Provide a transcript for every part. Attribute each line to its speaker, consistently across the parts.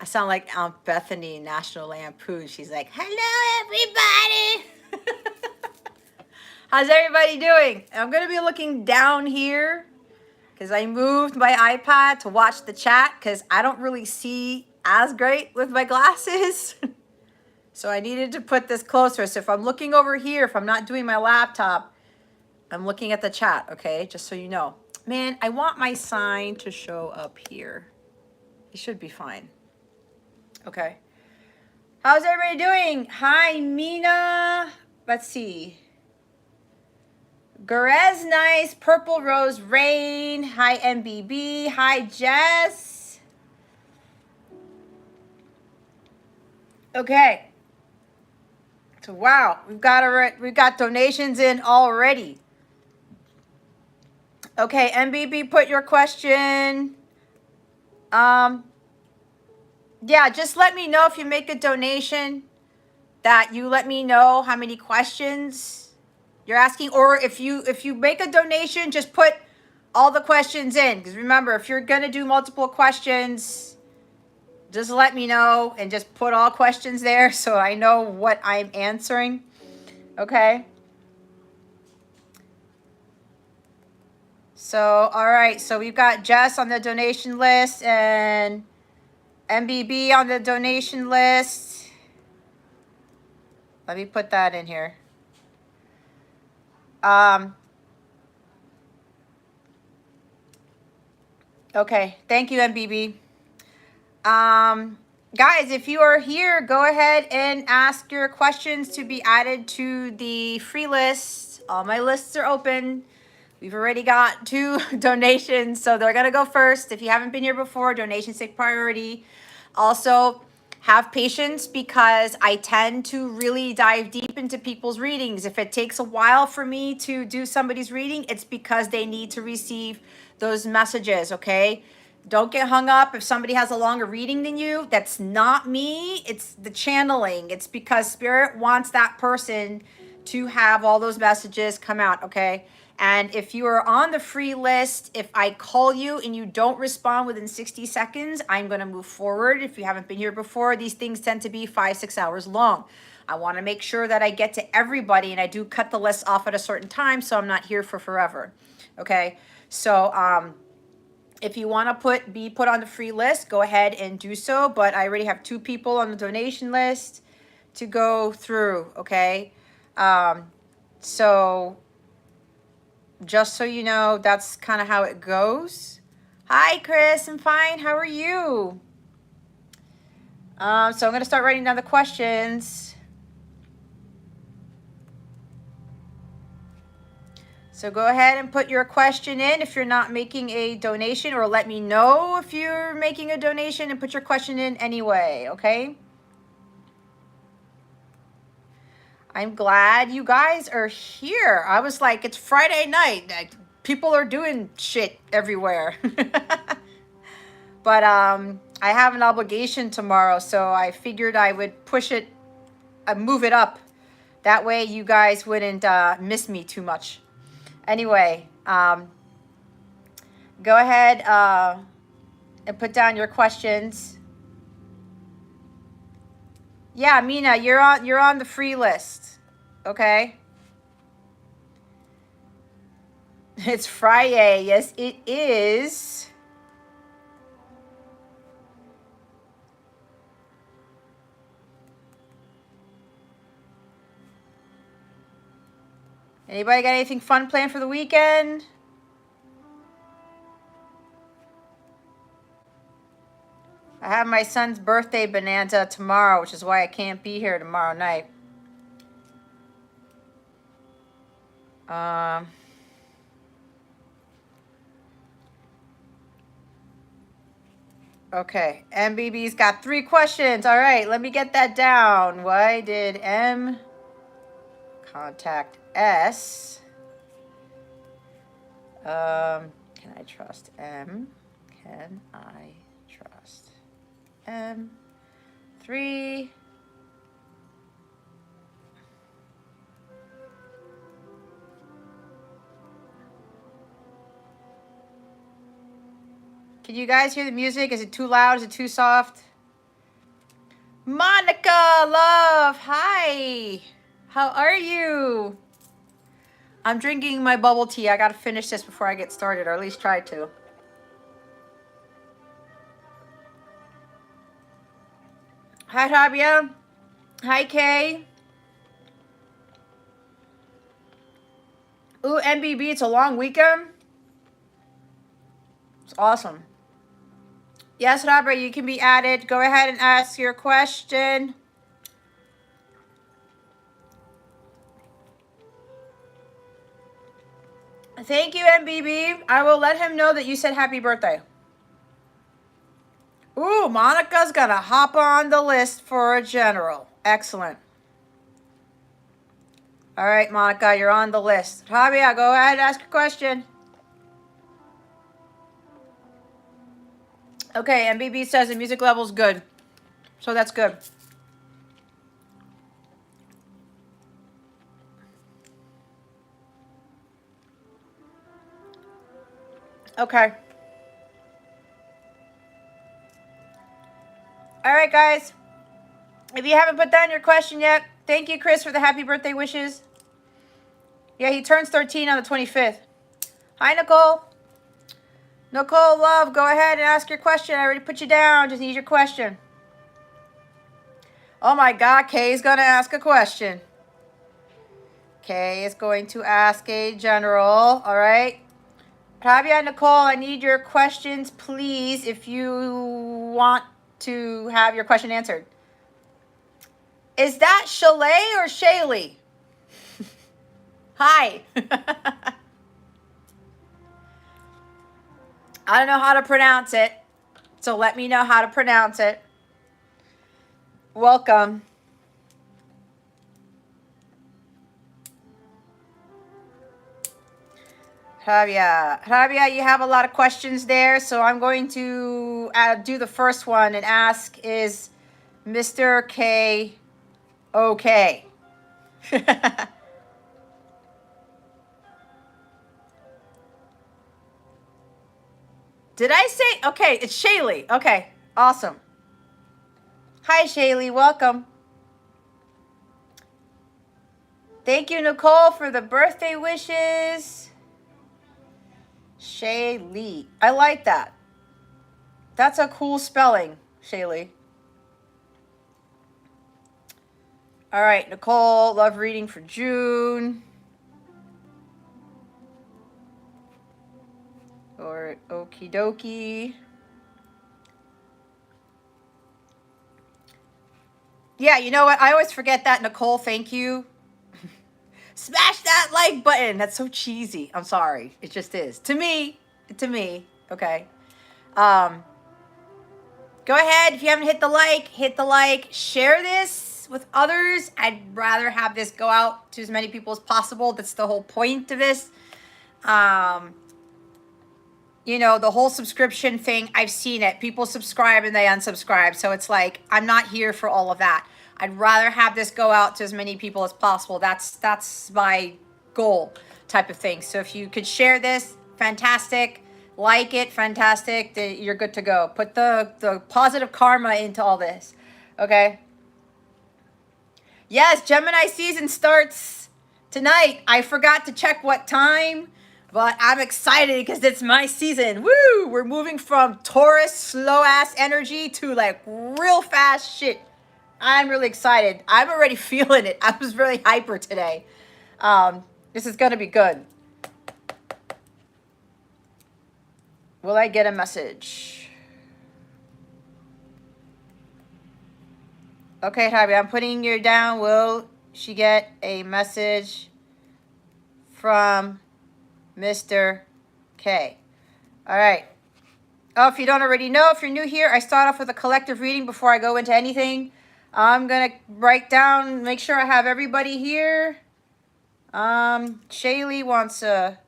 Speaker 1: I sound like Aunt Bethany in National Lampoon. She's like, hello, everybody. How's everybody doing? I'm going to be looking down here because I moved my iPad to watch the chat because I don't really see as great with my glasses. So I needed to put this closer. So if I'm looking over here, if I'm not doing my laptop, I'm looking at the chat, okay? Just so you know. Man, I want my sign to show up here. It should be fine. Okay. How's everybody doing? Hi, Mina. Let's see. Garez Nice, Purple Rose Rain. Hi, MBB. Hi, Jess. Okay. So wow, we've got donations in already. Okay, MBB, put your question. Yeah, just let me know if you make a donation that you let me know how many questions you're asking, or if you make a donation, just put all the questions in, because remember, if you're going to do multiple questions, just let me know and just put all questions there so I know what I'm answering. Okay? So, all right. So we've got Jess on the donation list and MBB on the donation list. Let me put that in here. Okay. Thank you, MBB. Guys, if you are here, go ahead and ask your questions to be added to the free list. All my lists are open. We've already got 2 donations, so they're going to go first. If you haven't been here before, donations take priority. Also, have patience because I tend to really dive deep into people's readings. If it takes a while for me to do somebody's reading, it's because they need to receive those messages, okay? Don't get hung up if somebody has a longer reading than you. That's not me. It's the channeling. It's because Spirit wants that person to have all those messages come out, okay? And if you are on the free list, if I call you and you don't respond within 60 seconds, I'm going to move forward. If you haven't been here before, these things tend to be 5-6 hours long. I want to make sure that I get to everybody, and I do cut the list off at a certain time, so I'm not here for forever. Okay? So, if you want to be put on the free list, go ahead and do so. But I already have 2 people on the donation list to go through, okay? So just so you know, that's kind of how it goes. Hi, Chris. I'm fine. How are you? So I'm going to start writing down the questions. So go ahead and put your question in if you're not making a donation, or let me know if you're making a donation and put your question in anyway, okay? I'm glad you guys are here. I was like, it's Friday night. Like, people are doing shit everywhere. But I have an obligation tomorrow, so I figured I would push it, move it up. That way you guys wouldn't miss me too much. Anyway, go ahead and put down your questions. Yeah, Mina, you're on the free list. Okay? It's Friday. Yes, it is. Anybody got anything fun planned for the weekend? I have my son's birthday bonanza tomorrow, which is why I can't be here tomorrow night. Okay, MBB's got 3 questions. All right, let me get that down. Why did M contact S? Can I trust M? Can I trust M? 3. Can you guys hear the music? Is it too loud? Is it too soft? Monica, love, hi. How are you? I'm drinking my bubble tea. I gotta finish this before I get started, or at least try to. Hi, Tabia. Hi, Kay. Ooh, MBB, it's a long weekend. It's awesome. Yes, Robert, you can be added. Go ahead and ask your question. Thank you, MBB. I will let him know that you said happy birthday. Ooh, Monica's gonna hop on the list for a general. Excellent. All right, Monica, you're on the list. Tabia, go ahead and ask your question. Okay, MBB says the music level's good. So that's good. Okay. All right, guys. If you haven't put down your question yet, thank you, Chris, for the happy birthday wishes. Yeah, he turns 13 on the 25th. Hi, Nicole. Nicole, love, go ahead and ask your question. I already put you down. Just need your question. Oh, my God. Kay's going to ask a question. Kay is going to ask a general. All right. Tabia, Nicole, I need your questions, please, if you want to have your question answered. Is that Chalet or Shaylee? Hi. I don't know how to pronounce it, so let me know how to pronounce it. Welcome. Rabia, you have a lot of questions there, so I'm going to do the first one and ask, is Mr. K okay? Did I say, okay, it's Shaylee. Okay, awesome. Hi, Shaylee, welcome. Thank you, Nicole, for the birthday wishes. Shaylee. I like that. That's a cool spelling, Shaylee. All right, Nicole, love reading for June. Or okie dokie. Yeah, you know what? I always forget that, Nicole. Thank you. Smash that like button. That's so cheesy. I'm sorry. It just is. To me. Okay. Go ahead. If you haven't hit the like. Share this with others. I'd rather have this go out to as many people as possible. That's the whole point of this. You know, the whole subscription thing, I've seen it. People subscribe and they unsubscribe. So it's like, I'm not here for all of that. I'd rather have this go out to as many people as possible. That's my goal type of thing. So if you could share this, fantastic. Like it, fantastic. You're good to go. Put the positive karma into all this. Okay? Yes, Gemini season starts tonight. I forgot to check what time, but I'm excited because it's my season. Woo! We're moving from Taurus slow ass energy to like real fast shit. I'm really excited. I'm already feeling it. I was really hyper today. This is going to be good. Will I get a message? Okay, Harvey, I'm putting you down. Will she get a message from Mr. K? All right. Oh, if you don't already know, if you're new here, I start off with a collective reading before I go into anything. I'm going to write down, make sure I have everybody here. Shaylee wants a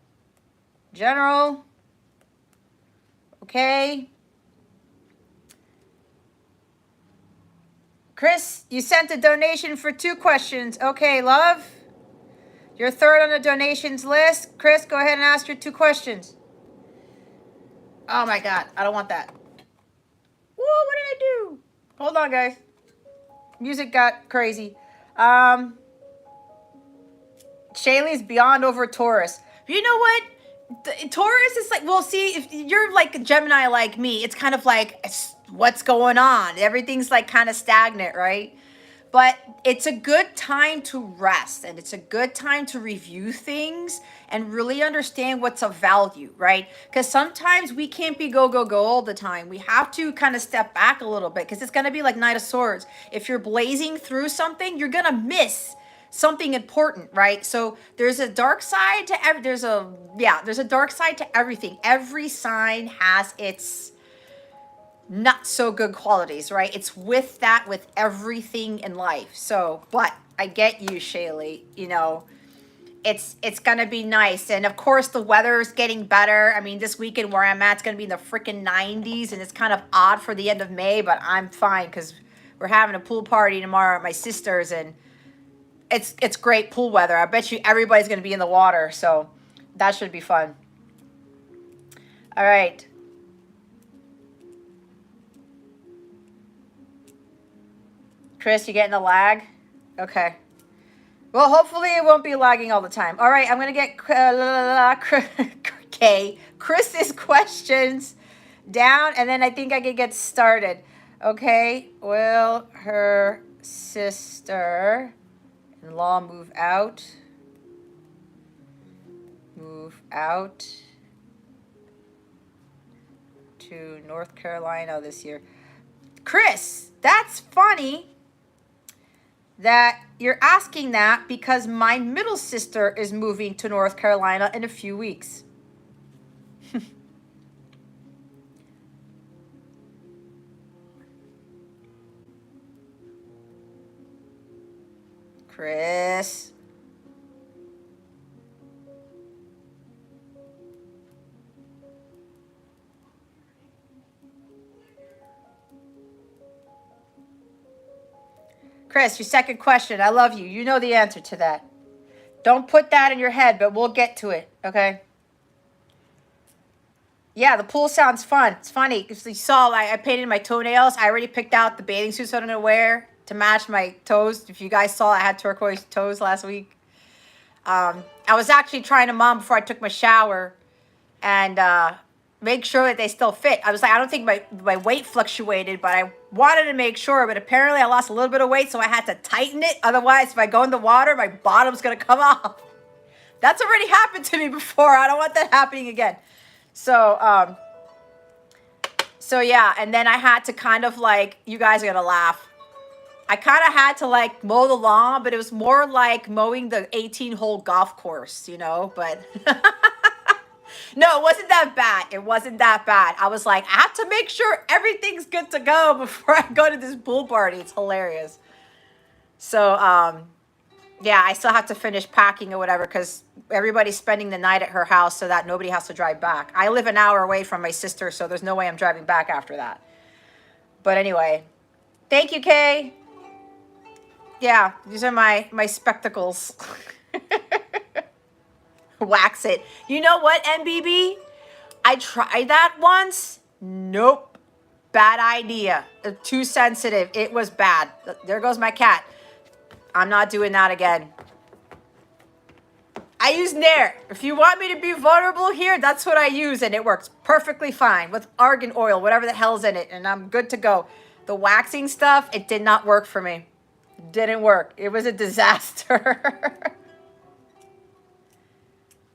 Speaker 1: general. Okay. Chris, you sent a donation for 2 questions. Okay, love. You're third on the donations list. Chris, go ahead and ask your 2 questions. Oh my God, I don't want that. Whoa, what did I do? Hold on, guys. Music got crazy. Shaylee's beyond over Taurus. You know what? Taurus is like, well, see, if you're like a Gemini like me, it's kind of like, what's going on? Everything's like kind of stagnant, right? But it's a good time to rest, and it's a good time to review things and really understand what's of value, right? Because sometimes we can't be go, go, go all the time. We have to kind of step back a little bit, because it's going to be like Knight of Swords. If you're blazing through something, you're going to miss something important, right? So there's a dark side to there's a dark side to everything. Every sign has its not so good qualities, right? It's with that with everything in life. So, but I get you, Shaylee. You know, it's gonna be nice, and of course the weather is getting better. I mean, this weekend where I'm at, it's gonna be in the freaking 90s, and it's kind of odd for the end of May, but I'm fine because we're having a pool party tomorrow at my sister's, and it's great pool weather. I bet you everybody's gonna be in the water, so that should be fun. All right. Chris, you getting a lag? Okay. Well, hopefully it won't be lagging all the time. All right, I'm going to get Chris's questions down, and then I think I can get started. Okay, will her sister-in-law move out? Move out to North Carolina this year. Chris, that's funny that you're asking that, because my middle sister is moving to North Carolina in a few weeks. Chris. Chris, your second question. I love you. You know the answer to that. Don't put that in your head, but we'll get to it, okay? Yeah, the pool sounds fun. It's funny because you saw I painted my toenails. I already picked out the bathing suits I'm going to wear to match my toes. If you guys saw, I had turquoise toes last week. I was actually trying them on before I took my shower and make sure that they still fit. I was like, I don't think my weight fluctuated, but I wanted to make sure. But apparently I lost a little bit of weight, so I had to tighten it. Otherwise, if I go in the water, my bottom's going to come off. That's already happened to me before. I don't want that happening again. So, so yeah, and then I had to kind of like, you guys are going to laugh. I kind of had to like mow the lawn, but it was more like mowing the 18-hole golf course, you know, but no, it wasn't that bad. It wasn't that bad. I was like, I have to make sure everything's good to go before I go to this pool party. It's hilarious. So, yeah, I still have to finish packing or whatever because everybody's spending the night at her house so that nobody has to drive back. I live an hour away from my sister, so there's no way I'm driving back after that. But anyway, thank you, Kay. Yeah, these are my spectacles. Wax it. You know what, NBB? I tried that once. Nope. Bad idea. Too sensitive. It was bad. There goes my cat. I'm not doing that again. I use Nair. If you want me to be vulnerable here, that's what I use, and it works perfectly fine with argan oil, whatever the hell's in it, and I'm good to go. The waxing stuff, it did not work for me. Didn't work. It was a disaster.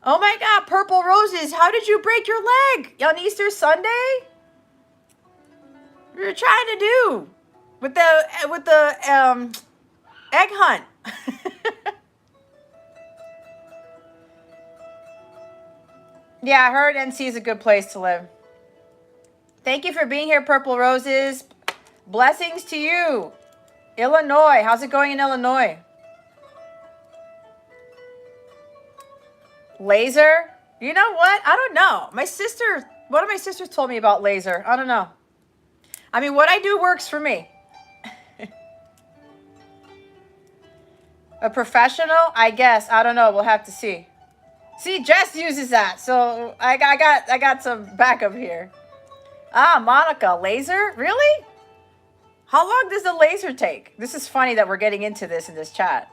Speaker 1: Oh my God, Purple Roses, how did you break your leg on Easter Sunday? What were you trying to do with the egg hunt? Yeah, I heard NC is a good place to live. Thank you for being here, Purple Roses. Blessings to you. Illinois, how's it going in Illinois? Laser? You know what? I don't know. One of my sisters told me about laser. I don't know. I mean, what I do works for me. A professional? I guess. I don't know. We'll have to see. See, Jess uses that. So I got some backup here. Ah, Monica, laser? Really? How long does the laser take? This is funny that we're getting into this in this chat.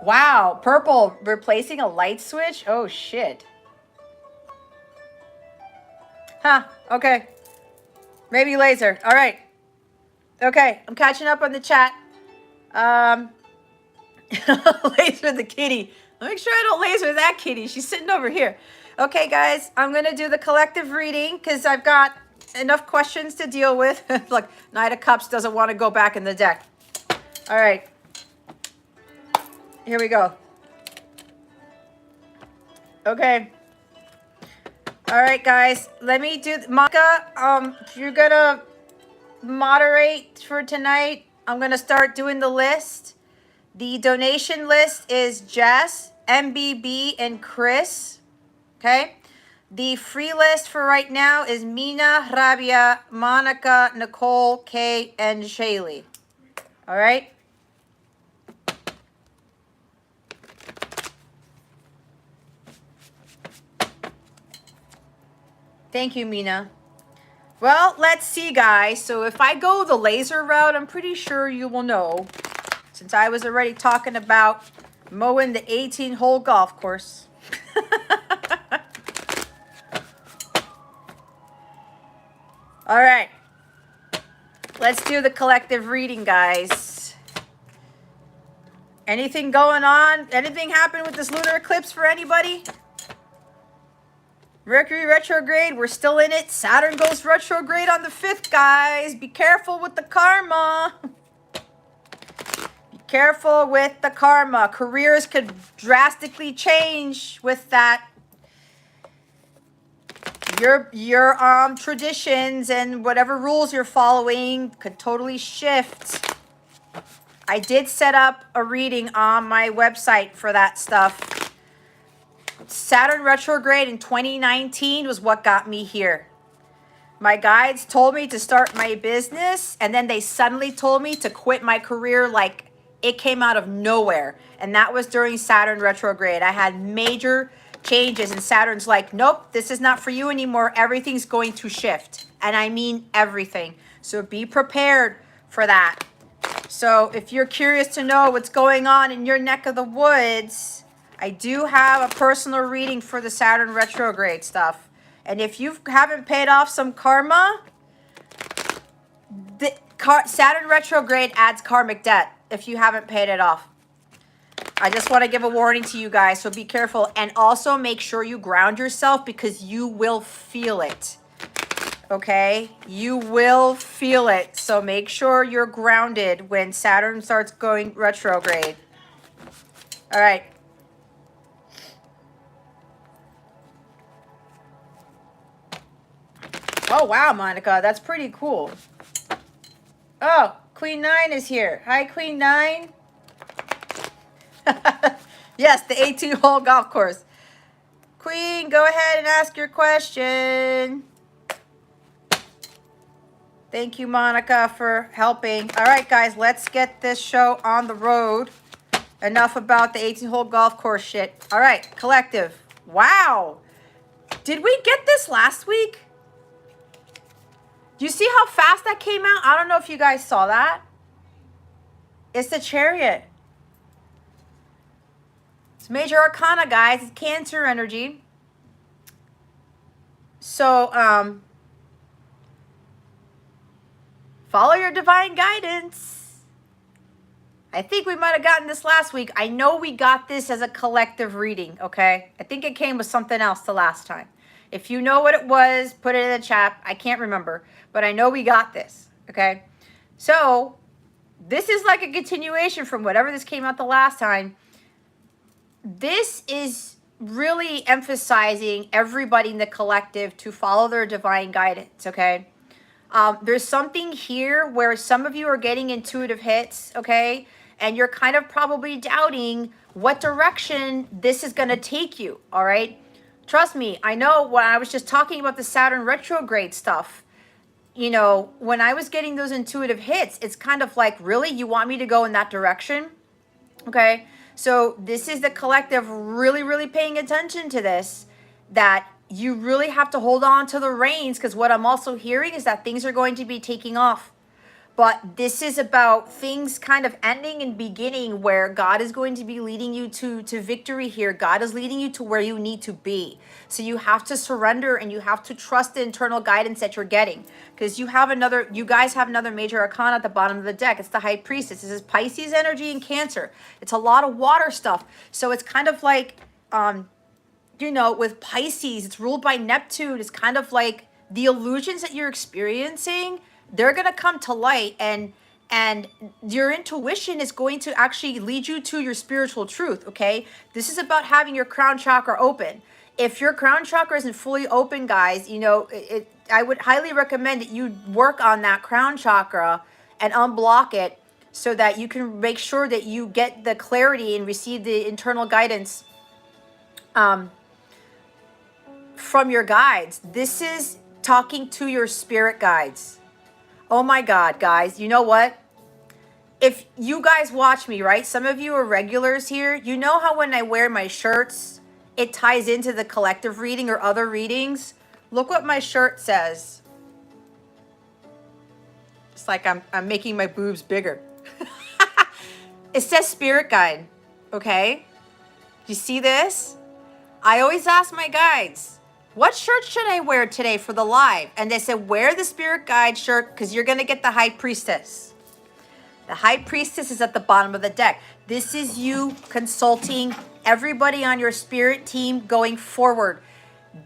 Speaker 1: Wow, purple replacing a light switch? Oh, shit. Huh, okay. Maybe laser. All right. Okay, I'm catching up on the chat. Laser the kitty. Make sure I don't laser that kitty. She's sitting over here. Okay, guys, I'm going to do the collective reading because I've got enough questions to deal with. Look, Knight of Cups doesn't want to go back in the deck. All right. Here we go. Okay. All right, guys. Let me do... Monica, you're going to moderate for tonight. I'm going to start doing the list. The donation list is Jess, MBB, and Chris. Okay. The free list for right now is Mina, Rabia, Monica, Nicole, Kay, and Shaylee. All right. Thank you, Mina. Well, let's see, guys. So if I go the laser route, I'm pretty sure you will know, since I was already talking about mowing the 18-hole golf course. All right. Let's do the collective reading, guys. Anything going on? Anything happen with this lunar eclipse for anybody? Mercury retrograde, we're still in it. Saturn goes retrograde on the 5th, guys. Be careful with the karma. Be careful with the karma. Careers could drastically change with that. Your traditions and whatever rules you're following could totally shift. I did set up a reading on my website for that stuff. Saturn retrograde in 2019 was what got me here. My guides told me to start my business, and then they suddenly told me to quit my career like it came out of nowhere. And that was during Saturn retrograde. I had major changes, and Saturn's like, nope, this is not for you anymore. Everything's going to shift. And I mean everything. So be prepared for that. So if you're curious to know what's going on in your neck of the woods, I do have a personal reading for the Saturn retrograde stuff. And if you haven't paid off some karma, Saturn retrograde adds karmic debt if you haven't paid it off. I just want to give a warning to you guys, so be careful. And also make sure you ground yourself because you will feel it. Okay? You will feel it. So make sure you're grounded when Saturn starts going retrograde. All right. Oh, wow, Monica. That's pretty cool. Oh, Queen 9 is here. Hi, Queen 9. Yes, the 18-hole golf course. Queen, go ahead and ask your question. Thank you, Monica, for helping. All right, guys, let's get this show on the road. Enough about the 18-hole golf course shit. All right, collective. Wow. Did we get this last week? Do you see how fast that came out? I don't know if you guys saw that. It's the Chariot. It's major arcana, guys. It's Cancer energy. So, follow your divine guidance. I think we might have gotten this last week. I know we got this as a collective reading, okay? I think it came with something else the last time. If you know what it was, put it in the chat. I can't remember, but I know we got this, okay? So, this is like a continuation from whatever this came out the last time. This is really emphasizing everybody in the collective to follow their divine guidance, okay? There's something here where some of you are getting intuitive hits, okay? And you're kind of probably doubting what direction this is going to take you, all right? Trust me, I know when I was just talking about the Saturn retrograde stuff, you know, when I was getting those intuitive hits, it's kind of like, really? You want me to go in that direction? Okay? So this is the collective really, really paying attention to this, that you really have to hold on to the reins, because what I'm also hearing is that things are going to be taking off. But this is about things kind of ending and beginning, where God is going to be leading you to victory here. God is leading you to where you need to be. So you have to surrender and you have to trust the internal guidance that you're getting. Because you guys have another major arcana at the bottom of the deck. It's the High Priestess. This is Pisces energy and Cancer. It's a lot of water stuff. So it's kind of like, with Pisces, it's ruled by Neptune. It's kind of like the illusions that you're experiencing, they're going to come to light, and your intuition is going to actually lead you to your spiritual truth, okay? This is about having your crown chakra open. If your crown chakra isn't fully open, guys, I would highly recommend that you work on that crown chakra and unblock it, so that you can make sure that you get the clarity and receive the internal guidance from your guides. This is talking to your spirit guides. Oh my God, guys, you know what? If you guys watch me, right? Some of you are regulars here. You know how when I wear my shirts, it ties into the collective reading or other readings? Look what my shirt says. It's like I'm making my boobs bigger. It says spirit guide, okay? You see this? I always ask my guides, what shirt should I wear today for the live? And they said, wear the spirit guide shirt, because you're going to get the High Priestess. The High Priestess is at the bottom of the deck. This is you consulting everybody on your spirit team going forward.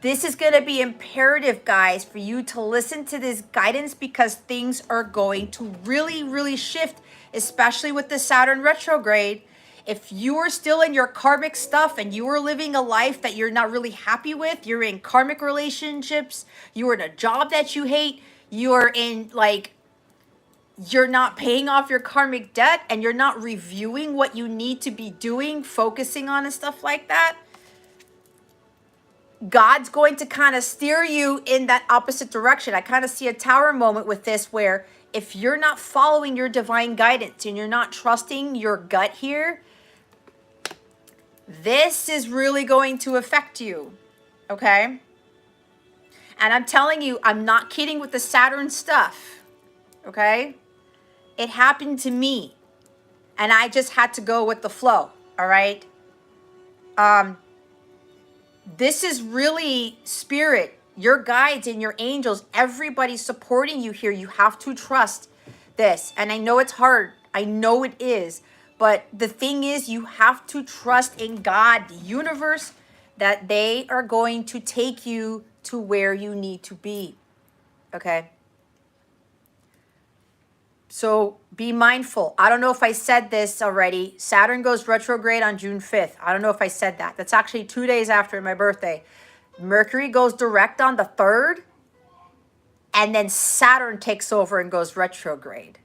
Speaker 1: This is going to be imperative, guys, for you to listen to this guidance, because things are going to really, really shift, especially with the Saturn retrograde. If you are still in your karmic stuff and you are living a life that you're not really happy with, you're in karmic relationships, you're in a job that you hate, you're in you're not paying off your karmic debt, and you're not reviewing what you need to be doing, focusing on and stuff like that, God's going to kind of steer you in that opposite direction. I kind of see a tower moment with this, where if you're not following your divine guidance and you're not trusting your gut here, this is really going to affect you, okay? And I'm telling you, I'm not kidding with the Saturn stuff, okay? It happened to me, and I just had to go with the flow, all right? This is really spirit, your guides and your angels, everybody supporting you here. You have to trust this. And I know it's hard. I know it is. But the thing is, you have to trust in God, the universe, that they are going to take you to where you need to be. Okay? So be mindful. I don't know if I said this already. Saturn goes retrograde on June 5th. I don't know if I said that. That's actually 2 days after my birthday. Mercury goes direct on the 3rd. And then Saturn takes over and goes retrograde.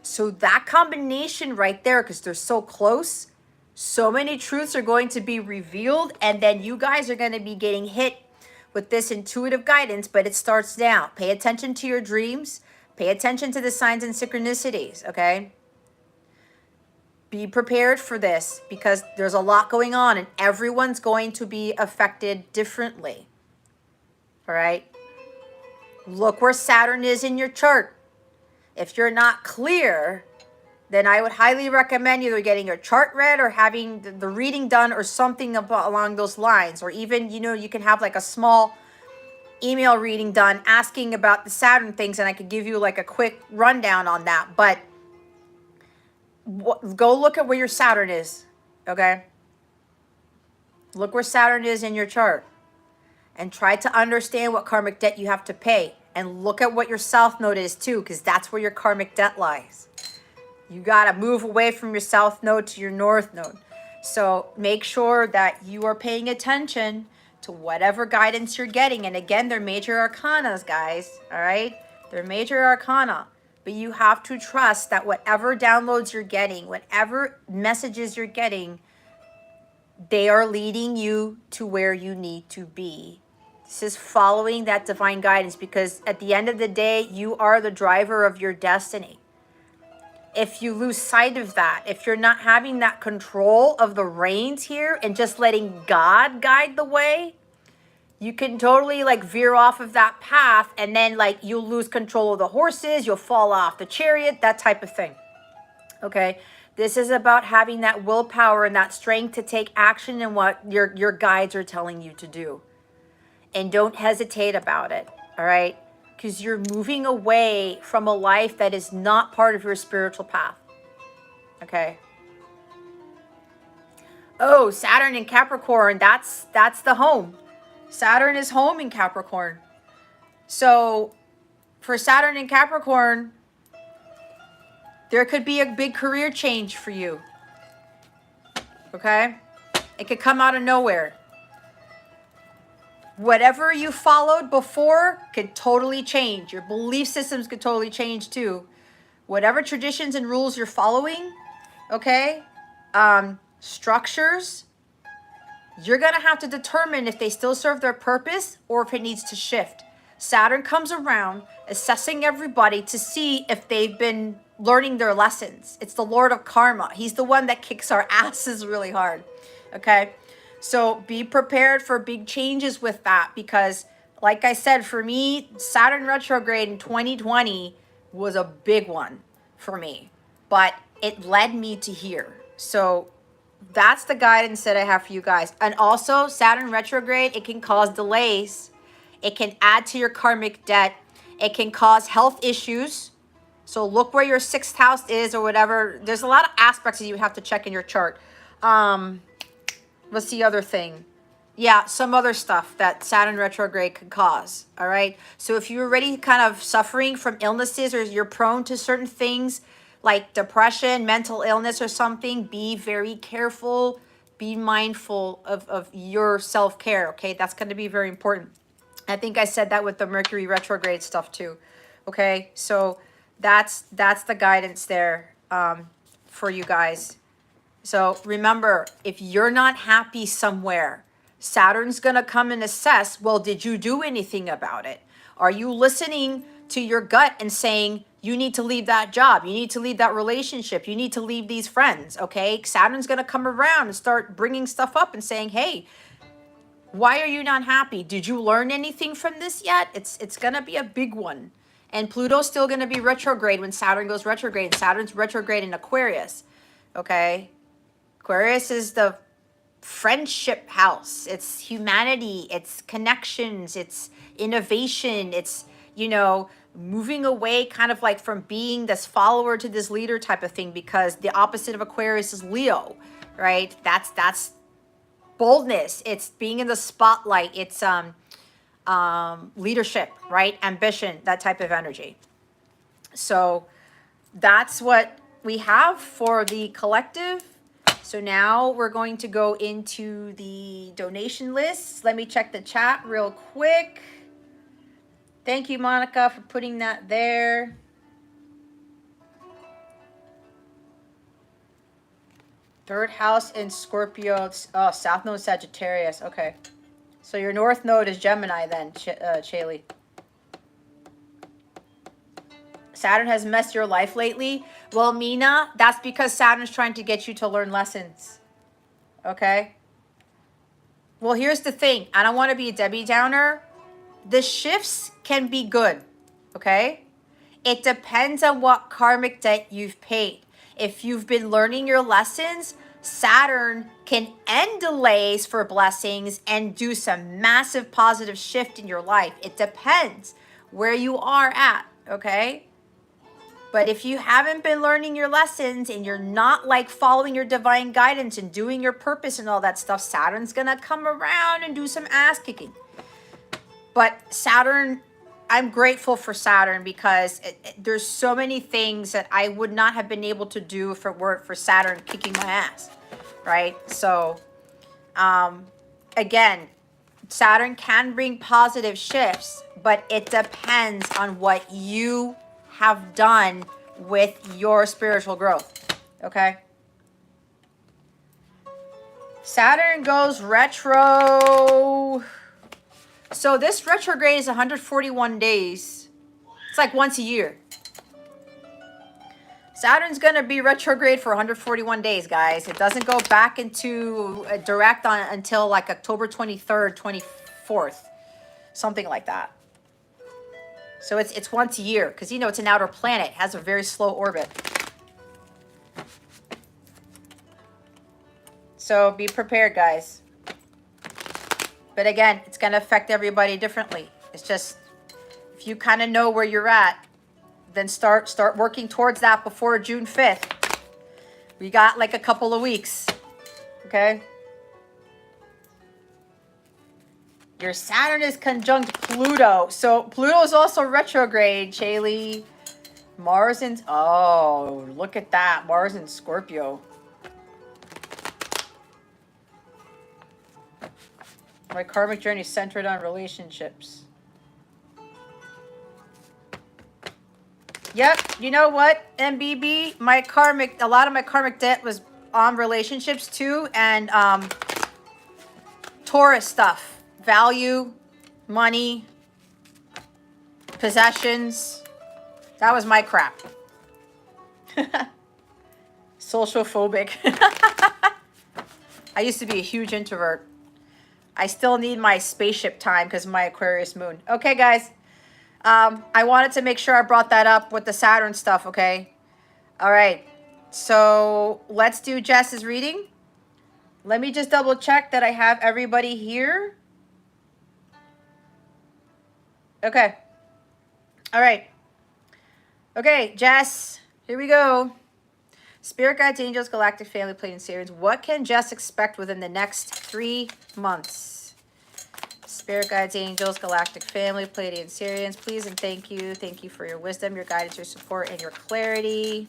Speaker 1: So that combination right there, because they're so close, so many truths are going to be revealed. And then you guys are going to be getting hit with this intuitive guidance. But it starts now. Pay attention to your dreams. Pay attention to the signs and synchronicities, okay? Be prepared for this, because there's a lot going on and everyone's going to be affected differently, all right? Look where Saturn is in your chart. If you're not clear, then I would highly recommend either getting your chart read or having the reading done or something along those lines. Or even, you can have like a small email reading done asking about the Saturn things, and I could give you like a quick rundown on that. But go look at where your Saturn is, okay? Look where Saturn is in your chart and try to understand what karmic debt you have to pay. And look at what your South Node is too, because that's where your karmic debt lies. You got to move away from your South Node to your North Node. So make sure that you are paying attention to whatever guidance you're getting. And again, they're major arcanas, guys, all right? They're major arcana. But you have to trust that whatever downloads you're getting, whatever messages you're getting, they are leading you to where you need to be. This is following that divine guidance, because at the end of the day, you are the driver of your destiny. If you lose sight of that, if you're not having that control of the reins here and just letting God guide the way, you can totally like veer off of that path, and then like you'll lose control of the horses, you'll fall off the chariot, that type of thing. Okay, this is about having that willpower and that strength to take action in what your guides are telling you to do, and don't hesitate about it. All right, because you're moving away from a life that is not part of your spiritual path. Okay. Oh, Saturn in Capricorn, that's the home. Saturn is home in Capricorn. So for Saturn in Capricorn, there could be a big career change for you. Okay? It could come out of nowhere. Whatever you followed before could totally change. Your belief systems could totally change too. Whatever traditions and rules you're following, okay? Structures, you're going to have to determine if they still serve their purpose or if it needs to shift. Saturn comes around assessing everybody to see if they've been learning their lessons. It's the Lord of Karma. He's the one that kicks our asses really hard. Okay? So be prepared for big changes with that, because like I said, for me, Saturn retrograde in 2020 was a big one for me, but it led me to here. So that's the guidance that I have for you guys. And also, Saturn retrograde, it can cause delays. It can add to your karmic debt. It can cause health issues. So look where your 6th house is or whatever. There's a lot of aspects that you have to check in your chart. What's the other thing? Yeah, some other stuff that Saturn retrograde could cause. All right. So if you're already kind of suffering from illnesses, or you're prone to certain things like depression, mental illness or something, be very careful. Be mindful of your self-care. Okay. That's going to be very important. I think I said that with the Mercury retrograde stuff too. Okay. So that's the guidance there for you guys. So remember, if you're not happy somewhere, Saturn's going to come and assess, well, did you do anything about it? Are you listening to your gut and saying, you need to leave that job, you need to leave that relationship, you need to leave these friends, okay? Saturn's going to come around and start bringing stuff up and saying, hey, why are you not happy? Did you learn anything from this yet? It's going to be a big one. And Pluto's still going to be retrograde when Saturn goes retrograde. And Saturn's retrograde in Aquarius, okay? Aquarius is the friendship house. It's humanity. It's connections. It's innovation. It's, you know, moving away kind of like from being this follower to this leader type of thing, because the opposite of Aquarius is Leo, right? That's boldness. It's being in the spotlight. It's leadership, right? Ambition, that type of energy. So that's what we have for the collective. So now we're going to go into the donation list. Let me check the chat real quick. Thank you, Monica, for putting that there. Third house in Scorpio. Oh, South Node Sagittarius. Okay. So your North Node is Gemini then, Shaylee. Saturn has messed your life lately. Well, Mina, that's because Saturn's trying to get you to learn lessons. Okay? Well, here's the thing. I don't want to be a Debbie Downer. The shifts can be good. Okay? It depends on what karmic debt you've paid. If you've been learning your lessons, Saturn can end delays for blessings and do some massive positive shift in your life. It depends where you are at. Okay? But if you haven't been learning your lessons and you're not like following your divine guidance and doing your purpose and all that stuff, Saturn's going to come around and do some ass kicking. But Saturn, I'm grateful for Saturn because there's so many things that I would not have been able to do if it weren't for Saturn kicking my ass, right? So, again, Saturn can bring positive shifts, but it depends on what you have done with your spiritual growth. Okay? Saturn goes retro. So this retrograde is 141 days. It's like once a year. Saturn's going to be retrograde for 141 days, guys. It doesn't go back into direct on until like October 23rd, 4th, something like that. So it's once a year because, you know, it's an outer planet. It has a very slow orbit. So be prepared, guys. But again, it's going to affect everybody differently. It's just, if you kind of know where you're at, then start working towards that before June 5th. We got like a couple of weeks. Okay? Your Saturn is conjunct Pluto. So Pluto is also retrograde, Shaylee. Mars in... Oh, look at that. Mars in Scorpio. My karmic journey is centered on relationships. Yep. You know what, MBB? A lot of my karmic debt was on relationships too. And Taurus stuff. Value, money, possessions. That was my crap. Social phobic. I used to be a huge introvert. I still need my spaceship time because of my Aquarius moon. Okay, guys. I wanted to make sure I brought that up with the Saturn stuff, okay? All right. So let's do Jess's reading. Let me just double check that I have everybody here. Okay. All right. Okay, Jess, here we go. Spirit guides, angels, galactic family, Pleiadian Sirians. What can Jess expect within the next 3 months? Spirit guides, angels, galactic family, Pleiadian Sirians. Please and thank you. Thank you for your wisdom, your guidance, your support, and your clarity.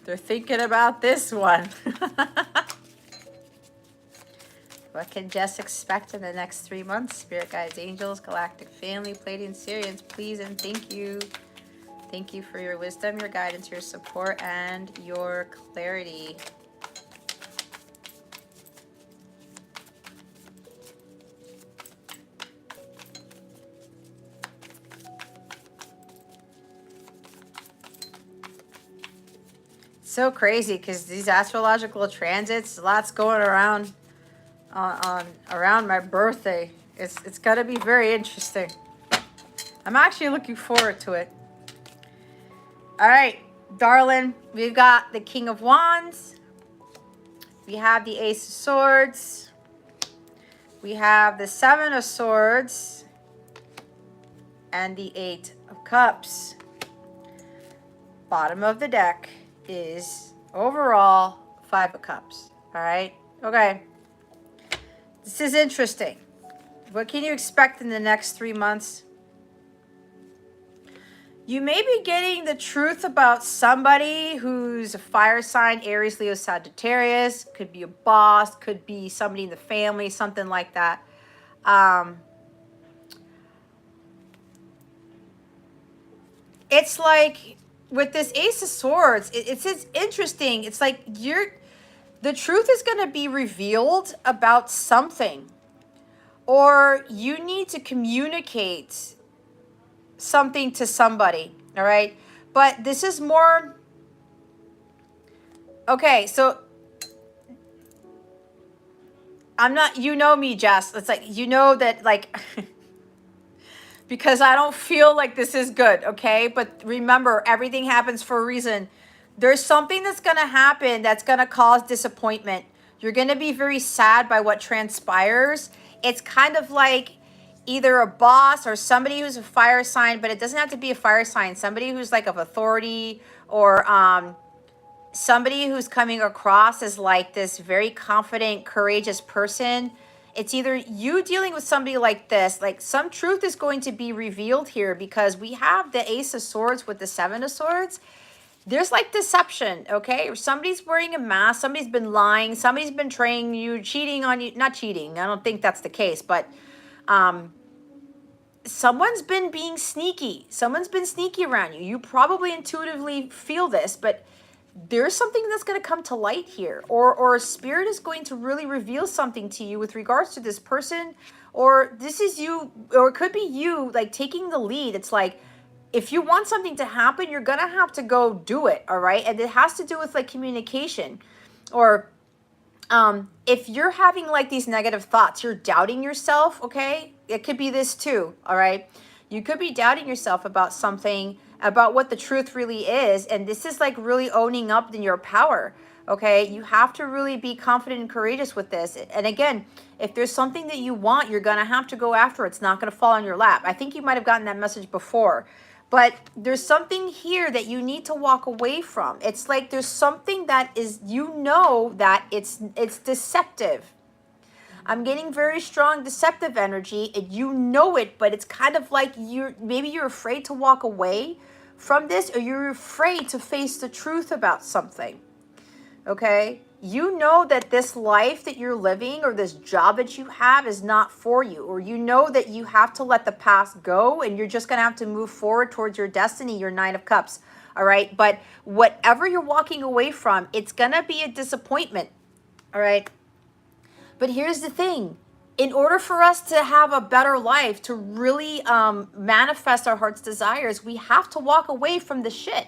Speaker 1: They're thinking about this one. What can Jess expect in the next 3 months? Spirit guides, angels, galactic family, Pleiadian Sirians, please and thank you. Thank you for your wisdom, your guidance, your support, and your clarity. So crazy because these astrological transits, lots going around around my birthday. It's got to be very interesting. I'm actually looking forward to it. All right, darling, we've got the King of Wands. We have the Ace of Swords. We have the Seven of Swords and the Eight of Cups. Bottom of the deck is overall 5 of Cups. All right. Okay. This is interesting. What can you expect in the next 3 months? You may be getting the truth about somebody who's a fire sign, Aries, Leo, Sagittarius. Could be a boss, could be somebody in the family, something like that. It's like with this Ace of Swords, it's interesting. It's like the truth is going to be revealed about something, or you need to communicate something to somebody. All right. But this is more. Okay. So I'm not, you know me, Jess. It's like, you know that like, because I don't feel like this is good, okay? But remember, everything happens for a reason. There's something that's going to happen that's going to cause disappointment. You're going to be very sad by what transpires. It's kind of like either a boss or somebody who's a fire sign, but it doesn't have to be a fire sign. Somebody who's like of authority, or somebody who's coming across as like this very confident, courageous person. It's either you dealing with somebody like this, like some truth is going to be revealed here, because we have the Ace of Swords with the Seven of Swords. There's like deception, okay? Or somebody's wearing a mask, somebody's been lying, somebody's been betraying you, cheating on you. Not cheating, I don't think that's the case, but someone's been being sneaky. Someone's been sneaky around you. You probably intuitively feel this, but there's something that's going to come to light here, or spirit is going to really reveal something to you with regards to this person, or this is you, or it could be you like taking the lead. It's like, if you want something to happen, you're going to have to go do it. All right. And it has to do with like communication, or if you're having like these negative thoughts, you're doubting yourself. Okay. It could be this too. All right. You could be doubting yourself about something, about what the truth really is. And this is like really owning up in your power. Okay. You have to really be confident and courageous with this. And again, if there's something that you want, you're going to have to go after it. It's not going to fall on your lap. I think you might have gotten that message before. But there's something here that you need to walk away from. It's like there's something that is, you know, that it's deceptive. I'm getting very strong deceptive energy, and you know it, but it's kind of like maybe you're afraid to walk away from this, or you're afraid to face the truth about something. Okay? You know that this life that you're living, or this job that you have, is not for you, or you know that you have to let the past go and you're just going to have to move forward towards your destiny, your Nine of Cups. All right? But whatever you're walking away from, it's going to be a disappointment. All right? But here's the thing. In order for us to have a better life, to really manifest our heart's desires, we have to walk away from the shit.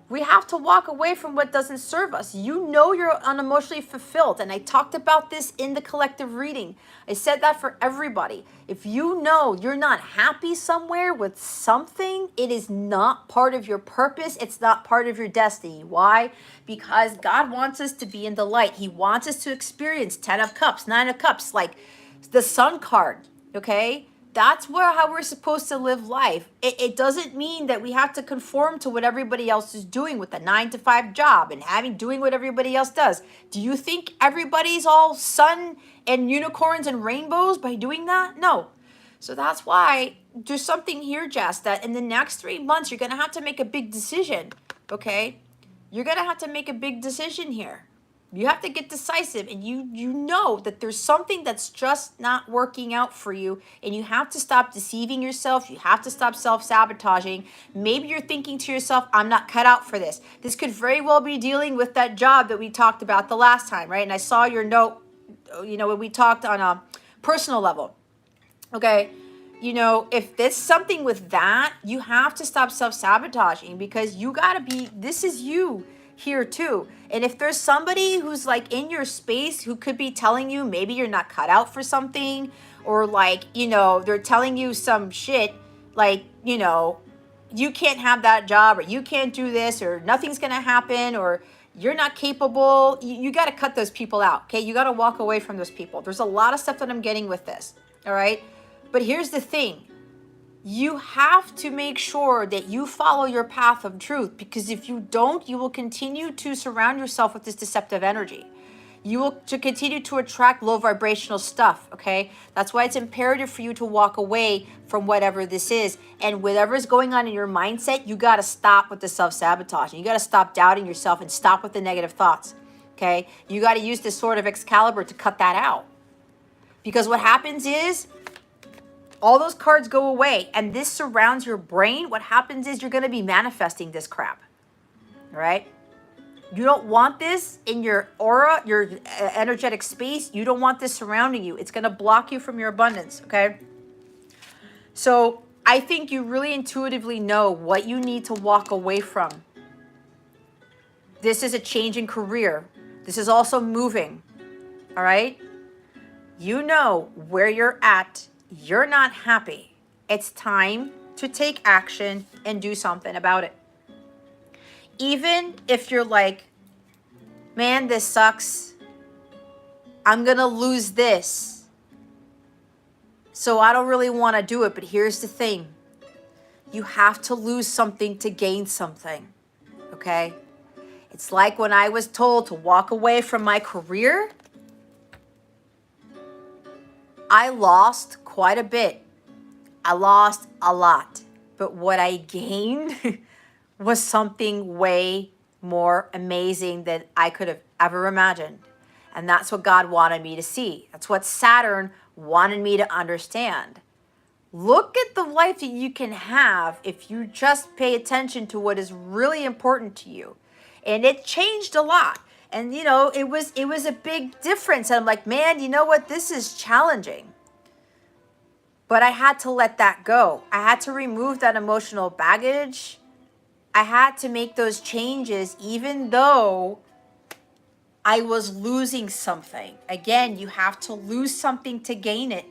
Speaker 1: We have to walk away from what doesn't serve us. You know you're unemotionally fulfilled. And I talked about this in the collective reading. I said that for everybody. If you know you're not happy somewhere with something, it is not part of your purpose. It's not part of your destiny. Why? Because God wants us to be in the light. He wants us to experience 10 of Cups, 9 of Cups, like the Sun card, okay? That's how we're supposed to live life. It doesn't mean that we have to conform to what everybody else is doing with a 9-to-5 job and doing what everybody else does. Do you think everybody's all sun and unicorns and rainbows by doing that? No. So that's why there's something here, Jess, that in the next 3 months, you're going to have to make a big decision, okay? You're going to have to make a big decision here. You have to get decisive, and you know that there's something that's just not working out for you, and you have to stop deceiving yourself. You have to stop self-sabotaging. Maybe you're thinking to yourself, I'm not cut out for this. This could very well be dealing with that job that we talked about the last time, right? And I saw your note, you know, when we talked on a personal level, okay? You know, if there's something with that, you have to stop self-sabotaging, because you got to be, this is you here too. And if there's somebody who's like in your space who could be telling you maybe you're not cut out for something, or like, you know, they're telling you some shit like, you know, you can't have that job, or you can't do this, or nothing's going to happen, or you're not capable, you got to cut those people out. Okay. You got to walk away from those people. There's a lot of stuff that I'm getting with this. All right. But here's the thing. You have to make sure that you follow your path of truth, because if you don't, you will continue to surround yourself with this deceptive energy. You will continue to attract low vibrational stuff, okay? That's why it's imperative for you to walk away from whatever this is. And whatever is going on in your mindset, you got to stop with the self-sabotaging. You got to stop doubting yourself and stop with the negative thoughts, okay? You got to use this sword of Excalibur to cut that out. Because what happens is, all those cards go away, and this surrounds your brain. What happens is you're going to be manifesting this crap, all right? You don't want this in your aura, your energetic space. You don't want this surrounding you. It's going to block you from your abundance, okay? So I think you really intuitively know what you need to walk away from. This is a change in career. This is also moving, all right? You know where you're at. You're not happy. It's time to take action and do something about it. Even if you're like, man, this sucks. I'm going to lose this. So I don't really want to do it. But here's the thing. You have to lose something to gain something. Okay? It's like when I was told to walk away from my career. I lost quite a bit. I lost a lot. But what I gained was something way more amazing than I could have ever imagined. And that's what God wanted me to see. That's what Saturn wanted me to understand. Look at the life that you can have if you just pay attention to what is really important to you. And it changed a lot. And you know, it was a big difference. And I'm like, man, you know what? This is challenging. But I had to let that go. I had to remove that emotional baggage. I had to make those changes even though I was losing something. Again, you have to lose something to gain it.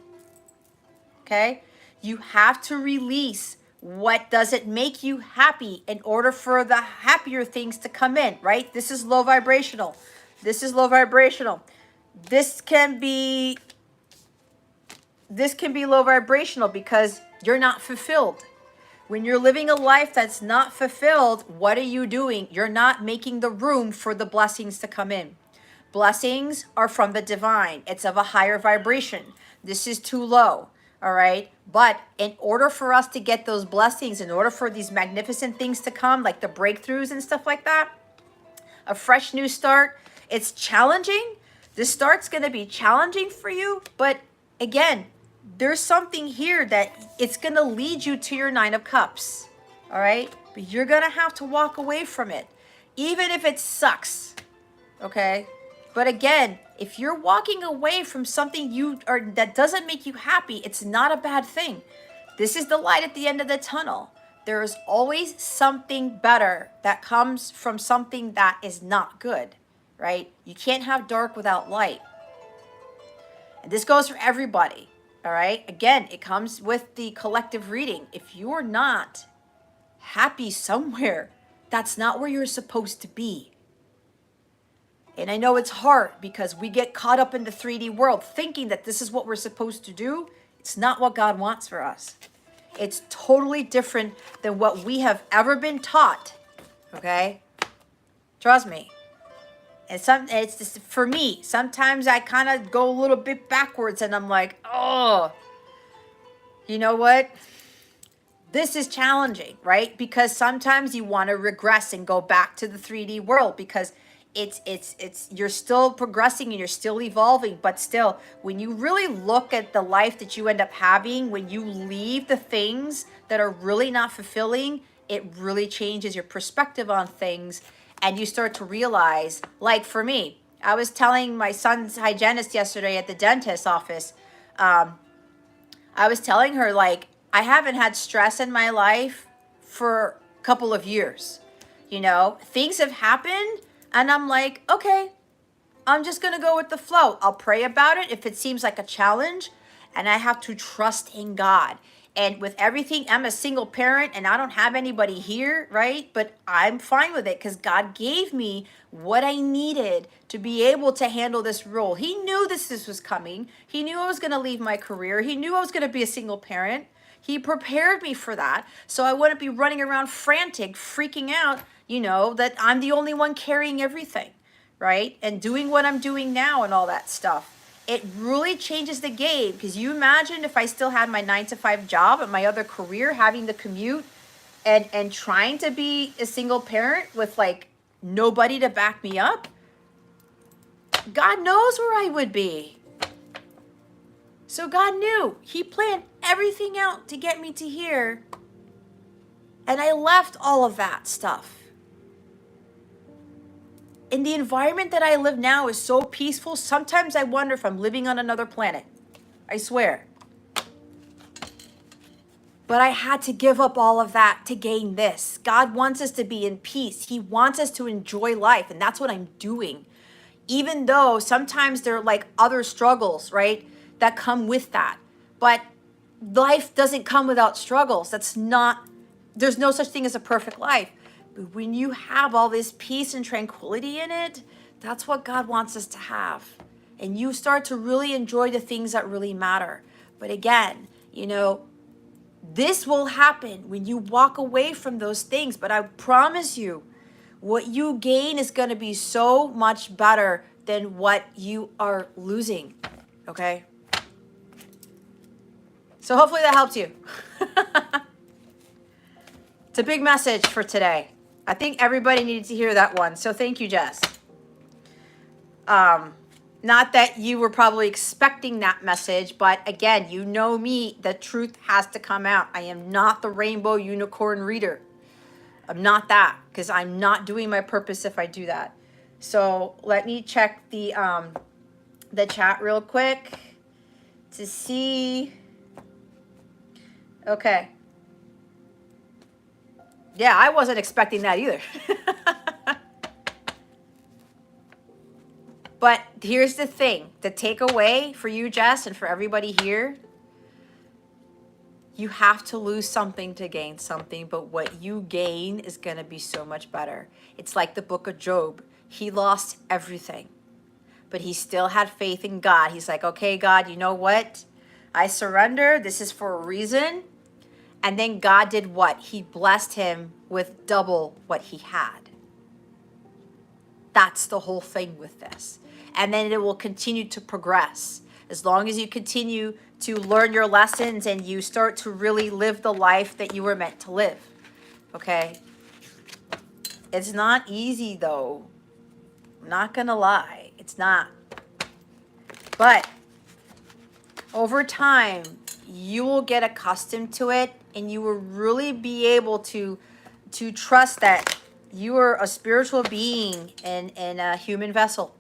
Speaker 1: Okay? You have to release what doesn't make you happy in order for the happier things to come in, right? This is low vibrational. This is low vibrational. This can be low vibrational because you're not fulfilled. When you're living a life that's not fulfilled, what are you doing? You're not making the room for the blessings to come in. Blessings are from the divine. It's of a higher vibration. This is too low, all right? But in order for us to get those blessings, in order for these magnificent things to come, like the breakthroughs and stuff like that, a fresh new start, it's challenging. This start's going to be challenging for you, but again, there's something here that it's going to lead you to your 9 of Cups, all right? But you're going to have to walk away from it, even if it sucks, okay? But again, if you're walking away from something that doesn't make you happy, it's not a bad thing. This is the light at the end of the tunnel. There is always something better that comes from something that is not good, right? You can't have dark without light. And this goes for everybody. All right. Again, it comes with the collective reading. If you're not happy somewhere, that's not where you're supposed to be. And I know it's hard because we get caught up in the 3D world thinking that this is what we're supposed to do. It's not what God wants for us. It's totally different than what we have ever been taught. Okay? Trust me. And it's just, for me, sometimes I kind of go a little bit backwards and I'm like, oh, you know what? This is challenging, right? Because sometimes you want to regress and go back to the 3D world because you're still progressing and you're still evolving, but still, when you really look at the life that you end up having, when you leave the things that are really not fulfilling, it really changes your perspective on things. And you start to realize, like for me, I was telling my son's hygienist yesterday at the dentist's office, I was telling her, like, I haven't had stress in my life for a couple of years. You know, things have happened and I'm like, okay, I'm just going to go with the flow. I'll pray about it if it seems like a challenge, and I have to trust in God. And with everything, I'm a single parent and I don't have anybody here, right? But I'm fine with it because God gave me what I needed to be able to handle this role. He knew this was coming. He knew I was going to leave my career. He knew I was going to be a single parent. He prepared me for that. So I wouldn't be running around frantic, freaking out, you know, that I'm the only one carrying everything, right? And doing what I'm doing now and all that stuff. It really changes the game because you imagine if I still had my 9-to-5 job and my other career, having the commute and trying to be a single parent with like nobody to back me up. God knows where I would be. So God knew. He planned everything out to get me to here. And I left all of that stuff. And the environment that I live now is so peaceful. Sometimes I wonder if I'm living on another planet. I swear. But I had to give up all of that to gain this. God wants us to be in peace. He wants us to enjoy life. And that's what I'm doing. Even though sometimes there are like other struggles, right, that come with that. But life doesn't come without struggles. There's no such thing as a perfect life. But when you have all this peace and tranquility in it, that's what God wants us to have. And you start to really enjoy the things that really matter. But again, you know, this will happen when you walk away from those things. But I promise you, what you gain is going to be so much better than what you are losing. Okay? So hopefully that helps you. It's a big message for today. I think everybody needed to hear that one. So thank you, Jess. Not that you were probably expecting that message, but again, you know me, the truth has to come out. I am not the rainbow unicorn reader. I'm not that, because I'm not doing my purpose if I do that. So let me check the chat real quick to see. Okay. Yeah, I wasn't expecting that either. But here's the thing, the takeaway for you, Jess, and for everybody here, you have to lose something to gain something, but what you gain is going to be so much better. It's like the book of Job. He lost everything, but he still had faith in God. He's like, okay, God, you know what? I surrender. This is for a reason. And then God did what? He blessed him with double what he had. That's the whole thing with this. And then it will continue to progress. As long as you continue to learn your lessons and you start to really live the life that you were meant to live. Okay? It's not easy though. I'm not gonna lie. It's not. But over time, you will get accustomed to it and you will really be able to trust that you are a spiritual being in a human vessel.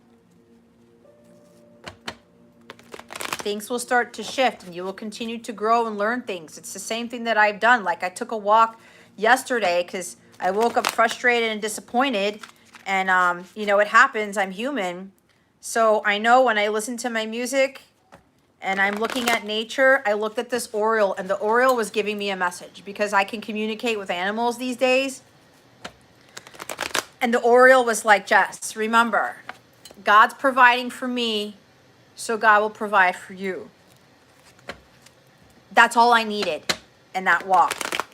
Speaker 1: Things will start to shift and you will continue to grow and learn things. It's the same thing that I've done. Like I took a walk yesterday because I woke up frustrated and disappointed. And, you know, it happens. I'm human. So I know when I listen to my music and I'm looking at nature, I looked at this Oriole and the Oriole was giving me a message because I can communicate with animals these days. And the Oriole was like, Jess, remember, God's providing for me, so God will provide for you. That's all I needed in that walk.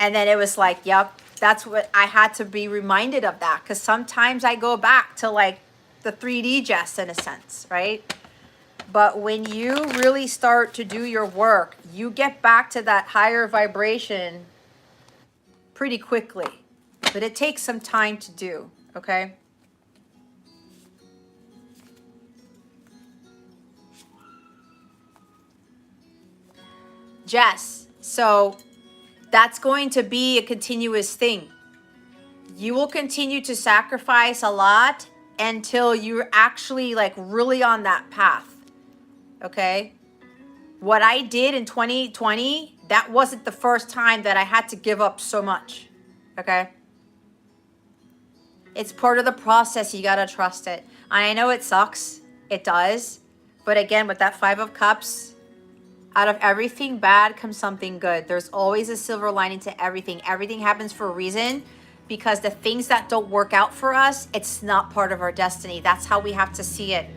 Speaker 1: And then it was like, yep, that's what I had to be reminded of that. Because sometimes I go back to like the 3D Jess in a sense, right? But when you really start to do your work, you get back to that higher vibration pretty quickly. But it takes some time to do, okay? Jess, so that's going to be a continuous thing. You will continue to sacrifice a lot until you're actually like really on that path, okay? What I did in 2020, that wasn't the first time that I had to give up so much, okay? It's part of the process. You got to trust it. And I know it sucks. It does. But again, with that 5 of Cups, out of everything bad comes something good. There's always a silver lining to everything. Everything happens for a reason because the things that don't work out for us, it's not part of our destiny. That's how we have to see it.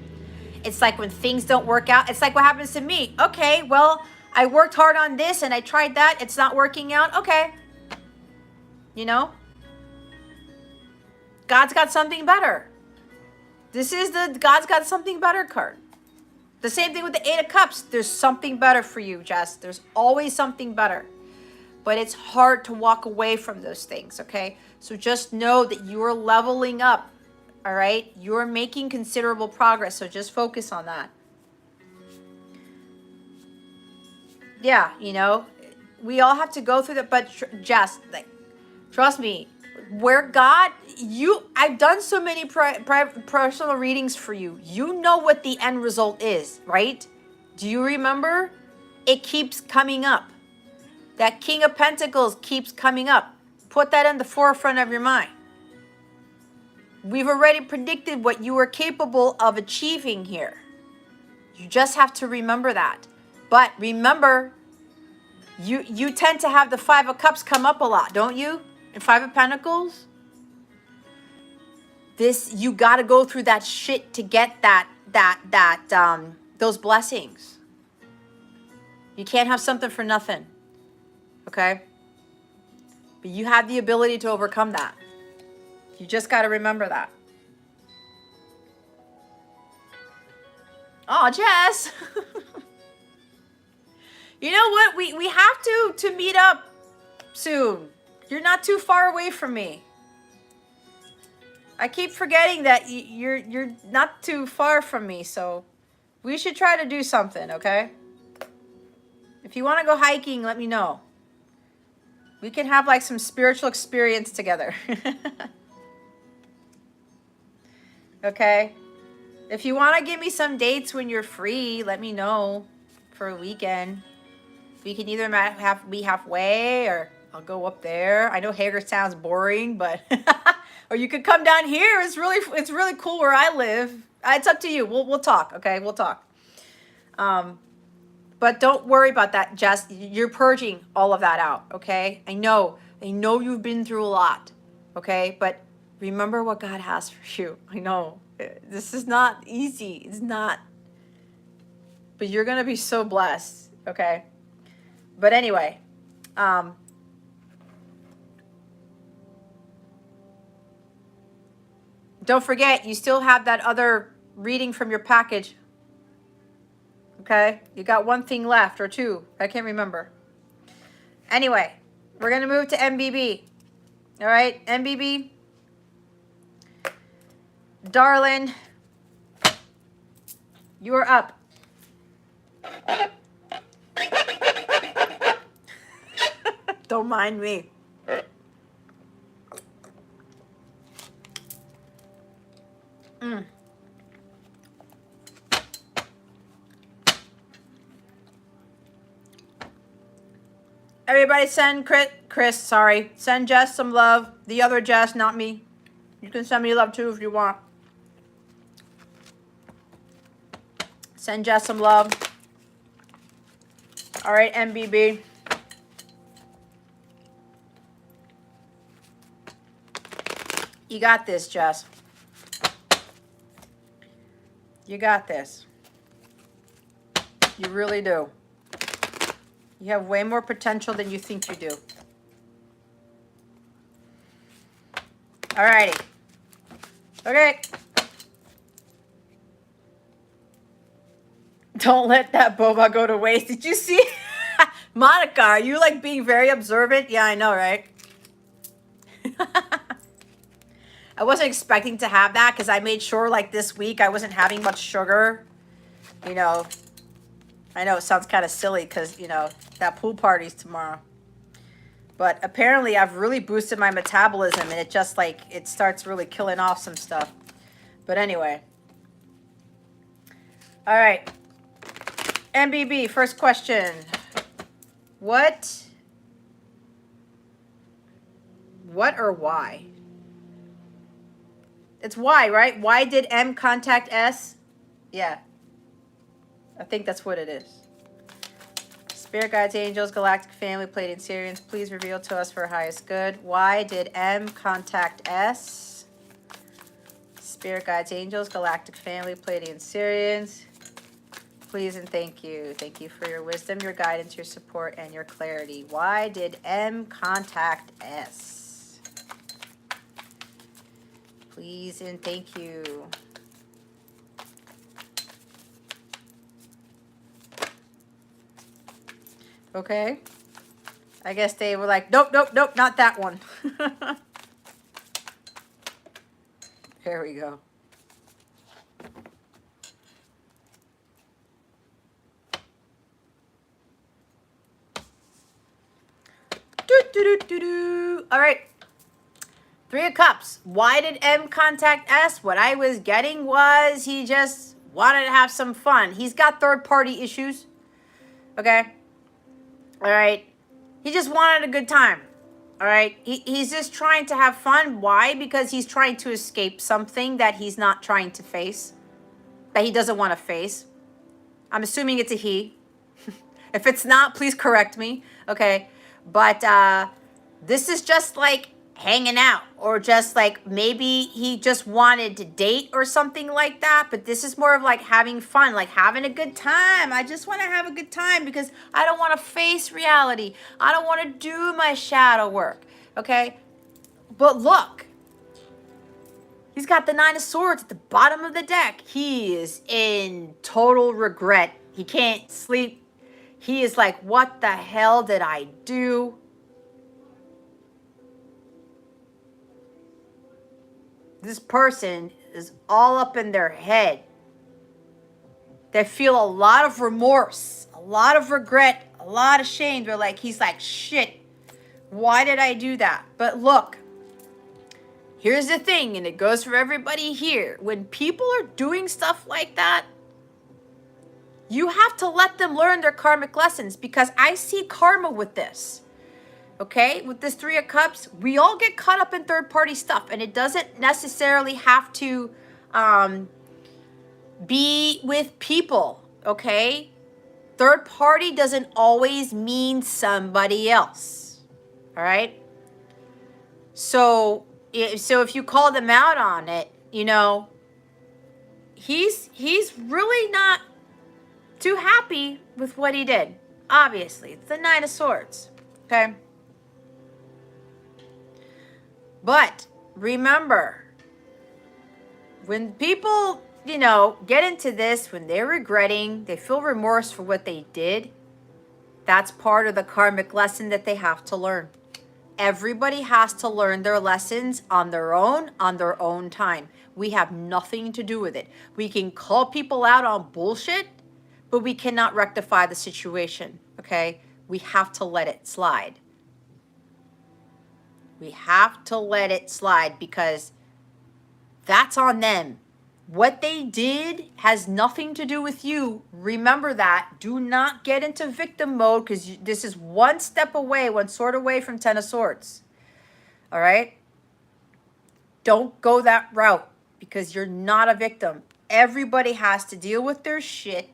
Speaker 1: It's like when things don't work out, it's like what happens to me. Okay, well, I worked hard on this and I tried that. It's not working out. Okay. You know? God's got something better. This is the God's got something better card. The same thing with the 8 of Cups. There's something better for you, Jess. There's always something better. But it's hard to walk away from those things, okay? So just know that you are leveling up, all right? You're making considerable progress, so just focus on that. Yeah, you know, we all have to go through that, but Jess, like, trust me, where God, I've done so many personal readings for you. You know what the end result is, right? Do you remember? It keeps coming up. That King of Pentacles keeps coming up. Put that in the forefront of your mind. We've already predicted what you are capable of achieving here. You just have to remember that. But remember, you tend to have the 5 of Cups come up a lot, don't you? And 5 of Pentacles. You got to go through that shit to get those blessings. You can't have something for nothing. Okay? But you have the ability to overcome that. You just got to remember that. Oh, Jess. You know what? We have to meet up soon. You're not too far away from me. I keep forgetting that you're not too far from me, so we should try to do something, okay? If you want to go hiking, let me know. We can have like some spiritual experience together. Okay? If you want to give me some dates when you're free, let me know for a weekend. We can either be halfway or I'll go up there. I know Hager sounds boring, but or you could come down here. It's really cool where I live. It's up to you. We'll talk, okay? We'll talk. But don't worry about that, Jess. You're purging all of that out, okay? I know you've been through a lot, okay? But remember what God has for you. I know this is not easy. It's not. But you're going to be so blessed, okay? But anyway, don't forget, you still have that other reading from your package. Okay? You got one thing left or two. I can't remember. Anyway, we're going to move to MBB. All right? MBB. Darling, you are up. Don't mind me. Everybody send Chris, sorry. Send Jess some love. The other Jess, not me. You can send me love too if you want. Send Jess some love. All right, MBB. You got this, Jess. You got this. You really do. You have way more potential than you think you do. All righty. Okay. Don't let that boba go to waste. Did you see? Monica, are you like being very observant? Yeah, I know, right? I wasn't expecting to have that because I made sure like this week I wasn't having much sugar. You know, I know it sounds kind of silly because, you know, that pool party's tomorrow. But apparently I've really boosted my metabolism and it just like, it starts really killing off some stuff. But anyway. All right. MBB, first question. What or why? It's why, right? Why did M contact S? Yeah. I think that's what it is. Spirit guides, angels, galactic family, Pleiadian Sirians, please reveal to us for our highest good. Why did M contact S? Spirit guides, angels, galactic family, Pleiadian Sirians, please and thank you. Thank you for your wisdom, your guidance, your support, and your clarity. Why did M contact S? Please and thank you. Okay. I guess they were like, nope, nope, nope, not that one. There we go. All right. Three of Cups. Why did M contact S? What I was getting was he just wanted to have some fun. He's got third-party issues. Okay. All right. He just wanted a good time. All right. He's just trying to have fun. Why? Because he's trying to escape something that he's not trying to face, that he doesn't want to face. I'm assuming it's a he. If it's not, please correct me. Okay. But this is just like hanging out, or just like maybe he just wanted to date or something like that. But this is more of like having fun, like having a good time. I just want to have a good time because I don't want to face reality. I don't want to do my shadow work. Okay. But look, he's got the Nine of Swords at the bottom of the deck. He is in total regret. He can't sleep. He is like, what the hell did I do? this person is all up in their head. They feel a lot of remorse, a lot of regret, a lot of shame. They're like, he's like, shit, why did I do that? But look, here's the thing, and it goes for everybody here. When people are doing stuff like that, you have to let them learn their karmic lessons, because I see karma with this. Okay, with this Three of Cups, we all get caught up in third-party stuff, and it doesn't necessarily have to be with people, okay? Third party doesn't always mean somebody else, all right? So if you call them out on it, you know, he's really not too happy with what he did. Obviously, it's the Nine of Swords, okay? But remember, when people, you know, get into this, when they're regretting, they feel remorse for what they did, that's part of the karmic lesson that they have to learn. Everybody has to learn their lessons on their own time. We have nothing to do with it. We can call people out on bullshit, but we cannot rectify the situation, okay? We have to let it slide. We have to let it slide, because that's on them. What they did has nothing to do with you. Remember that. Do not get into victim mode, because this is one step away, one sword away from Ten of Swords. All right? Don't go that route, because you're not a victim. Everybody has to deal with their shit.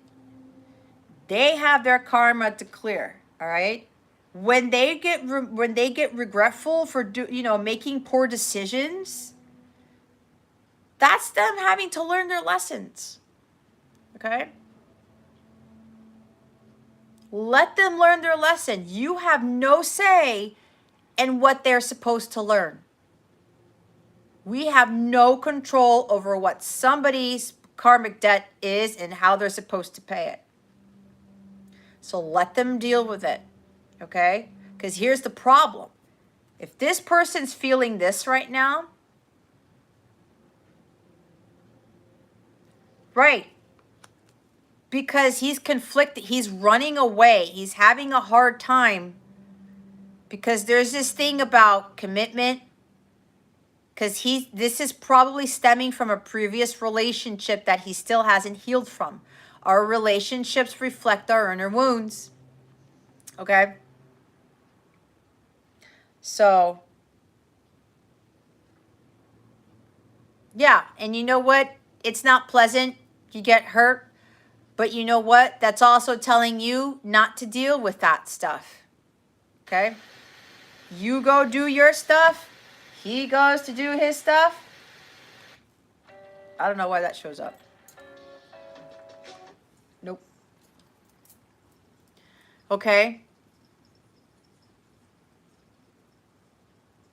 Speaker 1: They have their karma to clear. All right? When they get regretful for making poor decisions, that's them having to learn their lessons. Okay? Let them learn their lesson. You have no say in what they're supposed to learn. We have no control over what somebody's karmic debt is and how they're supposed to pay it. So let them deal with it. Okay? Because here's the problem. If this person's feeling this right now, right, because he's conflicted, he's running away, he's having a hard time, because there's this thing about commitment, because this is probably stemming from a previous relationship that he still hasn't healed from. Our relationships reflect our inner wounds. Okay? So, yeah, and you know what? It's not pleasant. You get hurt. But you know what? That's also telling you not to deal with that stuff. Okay? You go do your stuff. He goes to do his stuff. I don't know why that shows up. Nope. Okay?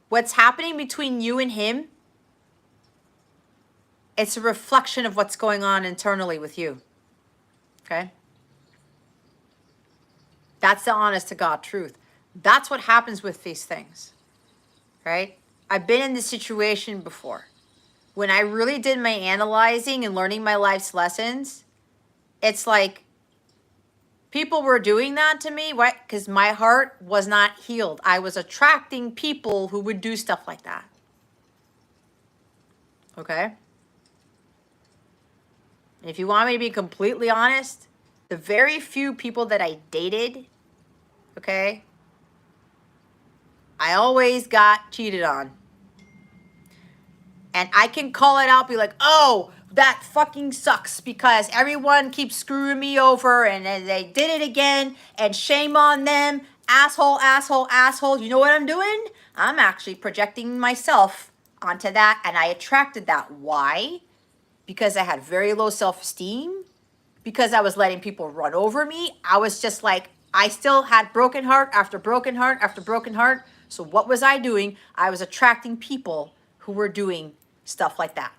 Speaker 1: What's happening between you and him, it's a reflection of what's going on internally with you. Okay? That's the honest to God truth. That's what happens with these things. Right? I've been in this situation before. When I really did my analyzing and learning my life's lessons, it's like people were doing that to me. Why? Because my heart was not healed. I was attracting people who would do stuff like that. Okay? If you want me to be completely honest, the very few people that I dated, okay, I always got cheated on. And I can call it out, be like, oh, that fucking sucks because everyone keeps screwing me over and they did it again and shame on them. Asshole, asshole, asshole. You know what I'm doing? I'm actually projecting myself onto that, and I attracted that. Why? Because I had very low self-esteem, because I was letting people run over me. I was just like, I still had broken heart after broken heart after broken heart. So what was I doing? I was attracting people who were doing stuff like that.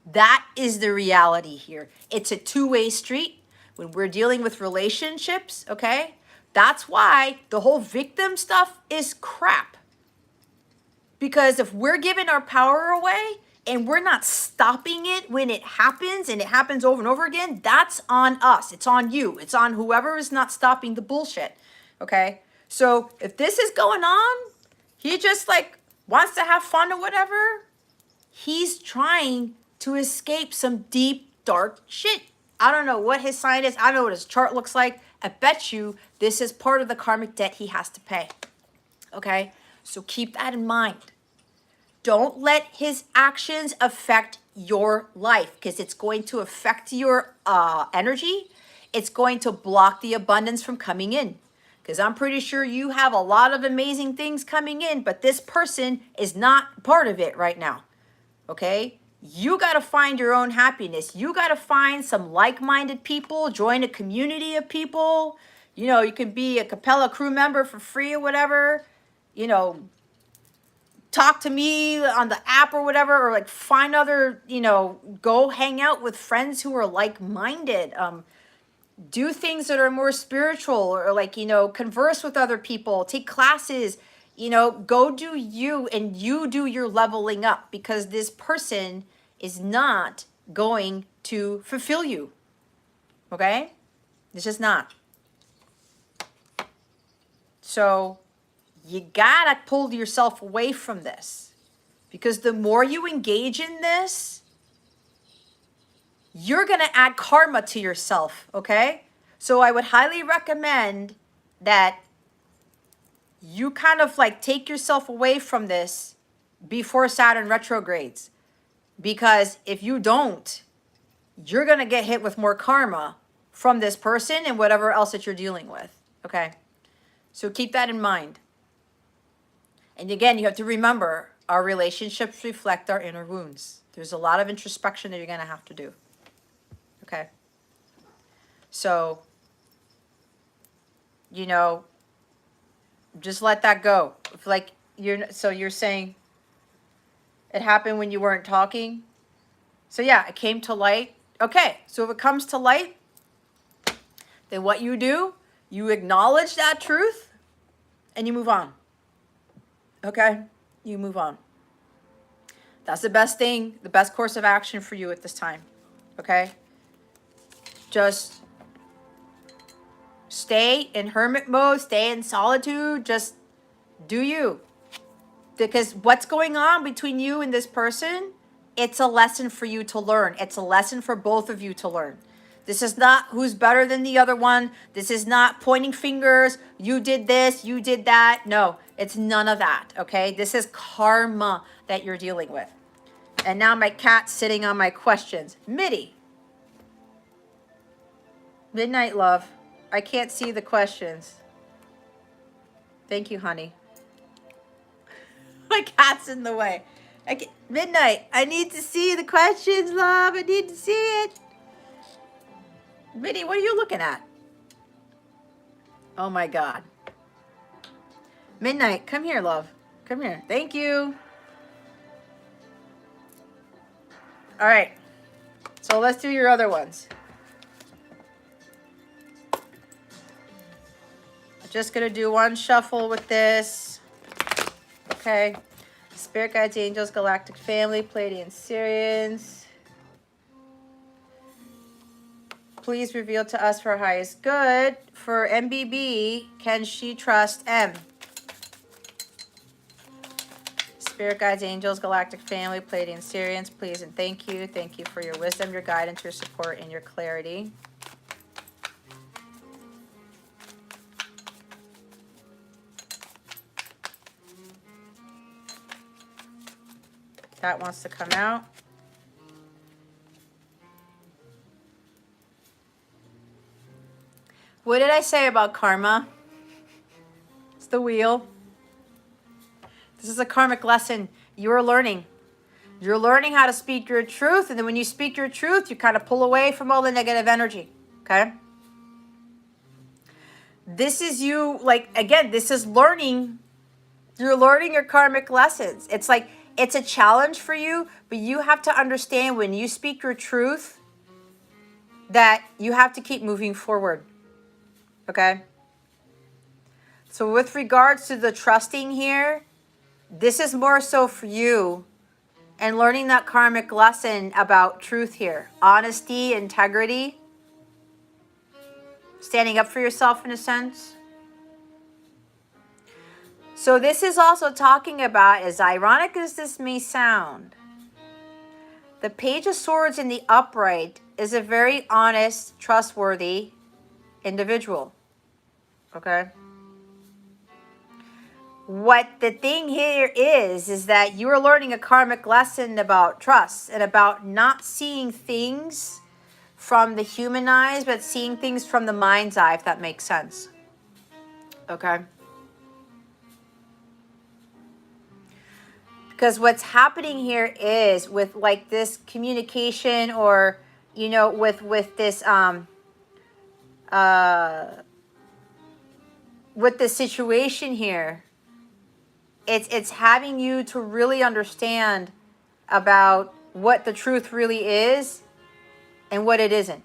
Speaker 1: That is the reality here. It's a two-way street when we're dealing with relationships, okay? That's why the whole victim stuff is crap. Because if we're giving our power away, and we're not stopping it when it happens, and it happens over and over again, that's on us. It's on you. It's on whoever is not stopping the bullshit. Okay? So if this is going on, he just like wants to have fun or whatever, he's trying to escape some deep, dark shit. I don't know what his sign is. I don't know what his chart looks like. I bet you this is part of the karmic debt he has to pay. Okay? So keep that in mind. Don't let his actions affect your life, because it's going to affect your energy. It's going to block the abundance from coming in. Because I'm pretty sure you have a lot of amazing things coming in, but this person is not part of it right now. Okay? You got to find your own happiness. You got to find some like-minded people, join a community of people. You know, you can be a Capella crew member for free or whatever. You know, talk to me on the app or whatever, or like find other, you know, go hang out with friends who are like-minded. Do things that are more spiritual, or like, you know, converse with other people, take classes, you know, go do you, and you do your leveling up, because this person is not going to fulfill you. Okay? It's just not. So you gotta pull yourself away from this, because the more you engage in this, you're gonna add karma to yourself, okay? So I would highly recommend that you kind of like take yourself away from this before Saturn retrogrades, because if you don't, you're gonna get hit with more karma from this person and whatever else that you're dealing with, okay? So keep that in mind. And again, you have to remember, our relationships reflect our inner wounds. There's a lot of introspection that you're going to have to do. Okay? So, you know, just let that go. If like you're saying it happened when you weren't talking. So yeah, it came to light. Okay, so if it comes to light, then what you do, you acknowledge that truth and you move on. Okay? You move on. That's the best thing, the best course of action for you at this time. Okay? Just stay in hermit mode, stay in solitude, just do you. Because what's going on between you and this person, it's a lesson for you to learn. It's a lesson for both of you to learn. This is not who's better than the other one. This is not pointing fingers. You did this, you did that. No, it's none of that, okay? This is karma that you're dealing with. And now my cat's sitting on my questions. Mitty. Midnight love. I can't see the questions. Thank you, honey. My cat's in the way. Midnight, I need to see the questions, love. I need to see it. Mitty, what are you looking at? Oh my God. Midnight, come here, love. Come here. Thank you. All right. So let's do your other ones. I'm just going to do one shuffle with this. Okay. Spirit guides, angels, galactic family, Pleiadian Syrians. Please reveal to us for our highest good. For MBB, can she trust M? Spirit guides, angels, galactic family, Pleiadian Syrians, please and thank you. Thank you for your wisdom, your guidance, your support, and your clarity. That wants to come out. What did I say about karma? It's the wheel. This is a karmic lesson you're learning. You're learning how to speak your truth, and then when you speak your truth, you kind of pull away from all the negative energy, okay? This is you, like, again, this is learning. You're learning your karmic lessons. It's like, it's a challenge for you, but you have to understand when you speak your truth that you have to keep moving forward. Okay? So with regards to the trusting here, this is more so for you and learning that karmic lesson about truth here. Honesty, integrity, standing up for yourself in a sense. So this is also talking about, as ironic as this may sound, the Page of Swords in the upright is a very honest, trustworthy individual. Okay? What the thing here is that you are learning a karmic lesson about trust and about not seeing things from the human eyes, but seeing things from the mind's eye, if that makes sense. Okay? Because what's happening here is with like this communication, or, you know, with this with this situation here, it's having you to really understand about what the truth really is and what it isn't.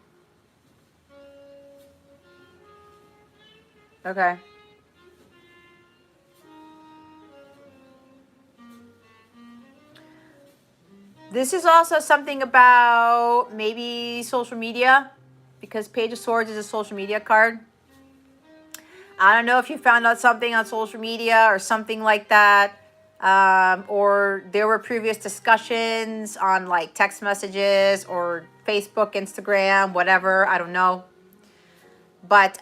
Speaker 1: Okay. This is also something about maybe social media, because Page of Swords is a social media card. I don't know if you found out something on social media or something like that, or there were previous discussions on like text messages or Facebook, Instagram, whatever. I don't know. But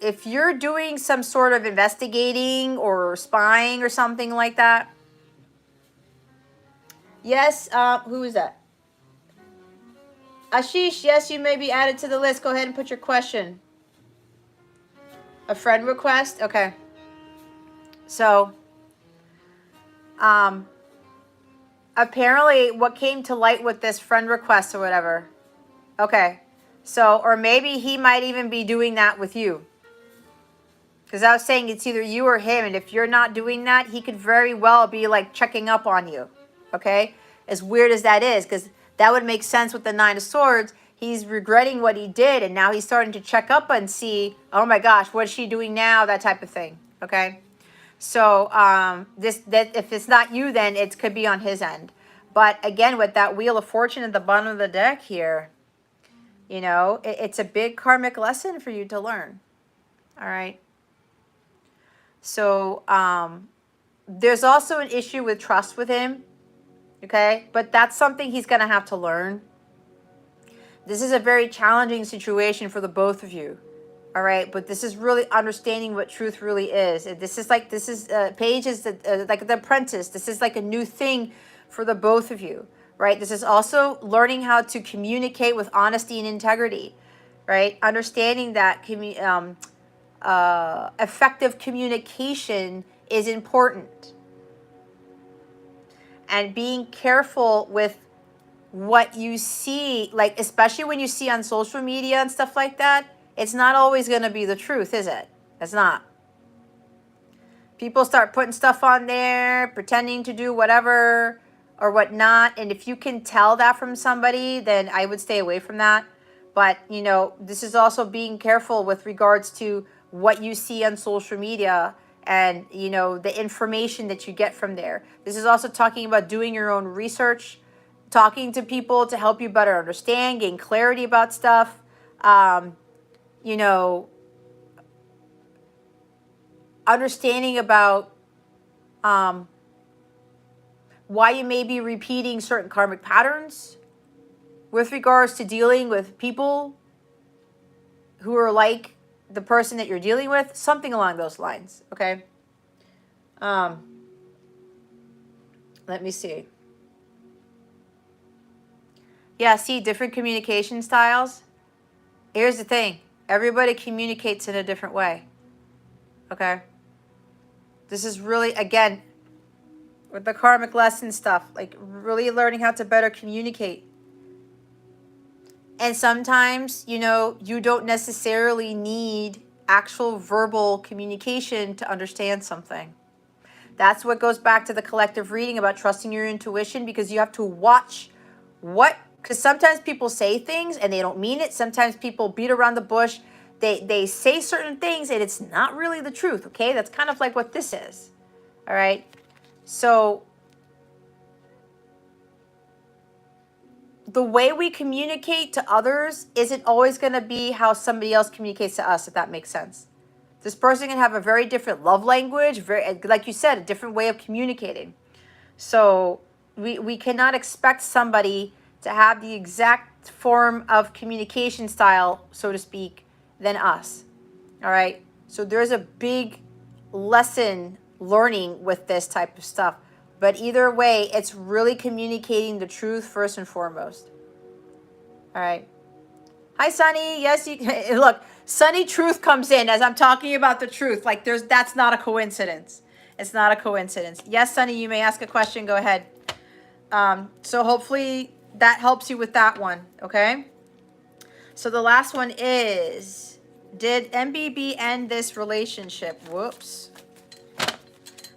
Speaker 1: if you're doing some sort of investigating or spying or something like that. Yes, who is that? Ashish, yes, you may be added to the list. Go ahead and put your question. A friend request? Okay. So, apparently what came to light with this friend request or whatever. Okay. So, or maybe he might even be doing that with you. Because I was saying it's either you or him, and if you're not doing that, he could very well be like checking up on you. Okay? As weird as that is, because that would make sense with the Nine of Swords. He's regretting what he did, and now he's starting to check up and see, oh my gosh, what's she doing now? That type of thing. Okay? So that if it's not you, then it could be on his end. But again, with that Wheel of Fortune at the bottom of the deck here, you know, it's a big karmic lesson for you to learn. All right? So there's also an issue with trust with him, okay? But that's something he's going to have to learn. This is a very challenging situation for the both of you, all right? But this is really understanding what truth really is. This is like, Paige is like the apprentice. This is like a new thing for the both of you, right? This is also learning how to communicate with honesty and integrity, right? Understanding that effective communication is important, and being careful with what you see, like especially when you see on social media and stuff like that. It's not always going to be the truth, is it? It's not. People start putting stuff on there, pretending to do whatever or whatnot, and if you can tell that from somebody, then I would stay away from that. But you know, this is also being careful with regards to what you see on social media and, you know, the information that you get from there. This is also talking about doing your own research, talking to people to help you better understand, gain clarity about stuff, you know, understanding about why you may be repeating certain karmic patterns with regards to dealing with people who are like the person that you're dealing with, something along those lines, okay? Let me see. Yeah, see, different communication styles. Here's the thing. Everybody communicates in a different way, okay? This is really, again, with the karmic lesson stuff, like really learning how to better communicate. And sometimes, you know, you don't necessarily need actual verbal communication to understand something. That's what goes back to the collective reading about trusting your intuition, because you have to watch because sometimes people say things and they don't mean it. Sometimes people beat around the bush. They say certain things and it's not really the truth, okay? That's kind of like what this is, All right. So the way we communicate to others isn't always going to be how somebody else communicates to us, if that makes sense. This person can have a very different love language, very, like you said, a different way of communicating. So we cannot expect somebody to have the exact form of communication style, so to speak, than us. All right. So there's a big lesson learning with this type of stuff. But either way, it's really communicating the truth first and foremost. All right. Hi, Sunny. Yes, you look. Sunny truth comes in as I'm talking about the truth. Like that's not a coincidence. It's not a coincidence. Yes, Sunny, you may ask a question. Go ahead. So hopefully that helps you with that one. Okay. So the last one is, did MBB end this relationship? Whoops.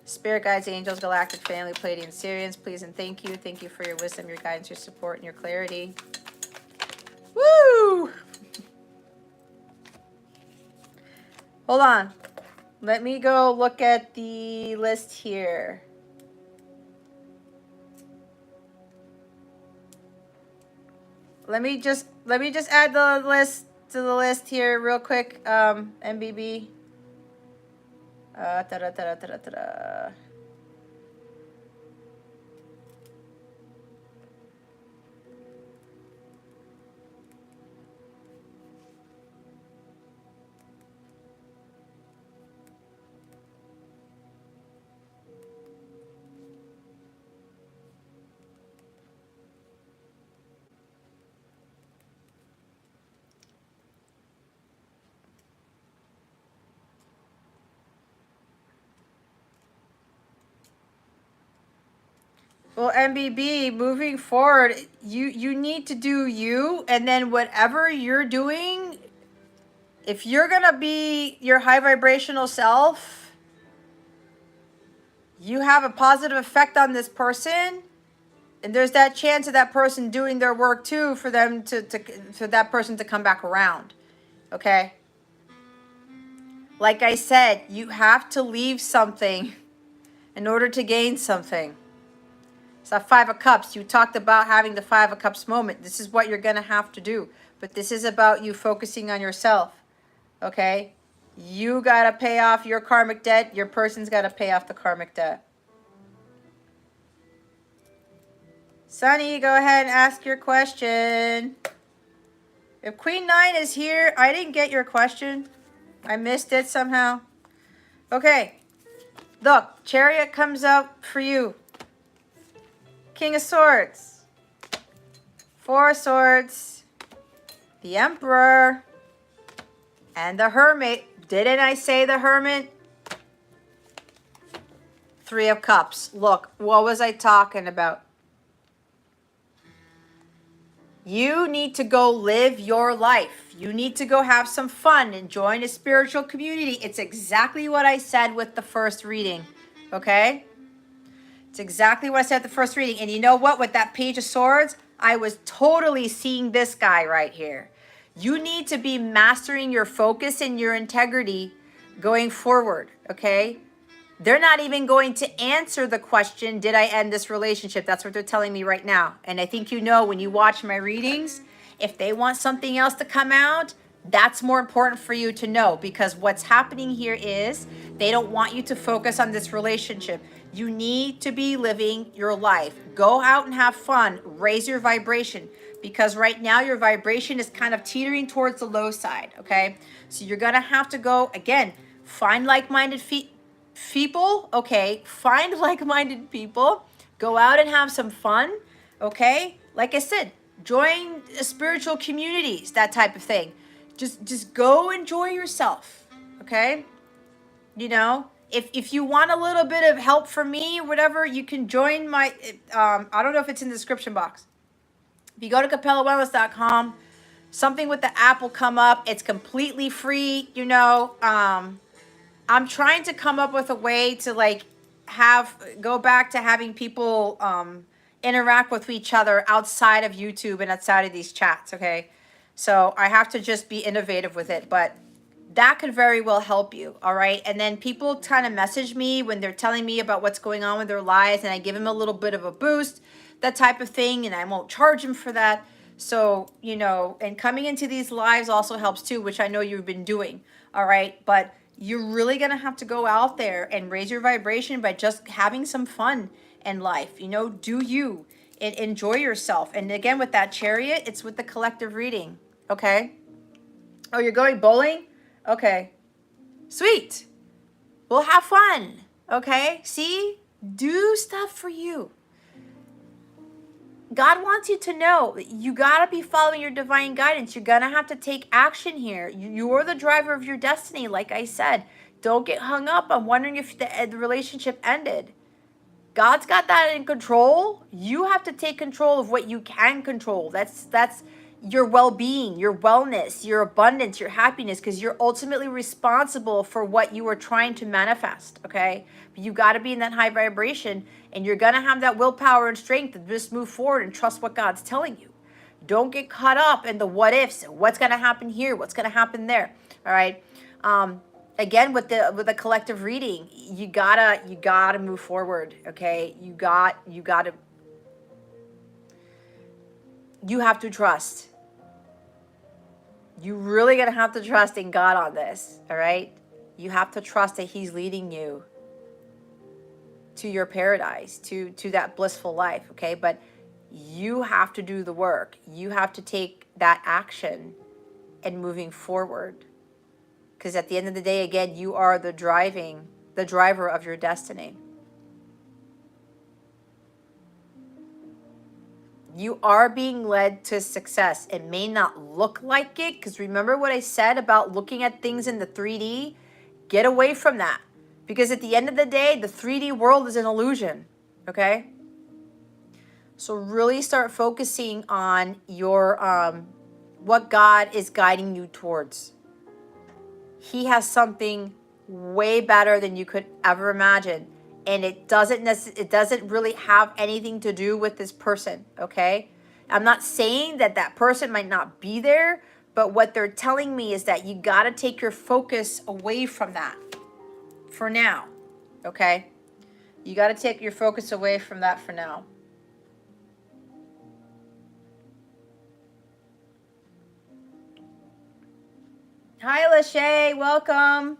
Speaker 1: Spirit guides, angels, galactic family, Pleiadian, Syrians, please and thank you. Thank you for your wisdom, your guidance, your support, and your clarity. Woo! Hold on. Let me go look at the list here. Let me just add the list to the list here real quick. MBB. Ta-da. Well, MBB, moving forward, you need to do you, and then whatever you're doing, if you're going to be your high vibrational self, you have a positive effect on this person, and there's that chance of that person doing their work too for them for that person to come back around. Okay? Like I said, you have to leave something in order to gain something. It's that Five of Cups. You talked about having the Five of Cups moment. This is what you're going to have to do. But this is about you focusing on yourself. Okay? You got to pay off your karmic debt. Your person's got to pay off the karmic debt. Sunny, go ahead and ask your question. If Queen 9 is here, I didn't get your question. I missed it somehow. Okay. Look, Chariot comes out for you. King of Swords. Four of Swords. The Emperor. And the Hermit. Didn't I say the Hermit? Three of Cups. Look, what was I talking about? You need to go live your life. You need to go have some fun and join a spiritual community. It's exactly what I said with the first reading. Okay? It's exactly what I said at the first reading. And you know what? With that Page of Swords, I was totally seeing this guy right here. You need to be mastering your focus and your integrity going forward, okay? They're not even going to answer the question, did I end this relationship? That's what they're telling me right now. And I think you know when you watch my readings, if they want something else to come out, that's more important for you to know, because what's happening here is they don't want you to focus on this relationship. You need to be living your life. Go out and have fun. Raise your vibration, because right now your vibration is kind of teetering towards the low side, okay? So you're going to have to go, again, find like-minded people, okay? Find like-minded people. Go out and have some fun, okay? Like I said, join spiritual communities, that type of thing. Just go enjoy yourself, okay? You know, if you want a little bit of help from me or whatever, you can join my, I don't know if it's in the description box. If you go to capellawellness.com, something with the app will come up. It's completely free, you know. I'm trying to come up with a way to like go back to having people interact with each other outside of YouTube and outside of these chats, okay? So I have to just be innovative with it, but that could very well help you. All right. And then people kind of message me when they're telling me about what's going on with their lives, and I give them a little bit of a boost, that type of thing. And I won't charge them for that. So, you know, and coming into these lives also helps too, which I know you've been doing. All right. But you're really going to have to go out there and raise your vibration by just having some fun in life. You know, do you and enjoy yourself. And again, with that chariot, it's with the collective reading. Okay. Oh, you're going bowling? Okay. Sweet. We'll have fun. Okay. See? Do stuff for you. God wants you to know you got to be following your divine guidance. You're going to have to take action here. You're the driver of your destiny, like I said. Don't get hung up on wondering if the relationship ended. God's got that in control. You have to take control of what you can control. That's your well-being, your wellness, your abundance, your happiness, because you're ultimately responsible for what you are trying to manifest, okay? But you got to be in that high vibration, and you're going to have that willpower and strength to just move forward and trust what God's telling you. Don't get caught up in the what ifs. What's going to happen here? What's going to happen there? All right. Again, with the collective reading, you gotta move forward. Okay. You have to trust. You really gonna have to trust in God on this. All right. You have to trust that He's leading you to your paradise, to that blissful life. Okay. But you have to do the work. You have to take that action and moving forward. Because at the end of the day, again, you are the driver of your destiny. You are being led to success. It may not look like it, because remember what I said about looking at things in the 3D? Get away from that. Because at the end of the day, the 3D world is an illusion. Okay? So really start focusing on your what God is guiding you towards. He has something way better than you could ever imagine. And it doesn't really have anything to do with this person, okay? I'm not saying that that person might not be there, but what they're telling me is that you got to take your focus away from that for now, okay? You got to take your focus away from that for now. Hi, Lachey. Welcome.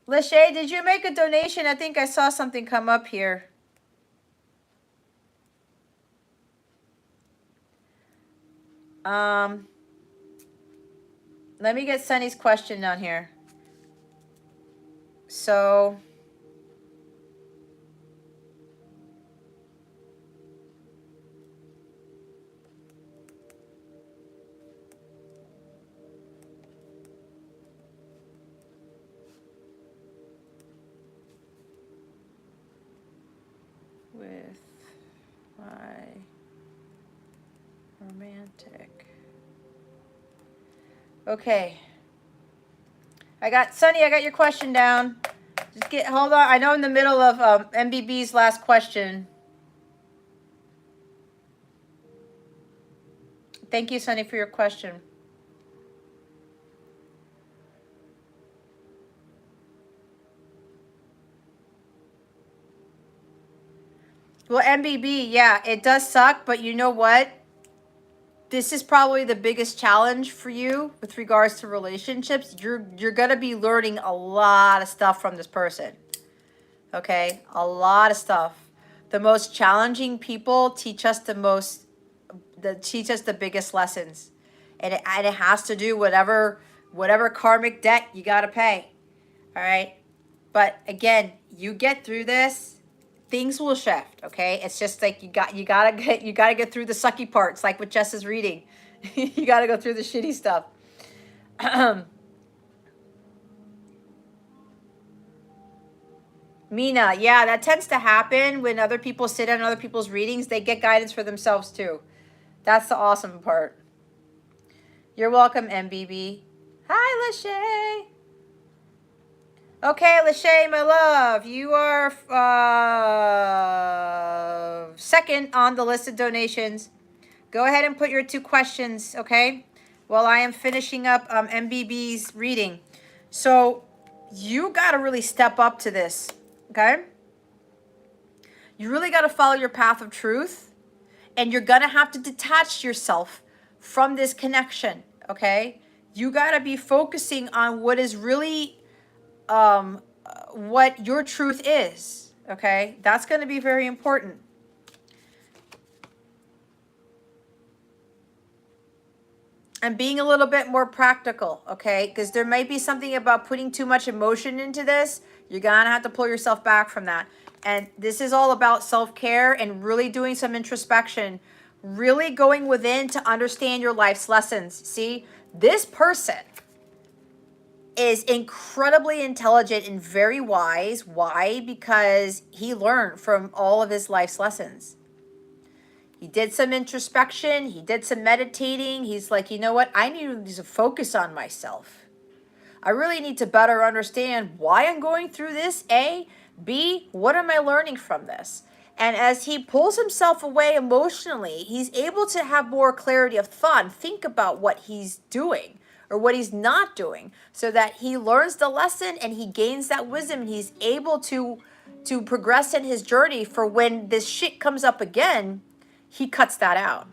Speaker 1: Lachey, did you make a donation? I think I saw something come up here. Let me get Sunny's question down here. So... with my romantic. Okay. I got your question down. Just hold on. I know I'm in the middle of MBB's last question. Thank you, Sunny, for your question. Well, MBB, yeah, it does suck, but you know what? This is probably the biggest challenge for you with regards to relationships. You're going to be learning a lot of stuff from this person. Okay? A lot of stuff. The most challenging people teach us the biggest lessons. And it has to do whatever karmic debt you got to pay. All right? But again, you get through this, things will shift, okay? It's just like you gotta get through the sucky parts, like what Jess is reading. You gotta go through the shitty stuff. Mina, yeah, that tends to happen when other people sit on other people's readings. They get guidance for themselves too. That's the awesome part. You're welcome, MBB. Hi, Lachey. Okay, Lachey, my love, you are second on the list of donations. Go ahead and put your 2 questions, okay? while I am finishing up MBB's reading. So you got to really step up to this, okay? You really got to follow your path of truth, and you're going to have to detach yourself from this connection, okay? You got to be focusing on what is really what your truth is, okay? That's going to be very important. And being a little bit more practical, okay? Because there might be something about putting too much emotion into this. You're going to have to pull yourself back from that. And this is all about self-care and really doing some introspection, really going within to understand your life's lessons. See, this person is incredibly intelligent and very wise. Why? Because he learned from all of his life's lessons. He did some introspection. He did some meditating. He's like, you know what? I need to focus on myself. I really need to better understand why I'm going through this, A. B, what am I learning from this? And as he pulls himself away emotionally, he's able to have more clarity of thought and think about what he's doing or what he's not doing, so that he learns the lesson and he gains that wisdom, and he's able to progress in his journey for when this shit comes up again, he cuts that out.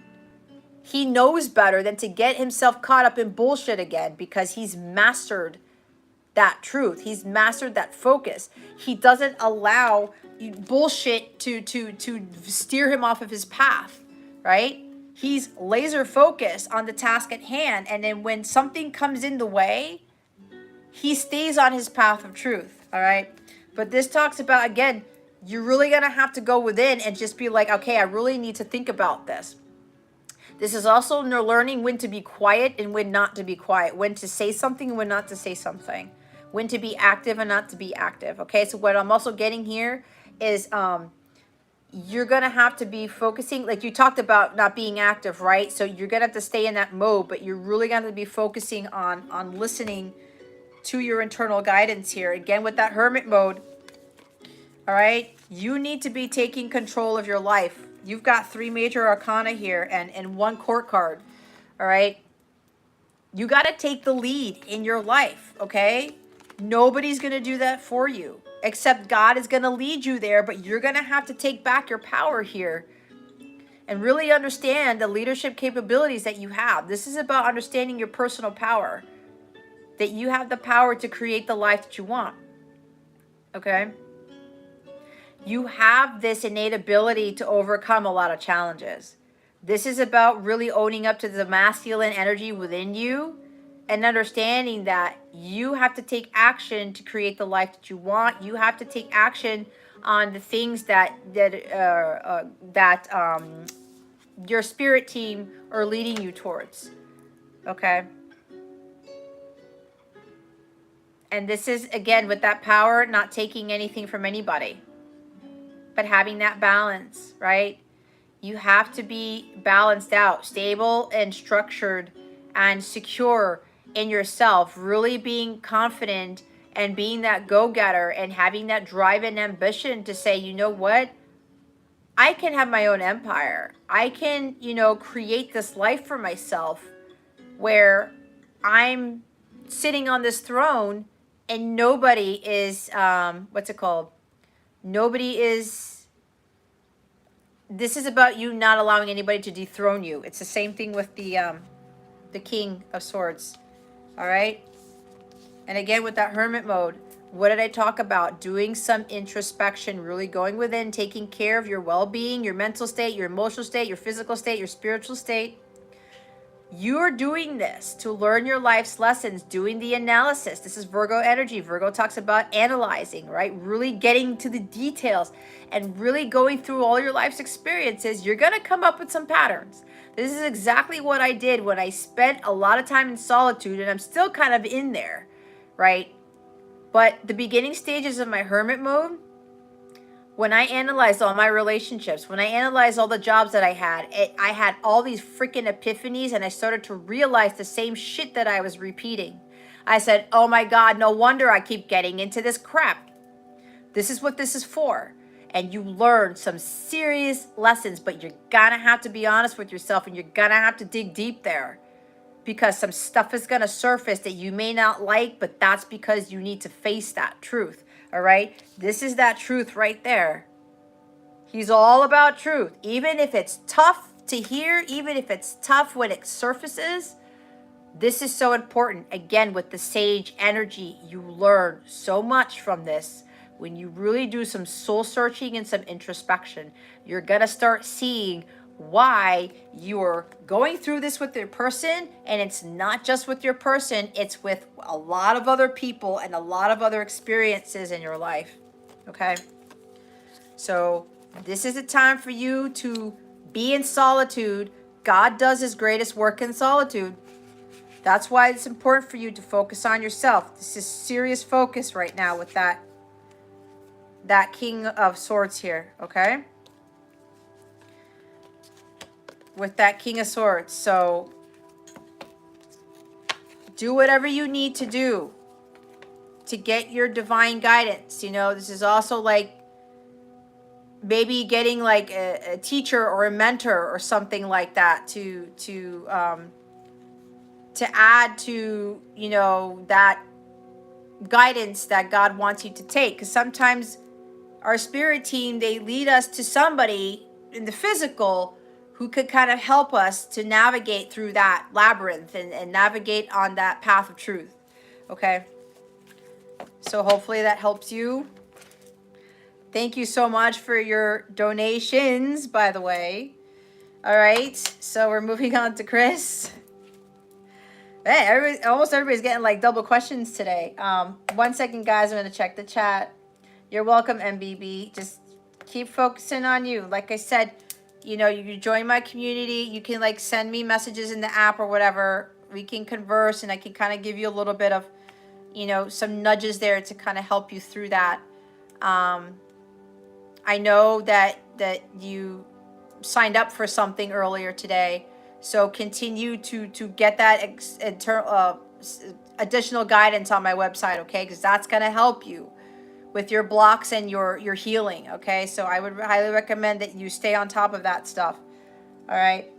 Speaker 1: He knows better than to get himself caught up in bullshit again, because he's mastered that truth. He's mastered that focus. He doesn't allow bullshit to steer him off of his path, right? He's laser focused on the task at hand. And then when something comes in the way, he stays on his path of truth, all right? But this talks about, again, you're really going to have to go within and just be like, okay, I really need to think about this. This is also learning when to be quiet and when not to be quiet, when to say something and when not to say something, when to be active and not to be active. Okay, so what I'm also getting here is you're going to have to be focusing, like you talked about not being active, right? So you're going to have to stay in that mode, but you're really going to be focusing on listening to your internal guidance here. Again, with that hermit mode, all right, you need to be taking control of your life. You've got 3 major arcana here and 1 court card, all right? You got to take the lead in your life, okay? Nobody's going to do that for you, except God is going to lead you there, but you're going to have to take back your power here and really understand the leadership capabilities that you have. This is about understanding your personal power, that you have the power to create the life that you want, okay? You have this innate ability to overcome a lot of challenges. This is about really owning up to the masculine energy within you and understanding that you have to take action to create the life that you want. You have to take action on the things that your spirit team are leading you towards. Okay. And this is, again, with that power, not taking anything from anybody, but having that balance, right? You have to be balanced out, stable and structured and secure in yourself, really being confident and being that go-getter and having that drive and ambition to say, you know what? I can have my own empire. I can, create this life for myself where I'm sitting on this throne and nobody is, this is about you not allowing anybody to dethrone you. It's the same thing with the King of Swords. All right. And again, with that hermit mode, what did I talk about? Doing some introspection, really going within, taking care of your well-being, your mental state, your emotional state, your physical state, your spiritual state. You're doing this to learn your life's lessons, doing the analysis. This is Virgo energy. Virgo talks about analyzing, right? Really getting to the details and really going through all your life's experiences. You're going to come up with some patterns. This is exactly what I did when I spent a lot of time in solitude, and I'm still kind of in there, right? But the beginning stages of my hermit mode, when I analyzed all my relationships, when I analyzed all the jobs that I had all these freaking epiphanies, and I started to realize the same shit that I was repeating. I said, oh my God, no wonder I keep getting into this crap. This is what this is for. And you learn some serious lessons, but you're gonna have to be honest with yourself, and you're gonna have to dig deep there. because some stuff is going to surface that you may not like, but that's because you need to face that truth. All right. This is that truth right there. He's all about truth. Even if it's tough to hear, even if it's tough when it surfaces, this is so important. Again, with the sage energy, you learn so much from this. When you really do some soul searching and some introspection, you're going to start seeing why you're going through this with your person. And it's not just with your person, it's with a lot of other people and a lot of other experiences in your life. Okay? So this is a time for you to be in solitude. God does his greatest work in solitude. That's why it's important for you to focus on yourself. This is serious focus right now with that King of Swords here, okay? With that King of Swords. So do whatever you need to do to get your divine guidance. You know, this is also like maybe getting like a teacher or a mentor or something like that to add to, you know, that guidance that God wants you to take. Because sometimes our spirit team, they lead us to somebody in the physical who could kind of help us to navigate through that labyrinth and navigate on that path of truth. Okay. So hopefully that helps you. Thank you so much for your donations, by the way. All right. So we're moving on to Chris. Hey, almost everybody's getting like double questions today. 1 second, guys. I'm going to check the chat. You're welcome, MBB. Just keep focusing on you. Like I said, you know, you can join my community. You can like send me messages in the app or whatever. We can converse and I can kind of give you a little bit of, you know, some nudges there to kind of help you through that. I know that you signed up for something earlier today. So continue to get that additional guidance on my website, okay? Because that's going to help you with your blocks and your healing, okay? So I would highly recommend that you stay on top of that stuff, all right?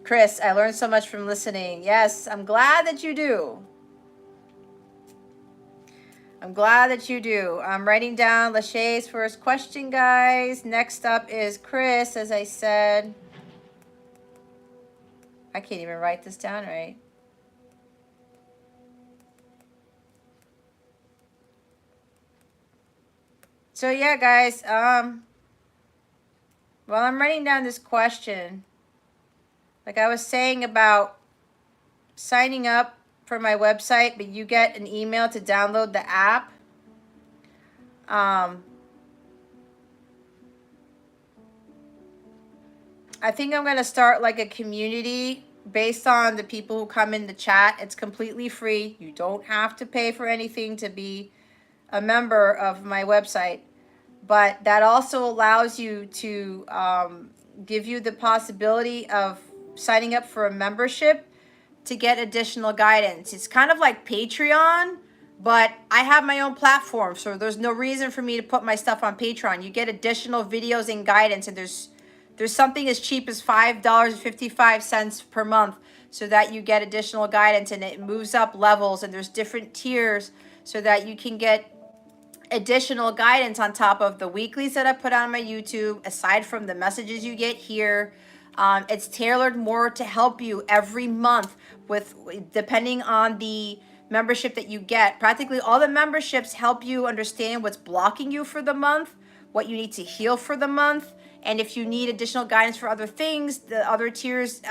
Speaker 1: Chris, I learned so much from listening. Yes, I'm glad that you do. I'm glad that you do. I'm writing down Lachey's first question, guys. Next up is Chris, as I said. I can't even write this down right. So yeah, guys, while I'm writing down this question, like I was saying about signing up for my website, but you get an email to download the app. I think I'm going to start like a community based on the people who come in the chat. It's completely free. You don't have to pay for anything to be a member of my website. But that also allows you to give you the possibility of signing up for a membership to get additional guidance. It's kind of like Patreon, but I have my own platform, so there's no reason for me to put my stuff on Patreon. You get additional videos and guidance, and there's something as cheap as $5.55 per month, so that you get additional guidance, and it moves up levels, and there's different tiers so that you can get additional guidance on top of the weeklies that I put on my YouTube, aside from the messages you get here. It's tailored more to help you every month with, depending on the membership that you get. Practically all the memberships help you understand what's blocking you for the month, what you need to heal for the month, and if you need additional guidance for other things, the other tiers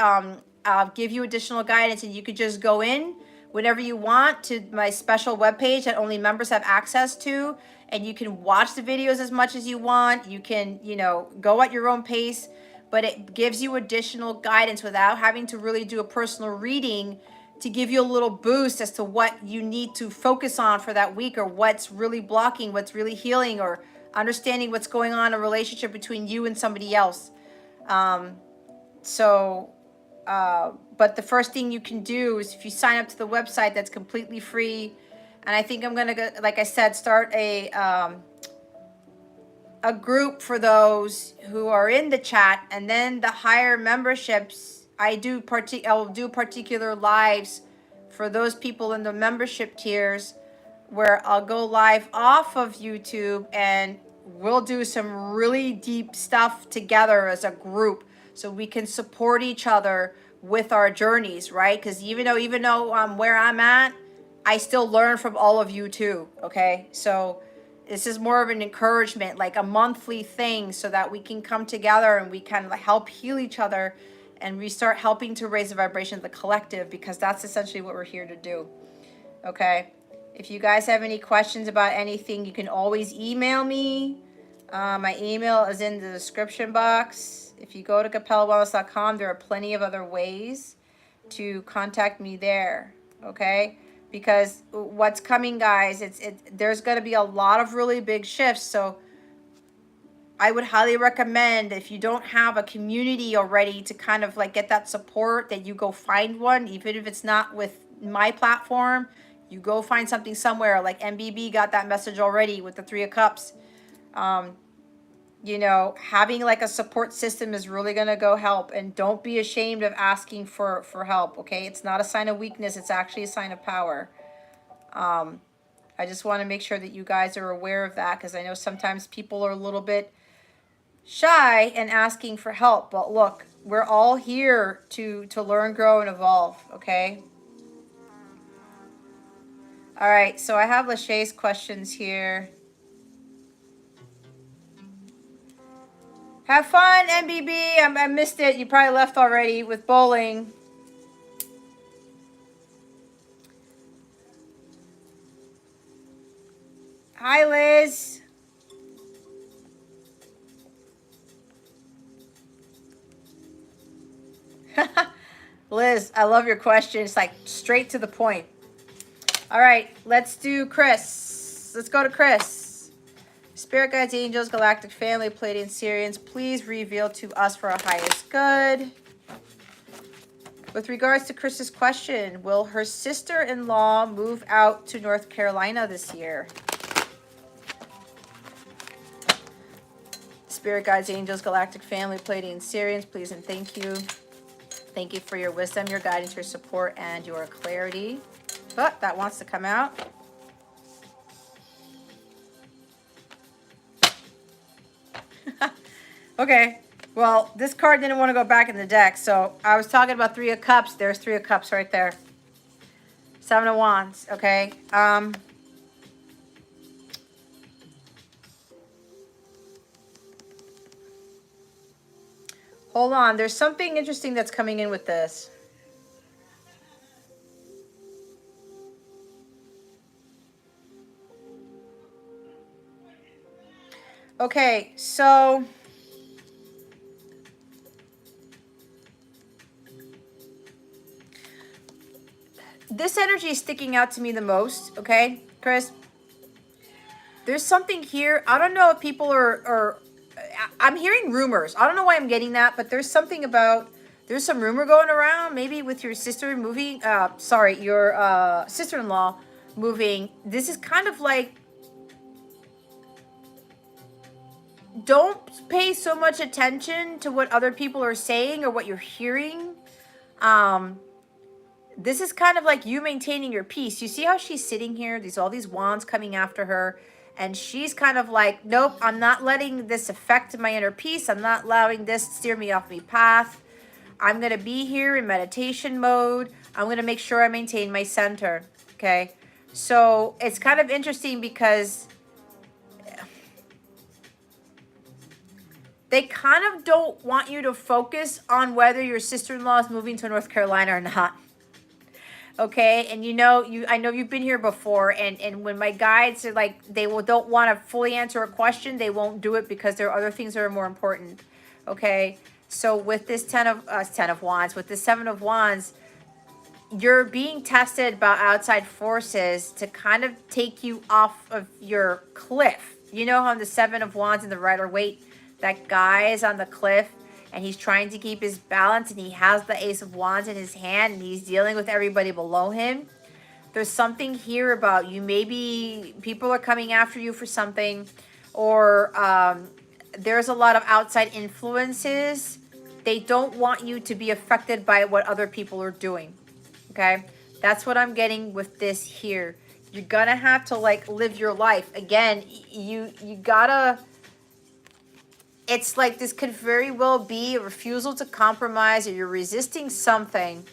Speaker 1: give you additional guidance, and you could just go in whenever you want to my special webpage that only members have access to, and you can watch the videos as much as you want. You can, you know, go at your own pace, but it gives you additional guidance without having to really do a personal reading to give you a little boost as to what you need to focus on for that week, or what's really blocking, what's really healing, or understanding what's going on in a relationship between you and somebody else. But the first thing you can do is if you sign up to the website, that's completely free. And I think I'm going to, like I said, start a a group for those who are in the chat, and then the higher memberships, I'll do particular lives for those people in the membership tiers, where I'll go live off of YouTube and we'll do some really deep stuff together as a group, so we can support each other with our journeys, right? Because even though where I'm at, I still learn from all of you too. Okay, so this is more of an encouragement, like a monthly thing, so that we can come together and we can help heal each other, and we start helping to raise the vibration of the collective, because that's essentially what we're here to do. Okay, if you guys have any questions about anything, you can always email me. My email is in the description box. If you go to capellawellness.com, there are plenty of other ways to contact me there. Okay, because what's coming, guys, there's going to be a lot of really big shifts. So I would highly recommend, if you don't have a community already to kind of like get that support, that you go find one, even if it's not with my platform. You go find something somewhere, like MBB got that message already with the 3 of Cups. You know, having like a support system is really going to go help. And don't be ashamed of asking for help, okay? It's not a sign of weakness. It's actually a sign of power. I just want to make sure that you guys are aware of that, because I know sometimes people are a little bit shy and asking for help. But look, we're all here to learn, grow, and evolve, okay? All right, so I have Lachey's questions here. Have fun, MBB. I missed it. You probably left already with bowling. Hi, Liz. Liz, I love your question. It's like straight to the point. All right, let's do Chris. Let's go to Chris. Spirit guides, angels, galactic family, Pleiadian, Sirians, please reveal to us for our highest good. With regards to Chris's question, will her sister-in-law move out to North Carolina this year? Spirit guides, angels, galactic family, Pleiadian, Sirians, please and thank you. Thank you for your wisdom, your guidance, your support, and your clarity. But that wants to come out. Okay, well, this card didn't want to go back in the deck, so I was talking about 3 of Cups. There's 3 of Cups right there. 7 of Wands, okay? Hold on, there's something interesting that's coming in with this. Okay, so this energy is sticking out to me the most, okay, Chris? There's something here. I don't know if people are I'm hearing rumors. I don't know why I'm getting that, but there's something about, there's some rumor going around, maybe with your sister moving, your sister-in-law moving. This is kind of like, don't pay so much attention to what other people are saying or what you're hearing. This is kind of like you maintaining your peace. You see how she's sitting here? All these wands coming after her. And she's kind of like, nope, I'm not letting this affect my inner peace. I'm not allowing this to steer me off my path. I'm going to be here in meditation mode. I'm going to make sure I maintain my center. Okay. So it's kind of interesting because they kind of don't want you to focus on whether your sister-in-law is moving to North Carolina or not. Okay, and I know you've been here before, and when my guides are like, don't want to fully answer a question, they won't do it because there are other things that are more important. Okay, so with this 10 of Wands, with this 7 of Wands, you're being tested by outside forces to kind of take you off of your cliff. You know how the 7 of Wands in the Rider-Waite, that guy is on the cliff, and he's trying to keep his balance, and he has the Ace of Wands in his hand, and he's dealing with everybody below him. There's something here about you. Maybe people are coming after you for something, or there's a lot of outside influences. They don't want you to be affected by what other people are doing. Okay, that's what I'm getting with this here. You're gonna have to like live your life again. You gotta. It's like this could very well be a refusal to compromise, or you're resisting something,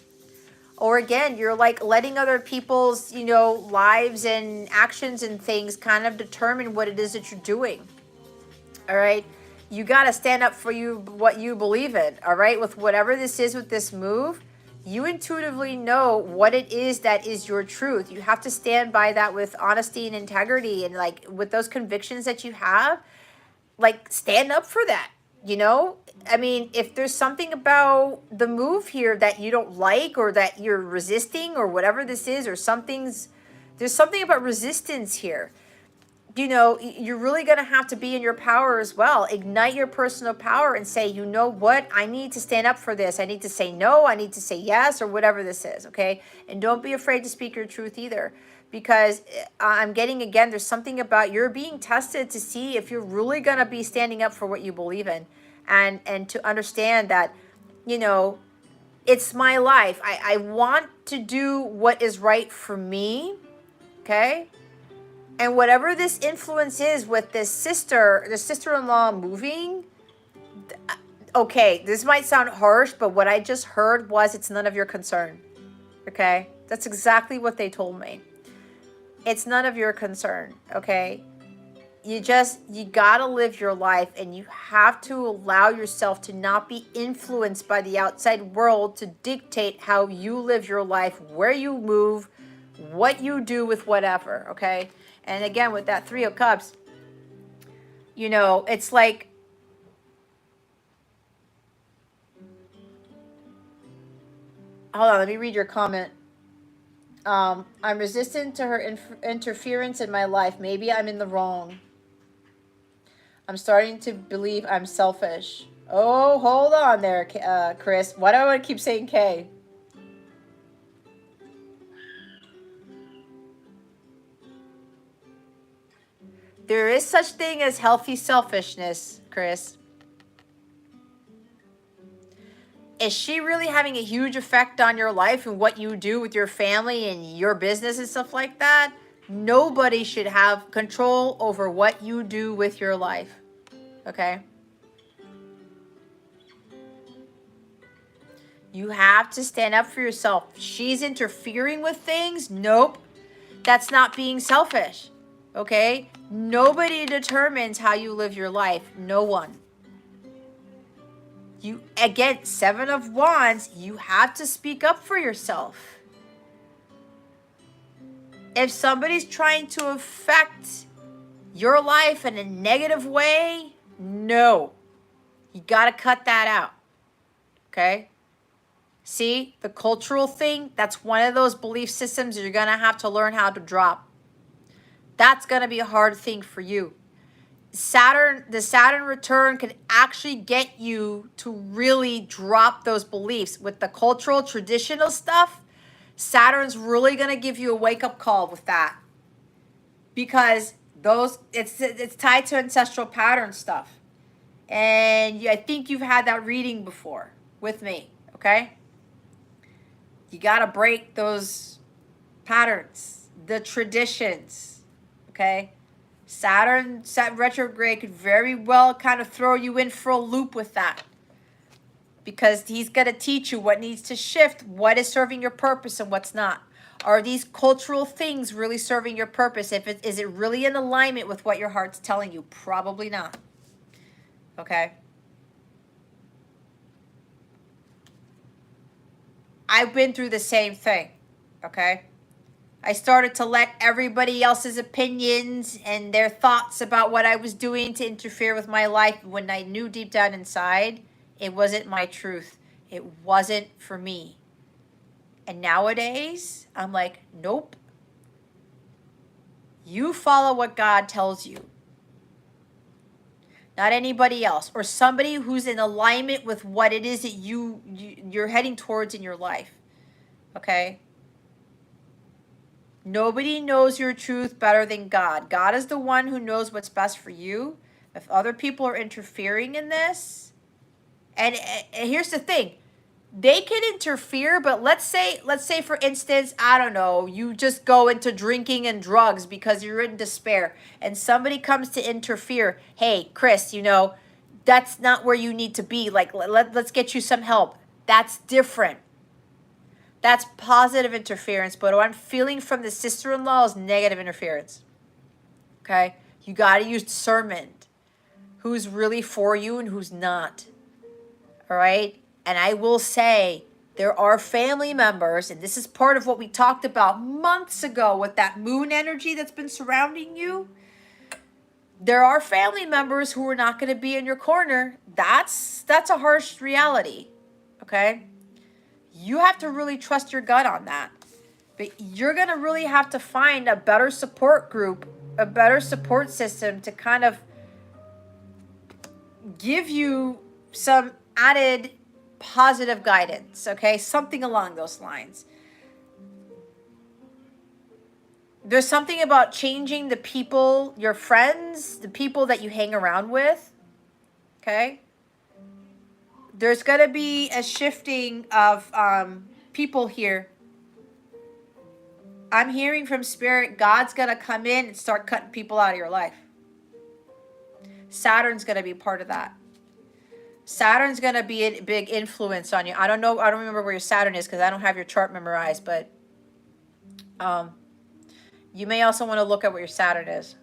Speaker 1: or again you're like letting other people's, you know, lives and actions and things kind of determine what it is that you're doing. All right, you got to stand up for you, what you believe in. All right, with whatever this is, with this move, you intuitively know what it is that is your truth. You have to stand by that with honesty and integrity, and like with those convictions that you have, like stand up for that. You know, I mean, if there's something about the move here that you don't like, or that you're resisting, or whatever this is, or there's something about resistance here. You know, you're really going to have to be in your power as well. Ignite your personal power and say, you know what? I need to stand up for this. I need to say no. I need to say yes, or whatever this is. Okay. And don't be afraid to speak your truth either, because I'm getting, again, there's something about you're being tested to see if you're really going to be standing up for what you believe in, and to understand that, you know, it's my life. I want to do what is right for me. Okay. And whatever this influence is with this sister-in-law moving, okay, this might sound harsh, but what I just heard was it's none of your concern. Okay? That's exactly what they told me. It's none of your concern. Okay? You gotta live your life, and you have to allow yourself to not be influenced by the outside world to dictate how you live your life, where you move, what you do with whatever. Okay? And again, with that Three of Cups, you know, it's like, hold on, let me read your comment. I'm resistant to her interference in my life. Maybe I'm in the wrong. I'm starting to believe I'm selfish. Oh, hold on there, Chris. Why do I want to keep saying K? There is such thing as healthy selfishness, Chris. Is she really having a huge effect on your life and what you do with your family and your business and stuff like that? Nobody should have control over what you do with your life. Okay? You have to stand up for yourself. She's interfering with things? Nope. That's not being selfish. Okay? Nobody determines how you live your life. No one. You, again, Seven of Wands, you have to speak up for yourself. If somebody's trying to affect your life in a negative way, no. You got to cut that out. Okay? See, the cultural thing, that's one of those belief systems you're going to have to learn how to drop. That's going to be a hard thing for you. The Saturn return can actually get you to really drop those beliefs. With the cultural, traditional stuff, Saturn's really going to give you a wake-up call with that. Because it's tied to ancestral pattern stuff. And I think you've had that reading before with me, okay? You got to break those patterns, the traditions, okay? Saturn retrograde could very well kind of throw you in for a loop with that, because he's going to teach you what needs to shift, what is serving your purpose and what's not. Are these cultural things really serving your purpose? Is it really in alignment with what your heart's telling you? Probably not. Okay? I've been through the same thing. Okay? I started to let everybody else's opinions and their thoughts about what I was doing to interfere with my life, when I knew deep down inside it wasn't my truth. It wasn't for me. And nowadays, I'm like, nope. You follow what God tells you. Not anybody else, or somebody who's in alignment with what it is that you're heading towards in your life. Okay? Nobody knows your truth better than God. God is the one who knows what's best for you. If other people are interfering in this, and here's the thing, they can interfere, but let's say for instance, I don't know, you just go into drinking and drugs because you're in despair, and somebody comes to interfere. Hey, Chris, that's not where you need to be. Like, let's get you some help. That's different. That's positive interference, but what I'm feeling from the sister-in-law is negative interference. Okay? You got to use discernment. Who's really for you and who's not. All right? And I will say, there are family members, and this is part of what we talked about months ago with that moon energy that's been surrounding you. There are family members who are not going to be in your corner. That's a harsh reality. Okay? You have to really trust your gut on that. But you're going to really have to find a better support group, a better support system to kind of give you some added positive guidance, okay? Something along those lines. There's something about changing the people, your friends, the people that you hang around with, okay? There's going to be a shifting of people here. I'm hearing from Spirit, God's going to come in and start cutting people out of your life. Saturn's going to be part of that. Saturn's going to be a big influence on you. I don't remember where your Saturn is because I don't have your chart memorized, but you may also want to look at what your Saturn is.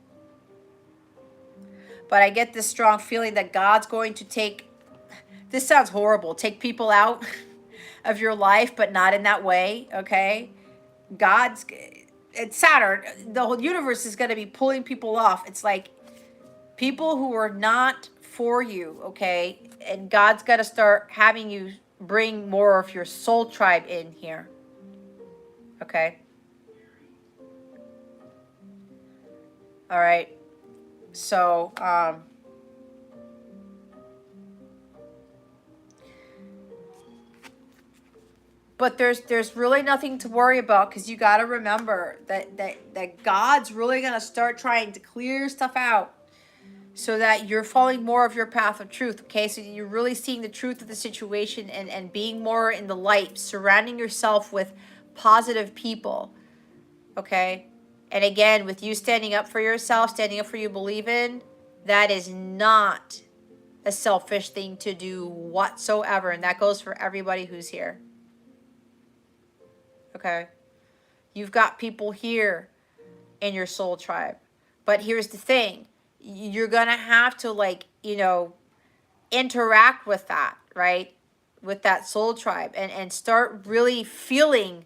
Speaker 1: But I get this strong feeling that God's going to take, this sounds horrible, take people out of your life, but not in that way, okay? It's Saturn. The whole universe is going to be pulling people off. It's like people who are not for you, okay? And God's got to start having you bring more of your soul tribe in here, okay? All right. So, but there's really nothing to worry about, because you got to remember that God's really going to start trying to clear stuff out so that you're following more of your path of truth, okay? So you're really seeing the truth of the situation and being more in the light, surrounding yourself with positive people, okay? And again, with you standing up for yourself, standing up for you believe in, that is not a selfish thing to do whatsoever. And that goes for everybody who's here. Okay? You've got people here in your soul tribe. But here's the thing. You're going to have to, interact with that, right? With that soul tribe and start really feeling,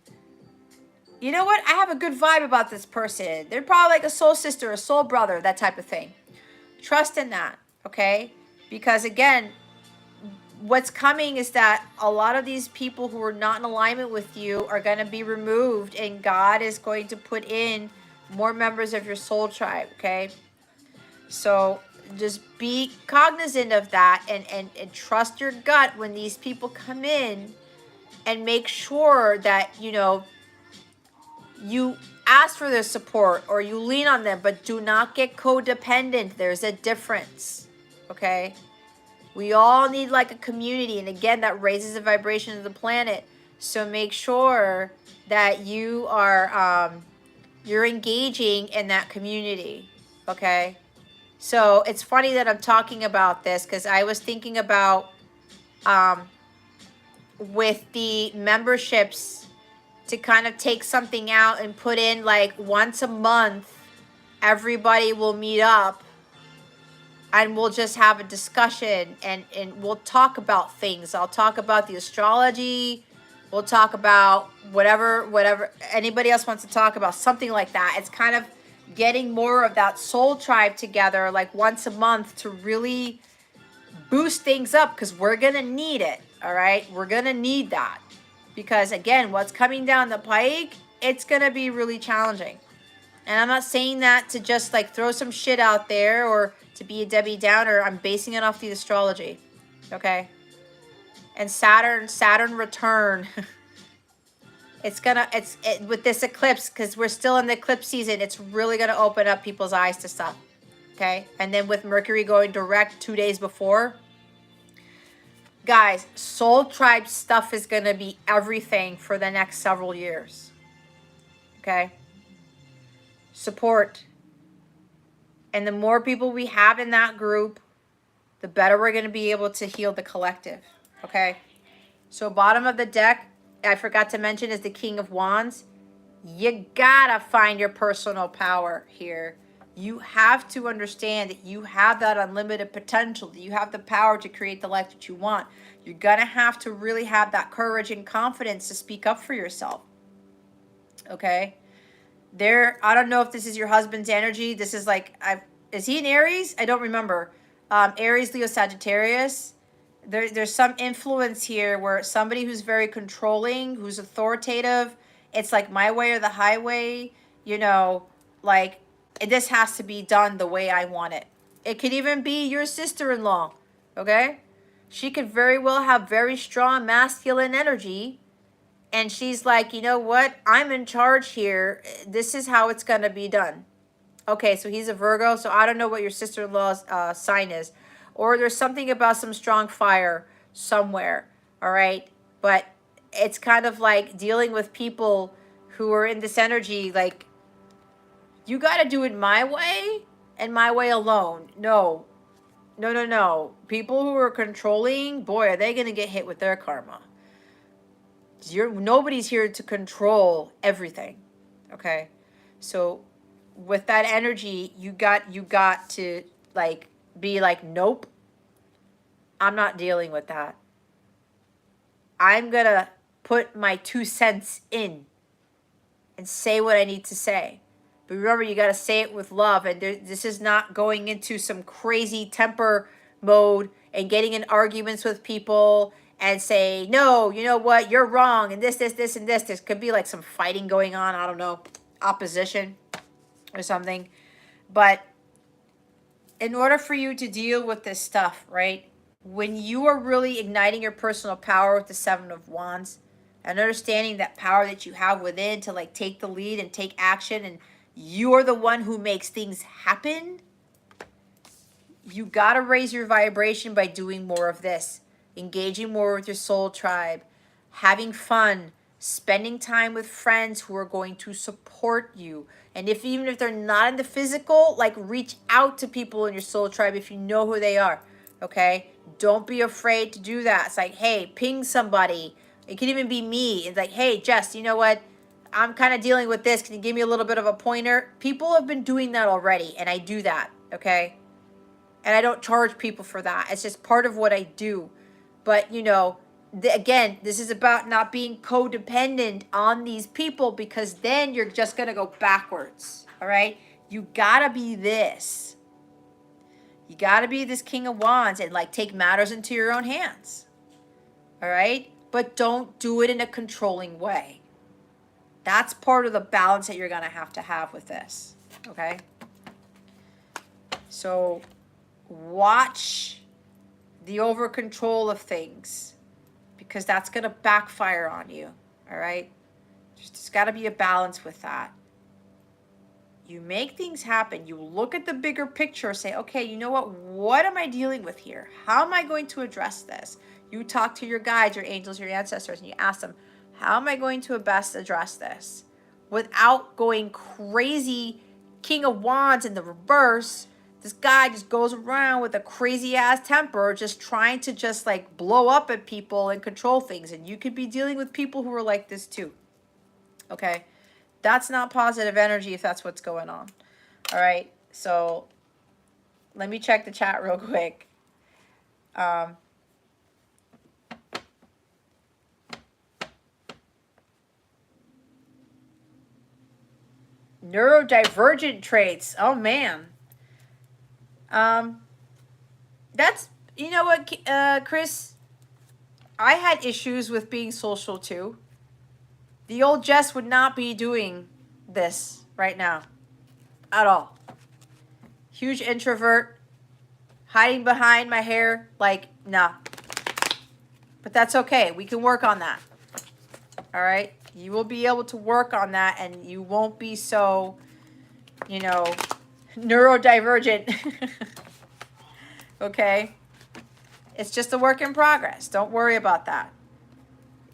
Speaker 1: you know what? I have a good vibe about this person. They're probably like a soul sister, a soul brother, that type of thing. Trust in that, okay? Because again, what's coming is that a lot of these people who are not in alignment with you are going to be removed, and God is going to put in more members of your soul tribe, okay? So just be cognizant of that and trust your gut when these people come in, and make sure that, you ask for their support or you lean on them, but do not get codependent. There's a difference, okay? We all need like a community, and again, that raises the vibration of the planet. So make sure that you are you're engaging in that community, okay? So it's funny that I'm talking about this, because I was thinking about with the memberships, to kind of take something out and put in like once a month, everybody will meet up and we'll just have a discussion and we'll talk about things. I'll talk about the astrology. We'll talk about whatever anybody else wants to talk about, something like that. It's kind of getting more of that soul tribe together like once a month to really boost things up, because we're going to need it, all right? We're going to need that. Because again, what's coming down the pike, it's going to be really challenging. And I'm not saying that to just like throw some shit out there or to be a Debbie Downer. I'm basing it off the astrology. Okay? And Saturn return with this eclipse, because we're still in the eclipse season, it's really gonna open up people's eyes to stuff. Okay, and then with Mercury going direct 2 days before, guys, soul tribe stuff is gonna be everything for the next several years. Okay, support, and the more people we have in that group, the better we're gonna be able to heal the collective. Okay, so bottom of the deck, I forgot to mention, is the King of Wands. You gotta find your personal power here. You have to understand that you have that unlimited potential, that you have the power to create the life that you want. You're gonna have to really have that courage and confidence to speak up for yourself. Okay? I don't know if this is your husband's energy. This is like, is he an Aries? I don't remember. Aries, Leo, Sagittarius. There's some influence here where somebody who's very controlling, who's authoritative, it's like my way or the highway, you know, like this has to be done the way I want it. It could even be your sister-in-law, okay? She could very well have very strong masculine energy, and she's like, you know what? I'm in charge here. This is how it's going to be done. Okay, so he's a Virgo, so I don't know what your sister-in-law's sign is. Or there's something about some strong fire somewhere, all right? But it's kind of like dealing with people who are in this energy, like, you got to do it my way and my way alone. No. People who are controlling, boy, are they going to get hit with their karma. Nobody's here to control everything, okay? So with that energy, you got to like be like, nope, I'm not dealing with that. I'm gonna put my 2 cents in and say what I need to say. But remember, you got to say it with love. And this is not going into some crazy temper mode and getting in arguments with people and say, no, you know what, you're wrong, and this, and this. There could be like some fighting going on, I don't know, opposition or something. But in order for you to deal with this stuff, right, when you are really igniting your personal power with the 7 of Wands and understanding that power that you have within to like take the lead and take action, and you're the one who makes things happen, you got to raise your vibration by doing more of this. Engaging more with your soul tribe, having fun, spending time with friends who are going to support you. And even if they're not in the physical, like reach out to people in your soul tribe if you know who they are, okay? Don't be afraid to do that. It's like, hey, ping somebody. It could even be me. It's like, hey, Jess, you know what? I'm kind of dealing with this. Can you give me a little bit of a pointer? People have been doing that already, and I do that, okay? And I don't charge people for that. It's just part of what I do. But, you know, again, this is about not being codependent on these people, because then you're just going to go backwards, all right? You got to be this. You got to be this King of Wands and, like, take matters into your own hands, all right? But don't do it in a controlling way. That's part of the balance that you're going to have with this, okay? So watch the over control of things, because that's going to backfire on you, all right? There's got to be a balance with that. You make things happen. You look at the bigger picture, say, okay, you know what am I dealing with here? How am I going to address this? You talk to your guides, your angels, your ancestors, and you ask them, how am I going to best address this without going crazy King of Wands in the reverse? This guy just goes around with a crazy ass temper, just trying to just like blow up at people and control things. And you could be dealing with people who are like this too. Okay. That's not positive energy if that's what's going on. All right. So let me check the chat real quick. Neurodivergent traits. Oh, man. That's, you know what, Chris, I had issues with being social too. The old Jess would not be doing this right now at all. Huge introvert, hiding behind my hair, like, nah. But that's okay. We can work on that. All right. You will be able to work on that, and you won't be so, you know, neurodivergent. Okay? It's just a work in progress. Don't worry about that.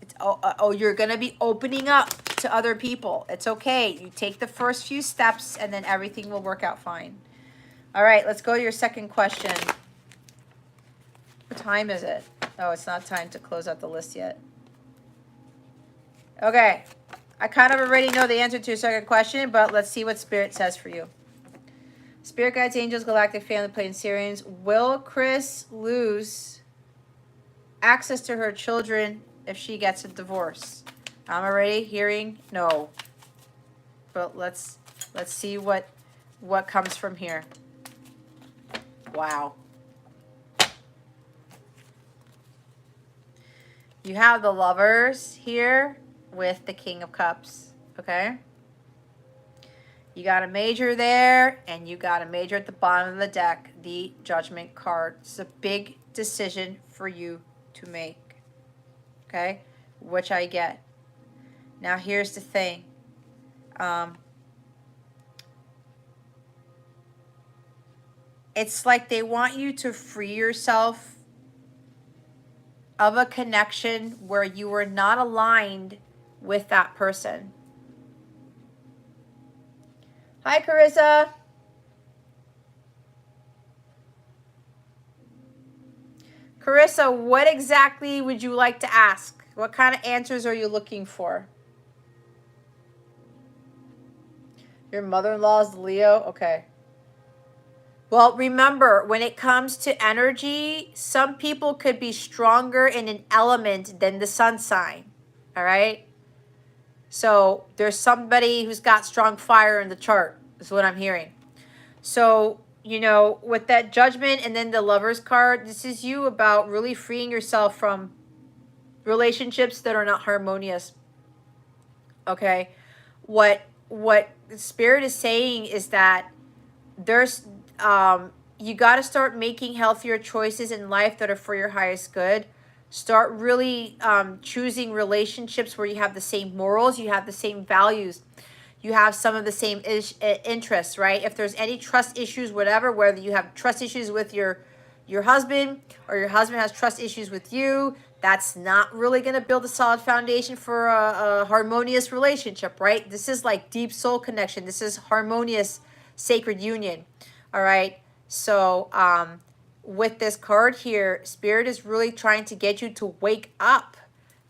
Speaker 1: It's you're going to be opening up to other people. It's okay. You take the first few steps, and then everything will work out fine. All right, let's go to your second question. What time is it? Oh, it's not time to close out the list yet. Okay. I kind of already know the answer to your second question, but let's see what Spirit says for you. Spirit guides, angels, galactic family, plane Syrians. Will Chris lose access to her children if she gets a divorce? I'm already hearing no. But let's see what comes from here. Wow. You have the Lovers here with the King of Cups, okay? You got a major there, and you got a major at the bottom of the deck, the Judgment card. It's a big decision for you to make, okay? Which I get. Now, here's the thing. It's like they want you to free yourself of a connection where you were not aligned with that person. Hi, Carissa. Carissa, what exactly would you like to ask? What kind of answers are you looking for? Your mother-in-law is Leo? Okay. Well, remember, when it comes to energy, some people could be stronger in an element than the sun sign. All right? So there's somebody who's got strong fire in the chart, is what I'm hearing. So, you know, with that Judgment and then the Lovers card, this is you about really freeing yourself from relationships that are not harmonious. Okay? What the Spirit is saying is that there's you got to start making healthier choices in life that are for your highest good. Start really choosing relationships where you have the same morals, you have the same values, you have some of the same interests, right? If there's any trust issues, whatever, whether you have trust issues with your husband or your husband has trust issues with you, that's not really going to build a solid foundation for a harmonious relationship, right? This is like deep soul connection. This is harmonious sacred union, all right? So with this card here, Spirit is really trying to get you to wake up,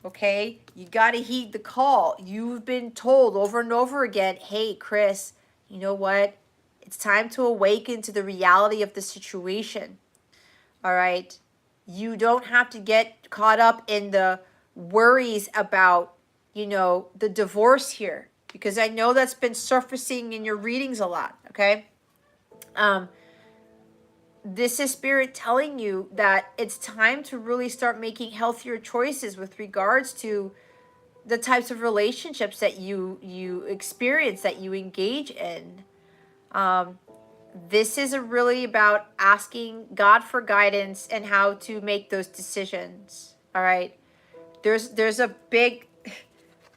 Speaker 1: okay? You got to heed the call. You've been told over and over again, hey, Chris, you know what? It's time to awaken to the reality of the situation, all right? You don't have to get caught up in the worries about, you know, the divorce here, because I know that's been surfacing in your readings a lot, okay? This is Spirit telling you that it's time to really start making healthier choices with regards to the types of relationships that you experience, that you engage in. This is really about asking God for guidance and how to make those decisions, all right? There's a big...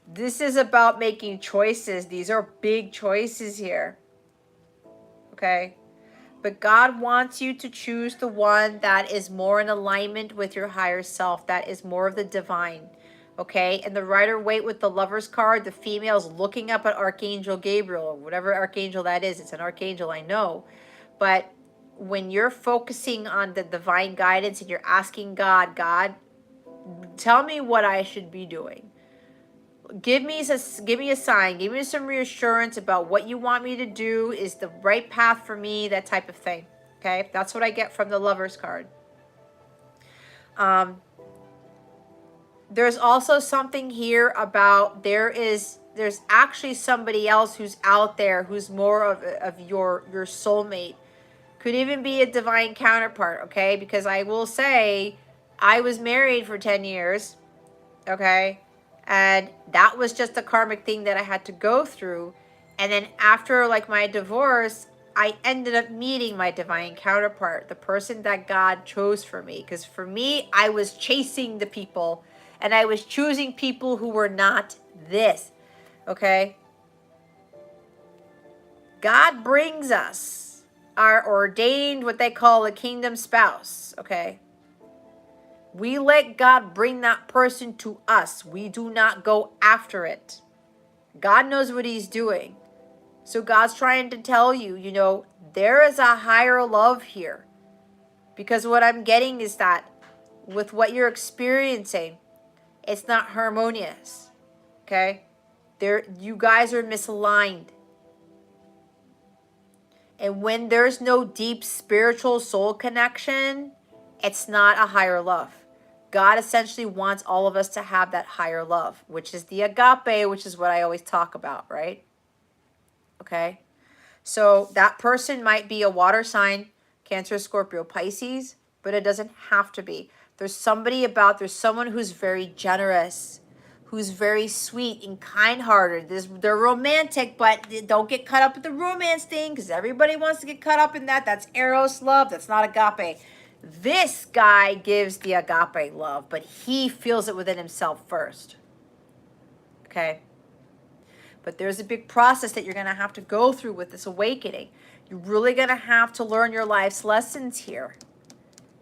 Speaker 1: This is about making choices. These are big choices here, okay? But God wants you to choose the one that is more in alignment with your higher self, that is more of the divine, okay? And the Rider-Waite with the Lovers card, the female is looking up at Archangel Gabriel, or whatever archangel that is. It's an archangel, I know. But when you're focusing on the divine guidance and you're asking God, God, tell me what I should be doing. Give me a sign. Give me some reassurance about what you want me to do is the right path for me, that type of thing. Okay, that's what I get from the Lovers card. There's also something here about there's actually somebody else who's out there who's more of your soulmate. Could even be a divine counterpart, okay? Because I will say, I was married for 10 years, okay? And that was just a karmic thing that I had to go through. And then after like my divorce, I ended up meeting my divine counterpart, the person that God chose for me. Because for me, I was chasing the people and I was choosing people who were not this, okay? God brings us our ordained, what they call a kingdom spouse, okay? We let God bring that person to us. We do not go after it. God knows what he's doing. So God's trying to tell you, you know, there is a higher love here. Because what I'm getting is that with what you're experiencing, it's not harmonious. Okay? You guys are misaligned. And when there's no deep spiritual soul connection, it's not a higher love. God essentially wants all of us to have that higher love, which is the agape, which is what I always talk about, right? Okay? So that person might be a water sign, Cancer, Scorpio, Pisces, but it doesn't have to be. There's someone who's very generous, who's very sweet and kind-hearted. They're romantic, but don't get caught up with the romance thing because everybody wants to get caught up in that. That's Eros love. That's not agape. This guy gives the agape love, but he feels it within himself first. Okay? But there's a big process that you're going to have to go through with this awakening. You're really going to have to learn your life's lessons here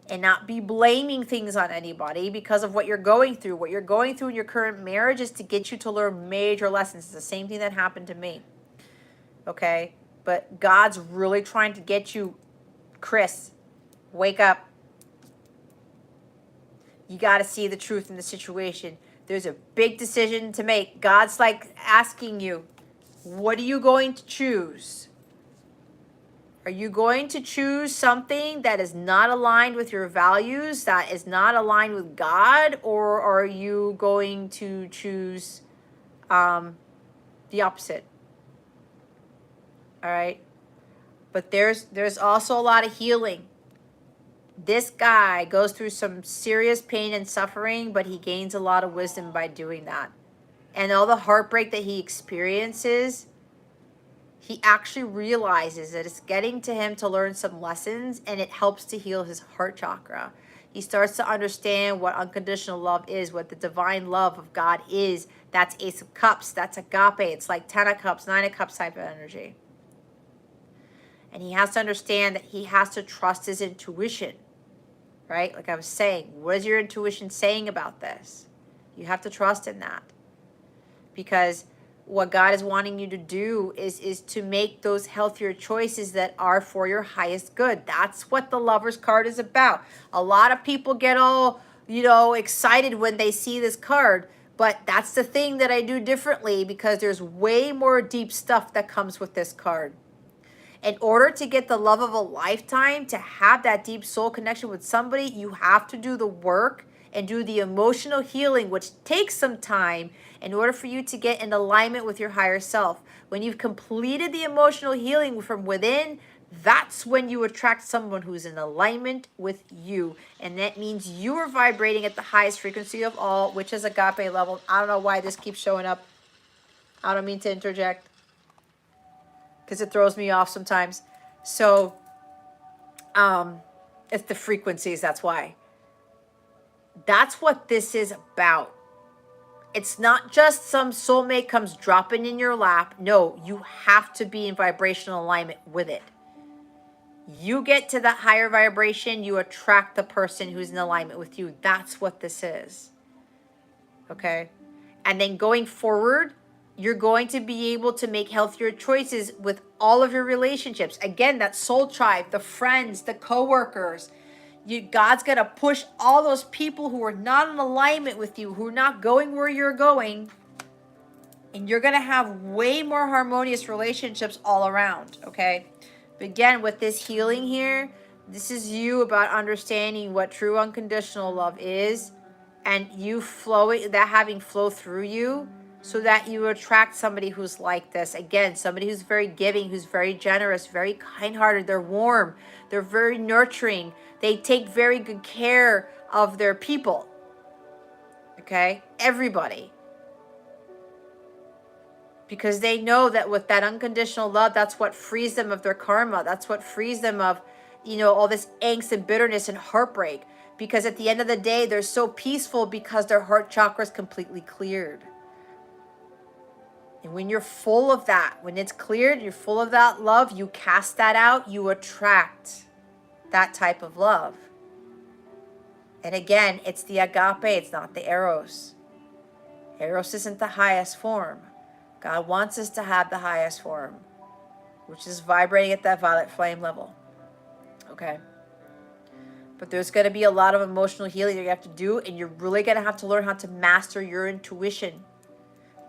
Speaker 1: and not be blaming things on anybody because of what you're going through. What you're going through in your current marriage is to get you to learn major lessons. It's the same thing that happened to me. Okay? But God's really trying to get you, Chris, wake up. You got to see the truth in the situation. There's a big decision to make. God's like asking you, what are you going to choose? Are you going to choose something that is not aligned with your values, that is not aligned with God, or are you going to choose the opposite? All right? But there's also a lot of healing. This guy goes through some serious pain and suffering, but he gains a lot of wisdom by doing that. And all the heartbreak that he experiences, he actually realizes that it's getting to him to learn some lessons, and it helps to heal his heart chakra. He starts to understand what unconditional love is, what the divine love of God is. That's Ace of Cups. That's agape. It's like 10 of Cups, 9 of Cups type of energy. And he has to understand that he has to trust his intuition. Right? Like I was saying, what is your intuition saying about this? You have to trust in that. Because what God is wanting you to do is to make those healthier choices that are for your highest good. That's what the Lover's card is about. A lot of people get all, excited when they see this card. But that's the thing that I do differently, because there's way more deep stuff that comes with this card. In order to get the love of a lifetime, to have that deep soul connection with somebody, you have to do the work and do the emotional healing, which takes some time in order for you to get in alignment with your higher self. When you've completed the emotional healing from within, that's when you attract someone who's in alignment with you. And that means you are vibrating at the highest frequency of all, which is agape level. I don't know why this keeps showing up. I don't mean to interject, because it throws me off sometimes. So it's the frequencies, that's why. That's what this is about. It's not just some soulmate comes dropping in your lap. No, you have to be in vibrational alignment with it. You get to that higher vibration, you attract the person who's in alignment with you. That's what this is. Okay? And then going forward, you're going to be able to make healthier choices with all of your relationships. Again, that soul tribe, the friends, the coworkers. God's going to push all those people who are not in alignment with you, who are not going where you're going. And you're going to have way more harmonious relationships all around, okay? But again, with this healing here, this is you about understanding what true unconditional love is, and you flowing, that having flow through you, so that you attract somebody who's like this. Again, somebody who's very giving, who's very generous, very kind-hearted. They're warm. They're very nurturing. They take very good care of their people. Okay? Everybody. Because they know that with that unconditional love, that's what frees them of their karma. That's what frees them of, all this angst and bitterness and heartbreak. Because at the end of the day, they're so peaceful because their heart chakra is completely cleared. And when you're full of that, when it's cleared, you're full of that love, you cast that out, you attract that type of love. And again, it's the agape, it's not the eros. Eros isn't the highest form. God wants us to have the highest form, which is vibrating at that violet flame level. Okay? But there's going to be a lot of emotional healing that you have to do, and you're really going to have to learn how to master your intuition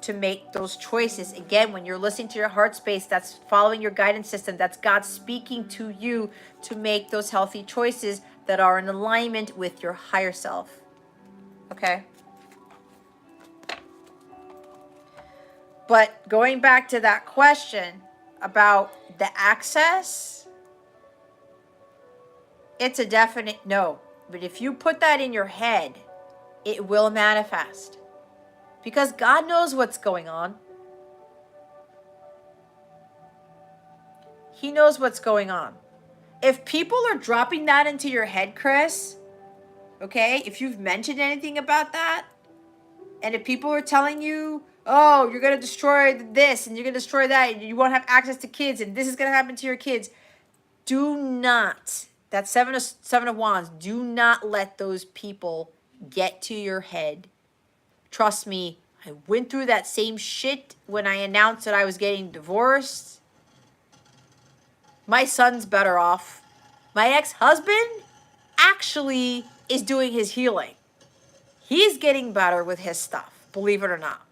Speaker 1: to make those choices. Again, when you're listening to your heart space, that's following your guidance system. That's God speaking to you to make those healthy choices that are in alignment with your higher self. Okay? But going back to that question about the access, it's a definite no. But if you put that in your head, it will manifest. Because God knows what's going on. He knows what's going on. If people are dropping that into your head, Chris, okay, if you've mentioned anything about that, and if people are telling you, oh, you're going to destroy this, and you're going to destroy that, and you won't have access to kids, and this is going to happen to your kids, do not, that seven of wands, do not let those people get to your head. Trust me, I went through that same shit when I announced that I was getting divorced. My son's better off. My ex-husband actually is doing his healing. He's getting better with his stuff, believe it or not.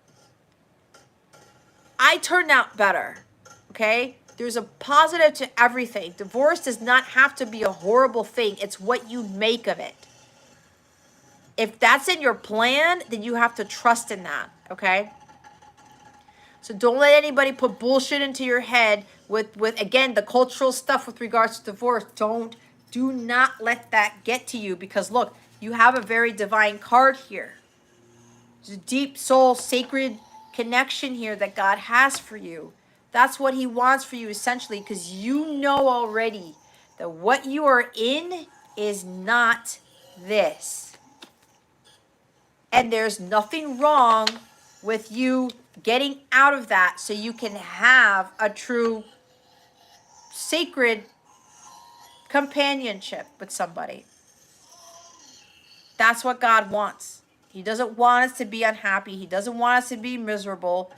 Speaker 1: I turned out better, okay? There's a positive to everything. Divorce does not have to be a horrible thing. It's what you make of it. If that's in your plan, then you have to trust in that, okay? So don't let anybody put bullshit into your head with again, the cultural stuff with regards to divorce. Do not let that get to you, because look, you have a very divine card here. There's a deep soul, sacred connection here that God has for you. That's what he wants for you, essentially, because you know already that what you are in is not this. And there's nothing wrong with you getting out of that so you can have a true sacred companionship with somebody. That's what God wants. He doesn't want us to be unhappy. He doesn't want us to be miserable.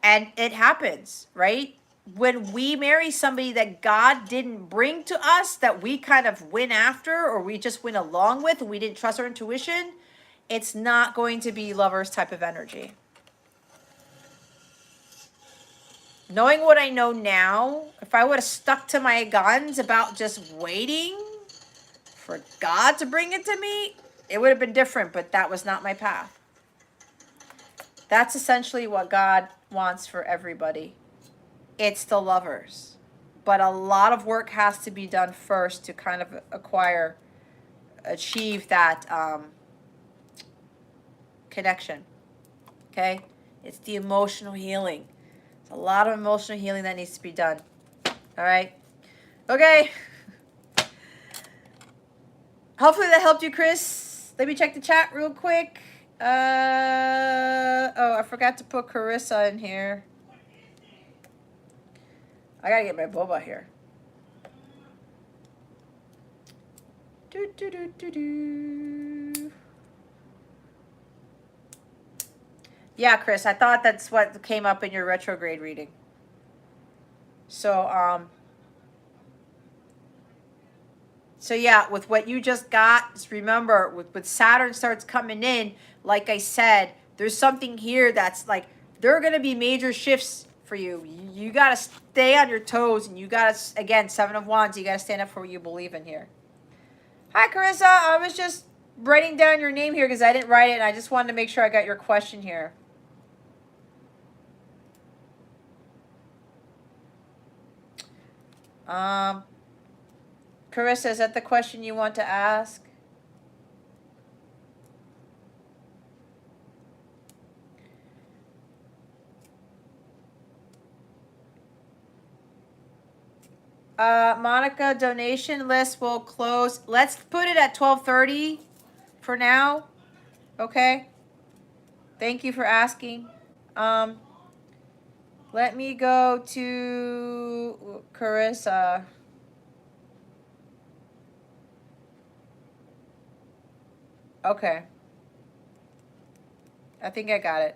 Speaker 1: And it happens, right? When we marry somebody that God didn't bring to us, that we kind of went after, or we just went along with, and we didn't trust our intuition, it's not going to be lovers type of energy. Knowing what I know now, if I would have stuck to my guns about just waiting for God to bring it to me, it would have been different, but that was not my path. That's essentially what God wants for everybody. It's the lovers. But a lot of work has to be done first to kind of achieve that connection. Okay? It's the emotional healing. It's a lot of emotional healing that needs to be done. All right? Okay. Hopefully that helped you, Chris. Let me check the chat real quick. Oh, I forgot to put Carissa in here. I gotta get my boba here. Yeah, Chris, I thought that's what came up in your retrograde reading. So yeah, with what you just got, just remember, with Saturn starts coming in, like I said, there's something here that's like, there are going to be major shifts for you. You got to stay on your toes, and you got to, again, Seven of Wands, you got to stand up for what you believe in here. Hi, Carissa. I was just writing down your name here because I didn't write it, and I just wanted to make sure I got your question here. Carissa, is that the question you want to ask? Monica, donation list will close. Let's put it at 12:30 for now. Okay. Thank you for asking. Let me go to Carissa. Okay. I think I got it.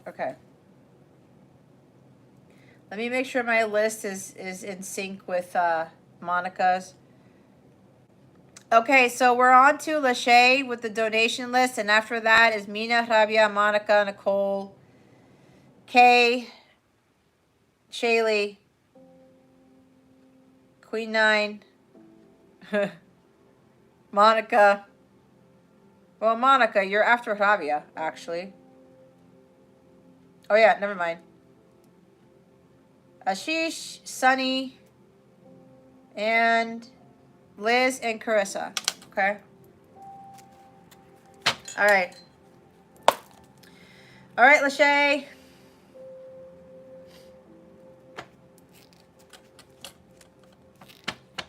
Speaker 1: Okay. Let me make sure my list is in sync with Monica's. Okay, so we're on to Lachey with the donation list, and after that is Mina, Rabia, Monica, Nicole, Kay, Shaylee, Queen 9, Monica. Well, Monica, you're after Rabia, actually. Oh yeah, never mind. Ashish, Sunny, and Liz and Carissa. Okay. All right. All right, Lachey.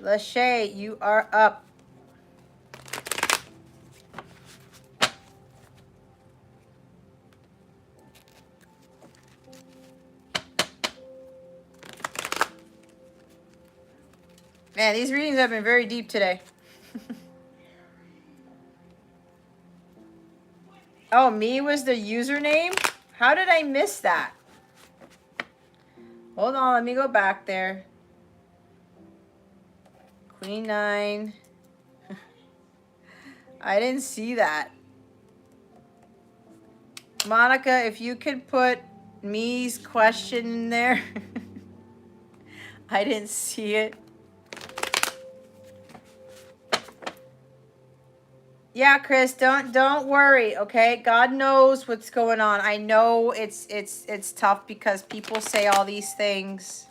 Speaker 1: Lachey, you are up. Man, these readings have been very deep today. Oh, me was the username? How did I miss that? Hold on, let me go back there. Queen 9. I didn't see that. Monica, if you could put me's question in there. I didn't see it. Yeah, Chris, don't worry, okay? God knows what's going on. I know it's tough because people say all these things.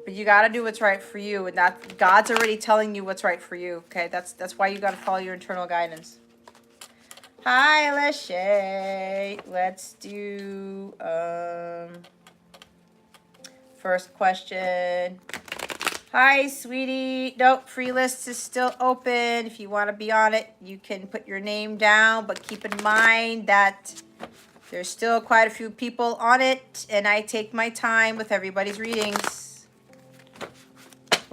Speaker 1: But you got to do what's right for you, and that God's already telling you what's right for you, okay? That's why you got to follow your internal guidance. Hi, Lachey. Let's do first question. Hi, sweetie. Nope, free list is still open. If you want to be on it, you can put your name down, but keep in mind that there's still quite a few people on it, and I take my time with everybody's readings.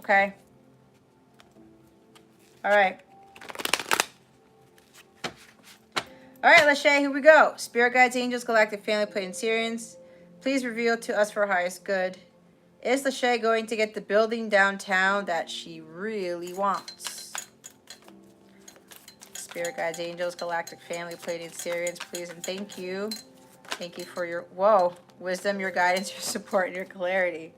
Speaker 1: Okay? All right. All right, Lachey, here we go. Spirit guides, angels, galactic family, Pleiadian Sirians, please reveal to us for our highest good. Is Lachey going to get the building downtown that she really wants? Spirit guides, angels, galactic family, Pleiadian Sirians, please and thank you. Thank you for your, whoa, wisdom, your guidance, your support, and your clarity.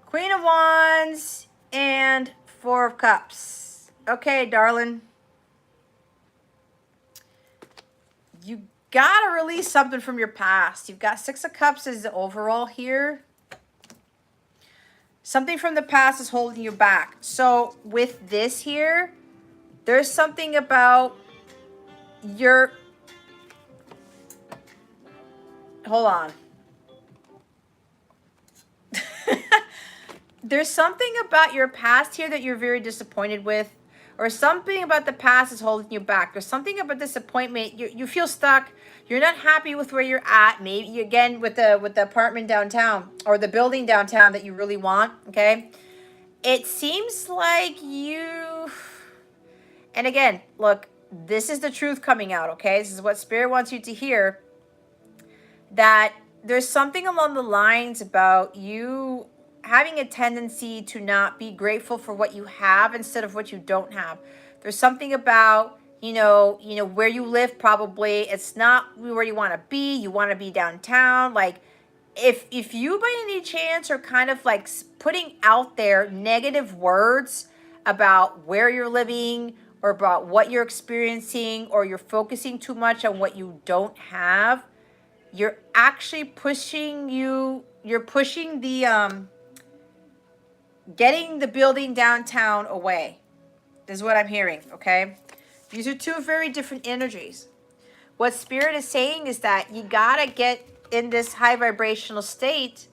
Speaker 1: Queen of Wands and Four of Cups. Okay, darling. You gotta release something from your past. You've got Six of Cups as the overall here. Something from the past is holding you back. So with this here, there's something about your... Hold on. There's something about your past here that you're very disappointed with, or something about the past is holding you back. There's something about disappointment. You feel stuck. You're not happy with where you're at. Maybe again with the apartment downtown or the building downtown that you really want. Okay, it seems like you. And again, look, this is the truth coming out. Okay, this is what Spirit wants you to hear. That there's something along the lines about you having a tendency to not be grateful for what you have instead of what you don't have. There's something about, you know, where you live probably, it's not where you want to be. You want to be downtown. Like, if you by any chance are kind of like putting out there negative words about where you're living or about what you're experiencing, or you're focusing too much on what you don't have, you're actually pushing the getting the building downtown away, is what I'm hearing, okay? These are two very different energies. What Spirit is saying is that you gotta get in this high vibrational state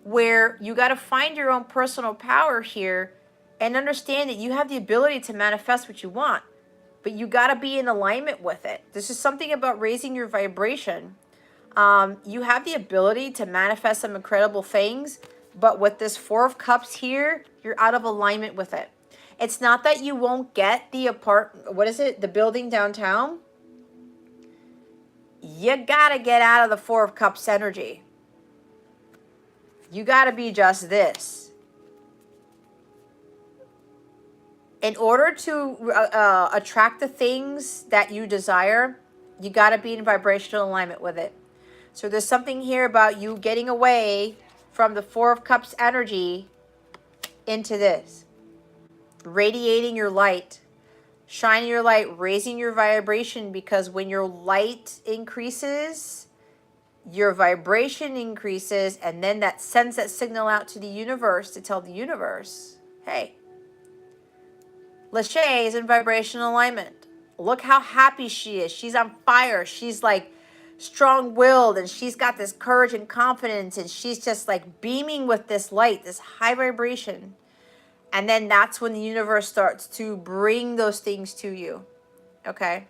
Speaker 1: where you gotta find your own personal power here and understand that you have the ability to manifest what you want, but you gotta be in alignment with it. This is something about raising your vibration. You have the ability to manifest some incredible things, but with this Four of Cups here, you're out of alignment with it. It's not that you won't get the the building downtown. You gotta get out of the Four of Cups energy. You gotta be just this. In order to attract the things that you desire, you gotta be in vibrational alignment with it. So there's something here about you getting away from the Four of Cups energy into this. Radiating your light, shining your light, raising your vibration, because when your light increases, your vibration increases, and then that sends that signal out to the universe to tell the universe, hey, Lachey is in vibrational alignment. Look how happy she is. She's on fire. She's like strong-willed, and she's got this courage and confidence, and she's just like beaming with this light, this high vibration. And then that's when the universe starts to bring those things to you. Okay.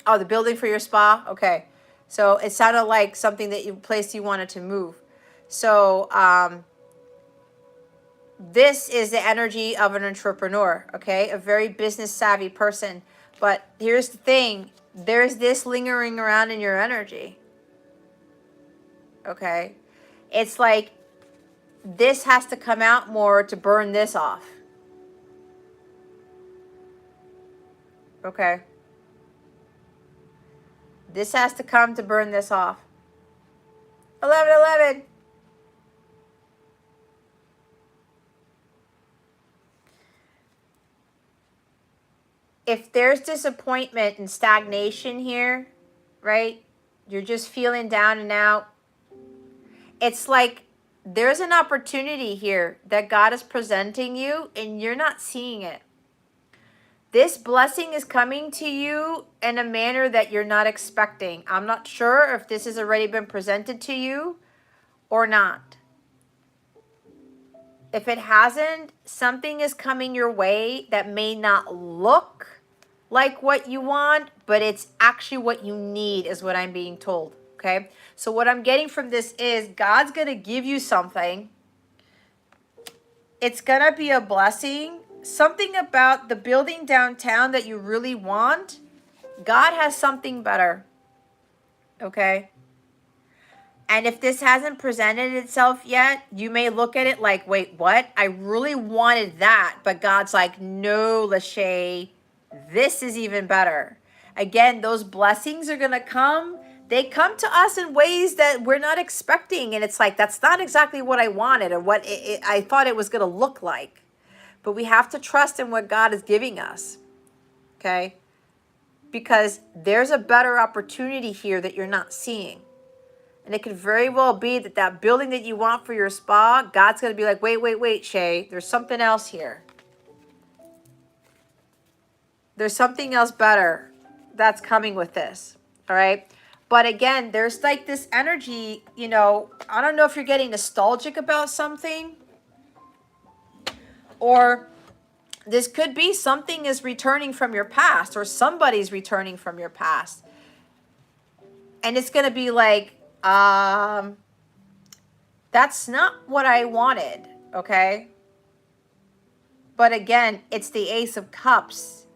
Speaker 1: Oh, the building for your spa? Okay. So it sounded like something that place you wanted to move. So this is the energy of an entrepreneur, okay? A very business savvy person. But here's the thing. There's this lingering around in your energy. Okay? It's like this has to come out more to burn this off. Okay? This has to come to burn this off. 1111. If there's disappointment and stagnation here, right? You're just feeling down and out. It's like there's an opportunity here that God is presenting you and you're not seeing it. This blessing is coming to you in a manner that you're not expecting. I'm not sure if this has already been presented to you or not. If it hasn't, something is coming your way that may not look like what you want, but it's actually what you need is what I'm being told, okay? So what I'm getting from this is God's going to give you something. It's going to be a blessing. Something about the building downtown that you really want. God has something better, okay? And if this hasn't presented itself yet, you may look at it like, wait, what? I really wanted that. But God's like, no, Lachey, this is even better. Again, those blessings are going to come. They come to us in ways that we're not expecting. And it's like, that's not exactly what I wanted or what I thought it was going to look like. But we have to trust in what God is giving us, okay? Because there's a better opportunity here that you're not seeing. And it could very well be that that building that you want for your spa, God's going to be like, wait, Shay, there's something else here. There's something else better that's coming with this, all right? But again, there's like this energy, you know, I don't know if you're getting nostalgic about something, or this could be something is returning from your past, or somebody's returning from your past. And it's going to be like, that's not what I wanted, okay? But again, it's the Ace of Cups.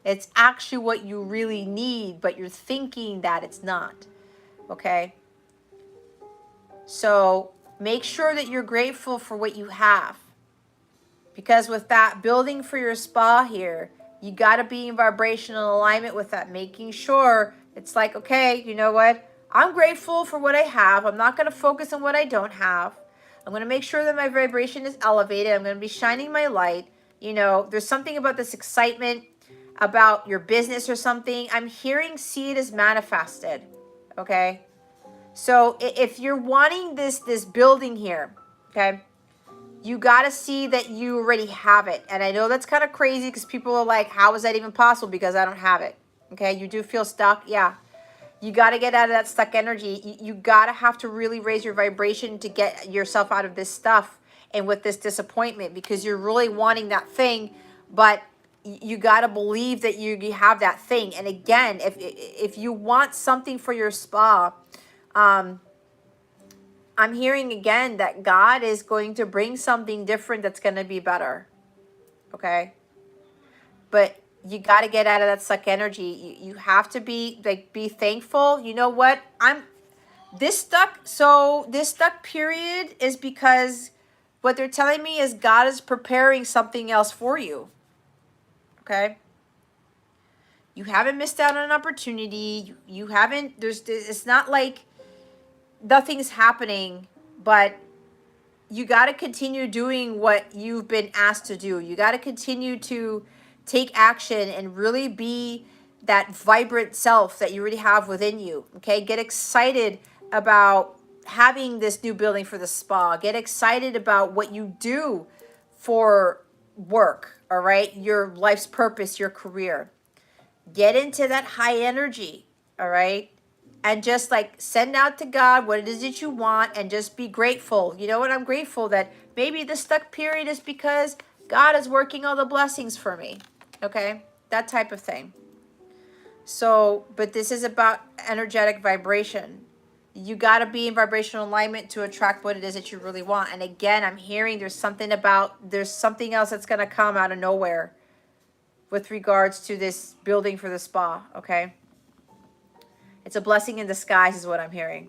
Speaker 1: It's actually what you really need, but you're thinking that it's not, okay? So make sure that you're grateful for what you have. Because with that building for your spa here, you got to be in vibrational alignment with that, making sure it's like, okay, you know what? I'm grateful for what I have. I'm not going to focus on what I don't have. I'm going to make sure that my vibration is elevated. I'm going to be shining my light. You know, there's something about this excitement about your business or something. I'm hearing see it as manifested, okay? So if you're wanting this building here, okay, you got to see that you already have it. And I know that's kind of crazy because people are like, how is that even possible? Because I don't have it. Okay, you do feel stuck. Yeah. You got to get out of that stuck energy. You got to have to really raise your vibration to get yourself out of this stuff and with this disappointment, because you're really wanting that thing, but you got to believe that you have that thing. And again, if you want something for your spa, I'm hearing again that God is going to bring something different that's going to be better. Okay? But you got to get out of that stuck energy. You have to be like, be thankful. You know what? This stuck period is because what they're telling me is God is preparing something else for you. Okay? You haven't missed out on an opportunity. You haven't, it's not like nothing's happening, but you got to continue doing what you've been asked to do. You got to continue to take action and really be that vibrant self that you already have within you. Okay? Get excited about having this new building for the spa. Get excited about what you do for work, all right? Your life's purpose, your career. Get into that high energy, all right? And just like send out to God what it is that you want and just be grateful. You know what? I'm grateful that maybe the stuck period is because God is working all the blessings for me. Okay? That type of thing. So, but this is about energetic vibration. You got to be in vibrational alignment to attract what it is that you really want. And again, I'm hearing there's something else that's going to come out of nowhere with regards to this building for the spa. Okay? It's a blessing in disguise is what I'm hearing.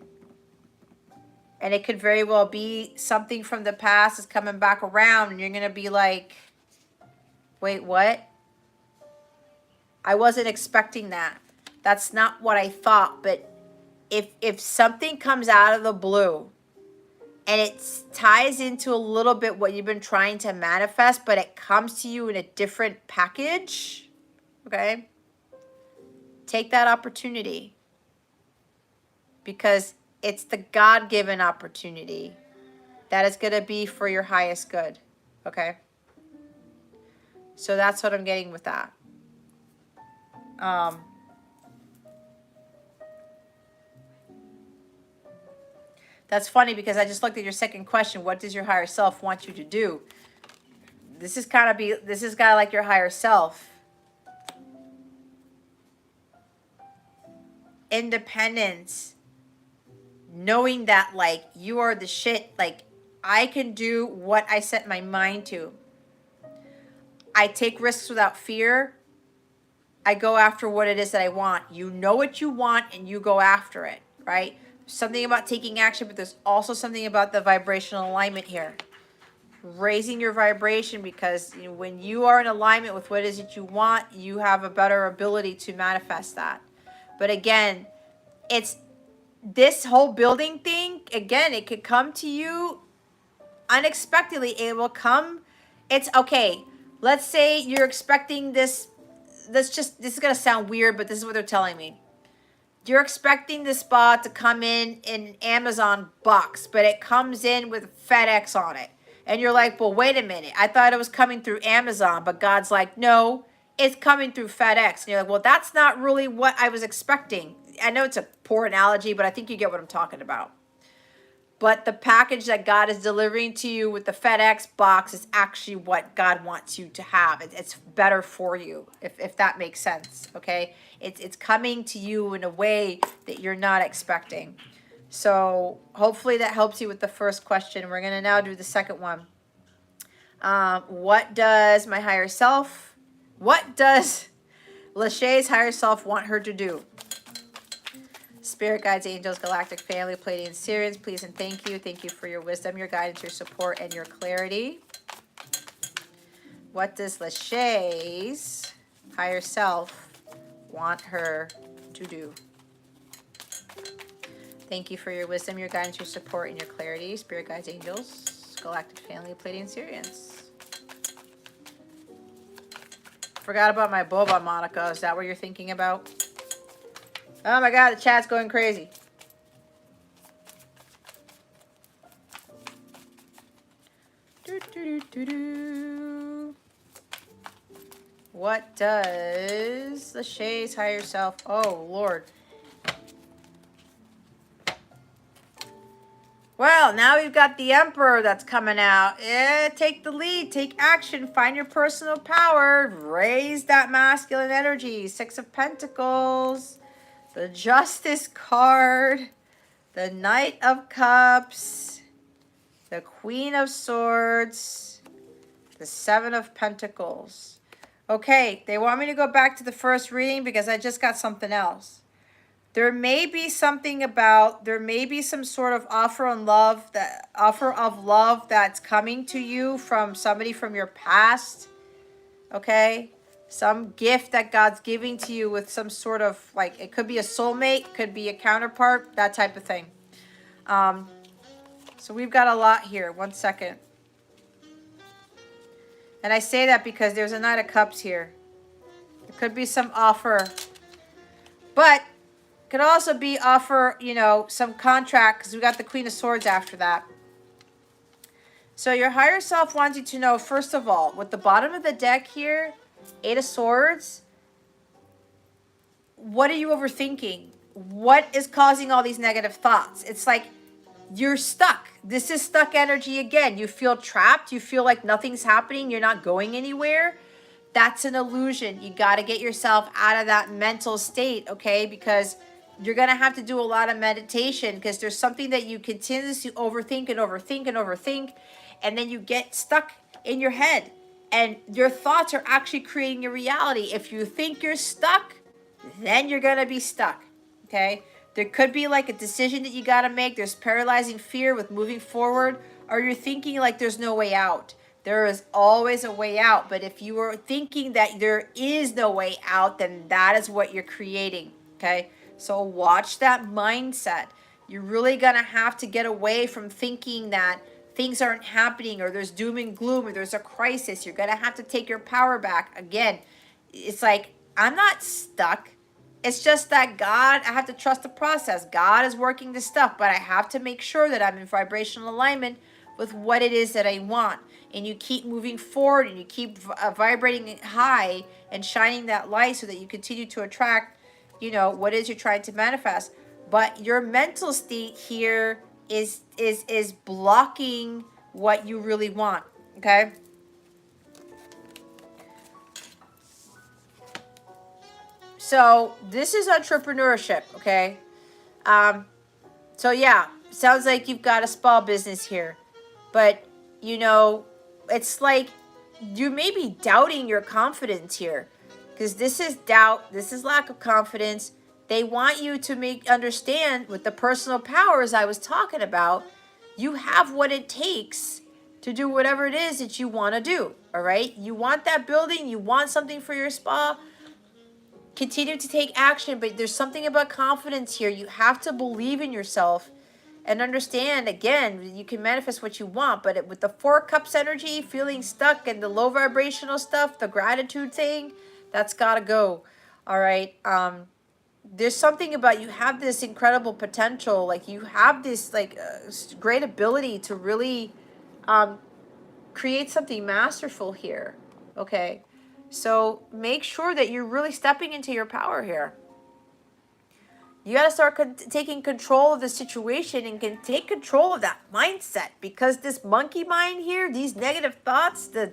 Speaker 1: And it could very well be something from the past is coming back around and you're going to be like, wait, what? I wasn't expecting that. That's not what I thought. But if something comes out of the blue and it ties into a little bit what you've been trying to manifest, but it comes to you in a different package, okay? Take that opportunity. Because it's the God-given opportunity that is going to be for your highest good, okay? So that's what I'm getting with that. That's funny because I just looked at your second question. What does your higher self want you to do? This is kind of like your higher self. Independence. Knowing that, like, you are the shit. Like, I can do what I set my mind to. I take risks without fear. I go after what it is that I want. You know what you want and you go after it, right? Something about taking action, but there's also something about the vibrational alignment here. Raising your vibration, because when you are in alignment with what it is that you want, you have a better ability to manifest that. But again, it's this whole building thing, again, it could come to you unexpectedly. It will come. It's okay. Let's say you're expecting this. This is going to sound weird, but this is what they're telling me. You're expecting this spa to come in an Amazon box, but it comes in with FedEx on it. And you're like, well, wait a minute. I thought it was coming through Amazon, but God's like, no, it's coming through FedEx. And you're like, well, that's not really what I was expecting. I know it's a poor analogy, but I think you get what I'm talking about. But the package that God is delivering to you with the FedEx box is actually what God wants you to have. It's better for you, if that makes sense, okay? It's coming to you in a way that you're not expecting. So hopefully that helps you with the first question. We're going to now do the second one. What does Lachey's higher self want her to do? Spirit guides, angels, galactic family, Pleiadian Sirians, please and thank you. Thank you for your wisdom, your guidance, your support, and your clarity. What does Lachey's higher self want her to do? Thank you for your wisdom, your guidance, your support, and your clarity. Spirit guides, angels, galactic family, Pleiadian Sirians. Forgot about my boba, Monica. Is that what you're thinking about? Oh my God, the chat's going crazy. What does Lachey's higher self? Oh, Lord. Well, now we've got the Emperor that's coming out. Take the lead. Take action. Find your personal power. Raise that masculine energy. Six of Pentacles. The Justice card. The Knight of Cups. The Queen of Swords. The Seven of Pentacles. Okay, they want me to go back to the first reading because I just got something else. There may be something about, there may be some sort of offer of love that's coming to you from somebody from your past, okay? Some gift that God's giving to you with some sort of, like, it could be a soulmate, could be a counterpart, that type of thing. So we've got a lot here. One second. And I say that because there's a Knight of Cups here. There could be some offer. But could also be offer, you know, some contract, because we got the Queen of Swords after that. So your higher self wants you to know, first of all, with the bottom of the deck here, Eight of Swords, what are you overthinking? What is causing all these negative thoughts? It's like you're stuck. This is stuck energy again. You feel trapped. You feel like nothing's happening. You're not going anywhere. That's an illusion. You got to get yourself out of that mental state, okay? Because you're going to have to do a lot of meditation because there's something that you continuously overthink and overthink and overthink, and then you get stuck in your head, and your thoughts are actually creating your reality. If you think you're stuck, then you're going to be stuck, okay? There could be like a decision that you got to make. There's paralyzing fear with moving forward, or you're thinking like there's no way out. There is always a way out, but if you are thinking that there is no way out, then that is what you're creating, okay? So watch that mindset. You're really going to have to get away from thinking that things aren't happening or there's doom and gloom or there's a crisis. You're going to have to take your power back. Again, it's like, I'm not stuck. It's just that God, I have to trust the process. God is working this stuff, but I have to make sure that I'm in vibrational alignment with what it is that I want. And you keep moving forward and you keep vibrating high and shining that light so that you continue to attract, you know, what is you're trying to manifest. But your mental state here is blocking what you really want, okay? So this is entrepreneurship, okay? So yeah, sounds like you've got a spa business here. But, you know, it's like you may be doubting your confidence here. Because this is doubt, this is lack of confidence. They want you to understand with the personal powers I was talking about, you have what it takes to do whatever it is that you want to do, all right? You want that building, you want something for your spa, continue to take action, but there's something about confidence here. You have to believe in yourself and understand, again, you can manifest what you want, but with the Four Cups energy, feeling stuck and the low vibrational stuff, the gratitude thing, that's got to go, all right? There's something about you have this incredible potential, like you have this like great ability to really create something masterful here, okay? So make sure that you're really stepping into your power here. You got to start taking control of the situation and can take control of that mindset, because this monkey mind here, these negative thoughts, the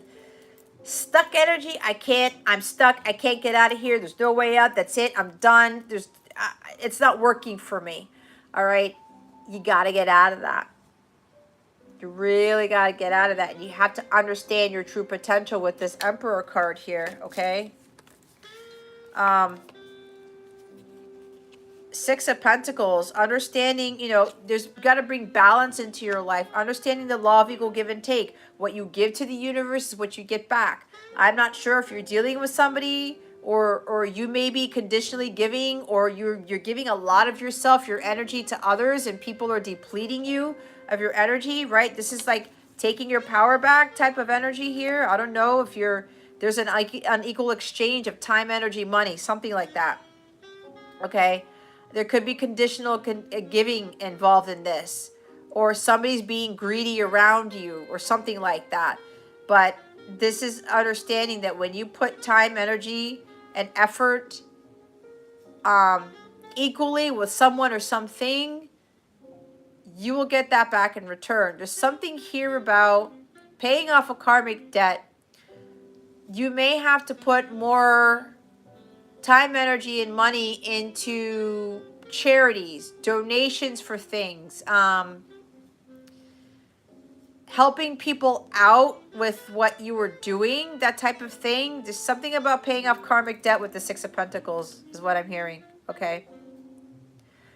Speaker 1: stuck energy, I'm stuck, I can't get out of here, there's no way out, that's it, I'm done, it's not working for me, all right? You got to get out of that. You really got to get out of that. And you have to understand your true potential with this Emperor card here, okay? Six of Pentacles, understanding, you know, there's got to bring balance into your life. Understanding the law of equal give and take. What you give to the universe is what you get back. I'm not sure if you're dealing with somebody or you may be conditionally giving, or you're giving a lot of yourself, your energy to others, and people are depleting you of your energy, right? This is like taking your power back type of energy here. I don't know if there's an unequal exchange of time, energy, money, something like that, okay? There could be conditional giving involved in this, or somebody's being greedy around you or something like that. But this is understanding that when you put time, energy, and effort equally with someone or something, you will get that back in return. There's something here about paying off a karmic debt. You may have to put more time, energy, and money into charities, donations for things, helping people out with what you were doing, that type of thing. There's something about paying off karmic debt with the Six of Pentacles is what I'm hearing, okay?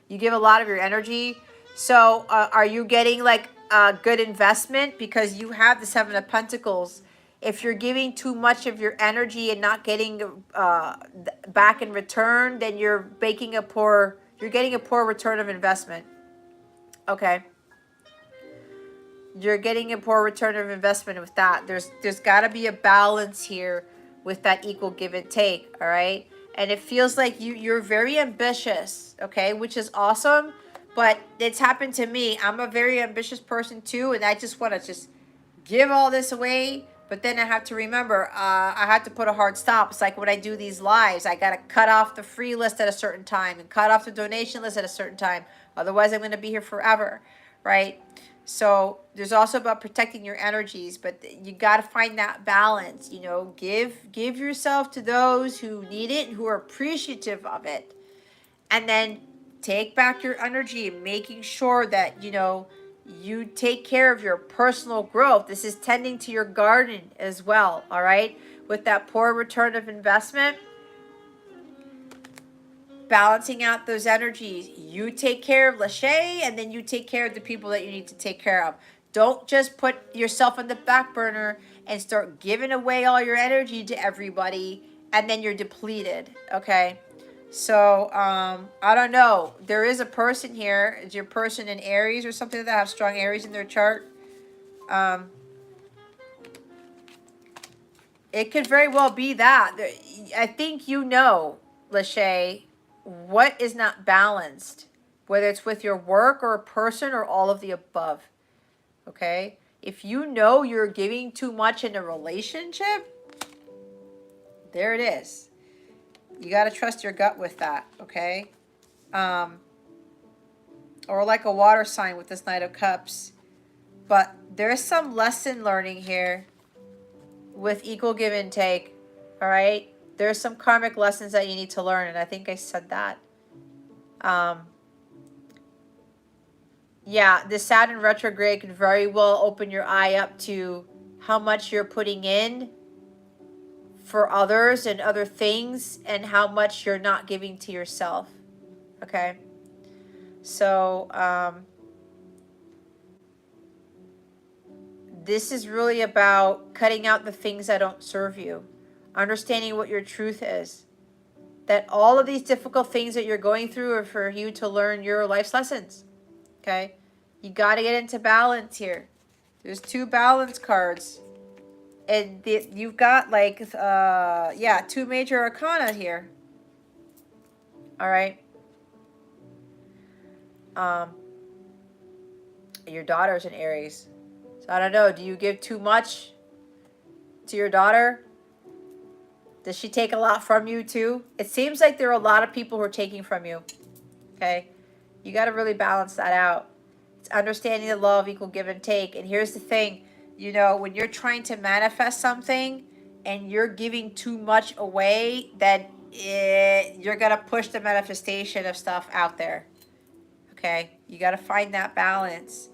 Speaker 1: You give a lot of your energy. So are you getting like a good investment? Because you have the Seven of Pentacles. If you're giving too much of your energy and not getting back in return, then you're getting a poor return of investment. Okay. You're getting a poor return of investment with that. There's got to be a balance here with that equal give and take, all right? And it feels like you're very ambitious, okay, which is awesome, but it's happened to me. I'm a very ambitious person too, and I just want to just give all this away, but then I have to remember, I have to put a hard stop. It's like when I do these lives, I got to cut off the free list at a certain time and cut off the donation list at a certain time. Otherwise, I'm going to be here forever, right? So there's also about protecting your energies, but you got to find that balance. You know, give yourself to those who need it, who are appreciative of it, and then take back your energy, making sure that you take care of your personal growth. This is tending to your garden as well. All right, with that poor return of investment. Balancing out those energies. You take care of Lachey, and then you take care of the people that you need to take care of. Don't just put yourself on the back burner and start giving away all your energy to everybody, and then you're depleted, okay? So, I don't know. There is a person here. Is your person in Aries or something that have strong Aries in their chart? It could very well be that. I think Lachey, what is not balanced, whether it's with your work or a person or all of the above, okay? If you know you're giving too much in a relationship, there it is. You got to trust your gut with that, okay? Or like a water sign with this Knight of Cups. But there's some lesson learning here with equal give and take, all right? There's some karmic lessons that you need to learn, and I think I said that. Yeah, the Saturn retrograde could very well open your eye up to how much you're putting in for others and other things, and how much you're not giving to yourself, okay? So, this is really about cutting out the things that don't serve you, understanding what your truth is, that all of these difficult things that you're going through are for you to learn your life's lessons, okay? You got to get into balance here. There's 2 balance cards, and you've got like, 2 major arcana here, all right? Your daughter's in Aries. So I don't know, do you give too much to your daughter? Does she take a lot from you too? It seems like there are a lot of people who are taking from you, okay? You got to really balance that out. It's understanding the law of equal give and take. And here's the thing, when you're trying to manifest something and you're giving too much away, then you're going to push the manifestation of stuff out there, okay? You got to find that balance.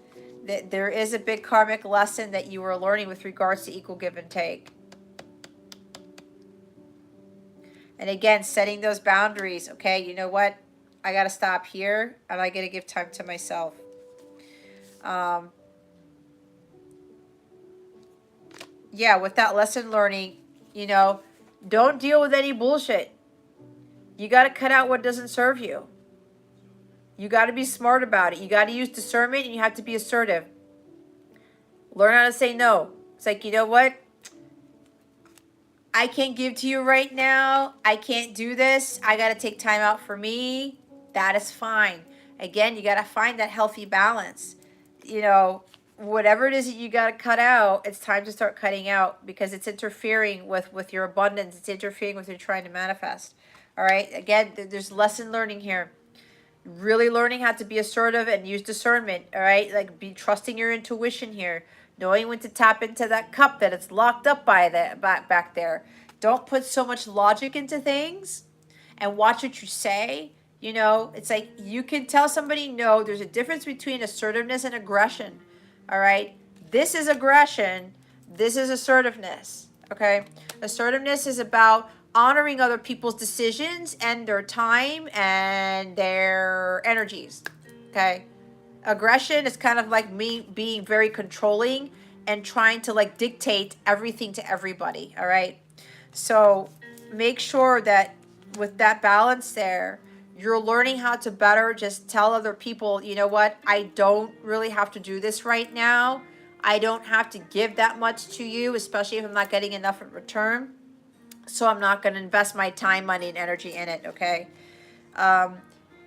Speaker 1: There is a big karmic lesson that you are learning with regards to equal give and take. And again, setting those boundaries. Okay, you know what? I got to stop here, and I got to give time to myself. Yeah, with that lesson learning, don't deal with any bullshit. You got to cut out what doesn't serve you. You got to be smart about it. You got to use discernment, and you have to be assertive. Learn how to say no. It's like, you know what? I can't give to you right now. I can't do this. I got to take time out for me. That is fine. Again, you got to find that healthy balance. whatever it is that you got to cut out, it's time to start cutting out, because it's interfering with your abundance. It's interfering with your trying to manifest. All right. Again, there's lesson learning here. Really learning how to be assertive and use discernment. All right. Like, be trusting your intuition here, knowing when to tap into that cup that it's locked up by the back there. Don't put so much logic into things, and watch what you say. You know, it's like you can tell somebody no. There's a difference between assertiveness and aggression. All right. This is aggression. This is assertiveness. Okay. Assertiveness is about honoring other people's decisions and their time and their energies. Okay. Aggression is kind of like me being very controlling and trying to like dictate everything to everybody. All right. So make sure that with that balance there, you're learning how to better just tell other people, you know what, I don't really have to do this right now. I don't have to give that much to you, especially if I'm not getting enough in return. So I'm not going to invest my time, money, and energy in it, okay?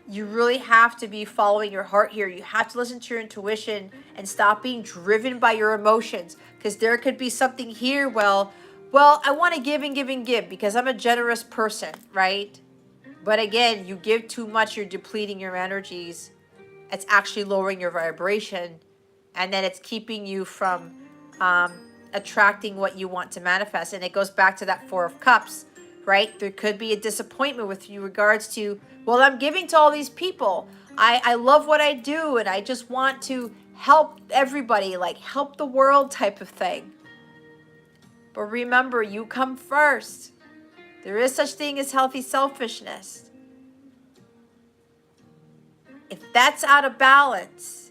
Speaker 1: You really have to be following your heart here. You have to listen to your intuition and stop being driven by your emotions, because there could be something here, well, I want to give and give and give because I'm a generous person, right? But again, you give too much, you're depleting your energies. It's actually lowering your vibration, and then it's keeping you from attracting what you want to manifest. And it goes back to that Four of Cups, right? There could be a disappointment with you regards to, well, I'm giving to all these people. I love what I do, and I just want to help everybody, like help the world type of thing. But remember, you come first. There is such thing as healthy selfishness. If that's out of balance,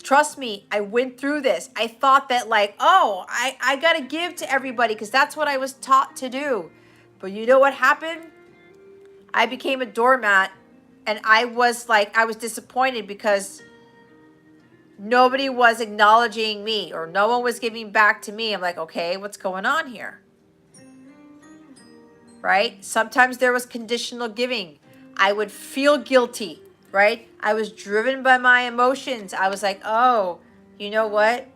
Speaker 1: trust me, I went through this. I thought that like, oh, I got to give to everybody because that's what I was taught to do. But you know what happened? I became a doormat, and I was disappointed because nobody was acknowledging me, or no one was giving back to me. I'm like, okay, what's going on here? Right? Sometimes there was conditional giving. I would feel guilty, right? I was driven by my emotions. I was like, oh, you know what?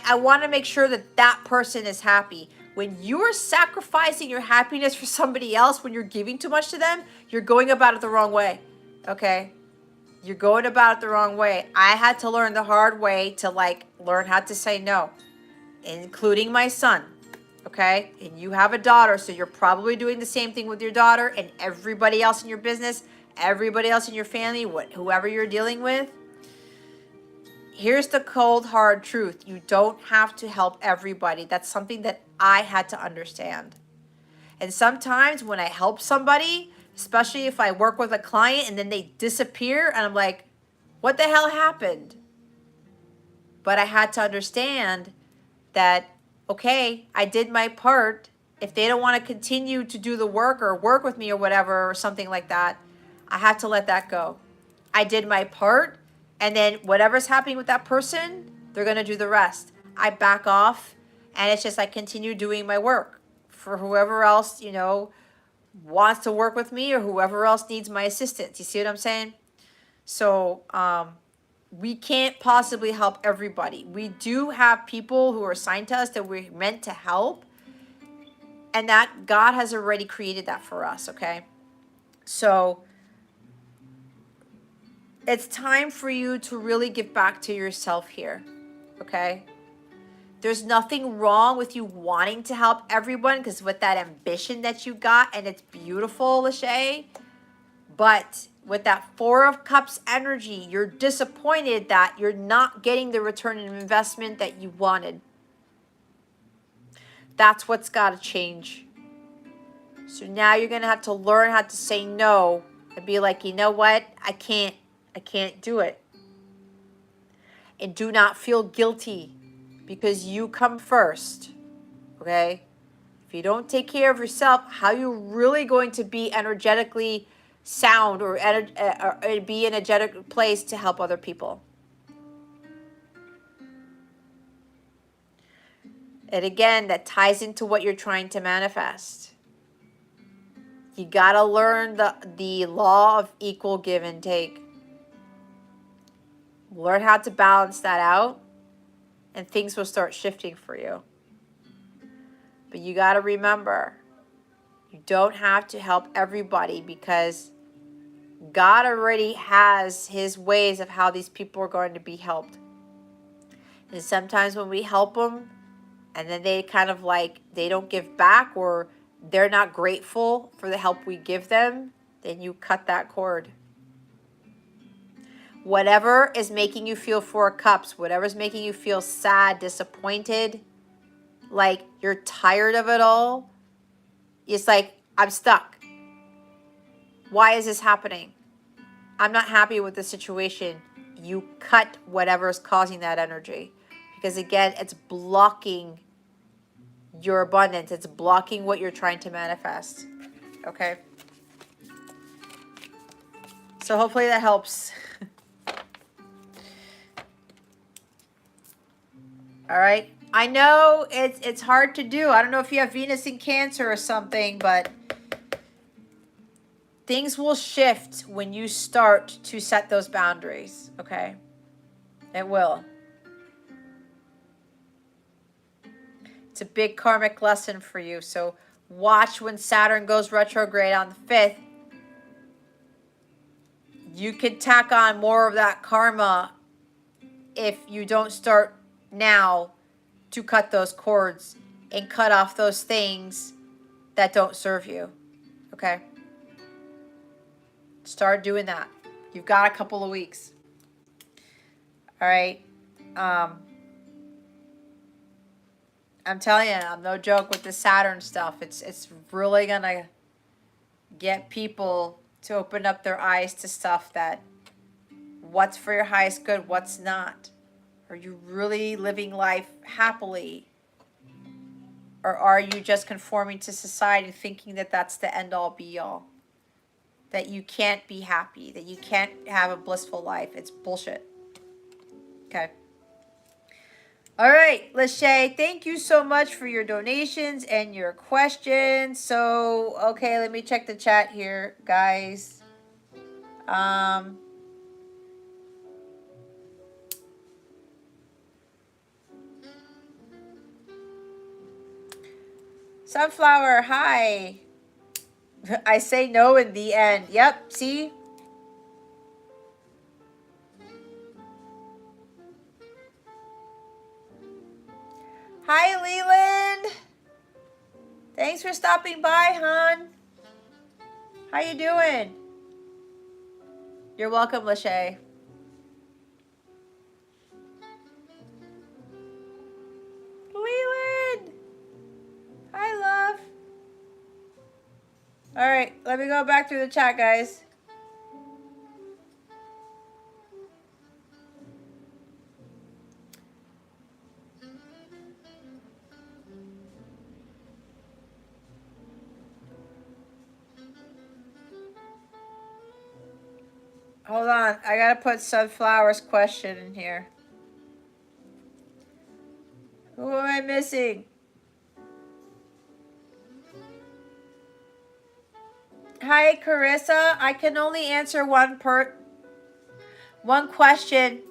Speaker 1: I want to make sure that that person is happy. When you are sacrificing your happiness for somebody else, when you're giving too much to them, you're going about it the wrong way. Okay? You're going about it the wrong way. I had to learn the hard way to like learn how to say no, including my son. Okay? And you have a daughter, so you're probably doing the same thing with your daughter and everybody else in your business, everybody else in your family, whoever you're dealing with. Here's the cold, hard truth. You don't have to help everybody. That's something that I had to understand. And sometimes when I help somebody, especially if I work with a client and then they disappear, and I'm like, what the hell happened? But I had to understand that, okay, I did my part. If they don't want to continue to do the work or work with me or whatever, or something like that, I had to let that go. I did my part. And then whatever's happening with that person, they're going to do the rest. I back off, and it's just I continue doing my work for whoever else, you know, wants to work with me or whoever else needs my assistance. You see what I'm saying? So we can't possibly help everybody. We do have people who are assigned to us that we're meant to help, and that God has already created that for us, okay? So it's time for you to really give back to yourself here, okay? There's nothing wrong with you wanting to help everyone, because with that ambition that you got, and it's beautiful, Lachey, but with that Four of Cups energy, you're disappointed that you're not getting the return on investment that you wanted. That's what's got to change. So now you're going to have to learn how to say no and be like, you know what? I can't do it. And do not feel guilty because you come first, okay? If you don't take care of yourself, how are you really going to be energetically sound or be in an energetic place to help other people? And again, that ties into what you're trying to manifest. You got to learn the law of equal give and take. Learn how to balance that out, and things will start shifting for you. But you got to remember, you don't have to help everybody, because God already has his ways of how these people are going to be helped. And sometimes when we help them and then they kind of like, they don't give back, or they're not grateful for the help we give them, then you cut that cord. Whatever is making you feel 4 cups, whatever's making you feel sad, disappointed, like you're tired of it all, it's like, I'm stuck. Why is this happening? I'm not happy with the situation. You cut whatever is causing that energy. Because again, it's blocking your abundance. It's blocking what you're trying to manifest. Okay? So hopefully that helps. All right? I know it's hard to do. I don't know if you have Venus in Cancer or something, but things will shift when you start to set those boundaries. Okay? It will. It's a big karmic lesson for you. So watch when Saturn goes retrograde on the 5th. You can tack on more of that karma if you don't start now to cut those cords and cut off those things that don't serve you. Okay? Start doing that. You've got a couple of weeks. All right? I'm telling you, I'm no joke with the Saturn stuff. It's really going to get people to open up their eyes to stuff that what's for your highest good, what's not. Are you really living life happily? Or are you just conforming to society, thinking that that's the end all be all? That you can't be happy, that you can't have a blissful life. It's bullshit. Okay. All right, Lachey, thank you so much for your donations and your questions. So, okay, let me check the chat here, guys. Sunflower, hi. I say no in the end. Yep, see? Hi, Leland. Thanks for stopping by, hon. How you doing? You're welcome, Lachey. Leland. Hi, love. All right, let me go back through the chat, guys. Hold on, I gotta put Sunflower's question in here. Who am I missing? Hi, Carissa. I can only answer one question.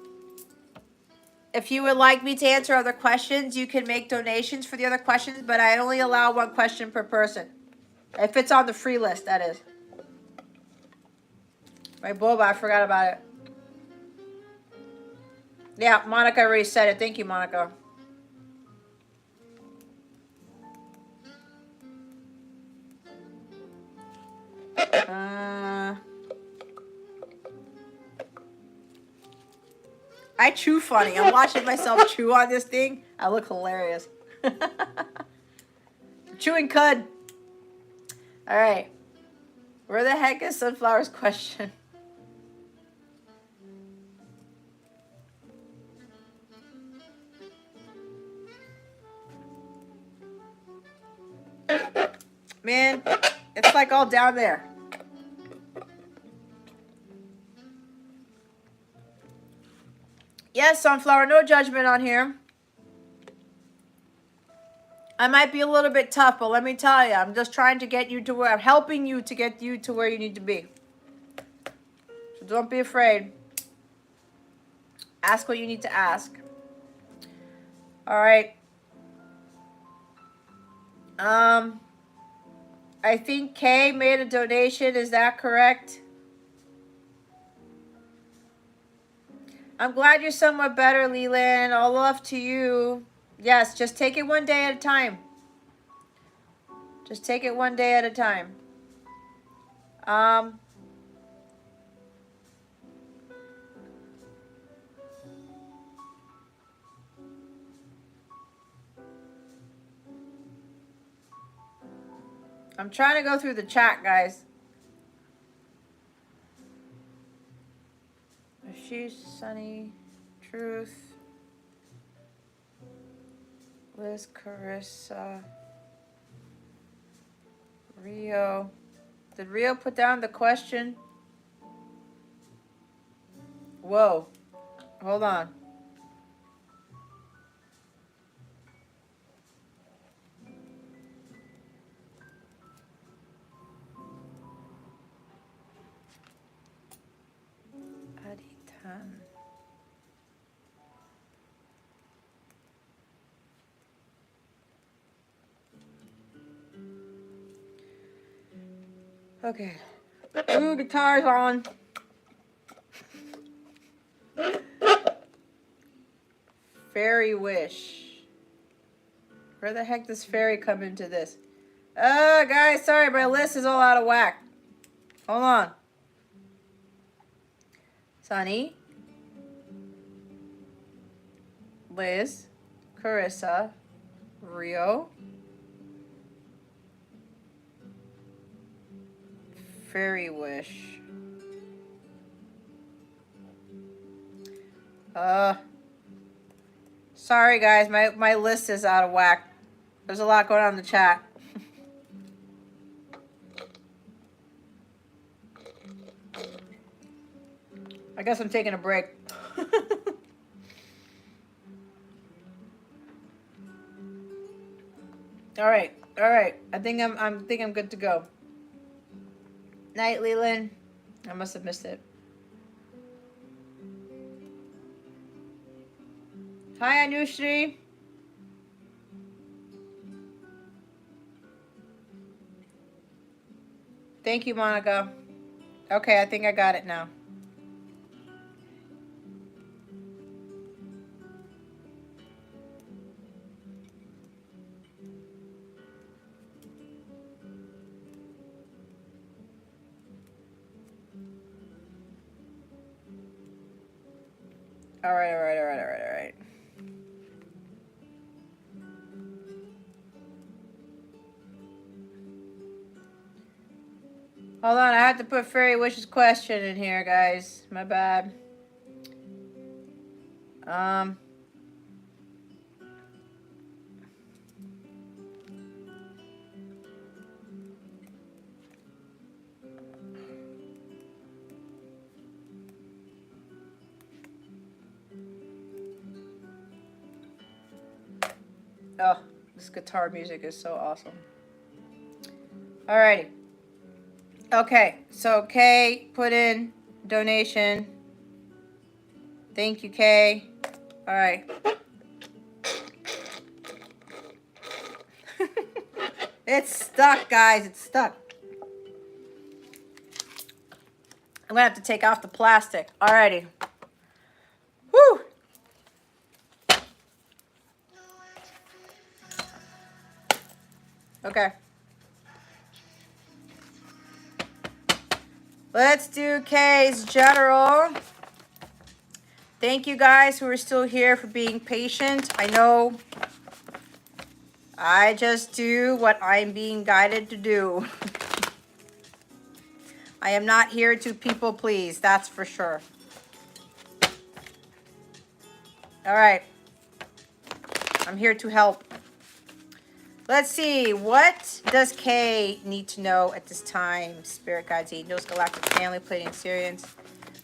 Speaker 1: If you would like me to answer other questions, you can make donations for the other questions, but I only allow one question per person. If it's on the free list, that is. My boba, I forgot about it. Yeah, Monica already said it. Thank you, Monica. I chew funny. I'm watching myself chew on this thing. I look hilarious. Chewing cud. All right. Where the heck is Sunflower's question? Man, it's like all down there. Yes, Sunflower, no judgment on here. I might be a little bit tough, but let me tell you, I'm just trying to get you to where I'm helping you to get you to where you need to be. So don't be afraid. Ask what you need to ask. All right. I think Kay made a donation. Is that correct? I'm glad you're somewhat better, Leland. All love to you. Yes, just take it one day at a time. Just take it one day at a time. I'm trying to go through the chat, guys. She's Sunny, Truth, Liz, Carissa, Rio. Did Rio put down the question? Whoa. Hold on. Aditan. Okay. Ooh, guitar's on. Fairy wish. Where the heck does fairy come into this? Guys, sorry, my list is all out of whack. Hold on. Sunny. Liz. Carissa. Rio. Fairy wish. Sorry guys, my list is out of whack. There's a lot going on in the chat. I guess I'm taking a break. All right. I think I'm good to go. Night, Leland. I must have missed it. Hi, Anushri. Thank you, Monica. Okay, I think I got it now. All right. Hold on, I have to put Fairy Wish's question in here, guys. My bad. Oh, this guitar music is so awesome. Alrighty. Okay, so Kay put in donation. Thank you, Kay. All right. It's stuck, guys. It's stuck. I'm going to have to take off the plastic. Alrighty. Whew. Okay. Let's do Kay's general. Thank you guys who are still here for being patient. I know I just do what I'm being guided to do. I am not here to people please, that's for sure. All right. I'm here to help. Let's see. What does Kay need to know at this time? Spirit guides, angels, galactic family, Pleiadian Syrians.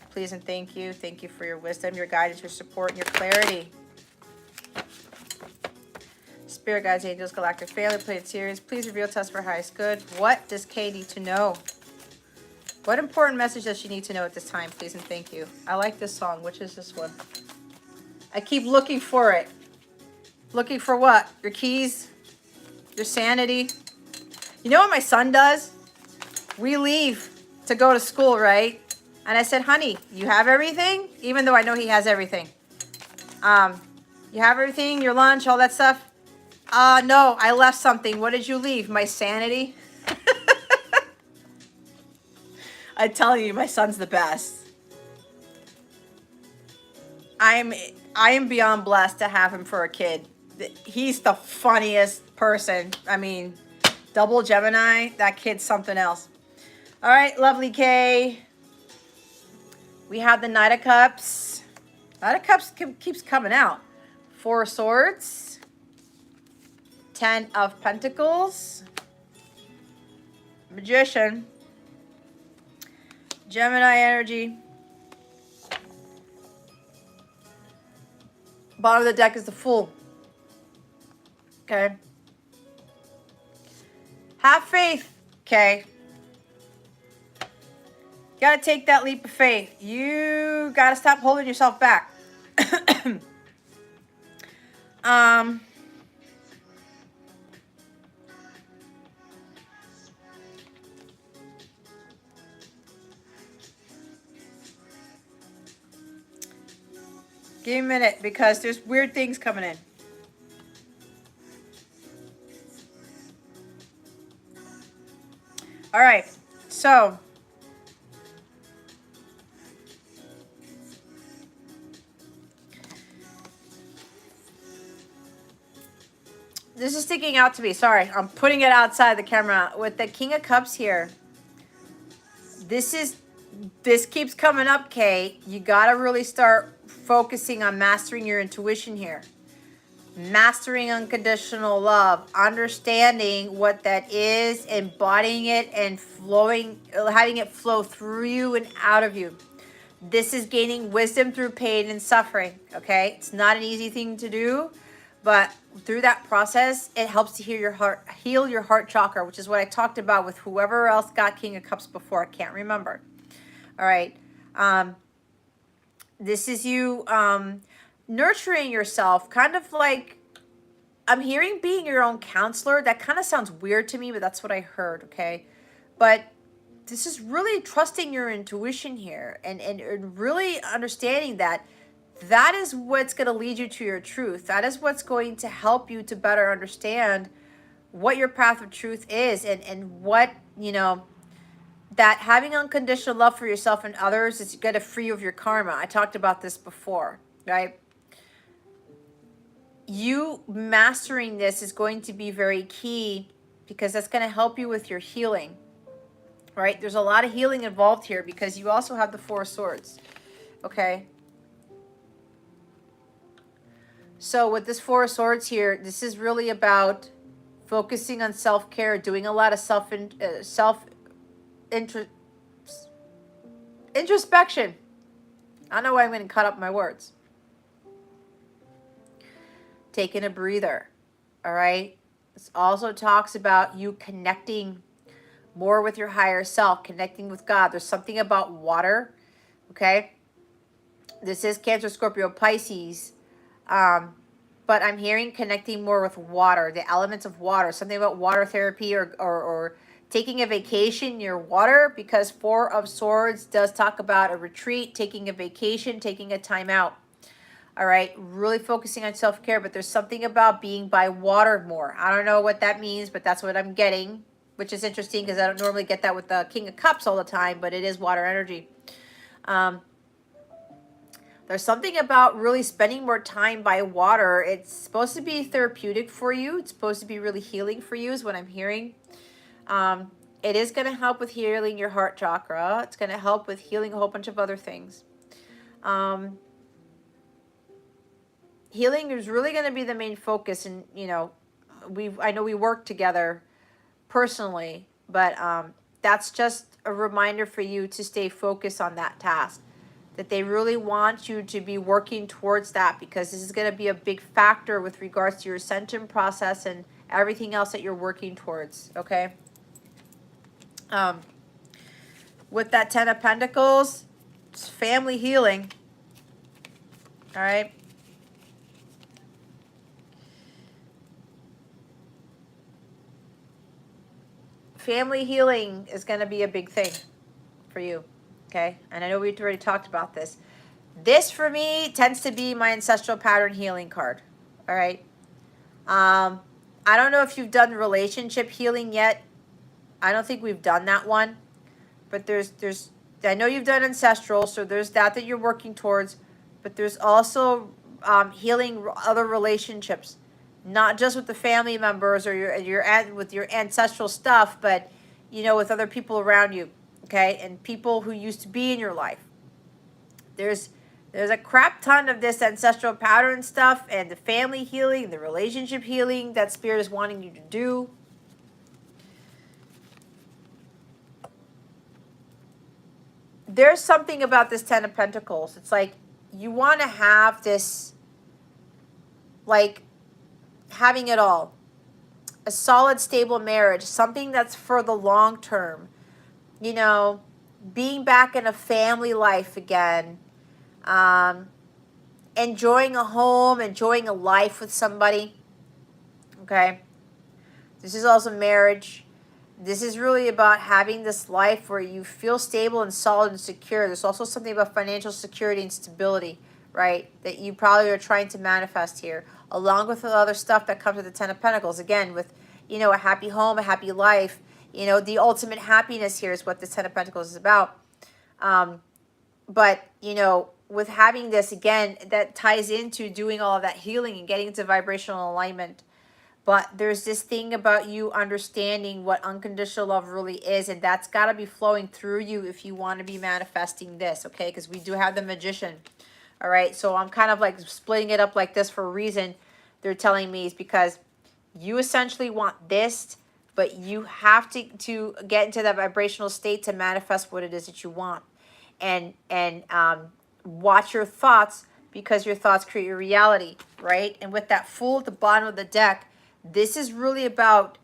Speaker 1: Please and thank you. Thank you for your wisdom, your guidance, your support, and your clarity. Spirit guides, angels, galactic family, play it serious. Please reveal to us for highest good. What does Kay need to know? What important message does she need to know at this time, please and thank you? I like this song. Which is this one? I keep looking for it. Looking for what? Your keys? Your sanity? You know what my son does? We leave to go to school, right? And I said, honey, you have everything? Even though I know he has everything. You have everything, your lunch, all that stuff? No, I left something. What did you leave? My sanity? I'm telling you, my son's the best. I am beyond blessed to have him for a kid. He's the funniest person. I mean, double Gemini, that kid's something else. All right, lovely Kay. We have the Knight of Cups. Knight of Cups keeps coming out. Four of Swords. 10 of Pentacles. Magician. Gemini energy. Bottom of the deck is the Fool. Okay. Have faith, okay? You gotta take that leap of faith. You gotta stop holding yourself back. Give me a minute because there's weird things coming in. All right, so this is sticking out to me. Sorry, I'm putting it outside the camera with the King of Cups here. This keeps coming up, Kay. You gotta really start focusing on mastering your intuition here. Mastering unconditional love, understanding what that is, embodying it and flowing, having it flow through you and out of you. This is gaining wisdom through pain and suffering, okay? It's not an easy thing to do, but through that process, it helps to heal your heart chakra, which is what I talked about with whoever else got King of Cups before. I can't remember. All right. This is you nurturing yourself, kind of like, I'm hearing being your own counselor. That kind of sounds weird to me, but that's what I heard, okay? But this is really trusting your intuition here and really understanding that that is what's going to lead you to your truth. That is what's going to help you to better understand what your path of truth is and what, you know, that having unconditional love for yourself and others is going to free you of your karma. I talked about this before, right? You mastering this is going to be very key because that's going to help you with your healing, right? There's a lot of healing involved here because you also have the Four of Swords, okay? So with this Four of Swords here, this is really about focusing on self-care, doing a lot of introspection. I don't know why I'm going to cut up my words. Taking a breather, all right? This also talks about you connecting more with your higher self, connecting with God. There's something about water, okay? This is Cancer, Scorpio, Pisces, but I'm hearing connecting more with water, the elements of water, something about water therapy or taking a vacation near water, because Four of Swords does talk about a retreat, taking a vacation, taking a time out. All right, really focusing on self-care, but there's something about being by water more. I don't know what that means, but that's what I'm getting, which is interesting because I don't normally get that with the King of Cups all the time, but it is water energy. There's something about really spending more time by water. It's supposed to be therapeutic for you. It's supposed to be really healing for you is what I'm hearing. It is going to help with healing your heart chakra. It's going to help with healing a whole bunch of other things. Healing is really going to be the main focus, and you know, I know we work together personally, but that's just a reminder for you to stay focused on that task. that they really want you to be working towards that, because this is going to be a big factor with regards to your ascension process and everything else that you're working towards, okay? With that Ten of Pentacles, it's family healing, all right? Family healing is going to be a big thing for you, okay? And I know we've already talked about this. This, for me, tends to be my ancestral pattern healing card, all right? I don't know if you've done relationship healing yet. I don't think we've done that one. But I know you've done ancestral, so there's that you're working towards. But there's also healing other relationships, not just with the family members or with your ancestral stuff, but with other people around you, okay, and people who used to be in your life. There's a crap ton of this ancestral pattern stuff and the family healing, the relationship healing that Spirit is wanting you to do. There's something about this Ten of Pentacles. It's like you want to have this, like, having it all. A solid, stable marriage. Something that's for the long term. Being back in a family life again. Enjoying a home, enjoying a life with somebody. Okay? This is also marriage. This is really about having this life where you feel stable and solid and secure. There's also something about financial security and stability, right, that you probably are trying to manifest here, along with the other stuff that comes with the Ten of Pentacles. Again, with, a happy home, a happy life. The ultimate happiness here is what the Ten of Pentacles is about. But, with having this, again, that ties into doing all of that healing and getting into vibrational alignment. But there's this thing about you understanding what unconditional love really is, and that's got to be flowing through you if you want to be manifesting this, okay? Because we do have the Magician, all right? So I'm kind of like splitting it up like this for a reason. They're telling me is because you essentially want this, but you have to get into that vibrational state to manifest what it is that you want. And watch your thoughts, because your thoughts create your reality, right? And with that Fool at the bottom of the deck, this is really about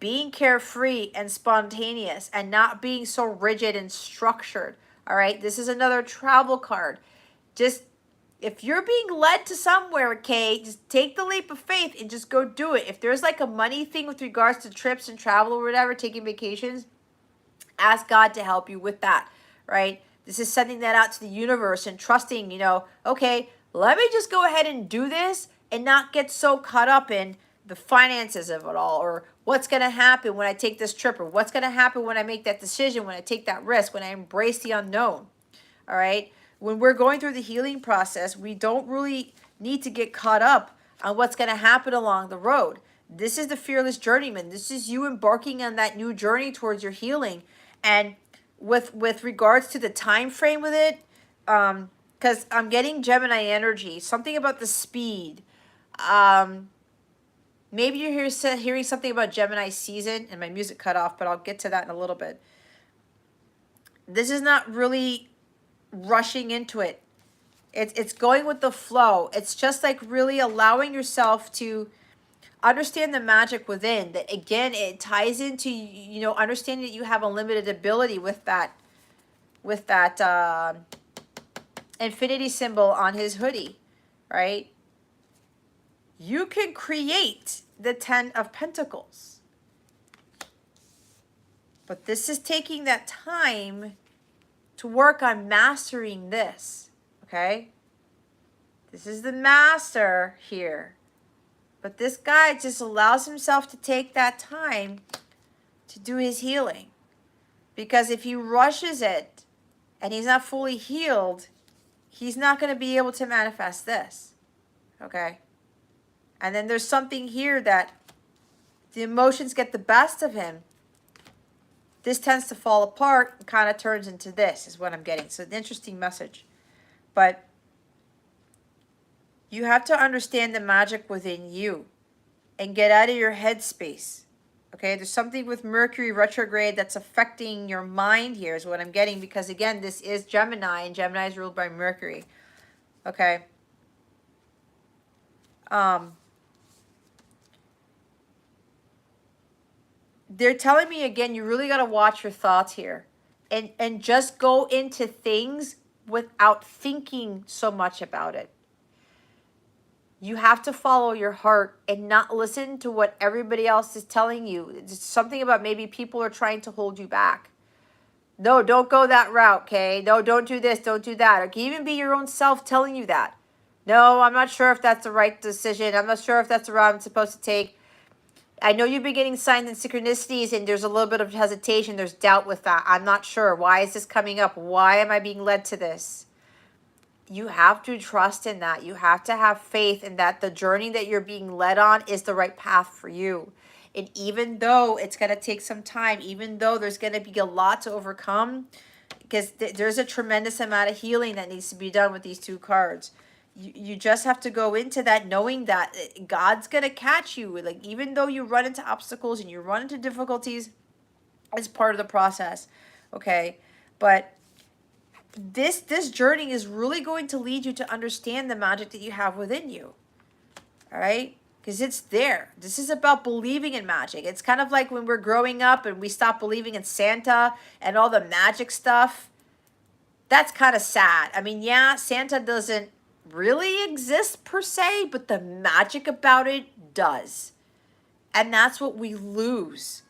Speaker 1: being carefree and spontaneous and not being so rigid and structured, all right? This is another travel card. Just, if you're being led to somewhere, okay, just take the leap of faith and just go do it. If there's like a money thing with regards to trips and travel or whatever, taking vacations, ask God to help you with that, right? This is sending that out to the universe and trusting, okay, let me just go ahead and do this and not get so caught up in the finances of it all, or what's going to happen when I take this trip, or what's going to happen when I make that decision, when I take that risk, when I embrace the unknown, all right? When we're going through the healing process, we don't really need to get caught up on what's going to happen along the road. This is the Fearless Journeyman. This is you embarking on that new journey towards your healing. And with regards to the time frame with it, because I'm getting Gemini energy, something about the speed. Maybe you're hearing something about Gemini season, and my music cut off, but I'll get to that in a little bit. This is not really rushing into it. It's going with the flow. It's just like really allowing yourself to understand the magic within. That, again, it ties into, understanding that you have a limited ability with that infinity symbol on his hoodie, right? You can create the Ten of Pentacles. But this is taking that time to work on mastering this, okay? This is the master here. But this guy just allows himself to take that time to do his healing. Because if he rushes it and he's not fully healed, he's not going to be able to manifest this, okay? And then there's something here that the emotions get the best of him. This tends to fall apart and kind of turns into this, is what I'm getting. So an interesting message. But you have to understand the magic within you and get out of your headspace. Okay, there's something with Mercury retrograde that's affecting your mind here is what I'm getting, because again, this is Gemini, and Gemini is ruled by Mercury. Okay. They're telling me again, you really got to watch your thoughts here, and just go into things without thinking so much about it. You have to follow your heart and not listen to what everybody else is telling you. It's something about maybe people are trying to hold you back. No, don't go that route, okay? No, don't do this, don't do that. It can even be your own self telling you that. No, I'm not sure if that's the right decision. I'm not sure if that's the route I'm supposed to take. I know you've been getting signs and synchronicities, and there's a little bit of hesitation. There's doubt with that. I'm not sure. Why is this coming up? Why am I being led to this? You have to trust in that. You have to have faith in that the journey that you're being led on is the right path for you. And even though it's going to take some time, even though there's going to be a lot to overcome, because there's a tremendous amount of healing that needs to be done with these two cards. You just have to go into that knowing that God's going to catch you. Like, even though you run into obstacles and you run into difficulties, it's part of the process. Okay? But this journey is really going to lead you to understand the magic that you have within you. All right? Because it's there. This is about believing in magic. It's kind of like when we're growing up and we stop believing in Santa and all the magic stuff. That's kind of sad. I mean, yeah, Santa doesn't really exist per se, but the magic about it does. And that's what we lose.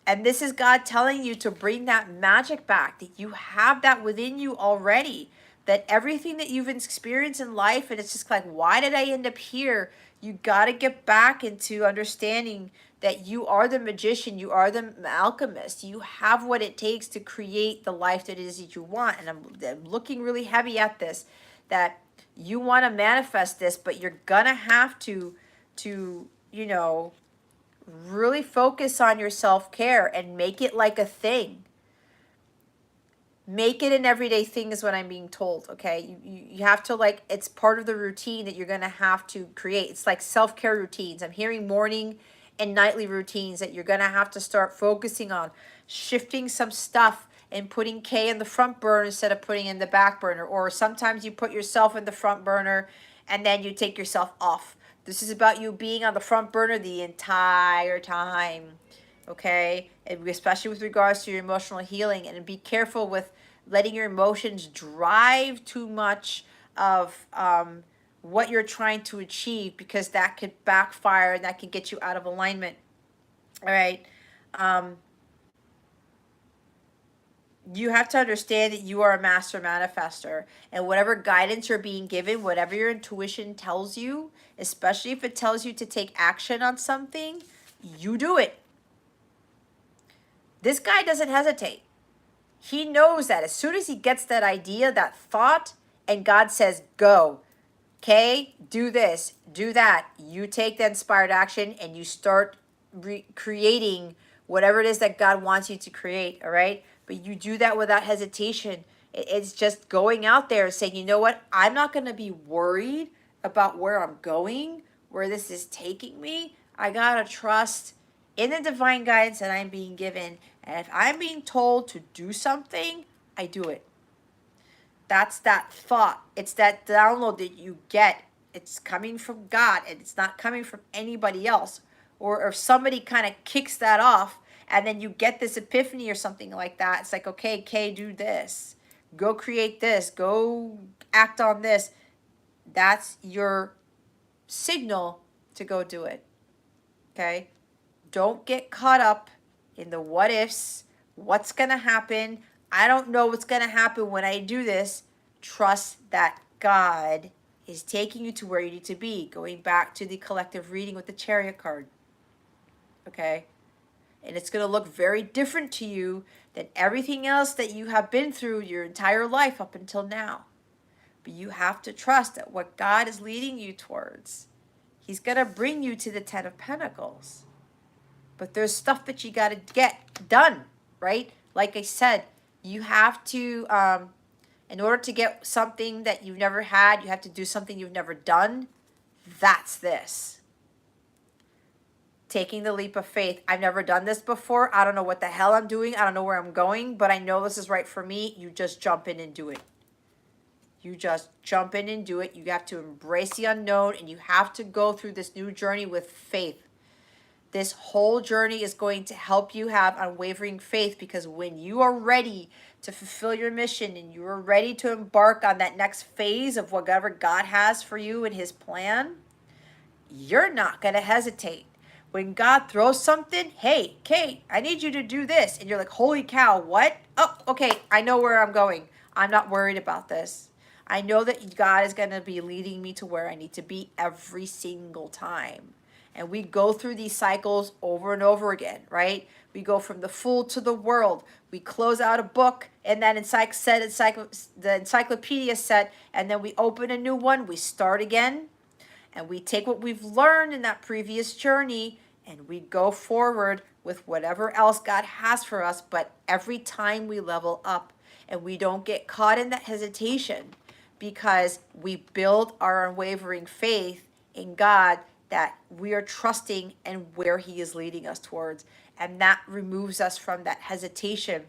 Speaker 1: And this is God telling you to bring that magic back, that you have that within you already, that everything that you've experienced in life, and it's just like, why did I end up here? You got to get back into understanding that you are the magician, you are the alchemist. You have what it takes to create the life that it is that you want. And I'm looking really heavy at this, that you want to manifest this, but you're going to have to, you know, really focus on your self-care and make it like a thing. Make it an everyday thing is what I'm being told, okay? You have to, like, it's part of the routine that you're going to have to create. It's like self-care routines. I'm hearing morning and nightly routines that you're going to have to start focusing on. Shifting some stuff and putting K in the front burner instead of putting in the back burner. Or sometimes you put yourself in the front burner and then you take yourself off. This is about you being on the front burner the entire time, okay? And especially with regards to your emotional healing. And be careful with letting your emotions drive too much of what you're trying to achieve, because that could backfire and that could get you out of alignment. All right. You have to understand that you are a master manifester, and whatever guidance you're being given, whatever your intuition tells you, especially if it tells you to take action on something, you do it. This guy doesn't hesitate. He knows that as soon as he gets that idea, that thought, and God says, go, okay, do this, do that, you take the inspired action and you start creating whatever it is that God wants you to create, all right? But you do that without hesitation. It's just going out there and saying, you know what? I'm not going to be worried about where I'm going, where this is taking me. I got to trust in the divine guidance that I'm being given. And if I'm being told to do something, I do it. That's that thought. It's that download that you get. It's coming from God, and it's not coming from anybody else. Or if somebody kind of kicks that off, and then you get this epiphany or something like that, it's like, okay, Kay, do this. Go create this. Go act on this. That's your signal to go do it. Okay? Don't get caught up in the what ifs. What's going to happen? I don't know what's going to happen when I do this. Trust that God is taking you to where you need to be. Going back to the collective reading with the Chariot card. Okay? And it's going to look very different to you than everything else that you have been through your entire life up until now. But you have to trust that what God is leading you towards, He's going to bring you to the 10 of Pentacles. But there's stuff that you got to get done, right? Like I said, you have to, in order to get something that you've never had, you have to do something you've never done. That's this. taking the leap of faith. I've never done this before. I don't know what the hell I'm doing. I don't know where I'm going, but I know this is right for me. You just jump in and do it. You just jump in and do it. You have to embrace the unknown, and you have to go through this new journey with faith. This whole journey is going to help you have unwavering faith, because when you are ready to fulfill your mission and you are ready to embark on that next phase of whatever God has for you in his plan, you're not going to hesitate. When God throws something, hey, Kate, I need you to do this. And you're like, holy cow, what? Oh, okay, I know where I'm going. I'm not worried about this. I know that God is going to be leading me to where I need to be every single time. And we go through these cycles over and over again, right? We go from the fool to the world. We close out a book and then the encyclopedia set, and then we open a new one. We start again, and we take what we've learned in that previous journey, and we go forward with whatever else God has for us. But every time we level up, and we don't get caught in that hesitation, because we build our unwavering faith in God, that we are trusting and where he is leading us towards. And that removes us from that hesitation,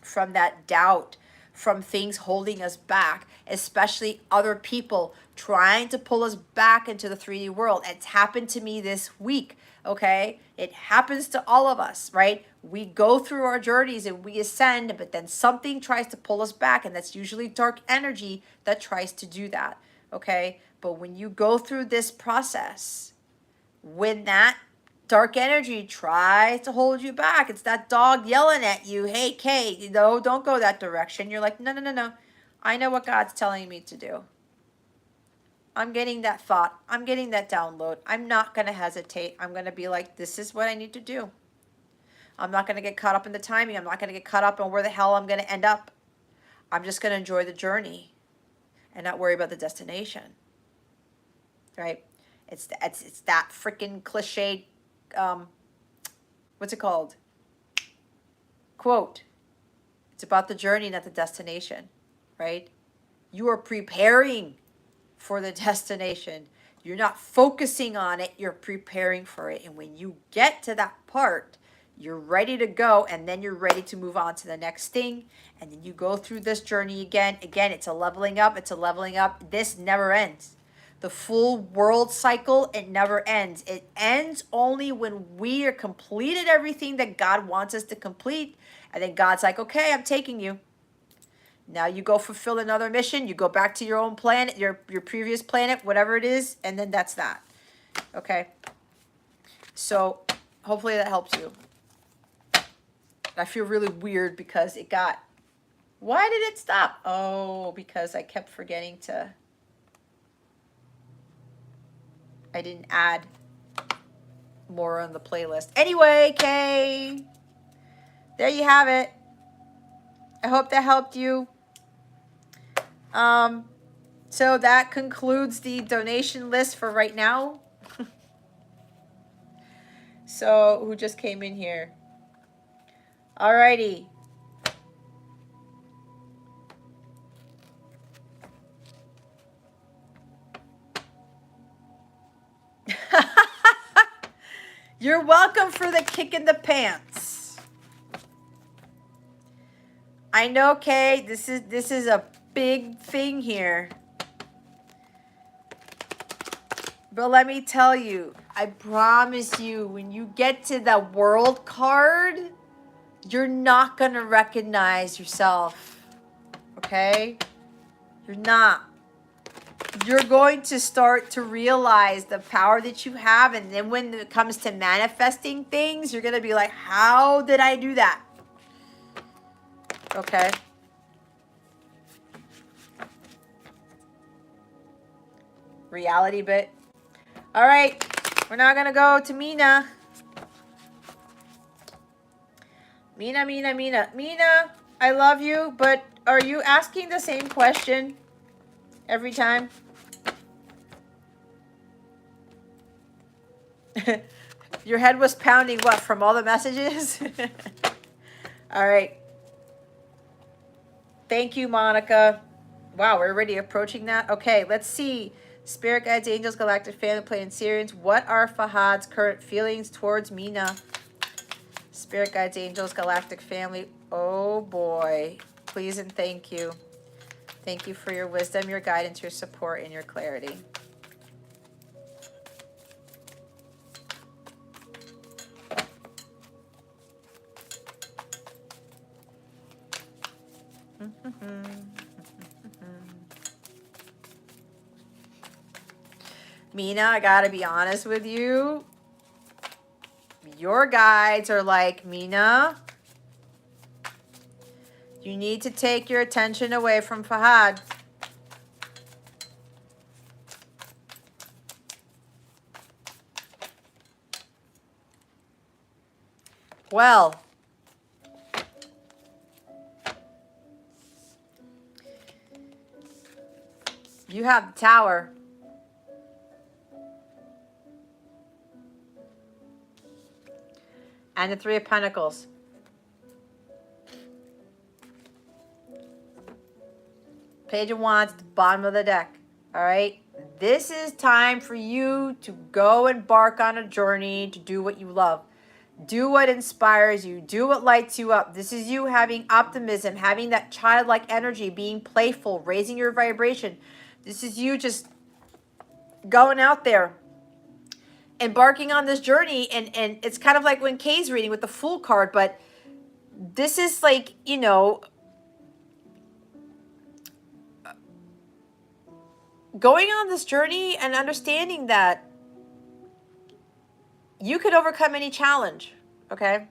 Speaker 1: from that doubt, from things holding us back, especially other people trying to pull us back into the 3D world. It's happened to me this week, okay? It happens to all of us, right? We go through our journeys and we ascend, but then something tries to pull us back, and that's usually dark energy that tries to do that, okay? But when you go through this process, when that dark energy tries to hold you back, it's that dog yelling at you, hey, Kate, don't go that direction. You're like, no. I know what God's telling me to do. I'm getting that thought. I'm getting that download. I'm not going to hesitate. I'm going to be like, this is what I need to do. I'm not going to get caught up in the timing. I'm not going to get caught up on where the hell I'm going to end up. I'm just going to enjoy the journey and not worry about the destination. Right? It's that freaking cliche, what's it called? Quote. It's about the journey, not the destination, right? You are preparing for the destination. You're not focusing on it, you're preparing for it. And when you get to that part, you're ready to go, and then you're ready to move on to the next thing. And then you go through this journey again. Again, it's a leveling up, This never ends. The full world cycle, it never ends. It ends only when we are completed everything that God wants us to complete. And then God's like, okay, I'm taking you. Now you go fulfill another mission. You go back to your own planet, your previous planet, whatever it is. And then that's that. Okay. So hopefully that helps you. I feel really weird because it got, why did it stop? Oh, because I kept forgetting to, I didn't add more on the playlist. Anyway, Kay, there you have it. I hope that helped you. So that concludes the donation list for right now. So who just came in here? Alrighty. You're welcome for the kick in the pants. I know, Kay, this is a big thing here. But let me tell you, I promise you, when you get to the world card, you're not going to recognize yourself. Okay? You're not. You're going to start to realize the power that you have. And then when it comes to manifesting things, you're going to be like, how did I do that? Okay? Reality bit. All right. We're now going to go to Mina. Mina. Mina, I love you, but are you asking the same question every time? Your head was pounding, what, from all the messages? All right. Thank you, Monica. Wow, we're already approaching that. Okay, let's see. Spirit guides, angels, galactic family, playing Syrians. What are Fahad's current feelings towards Mina? Spirit guides, angels, galactic family. Oh boy. Please and thank you. Thank you for your wisdom, your guidance, your support, and your clarity. Mina, I gotta be honest with you. Your guides are like, Mina, you need to take your attention away from Fahad. Well, you have the Tower. And the Three of Pentacles. Page of Wands at the bottom of the deck. All right? This is time for you to go embark on a journey to do what you love. Do what inspires you. Do what lights you up. This is you having optimism, having that childlike energy, being playful, raising your vibration. This is you just going out there, embarking on this journey. And it's kind of like when Kay's reading with the Fool card, but this is like, you know, going on this journey and understanding that you could overcome any challenge, okay?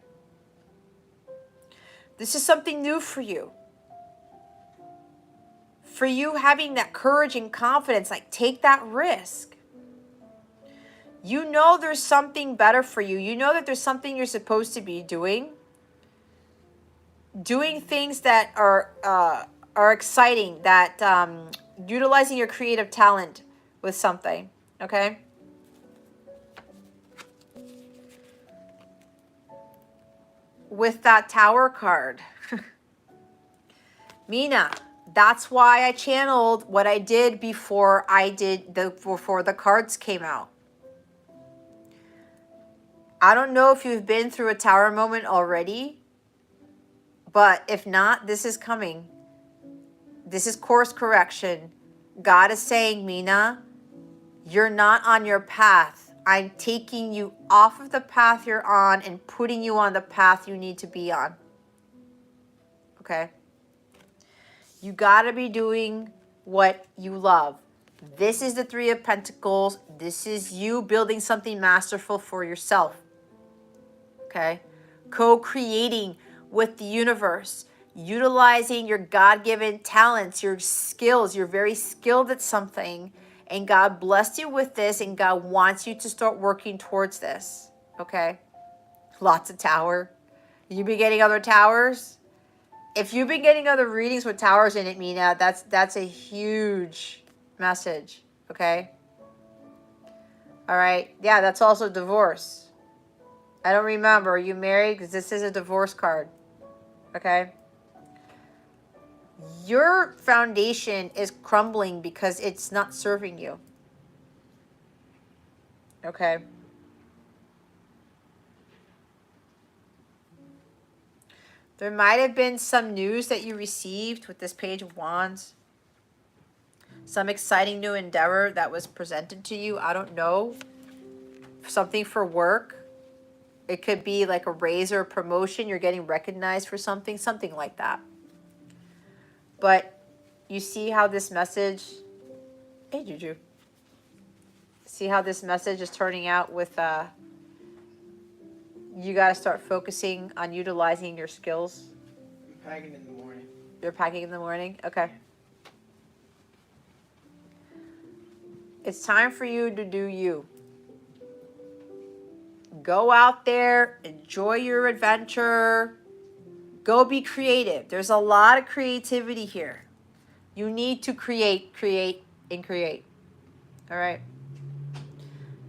Speaker 1: This is something new for you. For you having that courage and confidence, like take that risk. You know there's something better for you. You know that there's something you're supposed to be doing. Doing things that are exciting, that utilizing your creative talent with something, okay? With that Tower card. Mina, that's why I channeled what I did before before the cards came out. I don't know if you've been through a Tower moment already, but if not, this is coming. This is course correction. God is saying, Mina, you're not on your path. I'm taking you off of the path you're on and putting you on the path you need to be on. Okay? You got to be doing what you love. This is the Three of Pentacles. This is you building something masterful for yourself. Okay? Co-creating with the universe. Utilizing your God-given talents, your skills. You're very skilled at something. And God blessed you with this, and God wants you to start working towards this, okay? Lots of Tower. You be getting other Towers? If you've been getting other readings with Towers in it, Mina, that's a huge message, okay? All right. Yeah, that's also divorce. I don't remember. Are you married? Because this is a divorce card, okay? Your foundation is crumbling because it's not serving you. Okay. There might have been some news that you received with this Page of Wands. Some exciting new endeavor that was presented to you. I don't know. Something for work. It could be like a raise or a promotion. You're getting recognized for something. Something like that. But you see how this message... Hey, Juju. See how this message is turning out with... you got to start focusing on utilizing your skills.
Speaker 2: I'm packing in the morning.
Speaker 1: You're packing in the morning? Okay. It's time for you to do you. Go out there. Enjoy your adventure. Go be creative. There's a lot of creativity here. You need to create, and create. All right?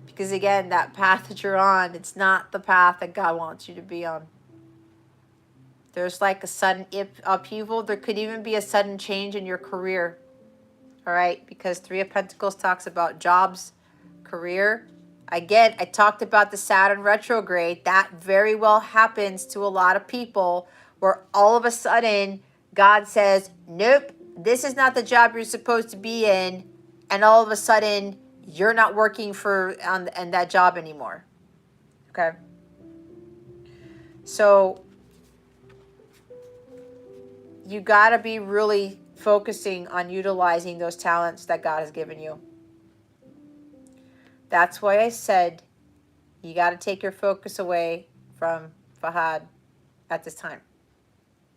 Speaker 1: Because again, that path that you're on, it's not the path that God wants you to be on. There's like a sudden upheaval. There could even be a sudden change in your career. All right, because Three of Pentacles talks about jobs, career. Again, I talked about the Saturn retrograde. That very well happens to a lot of people where all of a sudden God says, nope, this is not the job you're supposed to be in. And all of a sudden you're not working on that job anymore. Okay. So you got to be really focusing on utilizing those talents that God has given you. That's why I said you got to take your focus away from Fahad at this time.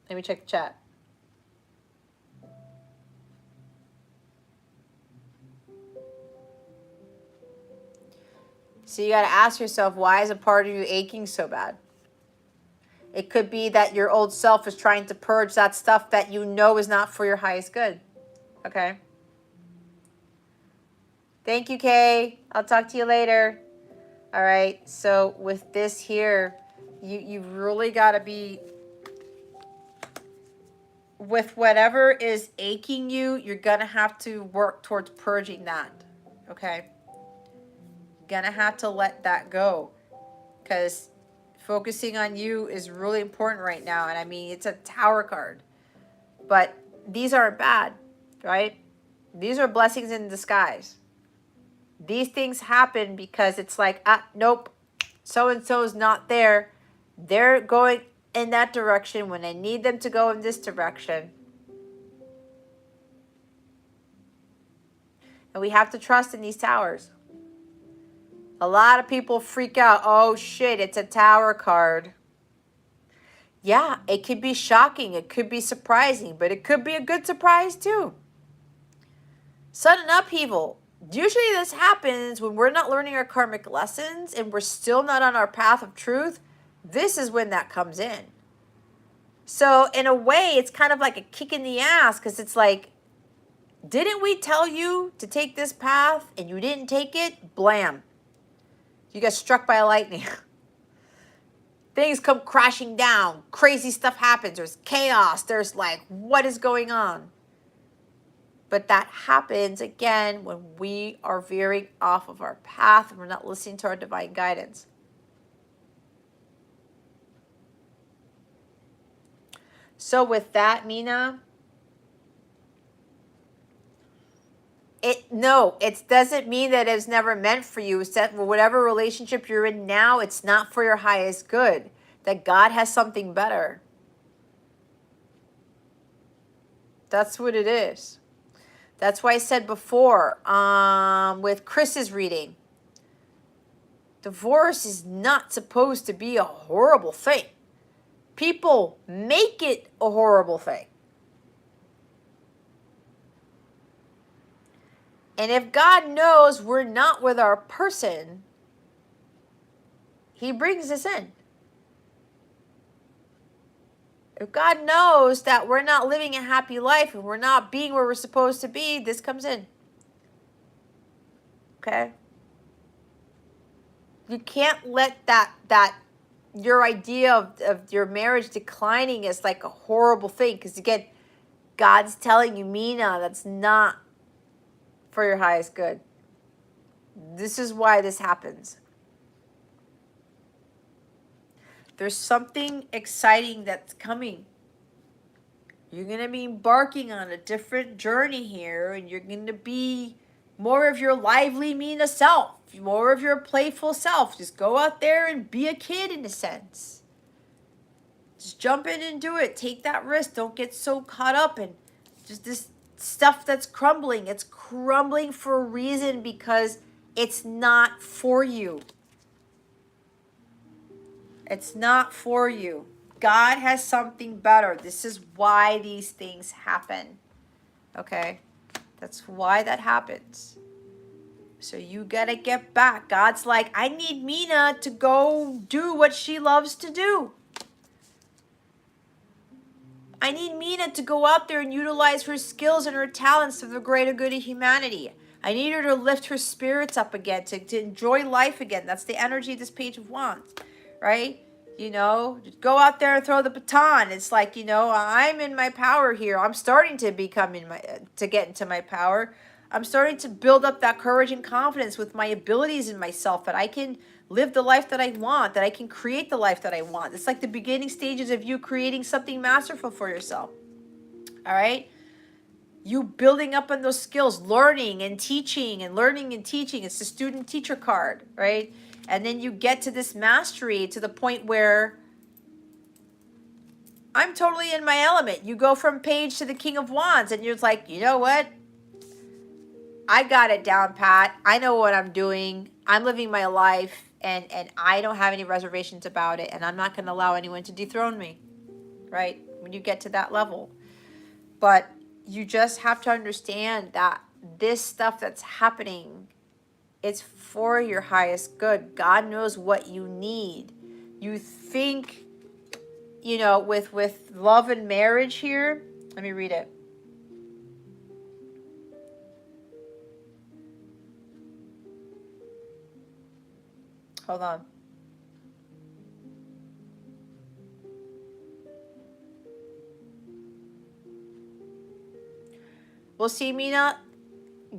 Speaker 1: Let me check the chat. So you got to ask yourself, why is a part of you aching so bad? It could be that your old self is trying to purge that stuff that you know is not for your highest good. Okay? Thank you, Kay. I'll talk to you later. All right. So with this here, you really got to be, with whatever is aching you, you're going to have to work towards purging that. Okay? Going to have to let that go. Because focusing on you is really important right now. And I mean, it's a Tower card. But these aren't bad, right? These are blessings in disguise. These things happen because it's like, nope, so-and-so is not there. They're going in that direction when I need them to go in this direction. And we have to trust in these towers. A lot of people freak out. Oh, shit, it's a Tower card. Yeah, it could be shocking. It could be surprising, but it could be a good surprise too. Sudden upheaval. Usually this happens when we're not learning our karmic lessons and we're still not on our path of truth. This is when that comes in. So in a way, it's kind of like a kick in the ass because it's like, didn't we tell you to take this path and you didn't take it? Blam. You got struck by lightning. Things come crashing down. Crazy stuff happens. There's chaos. There's like, what is going on? But that happens, again, when we are veering off of our path and we're not listening to our divine guidance. So with that, Mina, it doesn't mean that it's never meant for you. It's that whatever relationship you're in now, it's not for your highest good. That God has something better. That's what it is. That's why I said before, with Chris's reading, divorce is not supposed to be a horrible thing. People make it a horrible thing. And if God knows we're not with our person, He brings us in. If God knows that we're not living a happy life and we're not being where we're supposed to be, this comes in. Okay? You can't let that your idea of your marriage declining is like a horrible thing. Because again, God's telling you, Mina, that's not for your highest good. This is why this happens. There's something exciting that's coming. You're going to be embarking on a different journey here, and you're going to be more of your lively Mina self, more of your playful self. Just go out there and be a kid in a sense. Just jump in and do it. Take that risk. Don't get so caught up in just this stuff that's crumbling. It's crumbling for a reason, because it's not for you. It's not for you. God has something better. This is why these things happen. Okay? That's why that happens. So you got to get back. God's like, I need Mina to go do what she loves to do. I need Mina to go out there and utilize her skills and her talents for the greater good of humanity. I need her to lift her spirits up again, to enjoy life again. That's the energy of this Page of Wands, right? You know, just go out there and throw the baton. It's like, you know, I'm in my power here. I'm starting to become to get into my power. I'm starting to build up that courage and confidence with my abilities in myself, that I can live the life that I want, that I can create the life that I want. It's like the beginning stages of you creating something masterful for yourself. All right? You building up on those skills, learning and teaching and learning and teaching. It's the student teacher card, right? And then you get to this mastery to the point where I'm totally in my element. You go from page to the King of Wands and you're like, you know what? I got it down pat. I know what I'm doing. I'm living my life and I don't have any reservations about it. And I'm not going to allow anyone to dethrone me, right? When you get to that level. But you just have to understand that this stuff that's happening, it's for your highest good. God knows what you need. You think, you know, with love and marriage here, let me read it. Hold on. Well, see, Mina,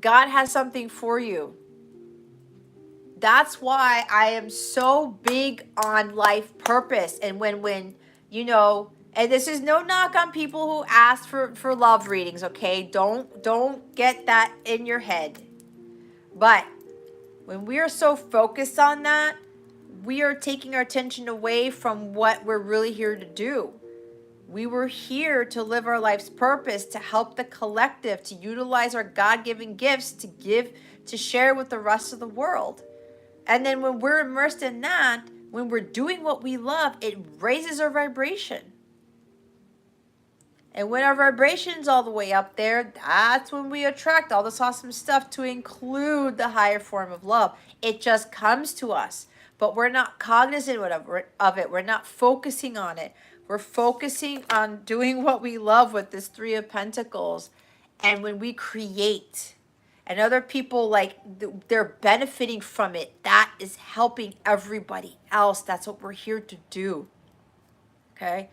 Speaker 1: God has something for you. That's why I am so big on life purpose. And when you know, and this is no knock on people who ask for love readings, okay? Don't get that in your head. But when we are so focused on that, we are taking our attention away from what we're really here to do. We were here to live our life's purpose, to help the collective, to utilize our God-given gifts, to give, to share with the rest of the world. And then when we're immersed in that, when we're doing what we love, it raises our vibration. And when our vibration's all the way up there, that's when we attract all this awesome stuff, to include the higher form of love. It just comes to us, but we're not cognizant of it. We're not focusing on it. We're focusing on doing what we love with this Three of Pentacles. And when we create, and other people, like, they're benefiting from it, that is helping everybody else. That's what we're here to do. Okay?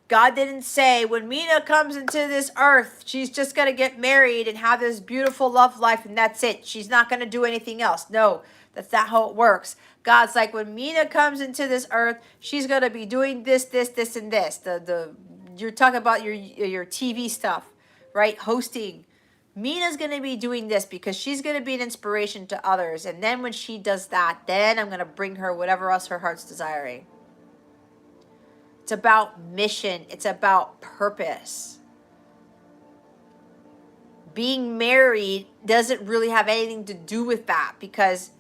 Speaker 1: God didn't say when Mina comes into this earth, she's just going to get married and have this beautiful love life and that's it. She's not going to do anything else. No, that's not how it works. God's like, when Mina comes into this earth, she's going to be doing this, this, this, and this. You're talking about your TV stuff, right? Hosting. Mina's going to be doing this because she's going to be an inspiration to others. And then when she does that, then I'm going to bring her whatever else her heart's desiring. It's about mission. It's about purpose. Being married doesn't really have anything to do with that, because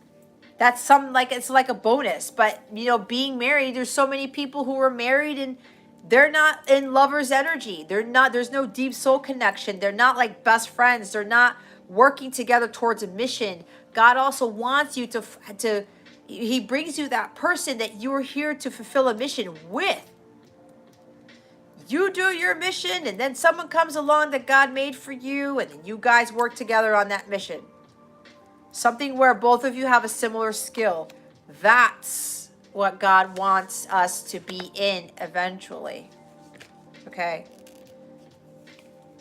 Speaker 1: that's it's like a bonus. But, you know, being married, there's so many people who are married and they're not in lover's energy. There's no deep soul connection. They're not like best friends. They're not working together towards a mission. God also wants you he brings you that person that you're here to fulfill a mission with. You do your mission, and then someone comes along that God made for you, and then you guys work together on that mission. Something where both of you have a similar skill. That's what God wants us to be in eventually. Okay?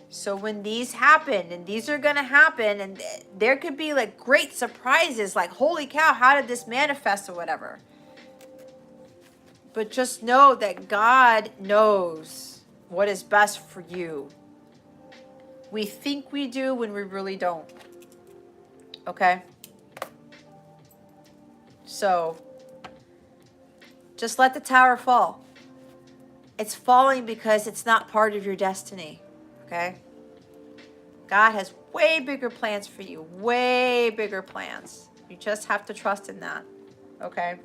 Speaker 1: So when these happen, and these are going to happen, and there could be like great surprises, like, holy cow, how did this manifest or whatever. But just know that God knows what is best for you. We think we do when we really don't. Okay? So, just let the tower fall. It's falling because it's not part of your destiny. Okay? God has way bigger plans for you. Way bigger plans. You just have to trust in that. Okay?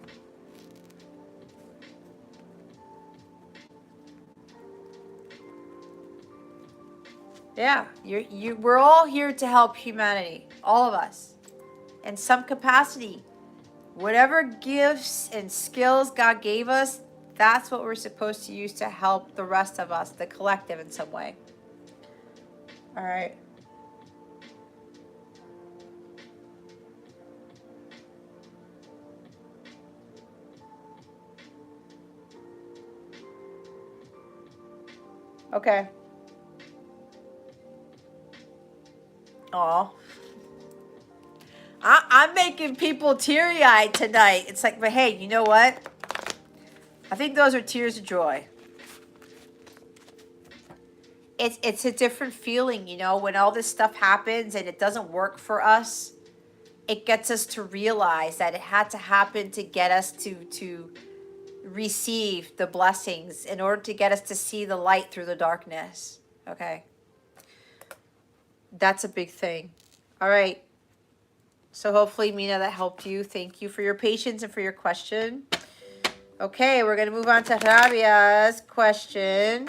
Speaker 1: Yeah, we're all here to help humanity, all of us, in some capacity. Whatever gifts and skills God gave us, that's what we're supposed to use to help the rest of us, the collective, in some way. All right. Okay. Aw. I'm making people teary-eyed tonight. It's like, but hey, you know what? I think those are tears of joy. It's a different feeling, you know, when all this stuff happens and it doesn't work for us. It gets us to realize that it had to happen to get us to receive the blessings in order to get us to see the light through the darkness. Okay. That's a big thing. All right. So hopefully, Mina, that helped you. Thank you for your patience and for your question. Okay, we're going to move on to Rabia's question.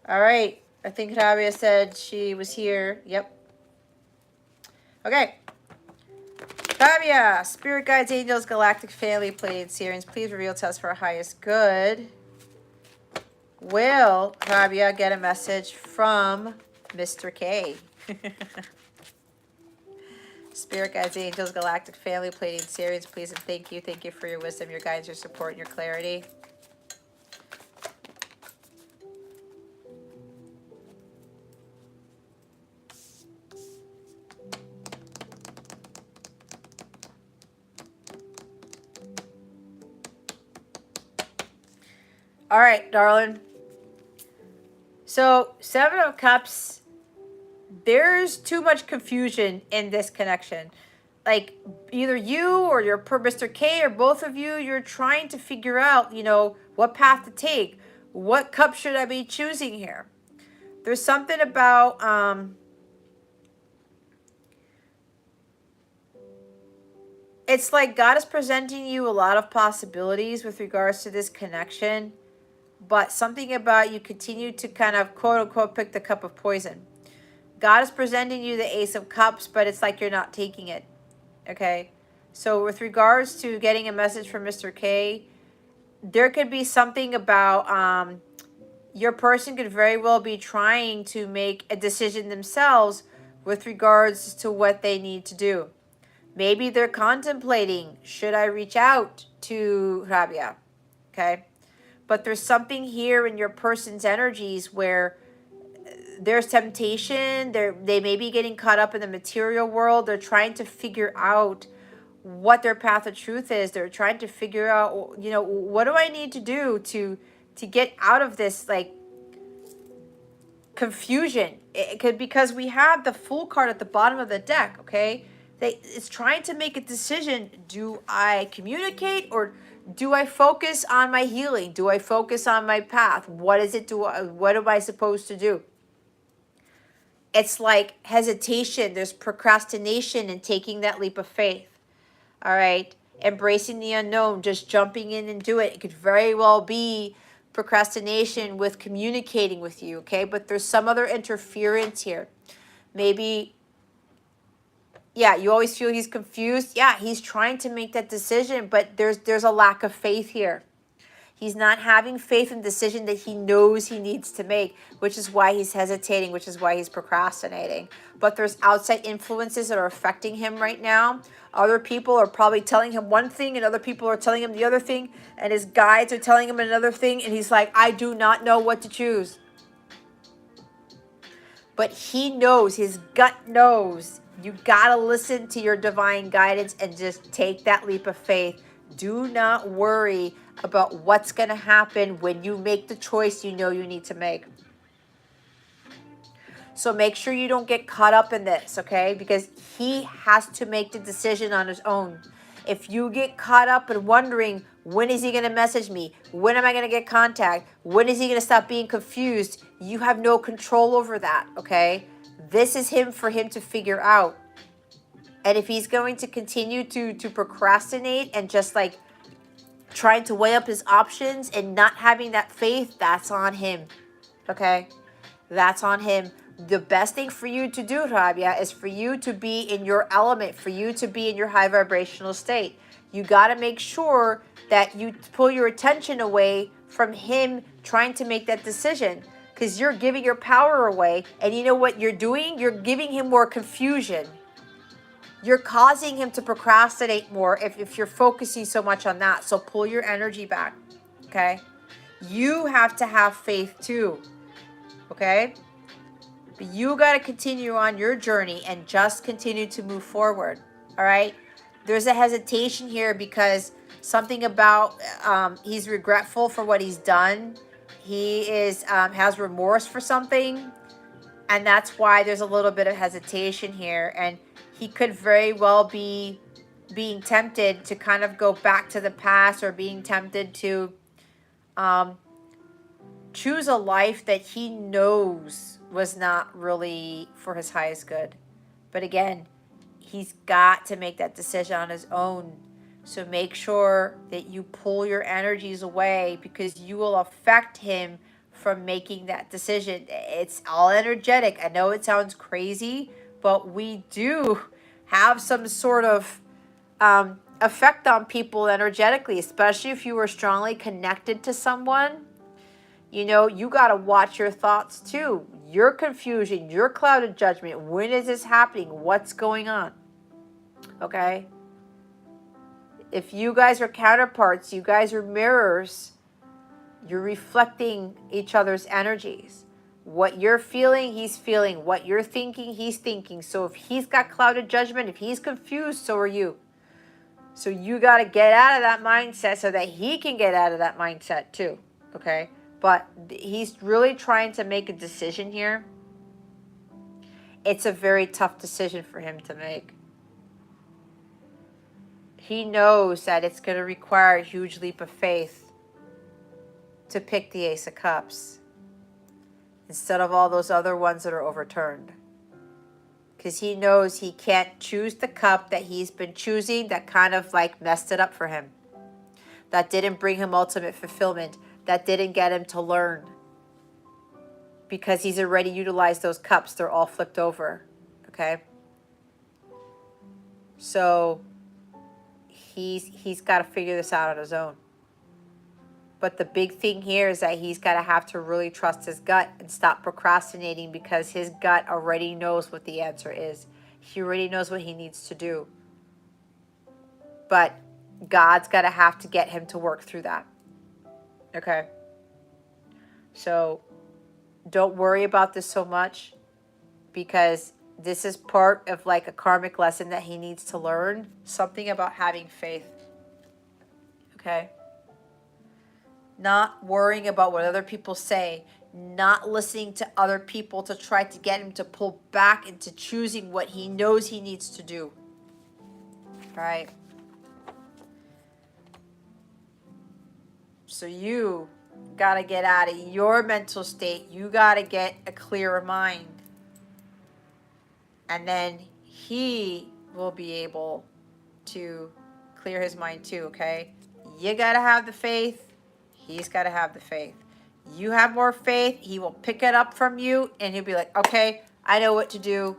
Speaker 1: All right. I think Rabia said she was here. Yep. Okay. Rabia, Spirit Guides, Angels, Galactic Family, Pleiadian Sirians, please reveal to us for our highest good. Will Rabia get a message from Mr. K? Spirit Guides, Angels, Galactic Family, Pleiadian Sirians, please and thank you. Thank you for your wisdom, your guidance, your support, and your clarity. All right, darling. So, Seven of Cups, there's too much confusion in this connection. Like, either you or your Mr. K or both of you, you're trying to figure out, you know, what path to take. What cup should I be choosing here? There's something about, it's like God is presenting you a lot of possibilities with regards to this connection. But something about you continue to kind of, quote unquote, pick the cup of poison. God is presenting you the Ace of Cups, but it's like you're not taking it. Okay? So with regards to getting a message from Mr. K, there could be something about your person could very well be trying to make a decision themselves with regards to what they need to do. Maybe they're contemplating, should I reach out to Rabia? Okay? But there's something here in your person's energies where there's temptation. They may be getting caught up in the material world. They're trying to figure out what their path of truth is. They're trying to figure out, you know, what do I need to do to get out of this, like, confusion? It could, because we have the Fool card at the bottom of the deck, okay? It's trying to make a decision. Do I communicate or do I focus on my healing? Do I focus on my path? What is it? What am I supposed to do? It's like hesitation. There's procrastination in taking that leap of faith. All right. Embracing the unknown, just jumping in and do it. It could very well be procrastination with communicating with you, okay? But there's some other interference here. Maybe, yeah, you always feel he's confused. Yeah, he's trying to make that decision, but there's a lack of faith here. He's not having faith in the decision that he knows he needs to make, which is why he's hesitating, which is why he's procrastinating. But there's outside influences that are affecting him right now. Other people are probably telling him one thing and other people are telling him the other thing. And his guides are telling him another thing. And he's like, I do not know what to choose. But he knows, his gut knows. You got to listen to your divine guidance and just take that leap of faith. Do not worry about what's going to happen when you make the choice you know you need to make. So make sure you don't get caught up in this, okay? Because he has to make the decision on his own. If you get caught up in wondering, when is he going to message me? When am I going to get contact? When is he going to stop being confused? You have no control over that, okay? This is for him to figure out. And if he's going to continue to procrastinate and just like trying to weigh up his options and not having that faith, that's on him, okay? That's on him. The best thing for you to do, Rabia, is for you to be in your element, for you to be in your high vibrational state. You got to make sure that you pull your attention away from him trying to make that decision, because you're giving your power away. And you know what you're doing? You're giving him more confusion. You're causing him to procrastinate more if you're focusing so much on that. So pull your energy back, okay? You have to have faith too, okay? But you got to continue on your journey and just continue to move forward, all right? There's a hesitation here because something about he's regretful for what he's done. He is has remorse for something, and that's why there's a little bit of hesitation here. And he could very well be being tempted to kind of go back to the past, or being tempted to um, choose a life that he knows was not really for his highest good. But again, he's got to make that decision on his own. So make sure that you pull your energies away, because you will affect him from making that decision. It's all energetic. I know it sounds crazy, but we do have some sort of effect on people energetically, especially if you were strongly connected to someone. You know, you got to watch your thoughts too. Your confusion, your clouded judgment. When is this happening? What's going on? Okay? If you guys are counterparts, you guys are mirrors. You're reflecting each other's energies. What you're feeling, he's feeling. What you're thinking, he's thinking. So if he's got clouded judgment, if he's confused, so are you. So you got to get out of that mindset so that he can get out of that mindset too. Okay? But he's really trying to make a decision here. It's a very tough decision for him to make. He knows that it's going to require a huge leap of faith to pick the Ace of Cups instead of all those other ones that are overturned. Because he knows he can't choose the cup that he's been choosing that kind of like messed it up for him. That didn't bring him ultimate fulfillment. That didn't get him to learn. Because he's already utilized those cups. They're all flipped over. Okay? So he's got to figure this out on his own. But the big thing here is that he's got to have to really trust his gut and stop procrastinating, because his gut already knows what the answer is. He already knows what he needs to do. But God's got to have to get him to work through that. Okay? So don't worry about this so much, because this is part of like a karmic lesson that he needs to learn. Something about having faith. Okay? Not worrying about what other people say. Not listening to other people to try to get him to pull back into choosing what he knows he needs to do. All right? So you got to get out of your mental state. You got to get a clearer mind. And then he will be able to clear his mind too, okay? You got to have the faith. He's got to have the faith. You have more faith. He will pick it up from you, and he'll be like, okay, I know what to do.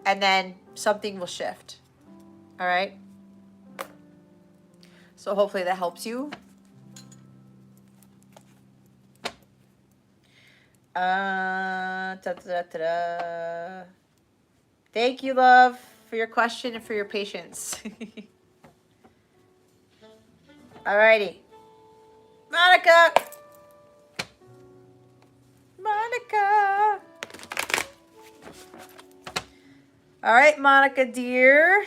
Speaker 1: And then something will shift. All right? So hopefully that helps you. Thank you, love, for your question and for your patience. Alrighty. Monica! Monica! Alright, Monica, dear.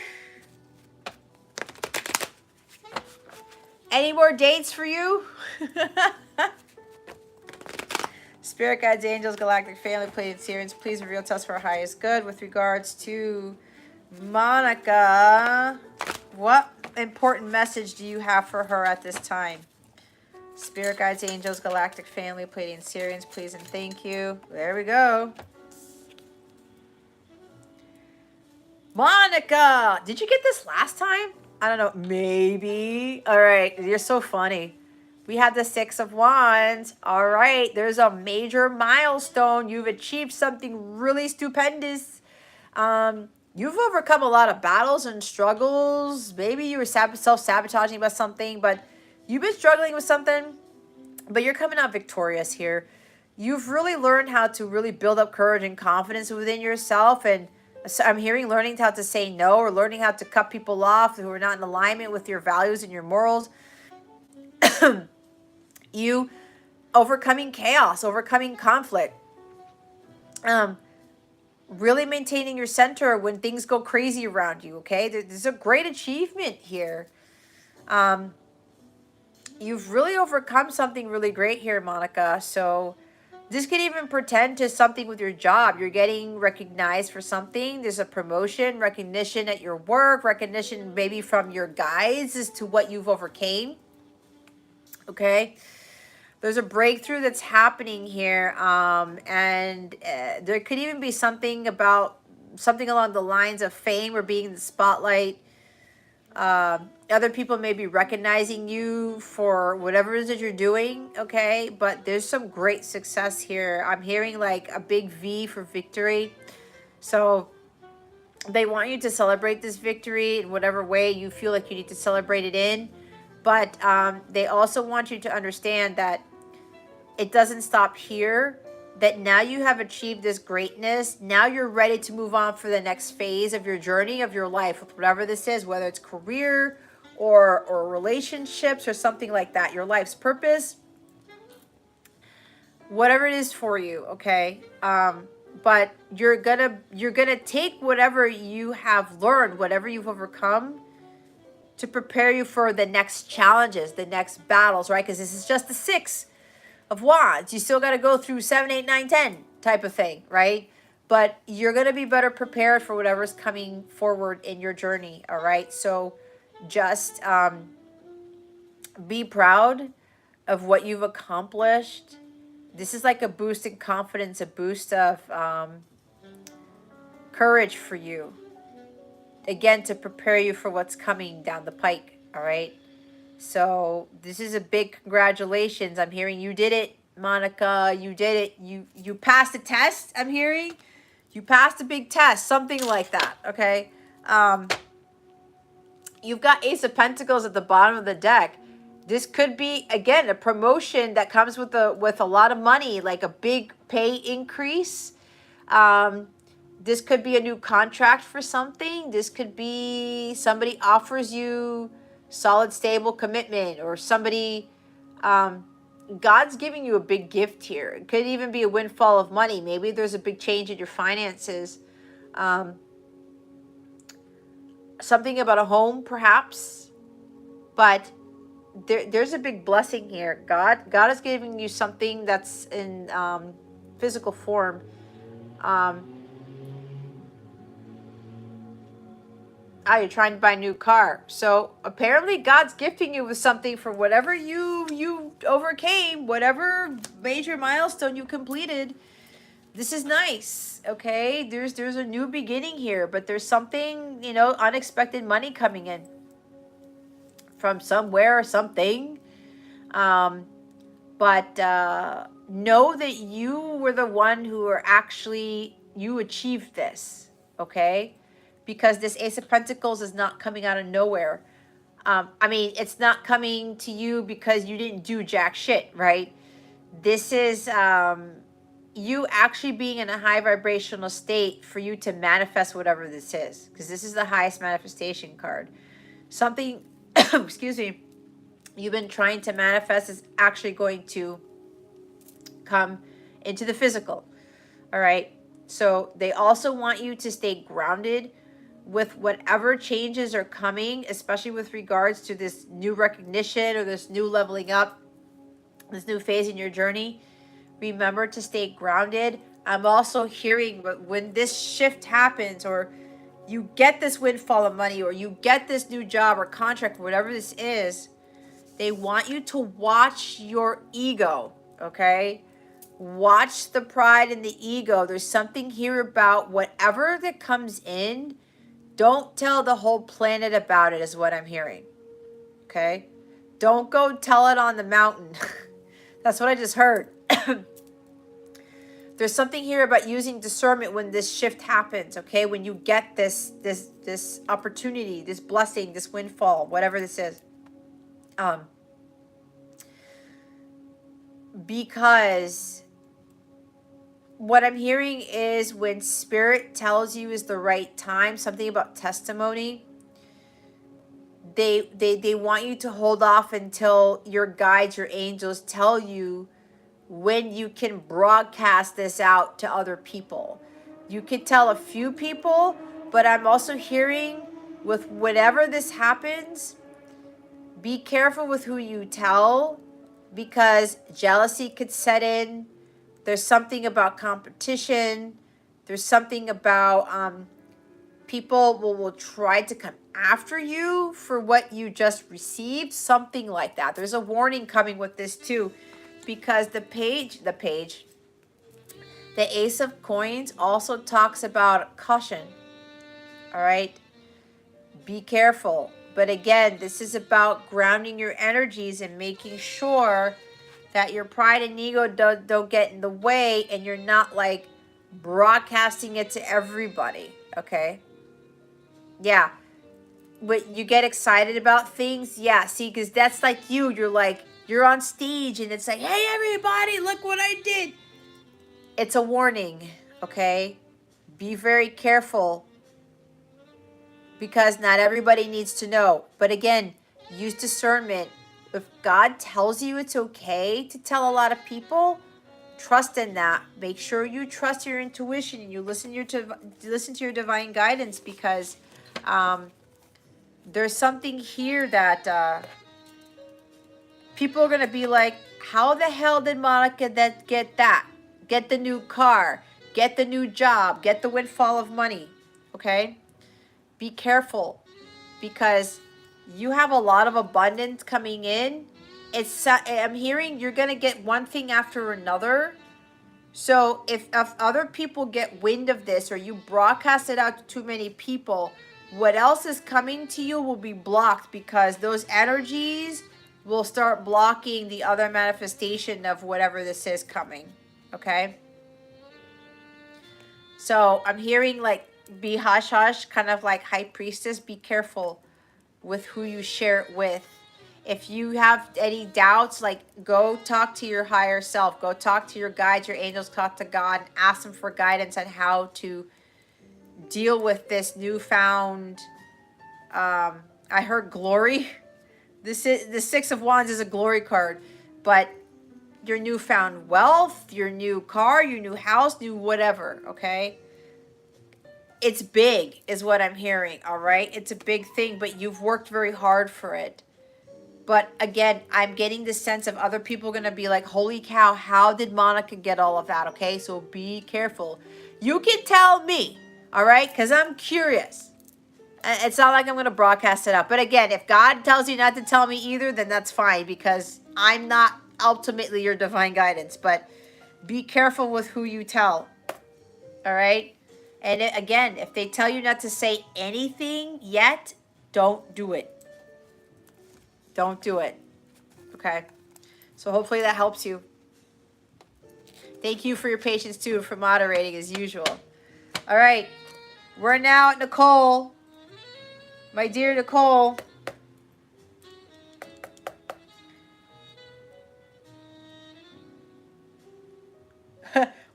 Speaker 1: Any more dates for you? Spirit guides, angels, galactic family, Pleiadian Sirians, please reveal to us for our highest good. With regards to Monica, what important message do you have for her at this time? Spirit guides, angels, galactic family, Pleiadian Sirians, please and thank you. There we go. Monica, did you get this last time? I don't know, maybe. All right, you're so funny. We had the Six of Wands. All right, there's a major milestone. You've achieved something really stupendous. You've overcome a lot of battles and struggles. Maybe you were self-sabotaging about something, but you've been struggling with something, but you're coming out victorious here. You've really learned how to really build up courage and confidence within yourself, and so I'm hearing learning how to say no, or learning how to cut people off who are not in alignment with your values and your morals. You overcoming chaos, overcoming conflict, really maintaining your center when things go crazy around you. Okay, there's a great achievement here. You've really overcome something really great here, Monica. So this could even pretend to something with your job. You're getting recognized for something. There's a promotion, recognition at your work, recognition maybe from your guides as to what you've overcame. Okay. There's a breakthrough that's happening here. And there could even be something about something along the lines of fame or being in the spotlight. Other people may be recognizing you for whatever it is that you're doing, okay? But there's some great success here. I'm hearing like a big V for victory. So they want you to celebrate this victory in whatever way you feel like you need to celebrate it in. But they also want you to understand that it doesn't stop here, that now you have achieved this greatness. Now you're ready to move on for the next phase of your journey of your life, with whatever this is, whether it's career or relationships or something like that, your life's purpose, whatever it is for you, okay? But you're gonna take whatever you have learned, whatever you've overcome, to prepare you for the next challenges, the next battles, right? Because this is just the 6 of Wands. You still got to go through 7, 8, 9, 10 type of thing, right? But you're going to be better prepared for whatever's coming forward in your journey, all right? So just be proud of what you've accomplished. This is like a boost in confidence, a boost of courage for you. Again, to prepare you for what's coming down the pike, all right? So this is a big congratulations. I'm hearing you did it, Monica. You did it. You passed the test, I'm hearing. You passed a big test, something like that, okay? You've got Ace of Pentacles at the bottom of the deck. This could be, again, a promotion that comes with a lot of money, like a big pay increase. This could be a new contract for something. This could be somebody offers you solid, stable commitment, or somebody, God's giving you a big gift here. It could even be a windfall of money. Maybe there's a big change in your finances. Something about a home, perhaps. But there's a big blessing here. God is giving you something that's in physical form. You're trying to buy a new car. So apparently God's gifting you with something for whatever you overcame, whatever major milestone you completed. This is nice, okay? There's a new beginning here, but there's something, unexpected money coming in from somewhere or something. But know that you were the one who you achieved this, okay? Because this Ace of Pentacles is not coming out of nowhere. It's not coming to you because you didn't do jack shit, right? This is you actually being in a high vibrational state for you to manifest whatever this is. Because this is the highest manifestation card. Something, excuse me, you've been trying to manifest is actually going to come into the physical. All right? So they also want you to stay grounded with whatever changes are coming, especially with regards to this new recognition or this new leveling up, this new phase in your journey. Remember to stay grounded. I'm also hearing when this shift happens, or you get this windfall of money, or you get this new job or contract, whatever this is, they want you to watch your ego, okay? Watch the pride and the ego. There's something here about whatever that comes in. Don't tell the whole planet about it, is what I'm hearing. Okay? Don't go tell it on the mountain. That's what I just heard. There's something here about using discernment when this shift happens, okay? When you get this opportunity, this blessing, this windfall, whatever this is. Because what I'm hearing is when Spirit tells you is the right time, something about testimony, they want you to hold off until your guides, your angels tell you when you can broadcast this out to other people. You could tell a few people, but I'm also hearing with whenever this happens, be careful with who you tell because jealousy could set in. There's something about competition. There's something about people will try to come after you for what you just received. Something like that. There's a warning coming with this too because the Ace of Coins also talks about caution. All right. Be careful. But again, this is about grounding your energies and making sure that your pride and ego don't get in the way and you're not like broadcasting it to everybody. Okay. Yeah. But you get excited about things. Yeah. See, because that's like you. You're like, you're on stage and it's like, hey, everybody, look what I did. It's a warning. Okay. Be very careful because not everybody needs to know. But again, use discernment. If God tells you it's okay to tell a lot of people, trust in that. Make sure you trust your intuition and you listen to your divine guidance because there's something here that people are going to be like, how the hell did Monica get that? Get the new car, get the new job, get the windfall of money, okay? Be careful because you have a lot of abundance coming in. I'm hearing you're going to get one thing after another. So if other people get wind of this or you broadcast it out to too many people, what else is coming to you will be blocked because those energies will start blocking the other manifestation of whatever this is coming. Okay? So I'm hearing like be hush hush, kind of like high priestess. Be careful with who you share it with. If you have any doubts, like go talk to your higher self. Go talk to your guides, your angels, talk to God, and ask them for guidance on how to deal with this newfound, I heard glory. This is the Six of Wands is a glory card, but your newfound wealth, your new car, your new house, new whatever, okay? It's big is what I'm hearing, all right? It's a big thing, but you've worked very hard for it. But again, I'm getting the sense of other people going to be like, holy cow, how did Monica get all of that? Okay, so be careful. You can tell me, all right? Because I'm curious. It's not like I'm going to broadcast it out. But again, if God tells you not to tell me either, then that's fine because I'm not ultimately your divine guidance. But be careful with who you tell, all right? And again, if they tell you not to say anything yet, don't do it. Don't do it. Okay? So hopefully that helps you. Thank you for your patience too, for moderating as usual. All right. We're now at Nicole. My dear Nicole.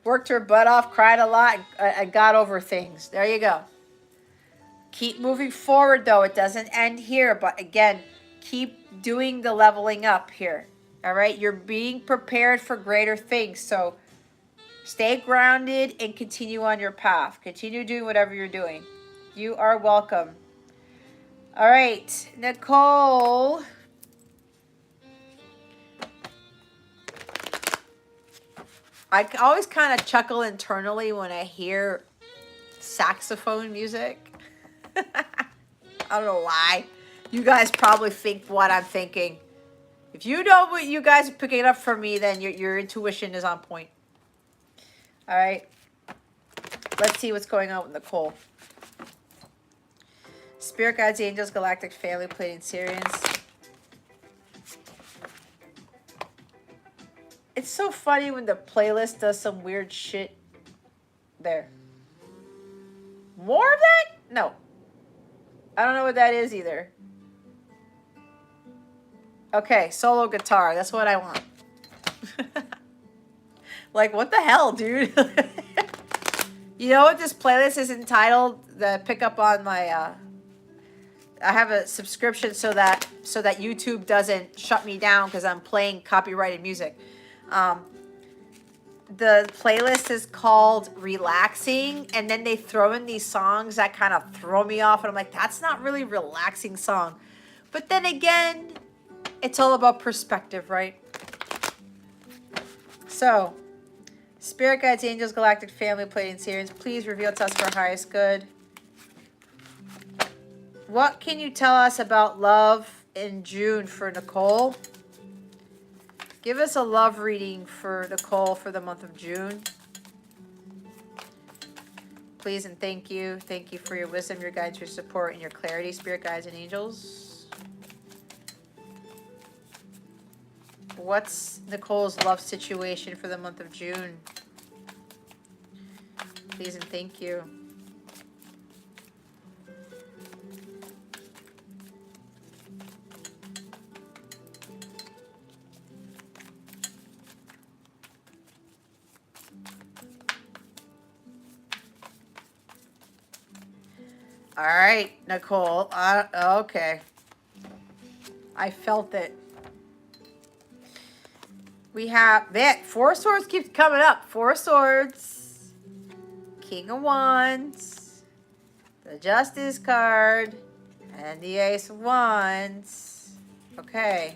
Speaker 1: Worked her butt off, cried a lot, and got over things. There you go. Keep moving forward though. It doesn't end here. But again, keep doing the leveling up here. All right? You're being prepared for greater things. So stay grounded and continue on your path. Continue doing whatever you're doing. You are welcome. All right, Nicole. I always kind of chuckle internally when I hear saxophone music. I don't know why. You guys probably think what I'm thinking. If you know what you guys are picking up from me, then your intuition is on point. All right. Let's see what's going on with Nicole. Spirit guides, angels, galactic family, Pleiadian Sirians. It's so funny when the playlist does some weird shit. There. More of that? No. I don't know what that is either. Okay, solo guitar. That's what I want. Like, what the hell, dude? You know what this playlist is entitled? The pickup on my... I have a subscription so that YouTube doesn't shut me down because I'm playing copyrighted music. the playlist is called Relaxing, and then they throw in these songs that kind of throw me off, and I'm like, that's not really a relaxing song. But then again, it's all about perspective, right? So, Spirit Guides, Angels, Galactic Family, Pleiadian Sirians, please reveal to us for our highest good. What can you tell us about love in June for Nicole? Give us a love reading for Nicole for the month of June. Please and thank you. Thank you for your wisdom, your guidance, your support, and your clarity, Spirit Guides and Angels. What's Nicole's love situation for the month of June? Please and thank you. All right, Nicole. Okay. I felt it. We have that. Four of Swords keeps coming up. Four of Swords. King of Wands. The Justice card. And the Ace of Wands. Okay.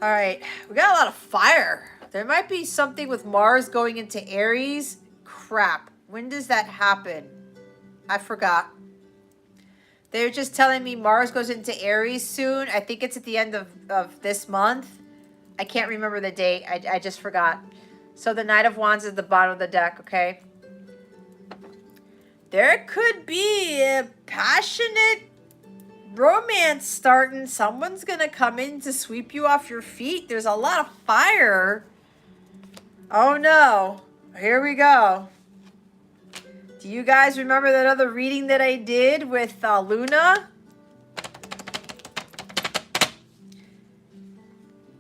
Speaker 1: All right. We got a lot of fire. There might be something with Mars going into Aries. Crap. When does that happen? I forgot. They're just telling me Mars goes into Aries soon. I think it's at the end of this month. I can't remember the date. I just forgot. So the Knight of Wands is at the bottom of the deck, okay? There could be a passionate romance starting. Someone's going to come in to sweep you off your feet. There's a lot of fire. Oh no. Here we go. Do you guys remember that other reading that I did with Luna?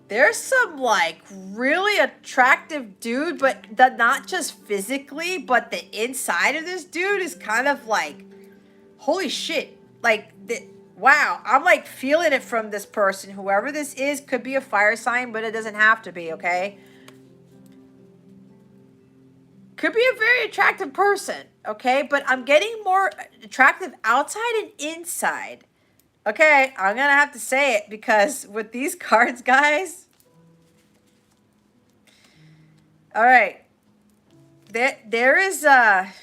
Speaker 1: There's some like really attractive dude, but not just physically, but the inside of this dude is kind of like, holy shit. Like, wow, I'm like feeling it from this person. Whoever this is could be a fire sign, but it doesn't have to be, okay? Could be a very attractive person, okay? But I'm getting more attractive outside and inside. Okay, I'm going to have to say it because with these cards, guys. All right. There's a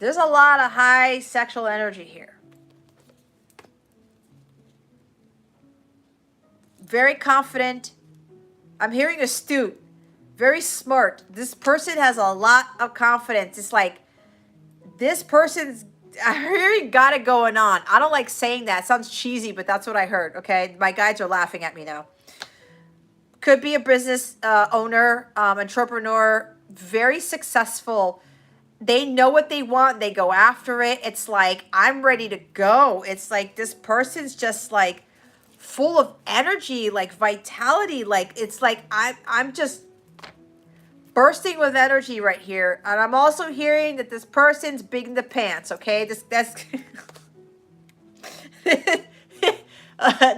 Speaker 1: lot of high sexual energy here. Very confident. I'm hearing astute. Very smart. This person has a lot of confidence. It's like this person's, I'm hearing got it going on. I don't like saying that. It sounds cheesy, but that's what I heard, okay? My guides are laughing at me now. Could be a business owner, entrepreneur, very successful. They know what they want. They go after it. It's like, I'm ready to go. It's like this person's just like full of energy, like vitality. Like, it's like I'm just bursting with energy right here. And I'm also hearing that this person's big in the pants, okay? That's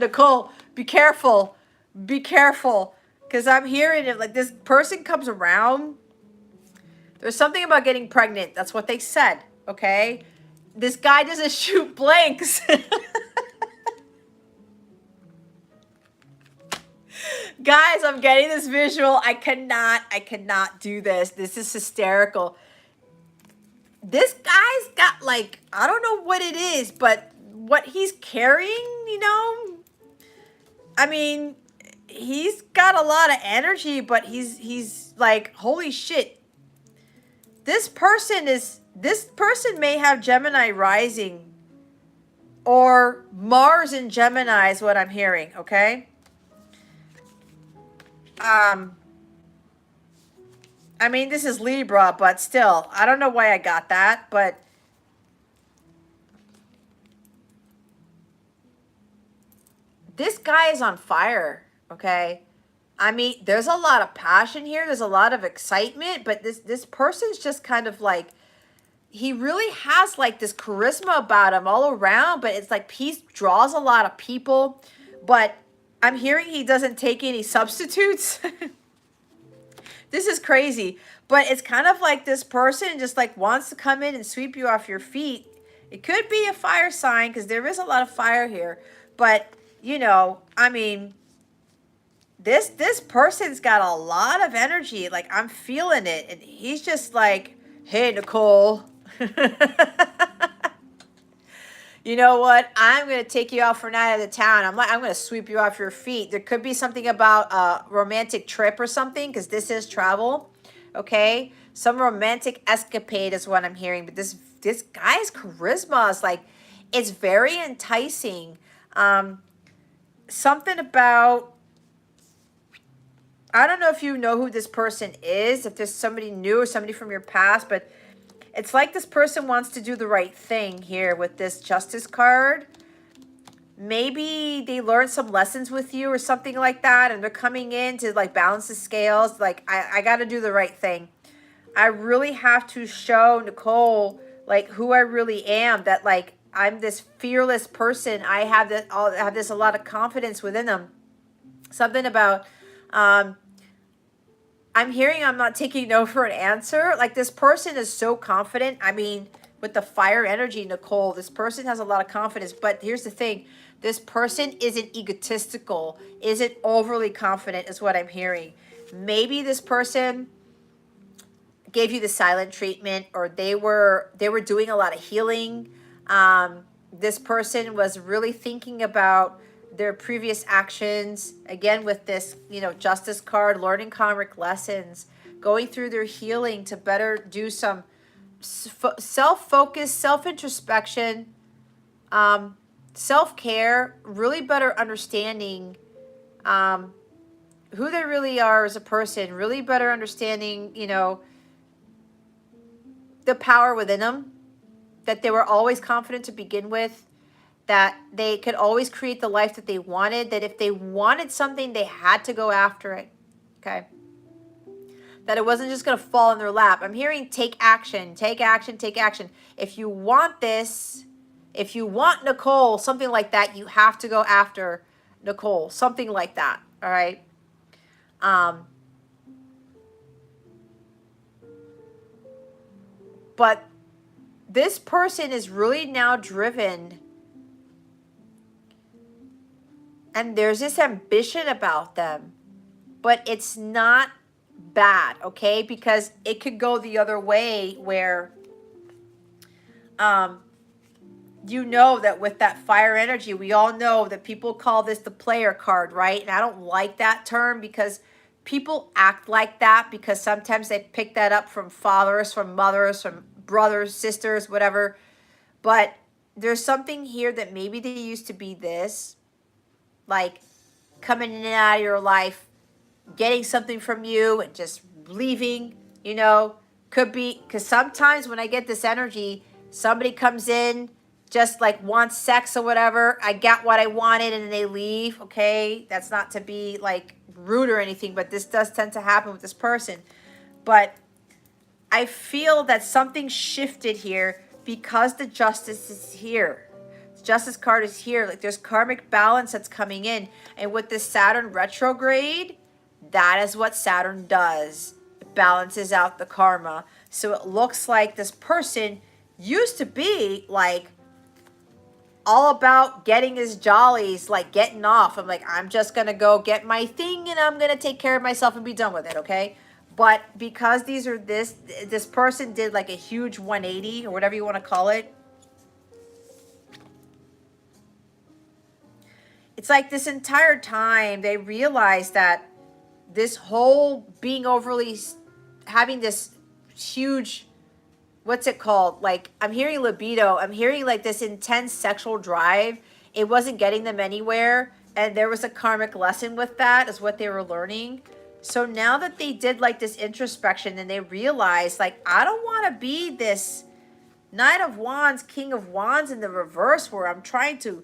Speaker 1: Nicole, be careful. Be careful. Because I'm hearing it like this person comes around. There's something about getting pregnant. That's what they said, okay? This guy doesn't shoot blanks. Guys, I'm getting this visual. I cannot do this. This is hysterical. This guy's got like, I don't know what it is, but what he's carrying, you know? I mean, he's got a lot of energy, but he's like, holy shit. This person may have Gemini rising or Mars in Gemini is what I'm hearing, okay? I mean, this is Libra, but still, I don't know why I got that, but this guy is on fire, okay? I mean, there's a lot of passion here. There's a lot of excitement, but this person's just kind of like, he really has like this charisma about him all around, but it's like he draws a lot of people. but I'm hearing he doesn't take any substitutes. This is crazy, but it's kind of like this person just like wants to come in and sweep you off your feet. It could be a fire sign because there is a lot of fire here, but you know, I mean, this person's got a lot of energy. Like I'm feeling it, and he's just like, "Hey, Nicole." You know what? I'm going to take you out for a night at the town. I'm going to sweep you off your feet. There could be something about a romantic trip or something, because this is travel. Okay? Some romantic escapade is what I'm hearing. But this guy's charisma is like, it's very enticing. Something about, I don't know if you know who this person is, if there's somebody new or somebody from your past, but it's like this person wants to do the right thing here with this Justice card. Maybe they learned some lessons with you or something like that, and they're coming in to like balance the scales. Like, I got to do the right thing. I really have to show Nicole like who I really am, that like I'm this fearless person. I have this a lot of confidence within them. Something about I'm hearing I'm not taking no for an answer. Like this person is so confident. I mean, with the fire energy, Nicole, this person has a lot of confidence. But here's the thing. This person isn't egotistical, isn't overly confident is what I'm hearing. Maybe this person gave you the silent treatment, or they were doing a lot of healing. This person was really thinking about their previous actions, again with this, you know, Justice card, learning karmic lessons, going through their healing to better do some self-focus, self-introspection, self-care, really better understanding who they really are as a person, really better understanding, you know, the power within them, that they were always confident to begin with, that they could always create the life that they wanted, that if they wanted something, they had to go after it, okay? That it wasn't just going to fall in their lap. I'm hearing take action, take action, take action. If you want this, if you want Nicole, something like that, you have to go after Nicole, something like that, all right? But this person is really now driven, and there's this ambition about them, but it's not bad, okay? Because it could go the other way where you know that with that fire energy, we all know that people call this the player card, right? And I don't like that term because people act like that because sometimes they pick that up from fathers, from mothers, from brothers, sisters, whatever. But there's something here that maybe they used to be this, like coming in and out of your life, getting something from you and just leaving, you know, could be, because sometimes when I get this energy, somebody comes in, just like wants sex or whatever. I got what I wanted and then they leave, okay? That's not to be like rude or anything, but this does tend to happen with this person. But I feel that something shifted here because the Justice is here. The Justice card is here. Like there's karmic balance that's coming in. And with this Saturn retrograde, that is what Saturn does. It balances out the karma. So it looks like this person used to be like all about getting his jollies, like getting off. I'm like, I'm just going to go get my thing and I'm going to take care of myself and be done with it, okay? But because these are this person did like a huge 180 or whatever you want to call it. It's like this entire time they realized that this whole being overly, having this huge, what's it called? Like, I'm hearing libido. I'm hearing like this intense sexual drive. It wasn't getting them anywhere. And there was a karmic lesson with that is what they were learning. So now that they did like this introspection and they realized like, I don't want to be this Knight of Wands, King of Wands in the reverse where I'm trying to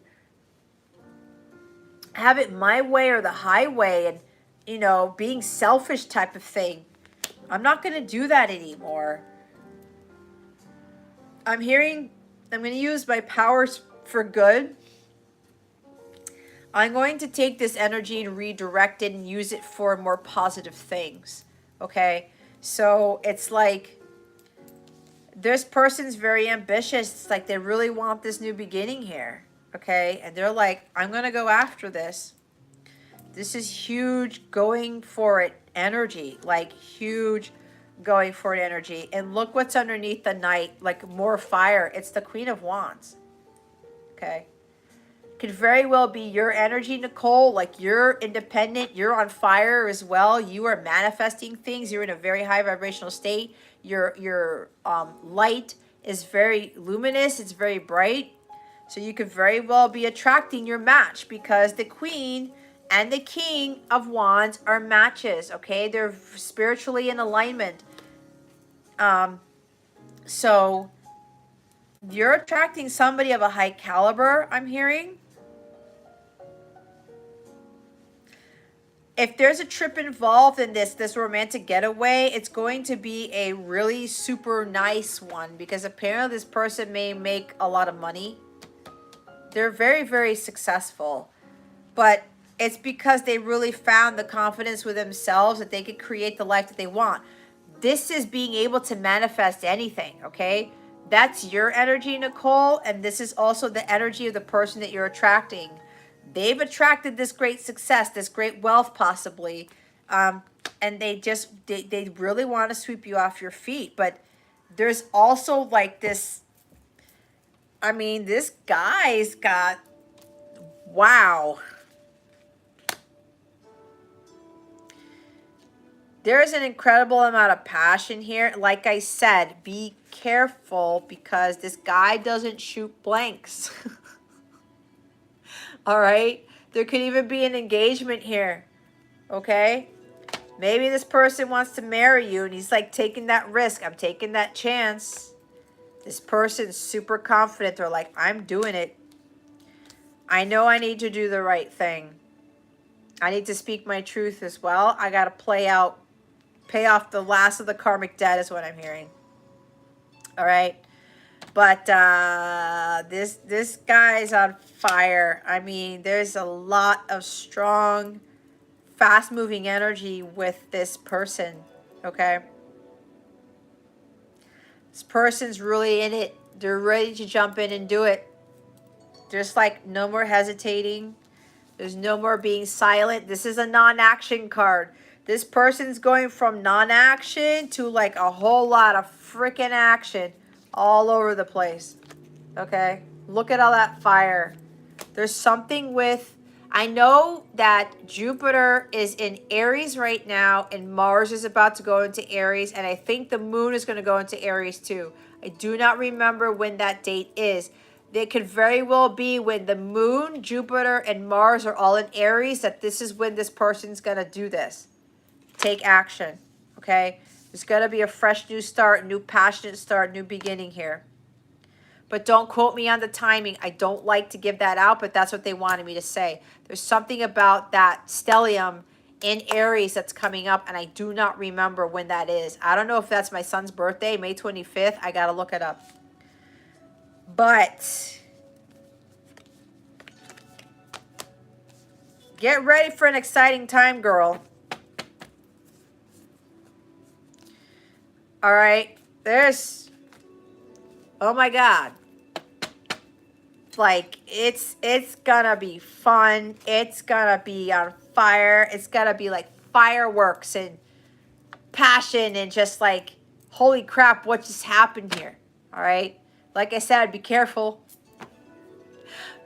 Speaker 1: have it my way or the highway and, you know, being selfish type of thing. I'm not going to do that anymore. I'm hearing I'm going to use my powers for good. I'm going to take this energy and redirect it and use it for more positive things. Okay? So it's like this person's very ambitious. It's like they really want this new beginning here. Okay? And they're like, I'm going to go after this. This is huge going for it energy. Like huge going for it energy. And look what's underneath the knight. Like more fire. It's the Queen of Wands. Okay? Could very well be your energy, Nicole. Like you're independent, you're on fire as well. You are manifesting things. You're in a very high vibrational state. Your light is very luminous. It's very bright. So you could very well be attracting your match because the Queen and the King of Wands are matches. Okay, they're spiritually in alignment. So you're attracting somebody of a high caliber. I'm hearing. If there's a trip involved in this romantic getaway, it's going to be a really super nice one because apparently this person may make a lot of money. They're very, very successful, but it's because they really found the confidence with themselves that they could create the life that they want. This is being able to manifest anything, okay? That's your energy, Nicole, and this is also the energy of the person that you're attracting. They've attracted this great success, this great wealth possibly, and they really want to sweep you off your feet. But there's also like this, I mean, this guy's got, wow. There's an incredible amount of passion here. Like I said, be careful because this guy doesn't shoot blanks. All right? There could even be an engagement here. Okay? Maybe this person wants to marry you and he's like taking that risk. I'm taking that chance. This person's super confident. They're like, I'm doing it. I know I need to do the right thing. I need to speak my truth as well. I got to pay off the last of the karmic debt is what I'm hearing. All right? But this guy's on fire. I mean, there's a lot of strong, fast-moving energy with this person, okay? This person's really in it. They're ready to jump in and do it. There's like no more hesitating. There's no more being silent. This is a non-action card. This person's going from non-action to like a whole lot of freaking action all over the place. Okay? Look at all that fire. There's something with, I know that Jupiter is in Aries right now and Mars is about to go into Aries, and I think the moon is going to go into Aries too. I do not remember when that date is. It could very well be when the moon, Jupiter, and Mars are all in Aries that this is when this person's going to do this. Take action, okay? There's going to be a fresh new start, new passionate start, new beginning here. But don't quote me on the timing. I don't like to give that out, but that's what they wanted me to say. There's something about that stellium in Aries that's coming up, and I do not remember when that is. I don't know if that's my son's birthday, May 25th. I got to look it up. But get ready for an exciting time, girl. All right. There's, oh my God. Like, it's gonna be fun. It's gonna be on fire. It's gonna be like fireworks and passion and just like, holy crap, what just happened here? All right. Like I said, be careful.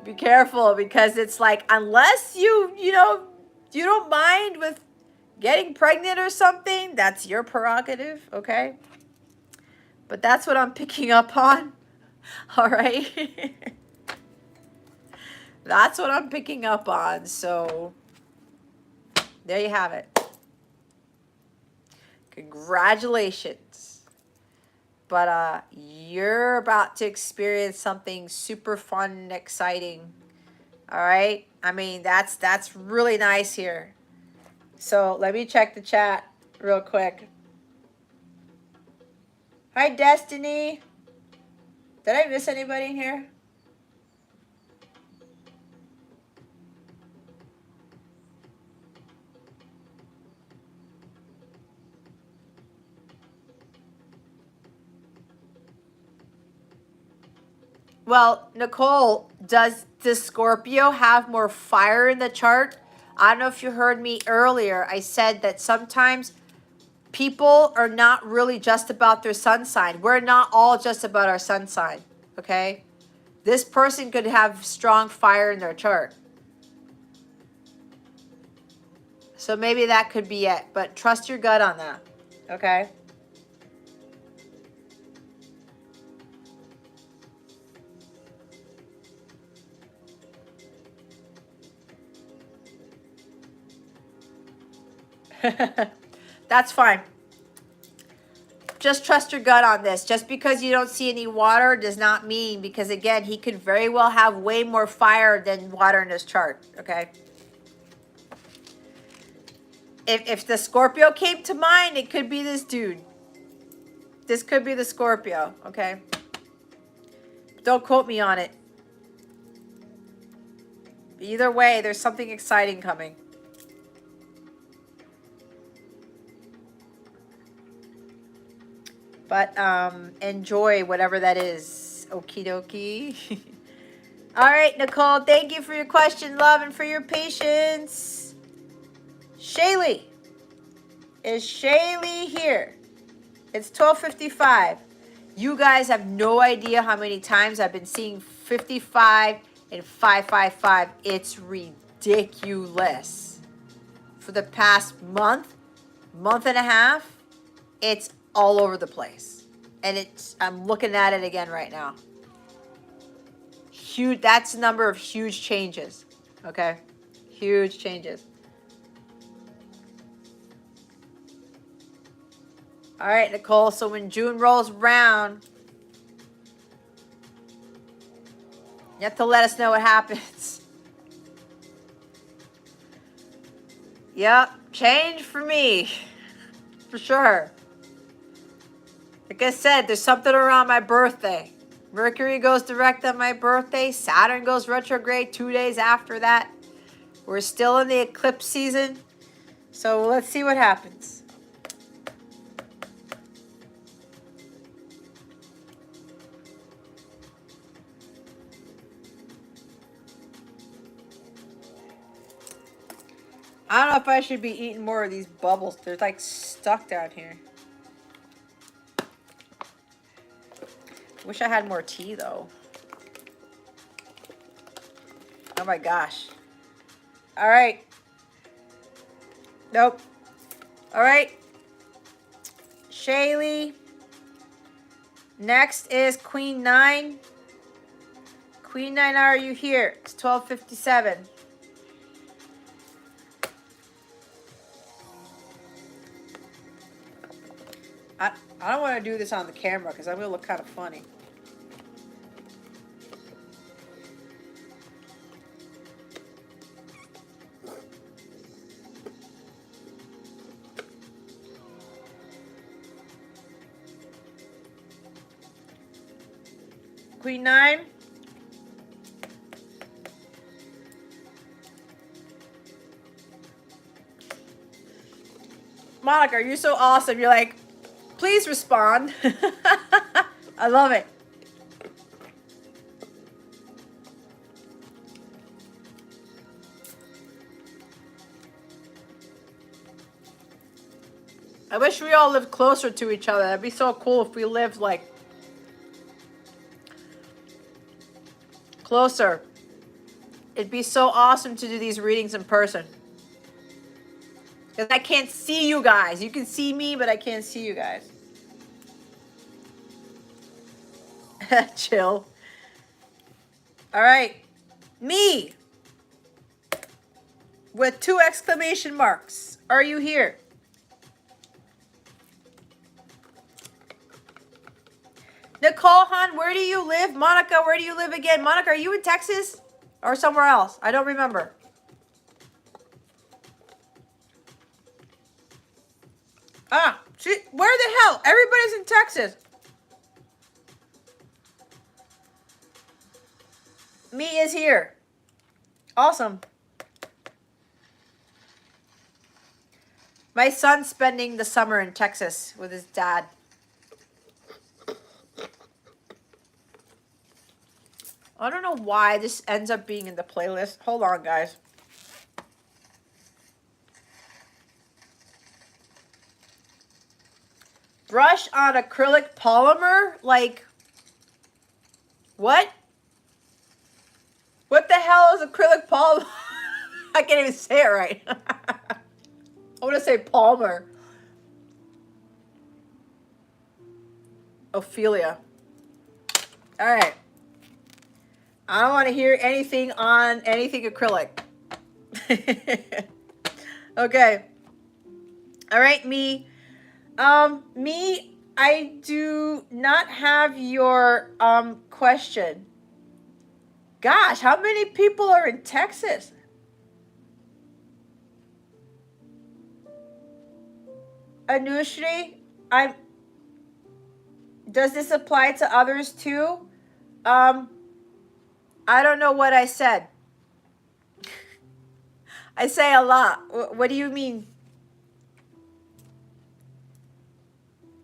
Speaker 1: Be careful because it's like, unless you don't mind with getting pregnant or something, that's your prerogative, okay? But that's what I'm picking up on. All right. That's what I'm picking up on. So there you have it. Congratulations. But you're about to experience something super fun and exciting. All right? I mean, that's really nice here. So let me check the chat real quick. Hi, Destiny. Did I miss anybody in here? Well, Nicole, does Scorpio have more fire in the chart? I don't know if you heard me earlier. I said that sometimes people are not really just about their sun sign. We're not all just about our sun sign, okay? This person could have strong fire in their chart. So maybe that could be it, but trust your gut on that, okay? That's fine. Just trust your gut on this. Just because you don't see any water does not mean, because again, he could very well have way more fire than water in his chart, okay? If the Scorpio came to mind, it could be this dude. This could be the Scorpio, okay? Don't quote me on it. Either way, there's something exciting coming. But enjoy whatever that is. Okie dokie. All right, Nicole, thank you for your question, love, and for your patience. Shaylee. Is Shaylee here? It's 12:55. You guys have no idea how many times I've been seeing 55 and 555. It's ridiculous. For the past month and a half, it's all over the place. And I'm looking at it again right now. Huge, that's a number of huge changes. Okay? Huge changes. All right, Nicole, so when June rolls around, you have to let us know what happens. Yep, change for me. For sure. Like I said, there's something around my birthday. Mercury goes direct on my birthday. Saturn goes retrograde 2 days after that. We're still in the eclipse season. So let's see what happens. I don't know if I should be eating more of these bubbles. They're like stuck down here. Wish I had more tea though. Oh my gosh. All right. Nope. All right. Shaylee. Next is Queen 9. Queen 9, are you here? It's 12:57. I don't want to do this on the camera because I'm going to look kind of funny. Queen 9. Monica, you're so awesome. You're like, please respond. I love it. I wish we all lived closer to each other. That'd be so cool if we lived like closer. It'd be so awesome to do these readings in person. Because I can't see you guys. You can see me, but I can't see you guys. Chill. All right. Me. With 2 exclamation marks. Are you here? Nicole, hon, where do you live? Monica, where do you live again? Monica, are you in Texas? Or somewhere else? I don't remember. Ah, where the hell? Everybody's in Texas. Me is here. Awesome. My son's spending the summer in Texas with his dad. I don't know why this ends up being in the playlist. Hold on, guys. Brush on acrylic polymer? Like, what? What the hell is acrylic polymer? I can't even say it right. I want to say Palmer. Ophelia. All right. I don't want to hear anything on anything acrylic. Okay. All right, me. Me, I do not have your question. Gosh, how many people are in Texas? Anushri, does this apply to others too? I don't know what I said. I say a lot. What do you mean?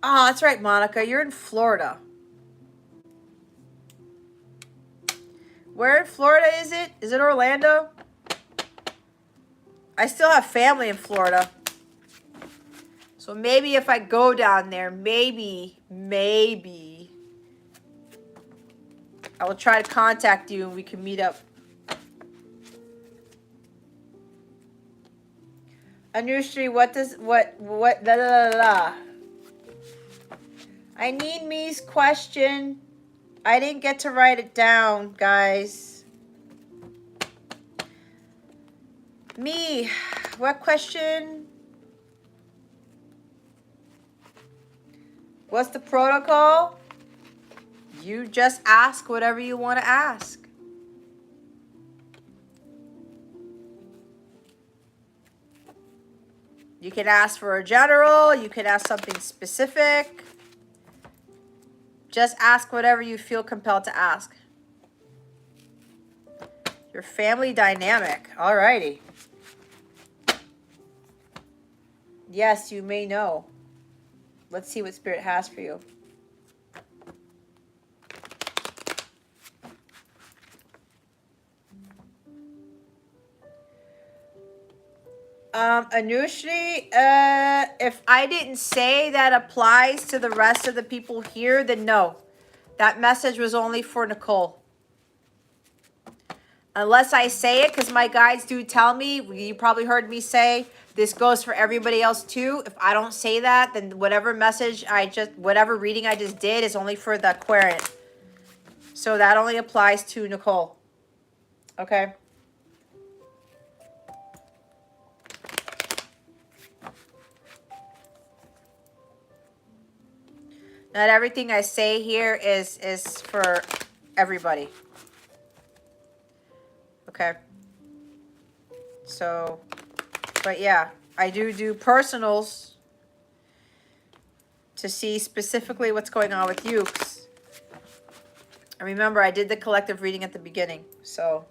Speaker 1: Oh, that's right, Monica. You're in Florida. Where in Florida is it? Is it Orlando? I still have family in Florida. So maybe if I go down there, maybe I will try to contact you and we can meet up. Anushri, I need me's question. I didn't get to write it down, guys. Me, what question? What's the protocol? You just ask whatever you want to ask. You can ask for a general. You can ask something specific. Just ask whatever you feel compelled to ask. Your family dynamic. Alrighty. Yes, you may know. Let's see what Spirit has for you. Anushri, if I didn't say that applies to the rest of the people here, then no. That message was only for Nicole. Unless I say it, because my guides do tell me, you probably heard me say, this goes for everybody else too. If I don't say that, then whatever message whatever reading I just did is only for the querent. So that only applies to Nicole. Okay? Not everything I say here is for everybody. Okay. So, but yeah, I do personals to see specifically what's going on with you. And remember, I did the collective reading at the beginning, so.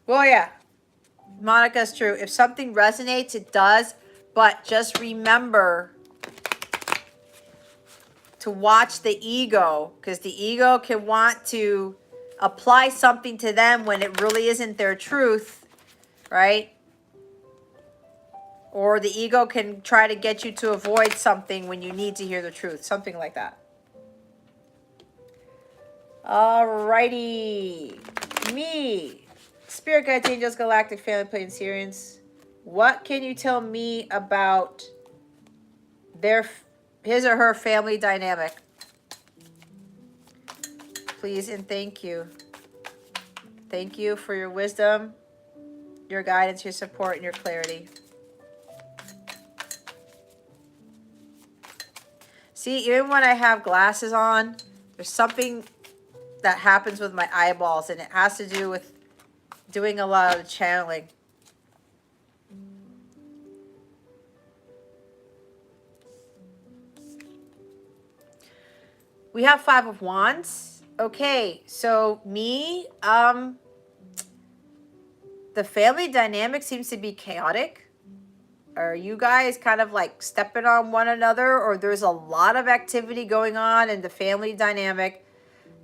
Speaker 1: Well, yeah. Monica's true. If something resonates, it does. But just remember to watch the ego, because the ego can want to apply something to them when it really isn't their truth, right? Or the ego can try to get you to avoid something when you need to hear the truth. Something like that. Alrighty. Me. Spirit guides, angels, galactic family, plane, Syrians. What can you tell me about his or her family dynamic? Please and thank you. Thank you for your wisdom, your guidance, your support, and your clarity. See, even when I have glasses on, there's something that happens with my eyeballs, and it has to do with doing a lot of channeling. We have 5 of Wands. Okay, so me, the family dynamic seems to be chaotic. Are you guys kind of like stepping on one another, or there's a lot of activity going on in the family dynamic?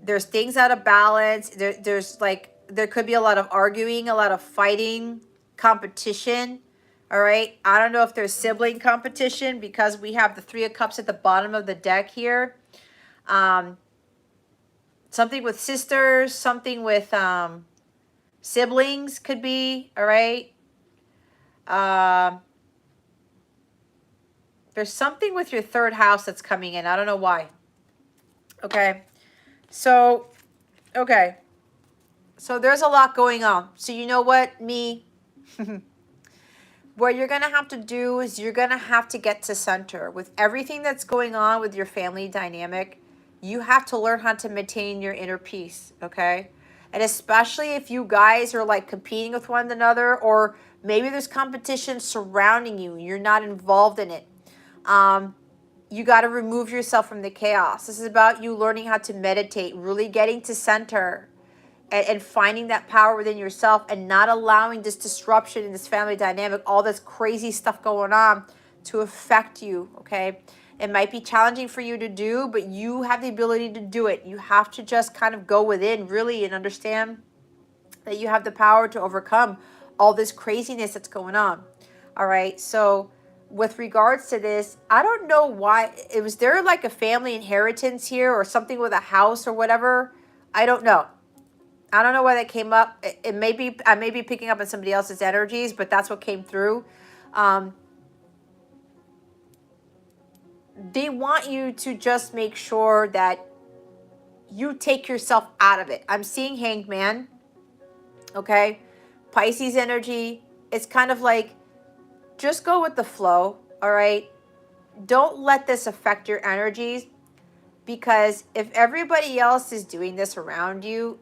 Speaker 1: There's things out of balance. There's like, there could be a lot of arguing, a lot of fighting, competition. All right. I don't know if there's sibling competition because we have the Three of Cups at the bottom of the deck here. Something with sisters, something with siblings could be. All right. There's something with your third house that's coming in. I don't know why. Okay. So, okay. So there's a lot going on. So you know what, me? What you're going to have to do is you're going to have to get to center. With everything that's going on with your family dynamic, you have to learn how to maintain your inner peace, okay? And especially if you guys are like competing with one another, or maybe there's competition surrounding you, you're not involved in it. You got to remove yourself from the chaos. This is about you learning how to meditate, really getting to center, and finding that power within yourself, and not allowing this disruption in this family dynamic, all this crazy stuff going on, to affect you, okay? It might be challenging for you to do, but you have the ability to do it. You have to just kind of go within, really, and understand that you have the power to overcome all this craziness that's going on. All right, so with regards to this, I don't know why. Was there like a family inheritance here, or something with a house or whatever? I don't know. I don't know why that came up. It may be, I may be picking up on somebody else's energies, but that's what came through. They want you to just make sure that you take yourself out of it. I'm seeing Hanged Man. Okay. Pisces energy. It's kind of like, just go with the flow. All right. Don't let this affect your energies, because if everybody else is doing this around you,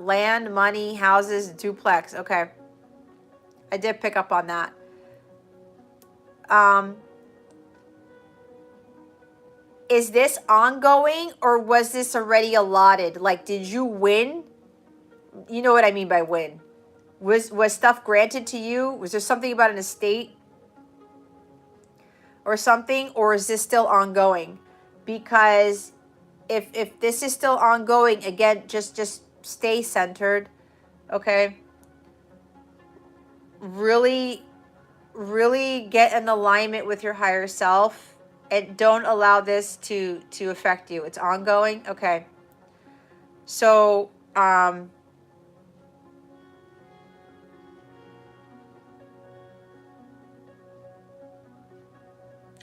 Speaker 1: land, money, houses, duplex. Okay. I did pick up on that. Is this ongoing, or was this already allotted? Like, did you win? You know what I mean by win. Was stuff granted to you? Was there something about an estate or something? Or is this still ongoing? Because if this is still ongoing, again, just stay centered, okay? Really get in alignment with your higher self, and don't allow this to affect you. It's ongoing. Okay. So, are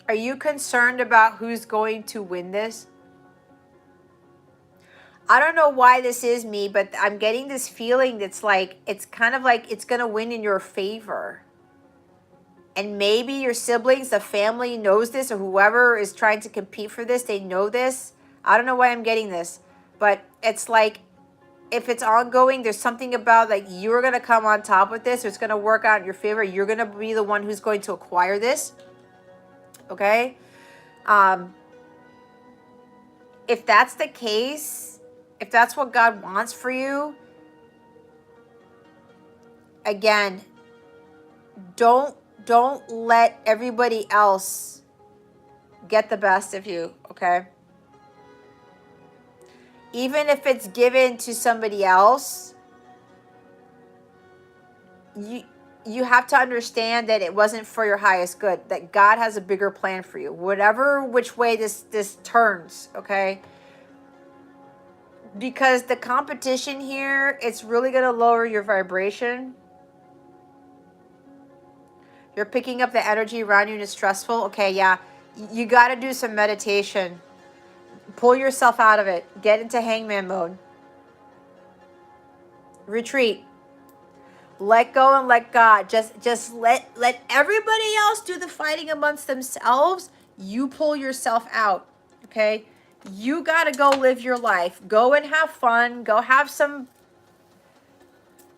Speaker 1: you concerned about who's going to win this? I don't know why this is me, but I'm getting this feeling that's like, it's kind of like it's going to win in your favor. And maybe your siblings, the family knows this, or whoever is trying to compete for this, they know this. I don't know why I'm getting this, but it's like, if it's ongoing, there's something about like you're going to come on top with this, or it's going to work out in your favor. You're going to be the one who's going to acquire this. Okay? If that's the case, if that's what God wants for you, again, don't let everybody else get the best of you, okay? Even if it's given to somebody else, you have to understand that it wasn't for your highest good, that God has a bigger plan for you, whatever which way this turns, okay? Because the competition here, it's really going to lower your vibration. You're picking up the energy around you and it's stressful. Okay, yeah. You got to do some meditation. Pull yourself out of it. Get into hangman mode. Retreat. Let go and let God. Just let everybody else do the fighting amongst themselves. You pull yourself out. Okay? You got to go live your life. Go and have fun. Go have some,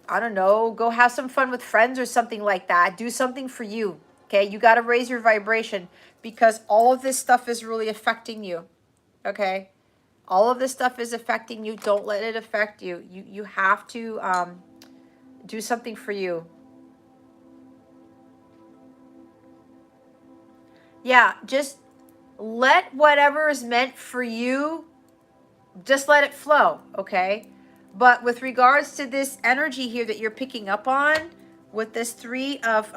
Speaker 1: I don't know, go have some fun with friends or something like that. Do something for you. Okay? You got to raise your vibration, because all of this stuff is really affecting you. Okay? All of this stuff is affecting you. Don't let it affect you. You have to do something for you. Yeah, just let whatever is meant for you, just let it flow, okay? But with regards to this energy here that you're picking up on, with this 3 of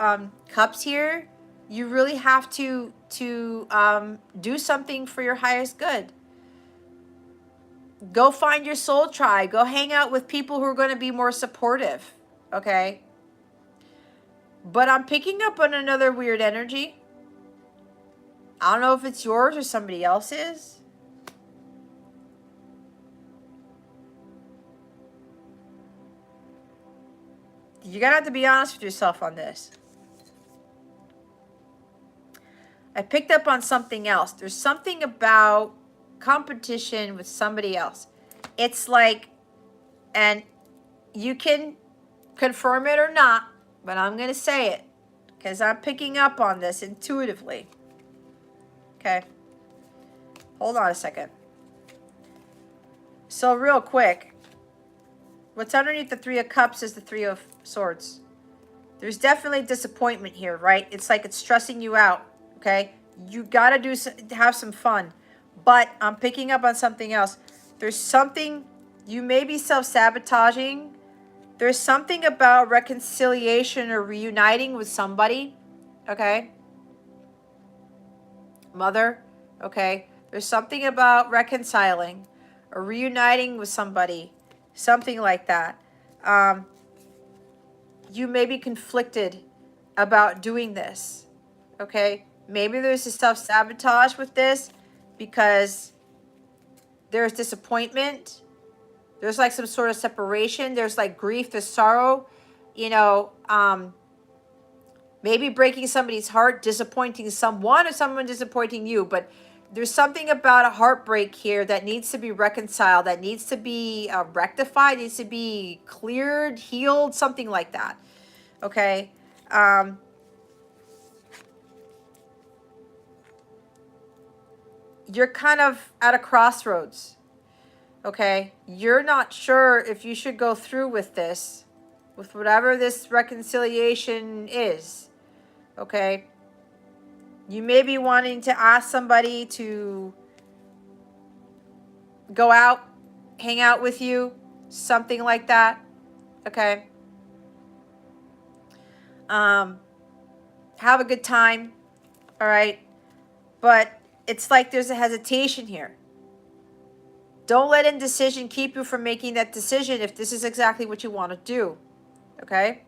Speaker 1: Cups here, you really have to do something for your highest good. Go find your soul tribe. Go hang out with people who are going to be more supportive, okay? But I'm picking up on another weird energy. I don't know if it's yours or somebody else's. You're going to have to be honest with yourself on this. I picked up on something else. There's something about competition with somebody else. It's like, and you can confirm it or not, but I'm going to say it because I'm picking up on this intuitively. Okay. Hold on a second. So real quick, what's underneath the 3 of Cups is the 3 of Swords. There's definitely disappointment here, right? It's like it's stressing you out, okay? You got to have some fun. But I'm picking up on something else. There's something, you may be self-sabotaging. There's something about reconciliation or reuniting with somebody, okay? Mother, okay? There's something about reconciling or reuniting with somebody, something like that. You may be conflicted about doing this, okay? Maybe there's a self-sabotage with this because there's disappointment. There's like some sort of separation. There's like grief, there's sorrow, you know, maybe breaking somebody's heart, disappointing someone or someone disappointing you. But there's something about a heartbreak here that needs to be reconciled, that needs to be rectified, needs to be cleared, healed, something like that. Okay? You're kind of at a crossroads. Okay? You're not sure if you should go through with this, with whatever this reconciliation is. Okay? You may be wanting to ask somebody to go out, hang out with you, something like that. Okay? Have a good time. All right? But it's like there's a hesitation here. Don't let indecision keep you from making that decision if this is exactly what you want to do. Okay?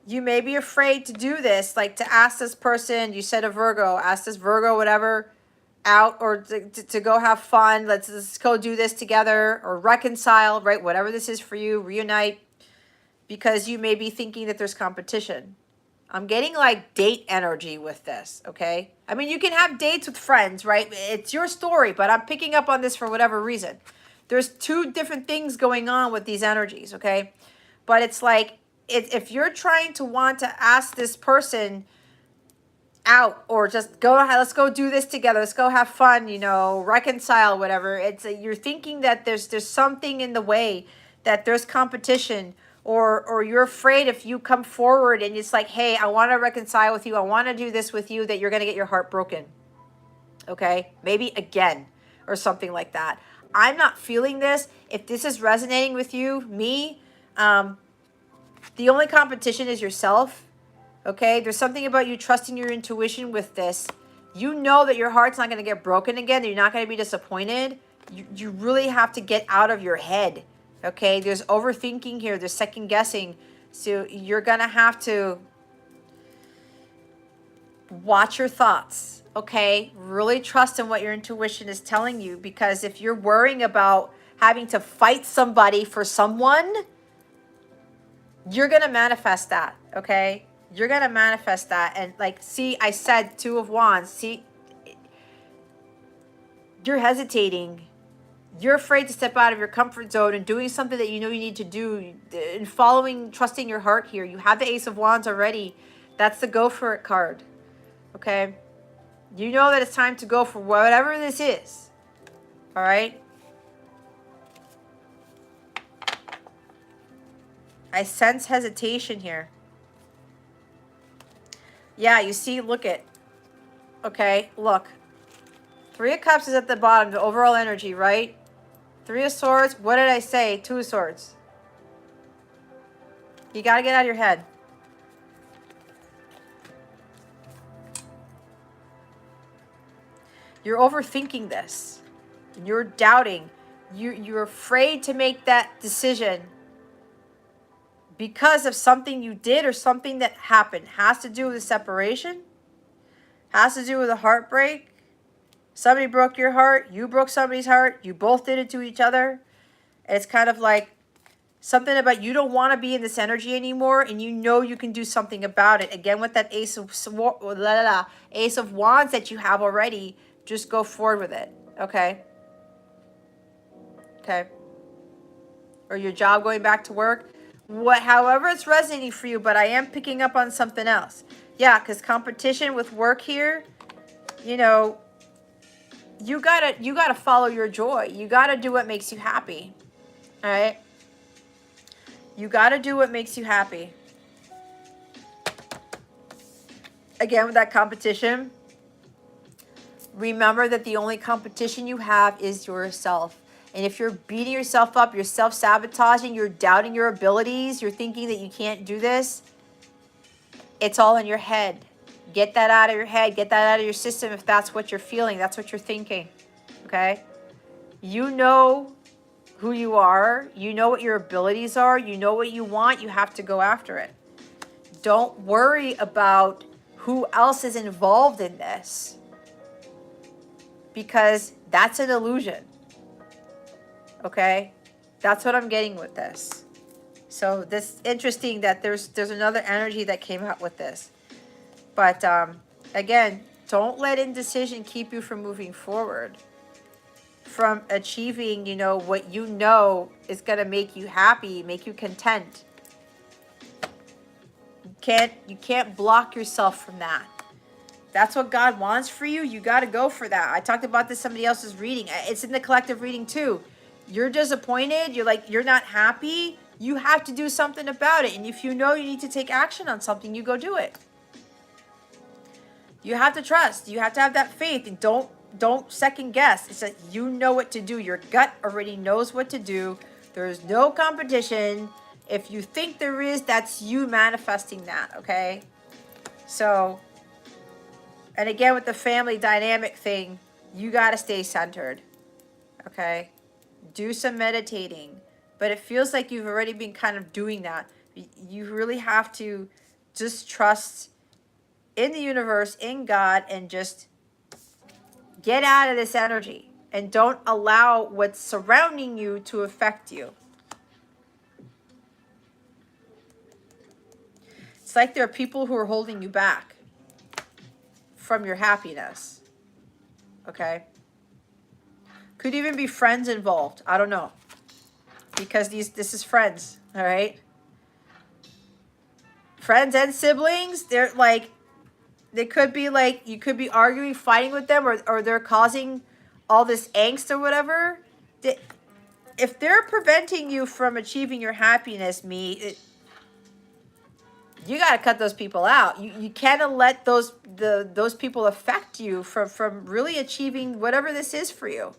Speaker 1: You may be afraid to do this, like to ask this person, you said a Virgo, ask this Virgo, whatever, out, or to go have fun. Let's go do this together, or reconcile, right? Whatever this is for you, reunite, because you may be thinking that there's competition. I'm getting like date energy with this, okay? I mean, you can have dates with friends, right? It's your story, but I'm picking up on this for whatever reason. There's 2 different things going on with these energies, okay? But it's like, if you're trying to want to ask this person out or just go, let's go do this together, let's go have fun, you know, reconcile, whatever, it's you're thinking that there's something in the way, that there's competition, or you're afraid if you come forward and it's like, hey, I want to reconcile with you, I want to do this with you, that you're going to get your heart broken. Okay? Maybe again or something like that. I'm not feeling this. If this is resonating with you, me, the only competition is yourself, okay? There's something about you trusting your intuition with this. You know that your heart's not going to get broken again, that you're not going to be disappointed. You really have to get out of your head, okay? There's overthinking here. There's second guessing. So you're going to have to watch your thoughts, okay? Really trust in what your intuition is telling you, because if you're worrying about having to fight somebody for someone, you're going to manifest that, okay? You're going to manifest that. And like, see, I said 2 of Wands. See, you're hesitating. You're afraid to step out of your comfort zone and doing something that you know you need to do, and following, trusting your heart here. You have the Ace of Wands already. That's the go for it card, okay? You know that it's time to go for whatever this is, all right? I sense hesitation here. Yeah, you see, look it. Okay, look. 3 of Cups is at the bottom, the overall energy, right? 3 of Swords. What did I say? 2 of Swords. You got to get out of your head. You're overthinking this. You're doubting. You're afraid to make that decision because of something you did or something that happened. Has to do with a separation. Has to do with a heartbreak. Somebody broke your heart. You broke somebody's heart. You both did it to each other. It's kind of like something about you don't want to be in this energy anymore, and you know you can do something about it. Again, with that Ace of Wands that you have already, just go forward with it. Okay? Okay? Or your job, going back to work. However it's resonating for you, but I am picking up on something else. Yeah, because competition with work here, you know, you gotta follow your joy. You gotta do what makes you happy. All right? You gotta do what makes you happy. Again, with that competition, remember that the only competition you have is yourself. And if you're beating yourself up, you're self-sabotaging, you're doubting your abilities, you're thinking that you can't do this, it's all in your head. Get that out of your head. Get that out of your system if that's what you're feeling. That's what you're thinking. Okay? You know who you are. You know what your abilities are. You know what you want. You have to go after it. Don't worry about who else is involved in this, because that's an illusion. Okay? That's what I'm getting with this. So this interesting that there's another energy that came out with this. But again, don't let indecision keep you from moving forward, from achieving, you know, what you know is going to make you happy, make you content. You can't block yourself from that. That's what God wants for you. You got to go for that. I talked about this somebody else's reading. It's in the collective reading too. You're disappointed. You're not happy. You have to do something about it. And if you know you need to take action on something, you go do it. You have to trust. You have to have that faith, and don't second guess. It's that you know what to do. Your gut already knows what to do. There's no competition. If you think there is, that's you manifesting that, okay? So, and again, with the family dynamic thing, you got to stay centered, okay? Do some meditating. But it feels like you've already been kind of doing that. You really have to just trust in the universe, in God, and just get out of this energy. And don't allow what's surrounding you to affect you. It's like there are people who are holding you back from your happiness. Okay? Could even be friends involved. I don't know. Because this is friends, all right? Friends and siblings, they're like, they could be like, you could be arguing, fighting with them, or they're causing all this angst or whatever. If they're preventing you from achieving your happiness, you got to cut those people out. You can't let those people affect you from really achieving whatever this is for you.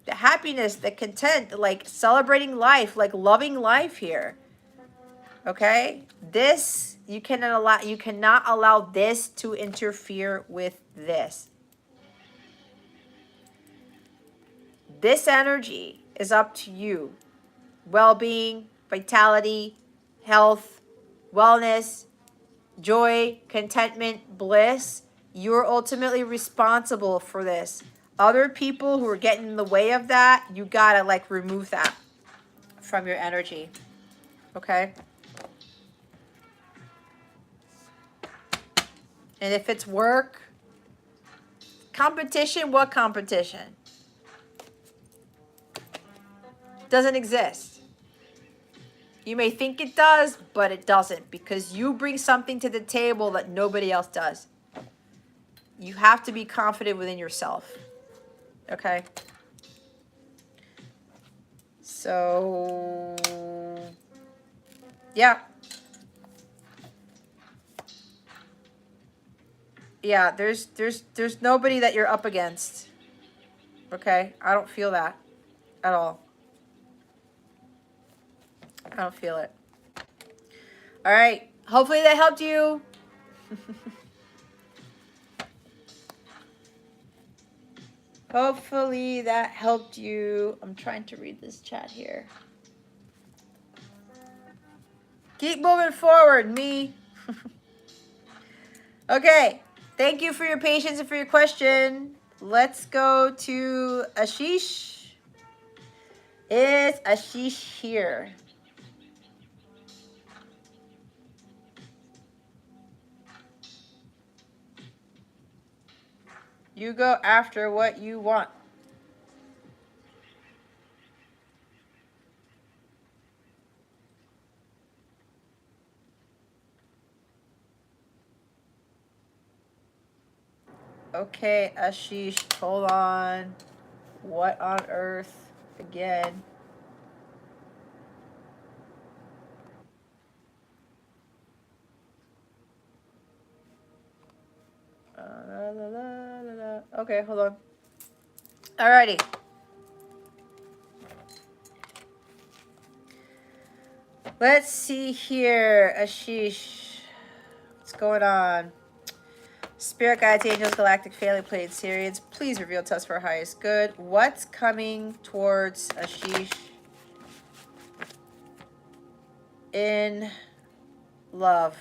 Speaker 1: The happiness, the content, like celebrating life, like loving life here. Okay? This, you cannot allow this to interfere with this. This energy is up to you. Well-being, vitality, health, wellness, joy, contentment, bliss. You're ultimately responsible for this. Other people who are getting in the way of that, you gotta like remove that from your energy. Okay? And if it's work, competition, what competition? Doesn't exist. You may think it does, but it doesn't, because you bring something to the table that nobody else does. You have to be confident within yourself. Okay? So, Yeah. Yeah, there's nobody that you're up against. Okay? I don't feel that at all. I don't feel it. All right. Hopefully that helped you. Hopefully that helped you. I'm trying to read this chat here. Keep moving forward, me. Okay. Thank you for your patience and for your question. Let's go to Ashish. Is Ashish here? You go after what you want. Okay, Ashish, hold on. What on earth? Again. Okay, hold on. Alrighty. Let's see here, Ashish. What's going on? Spirit guides, angels, galactic family played series. Please reveal to us for our highest good. What's coming towards Ashish in love?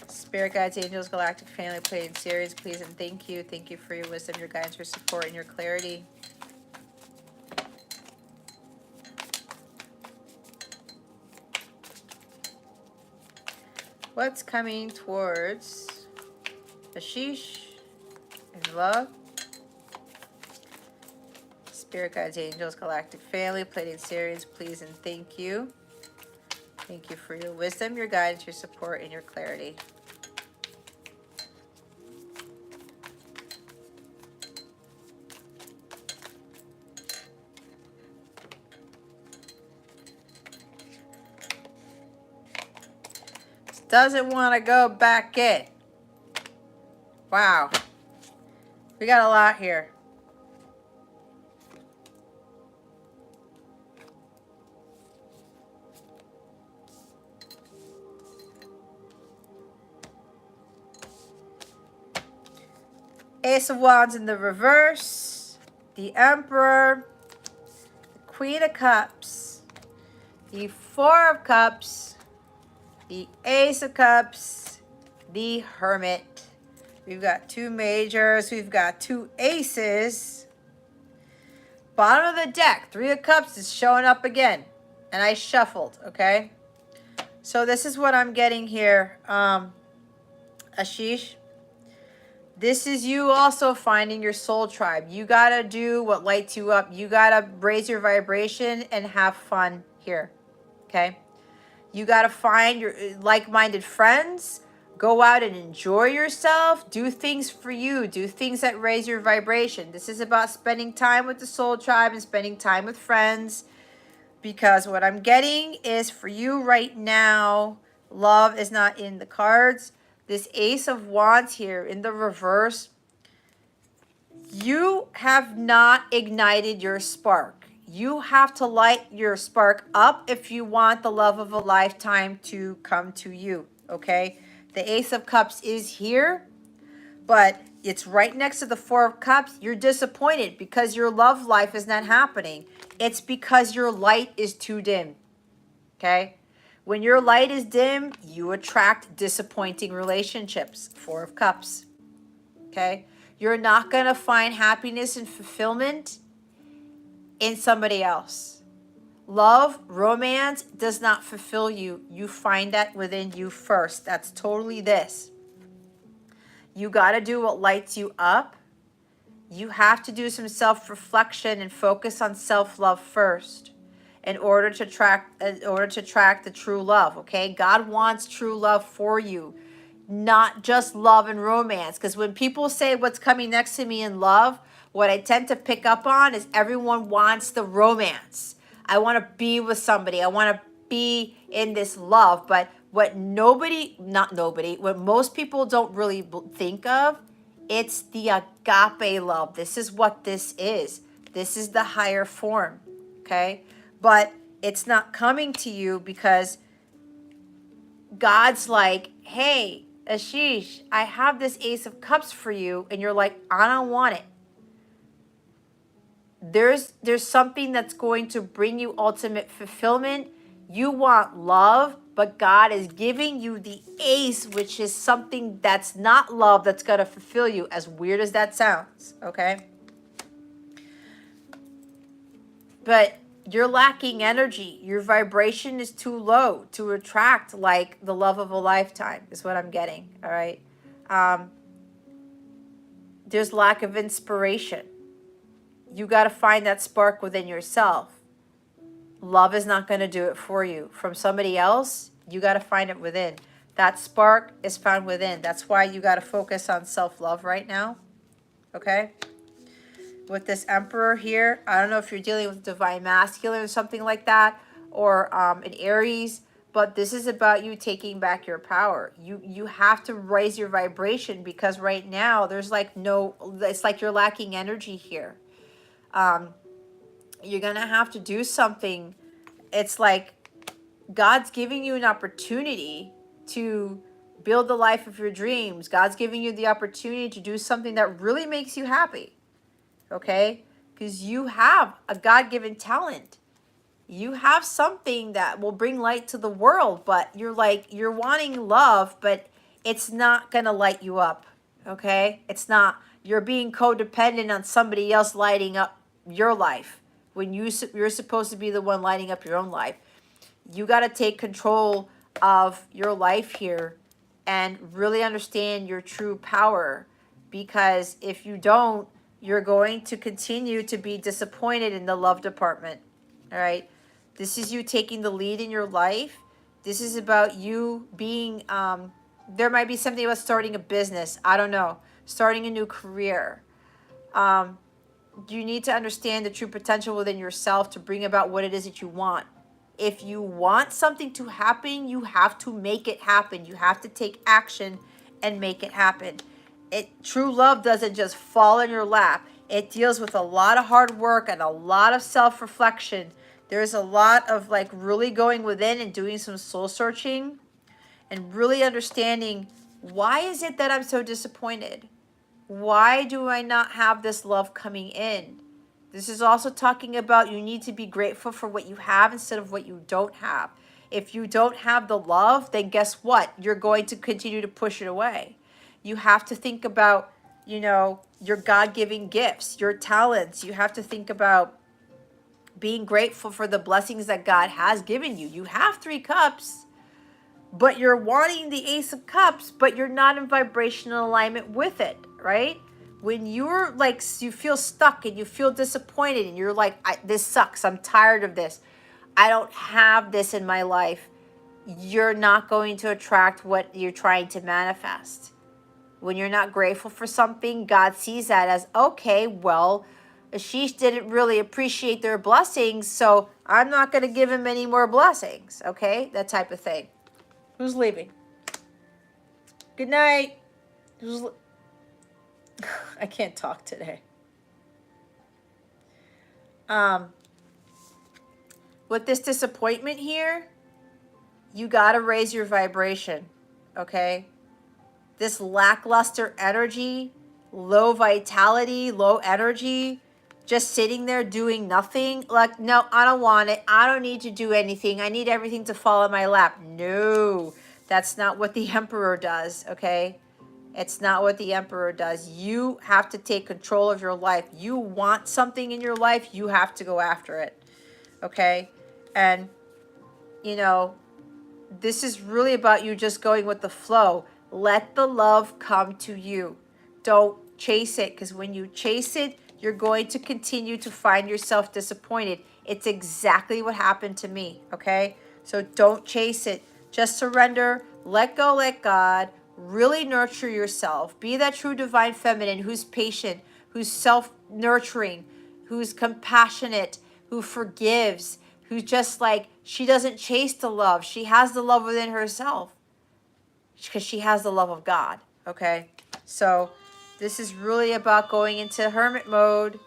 Speaker 1: Spirit guides, angels, galactic family played series. Please and thank you. Thank you for your wisdom, your guidance, your support, and your clarity. What's coming towards Ashish in love? Spirit guides, angels, galactic family, plating series, please and thank you. Thank you for your wisdom, your guidance, your support, and your clarity. Doesn't want to go back in. Wow. We got a lot here. Ace of Wands in the reverse. The Emperor. The Queen of Cups. The Four of Cups. The Ace of Cups. The Hermit. We've got two majors. We've got two aces. Bottom of the deck, Three of Cups is showing up again. And I shuffled, okay? So this is what I'm getting here, Ashish. This is you also finding your soul tribe. You got to do what lights you up. You got to raise your vibration and have fun here, okay? You got to find your like-minded friends. Go out and enjoy yourself. Do things for you. Do things that raise your vibration. This is about spending time with the soul tribe and spending time with friends. Because what I'm getting is for you right now, love is not in the cards. This Ace of Wands here in the reverse, you have not ignited your spark. You have to light your spark up if you want the love of a lifetime to come to you, okay? The Ace of Cups is here, but it's right next to the Four of Cups. You're disappointed because your love life is not happening. It's because your light is too dim, okay? When your light is dim, you attract disappointing relationships. Four of Cups, okay? You're not going to find happiness and fulfillment in somebody else. Love, romance does not fulfill you. You find that within you first. That's totally this. You got to do what lights you up. You have to do some self-reflection and focus on self-love first in order to attract the true love, okay? God wants true love for you. not just love and romance. Because when people say what's coming next to me in love, what I tend to pick up on is everyone wants the romance. I want to be with somebody. I want to be in this love. But what what most people don't really think of, it's the agape love. This is what this is. This is the higher form, okay? But it's not coming to you because God's like, hey, Ashish, I have this Ace of Cups for you. And you're like, I don't want it. There's something that's going to bring you ultimate fulfillment. You want love, but God is giving you the Ace, which is something that's not love, that's going to fulfill you, as weird as that sounds, okay? But you're lacking energy. Your vibration is too low to attract like the love of a lifetime is what I'm getting, all right? There's lack of inspiration. You got to find that spark within yourself. Love is not going to do it for you. From somebody else, you got to find it within. That spark is found within. That's why you got to focus on self-love right now, okay? With this Emperor here, I don't know if you're dealing with Divine Masculine or something like that, or an Aries, but this is about you taking back your power. You have to raise your vibration, because right now there's like it's like you're lacking energy here. You're going to have to do something. It's like God's giving you an opportunity to build the life of your dreams. God's giving you the opportunity to do something that really makes you happy. Okay? Because you have a God-given talent. You have something that will bring light to the world, but you're wanting love, but it's not going to light you up. Okay? It's not. You're being codependent on somebody else lighting up your life when you're supposed to be the one lighting up your own life. You got to take control of your life here and really understand your true power, because if you don't, you're going to continue to be disappointed in the love department. All right? This is you taking the lead in your life. This is about you being, there might be something about starting a business. I don't know. Starting a new career. You need to understand the true potential within yourself to bring about what it is that you want. If you want something to happen, you have to make it happen. You have to take action and make it happen. True love doesn't just fall in your lap. It deals with a lot of hard work and a lot of self-reflection. There's a lot of like really going within and doing some soul searching and really understanding, why is it that I'm so disappointed? Why do I not have this love coming in? This is also talking about you need to be grateful for what you have instead of what you don't have. If you don't have the love, then guess what? You're going to continue to push it away. You have to think about, your God-given gifts, your talents. You have to think about being grateful for the blessings that God has given you. You have 3 cups, but you're wanting the Ace of Cups, but you're not in vibrational alignment with it, right? When you're like, you feel stuck and you feel disappointed and you're like, this sucks. I'm tired of this. I don't have this in my life. You're not going to attract what you're trying to manifest. When you're not grateful for something, God sees that as, okay, well, Ashish didn't really appreciate their blessings, so I'm not going to give him any more blessings, okay? That type of thing. Who's leaving? Good night. I can't talk today. With this disappointment here, you got to raise your vibration, okay? This lackluster energy, low vitality, low energy, just sitting there doing nothing. Like, no, I don't want it. I don't need to do anything. I need everything to fall in my lap. No, that's not what the Emperor does, okay? It's not what the Emperor does. You have to take control of your life. You want something in your life, you have to go after it, okay? And, this is really about you just going with the flow. Let the love come to you. Don't chase it, because when you chase it, you're going to continue to find yourself disappointed. It's exactly what happened to me, okay? So don't chase it. Just surrender, let go, let God, Really nurture yourself. Be that true divine feminine who's patient, who's self-nurturing, who's compassionate, who forgives, who's just like, she doesn't chase the love. She has the love within herself because she has the love of God, okay? So this is really about going into hermit mode,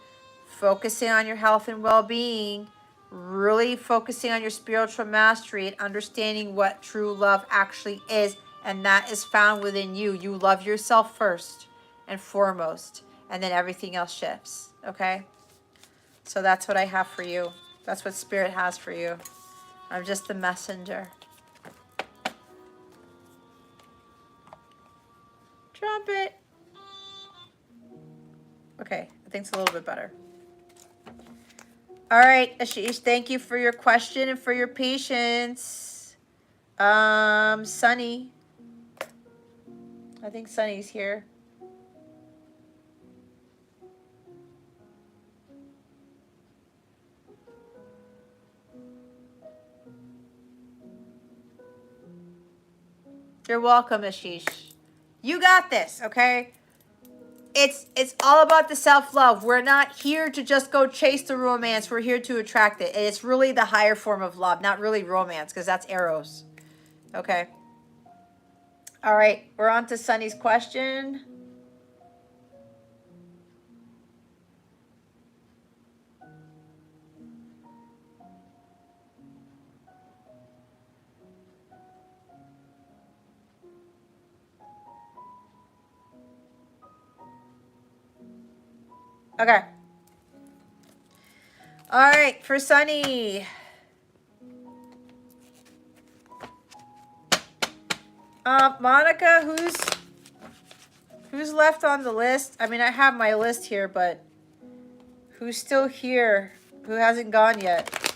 Speaker 1: focusing on your health and well-being, really focusing on your spiritual mastery and understanding what true love actually is. And that is found within you. You love yourself first and foremost, and then everything else shifts, okay? So that's what I have for you. That's what Spirit has for you. I'm just the messenger. Trumpet. Okay, I think it's a little bit better. All right, Ashish, thank you for your question and for your patience. Sunny. I think Sunny's here. You're welcome, Ashish. You got this, okay? It's all about the self-love. We're not here to just go chase the romance. We're here to attract it. And it's really the higher form of love, not really romance, because that's eros. Okay. All right, we're on to Sunny's question. Okay. All right, for Sunny. Monica, who's left on the list? I mean, I have my list here, but who's still here? Who hasn't gone yet?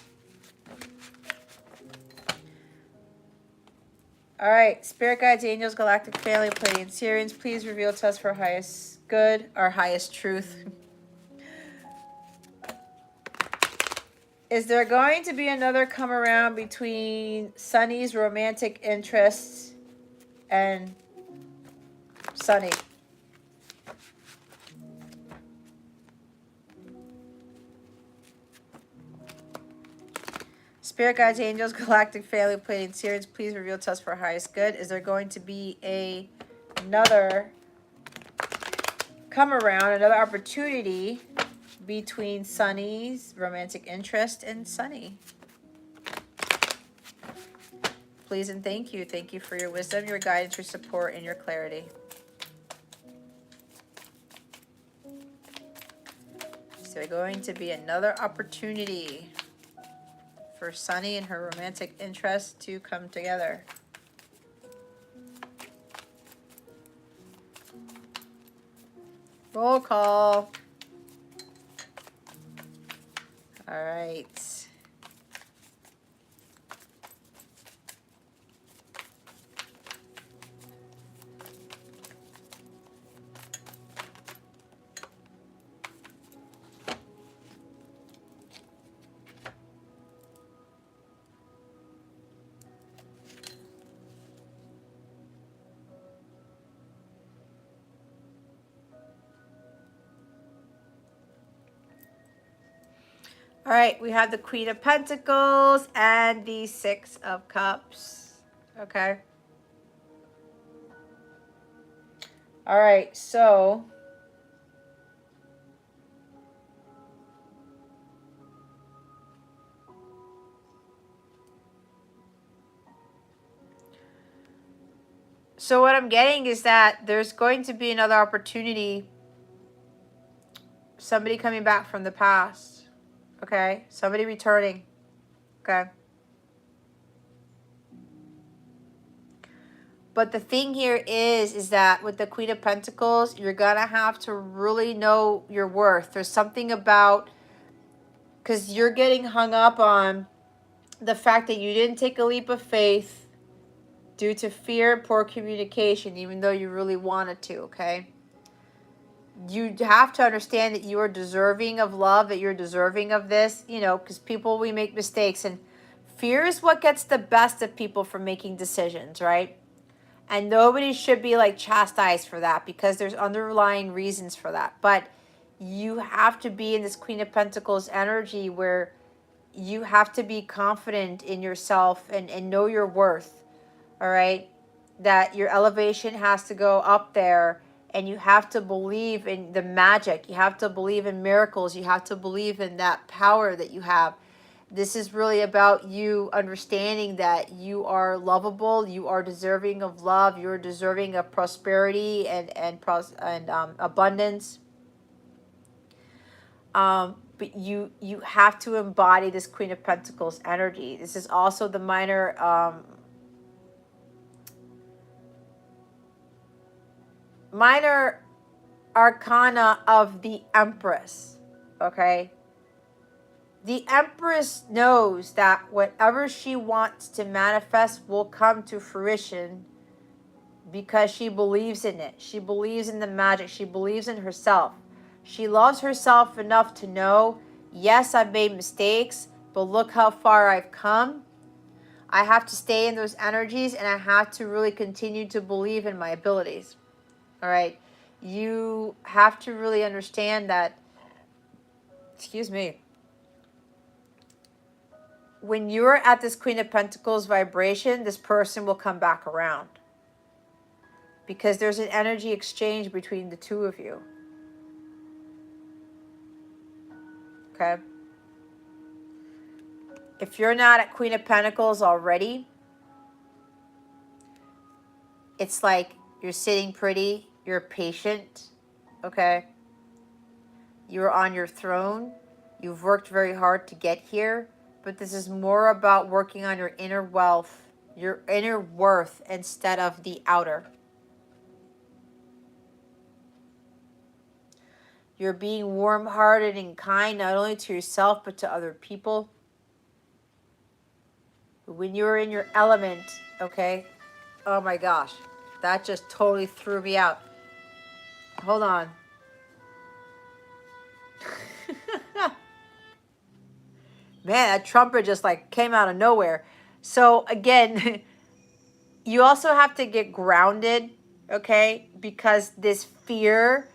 Speaker 1: All right, Spirit Guides, Angels, Galactic Family, Pleiadian Syrians, please reveal to us for highest good, our highest truth. Is there going to be another come around between Sunny's romantic interests and Sunny? Spirit Guides, Angels, Galactic Family, Pleiadian Syrians, please reveal to us for highest good. Is there going to be another come around, another opportunity between Sunny's romantic interest and Sunny? Please and thank you. Thank you for your wisdom, your guidance, your support, and your clarity. Is there going to be another opportunity for Sunny and her romantic interest to come together? Roll call. All right. All right, we have the Queen of Pentacles and the Six of Cups. Okay. All right, so what I'm getting is that there's going to be another opportunity. Somebody coming back from the past. Okay, somebody returning. Okay. But the thing here is that with the Queen of Pentacles, you're going to have to really know your worth. There's something about, because you're getting hung up on the fact that you didn't take a leap of faith due to fear and poor communication, even though you really wanted to, okay? You have to understand that you are deserving of love, that you're deserving of this, you know, because people, we make mistakes. And fear is what gets the best of people from making decisions, right? And nobody should be like chastised for that, because there's underlying reasons for that. But you have to be in this Queen of Pentacles energy where you have to be confident in yourself and know your worth. All right? That your elevation has to go up there, and you have to believe in the magic. You have to believe in miracles. You have to believe in that power that you have. This is really about you understanding that you are lovable, you are deserving of love, you're deserving of prosperity and abundance. But you have to embody this Queen of Pentacles energy. This is also the minor arcana of the Empress. Okay. The Empress knows that whatever she wants to manifest will come to fruition because she believes in it. She believes in the magic. She believes in herself. She loves herself enough to know, yes, I've made mistakes, but look how far I've come. I have to stay in those energies, and I have to really continue to believe in my abilities. All right? You have to really understand that, excuse me, when you're at this Queen of Pentacles vibration, this person will come back around. Because there's an energy exchange between the two of you. Okay? If you're not at Queen of Pentacles already, it's like you're sitting pretty, you're patient, okay? You're on your throne. You've worked very hard to get here, but this is more about working on your inner wealth, your inner worth, instead of the outer. You're being warm-hearted and kind, not only to yourself, but to other people. When you're in your element, okay? Oh my gosh, that just totally threw me out. Hold on. Man, that trumpet just like came out of nowhere. So again, you also have to get grounded, okay? Because this fear,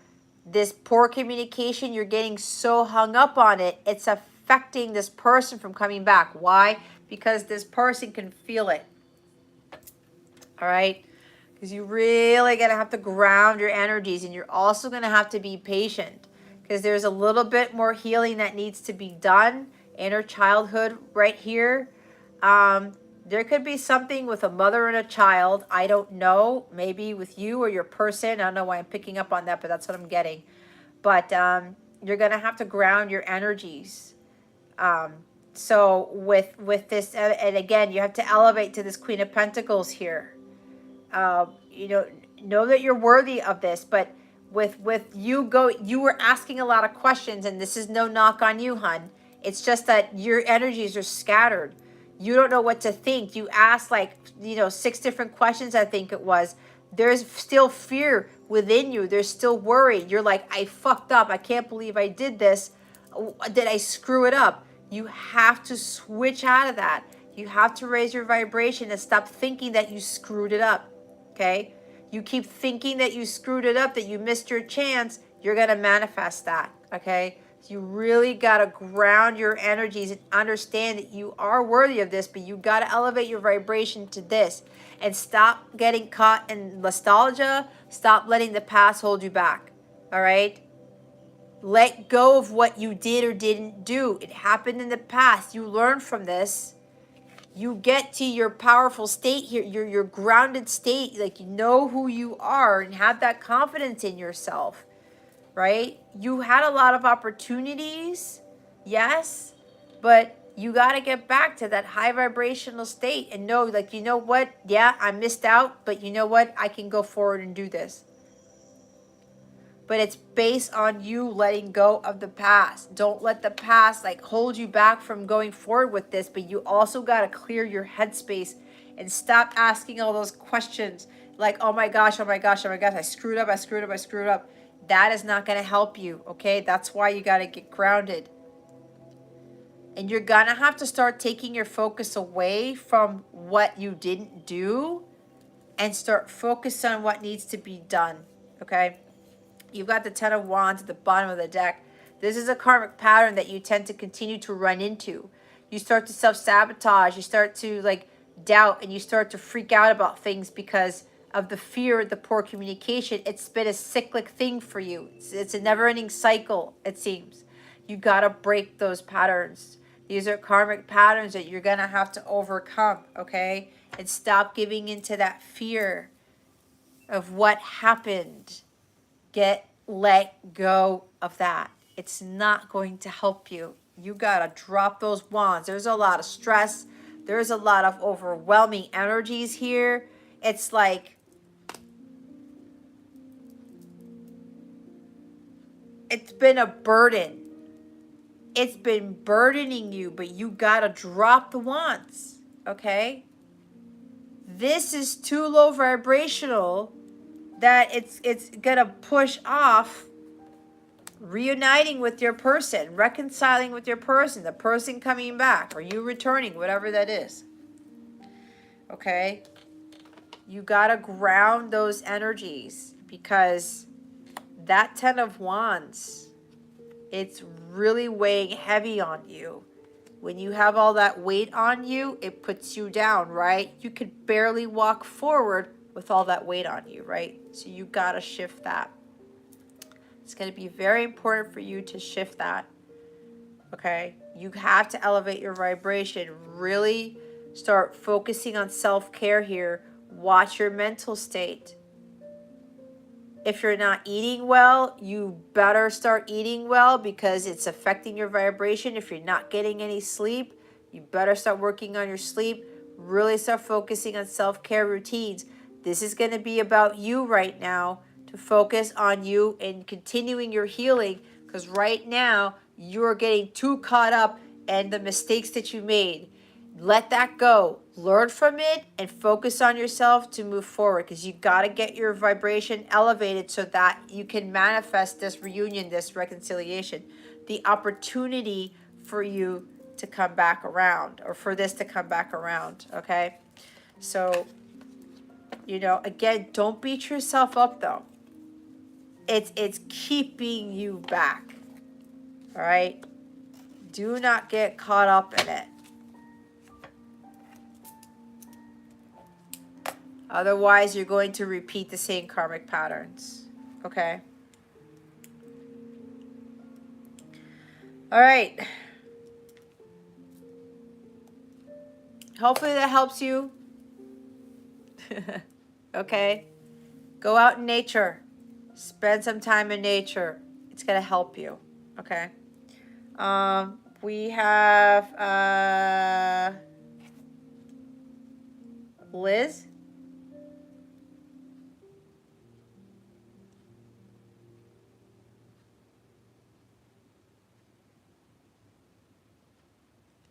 Speaker 1: this poor communication, you're getting so hung up on it, it's affecting this person from coming back. Why? Because this person can feel it. All right? Because you really going to have to ground your energies, and you're also going to have to be patient, because there's a little bit more healing that needs to be done. Inner childhood right here. There could be something with a mother and a child. I don't know. Maybe with you or your person. I don't know why I'm picking up on that, but that's what I'm getting. But you're going to have to ground your energies. So with this, and again, you have to elevate to this Queen of Pentacles here. Know that you're worthy of this, but with you were asking a lot of questions, and this is no knock on you, hun. It's just that your energies are scattered. You don't know what to think. You asked 6 different questions, I think it was. There's still fear within you. There's still worry. You're like, I fucked up. I can't believe I did this. Did I screw it up? You have to switch out of that. You have to raise your vibration and stop thinking that you screwed it up. Okay? You keep thinking that you screwed it up, that you missed your chance, you're going to manifest that. Okay? So you really got to ground your energies and understand that you are worthy of this, but you got to elevate your vibration to this and stop getting caught in nostalgia. Stop letting the past hold you back. All right? Let go of what you did or didn't do. It happened in the past. You learn from this. You get to your powerful state here, your grounded state, like you know who you are and have that confidence in yourself, right? You had a lot of opportunities, yes, but you got to get back to that high vibrational state and know, like, you know what? Yeah, I missed out, but you know what? I can go forward and do this. But it's based on you letting go of the past. Don't let the past hold you back from going forward with this, but you also got to clear your headspace and stop asking all those questions like, oh my gosh, oh my gosh, oh my gosh, I screwed up, I screwed up, I screwed up. That is not going to help you, okay? That's why you got to get grounded. And you're going to have to start taking your focus away from what you didn't do and start focused on what needs to be done, okay? You've got the Ten of Wands at the bottom of the deck. This is a karmic pattern that you tend to continue to run into. You start to self-sabotage. You start to like doubt, and you start to freak out about things because of the fear, the poor communication. It's been a cyclic thing for you. It's a never-ending cycle, it seems. You got to break those patterns. These are karmic patterns that you're going to have to overcome, okay? And stop giving into that fear of what happened. Let go of that. It's not going to help you. You got to drop those wands. There's a lot of stress. There's a lot of overwhelming energies here. It's like, it's been a burden. It's been burdening you, but you got to drop the wands, okay? This is too low vibrational that it's going to push off reuniting with your person, reconciling with your person, the person coming back, or you returning, whatever that is. Okay? You got to ground those energies, because that Ten of Wands, it's really weighing heavy on you. When you have all that weight on you, it puts you down, right? You could barely walk forward with all that weight on you, right? So you got to shift that. It's going to be very important for you to shift that, okay? You have to elevate your vibration. Really start focusing on self-care here. Watch your mental state. If you're not eating well, you better start eating well, because it's affecting your vibration. If you're not getting any sleep, you better start working on your sleep. Really start focusing on self-care routines. This is going to be about you right now, to focus on you and continuing your healing, because right now you're getting too caught up in the mistakes that you made. Let that go. Learn from it and focus on yourself to move forward, because you got to get your vibration elevated so that you can manifest this reunion, this reconciliation, the opportunity for you to come back around, or for this to come back around, okay? So, you know, again, don't beat yourself up though. It's keeping you back, all right? Do not get caught up in it. Otherwise, you're going to repeat the same karmic patterns. Okay? All right. Hopefully that helps you. Okay? Go out in nature. Spend some time in nature. It's going to help you. Okay? We have Liz.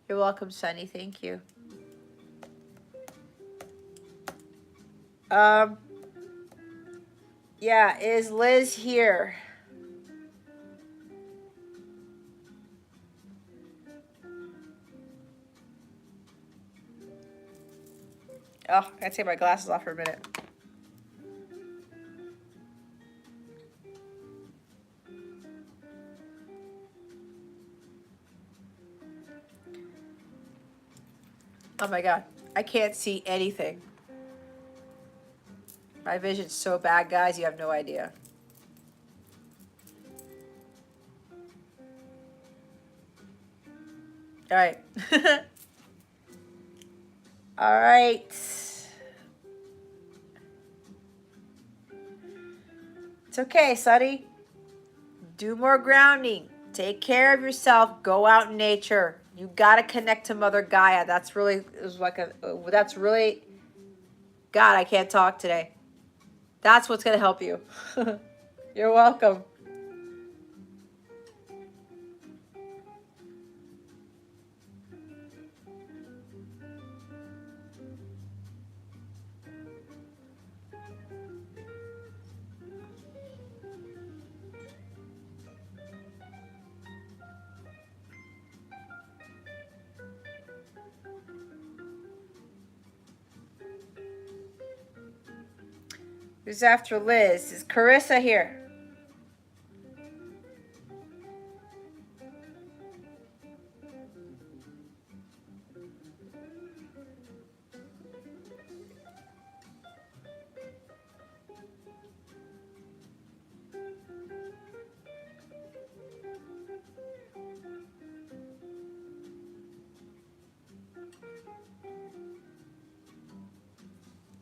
Speaker 1: You're welcome, Sunny. Thank you. Yeah, is Liz here? Oh, I gotta take my glasses off for a minute. Oh my God, I can't see anything. My vision's so bad, guys, you have no idea. All right. All right. It's okay, Sunny. Do more grounding. Take care of yourself. Go out in nature. You got to connect to Mother Gaia. That's really, God, I can't talk today. That's what's going to help you. You're welcome. Who's after Liz? Is Carissa here?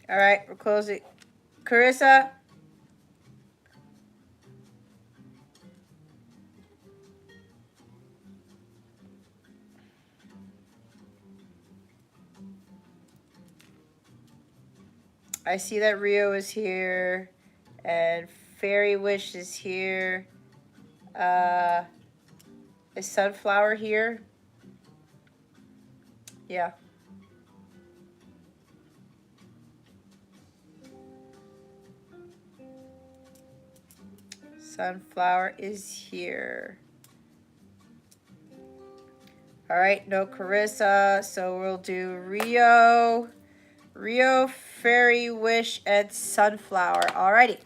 Speaker 1: All right, we're closing. Carissa? I see that Rio is here. And Fairy Wish is here. Is Sunflower here? Yeah. Sunflower is here. All right, no Carissa. So we'll do Rio, Fairy Wish, and Sunflower. Alrighty.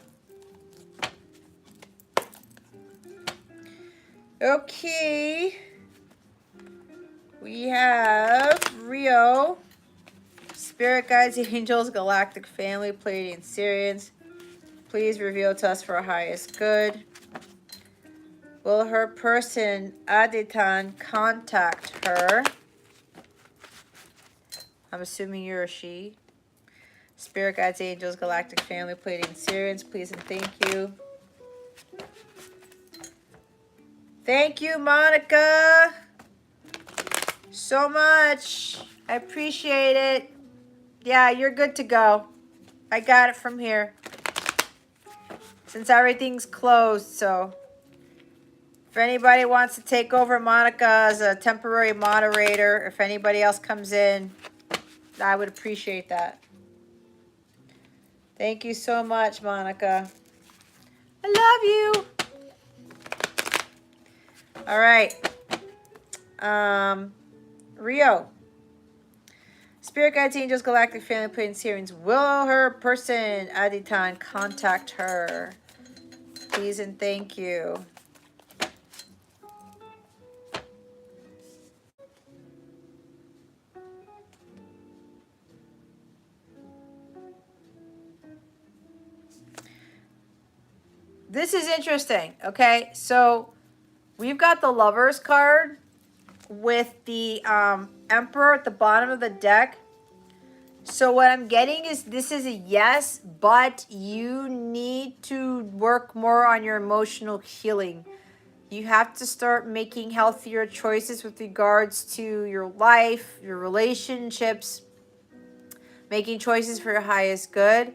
Speaker 1: Okay. We have Rio, Spirit Guides, Angels, Galactic Family, Pleiadian Sirians. Please reveal to us for our highest good. Will her person, Aditan, contact her? I'm assuming you're a she. Spirit Guides, Angels, Galactic Family, Pleiadian Sirians, please and thank you. Thank you, Monica, so much. I appreciate it. Yeah, you're good to go. I got it from here. Since everything's closed, so if anybody wants to take over Monica as a temporary moderator, if anybody else comes in, I would appreciate that. Thank you so much, Monica. I love you. All right. Rio. Spirit Guides, Angels, Galactic Family, Pleiadian Sirians. Will her person, Aditan, contact her? Please and thank you. This is interesting, okay? So we've got the Lovers card with the Emperor at the bottom of the deck. So what I'm getting is this is a yes, but you need to work more on your emotional healing. You have to start making healthier choices with regards to your life, your relationships, making choices for your highest good.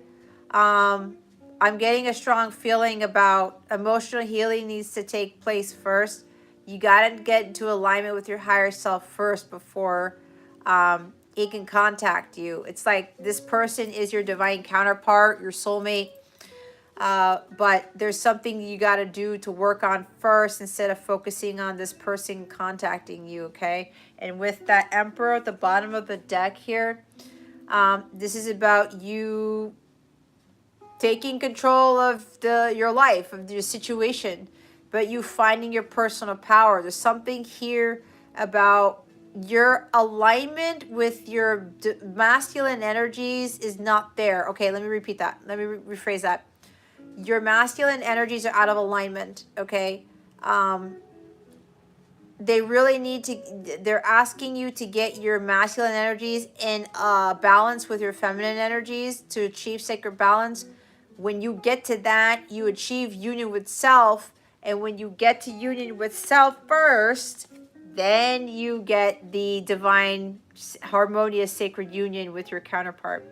Speaker 1: I'm getting a strong feeling about emotional healing needs to take place first. You got to get into alignment with your higher self first before it can contact you. It's like this person is your divine counterpart, your soulmate. But there's something you got to do to work on first instead of focusing on this person contacting you, okay? And with that Emperor at the bottom of the deck here, this is about you taking control of your life, of your situation, but you finding your personal power. There's something here about your alignment with your masculine energies is not there. Okay, let me repeat that. Let me rephrase that. Your masculine energies are out of alignment, okay? They really need to, they're asking you to get your masculine energies in balance with your feminine energies to achieve sacred balance. When you get to that, you achieve union with self. And when you get to union with self first, then you get the divine, harmonious, sacred union with your counterpart,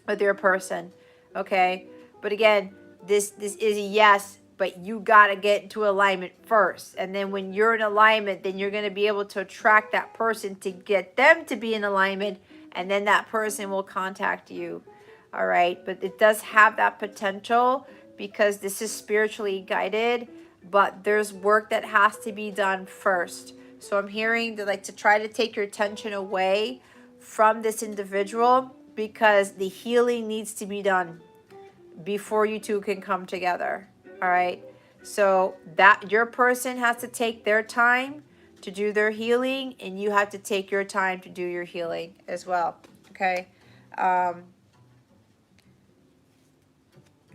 Speaker 1: with your person. Okay? But again, this is a yes, but you got to get into alignment first. And then when you're in alignment, then you're going to be able to attract that person to get them to be in alignment. And then that person will contact you. All right, but it does have that potential because this is spiritually guided, but there's work that has to be done first. So I'm hearing that, like, to try to take your attention away from this individual because the healing needs to be done. before you two can come together. All right. So that your person has to take their time to do their healing, and you have to take your time to do your healing as well. Okay.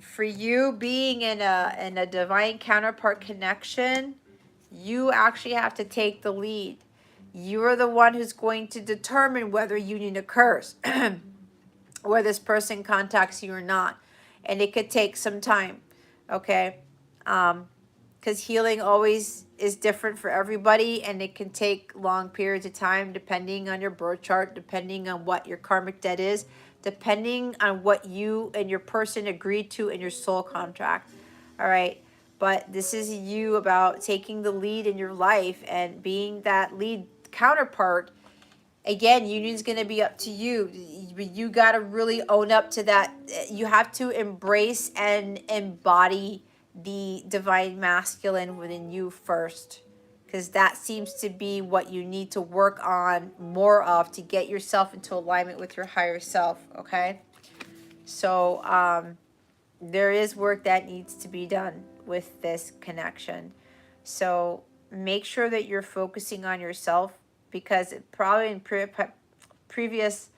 Speaker 1: For you being in a divine counterpart connection, you actually have to take the lead. You are the one who's going to determine whether union occurs, whether this person contacts you or not. And it could take some time, okay? Because healing always is different for everybody, and it can take long periods of time depending on your birth chart, depending on what your karmic debt is, depending on what you and your person agreed to in your soul contract. All right. But this is you about taking the lead in your life and being that lead counterpart. Again, union's going to be up to you. You got to really own up to that. You have to embrace and embody the divine masculine within you first, because that seems to be what you need to work on more of to get yourself into alignment with your higher self. Okay. So there is work that needs to be done with this connection. So make sure that you're focusing on yourself, because it probably in previous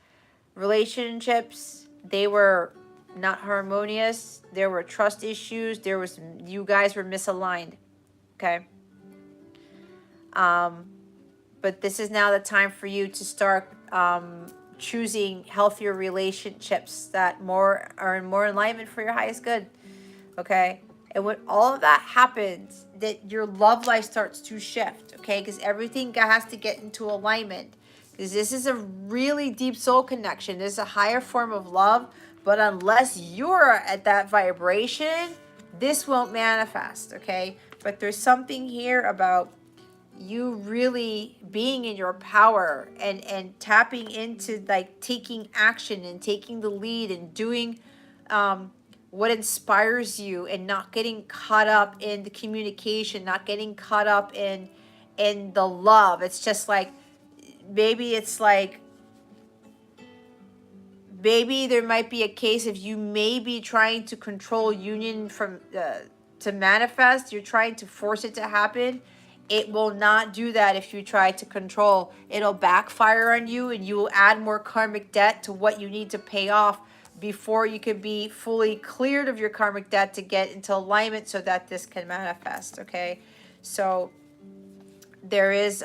Speaker 1: relationships, they were not harmonious. There were trust issues. You guys were misaligned. Okay. But this is now the time for you to start choosing healthier relationships that are more in alignment for your highest good. Okay. And when all of that happens, that your love life starts to shift. Okay. Because everything has to get into alignment. Because this is a really deep soul connection. This is a higher form of love. But unless you're at that vibration, this won't manifest. Okay. But there's something here about you really being in your power and tapping into like taking action and taking the lead and doing what inspires you, and not getting caught up in the communication, not getting caught up in the love. It's just like maybe there might be a case of you may be trying to control union from to manifest. You're trying to force it to happen. It will not do that if you try to control. It'll backfire on you, and you will add more karmic debt to what you need to pay off before you can be fully cleared of your karmic debt to get into alignment so that this can manifest. Okay, so there is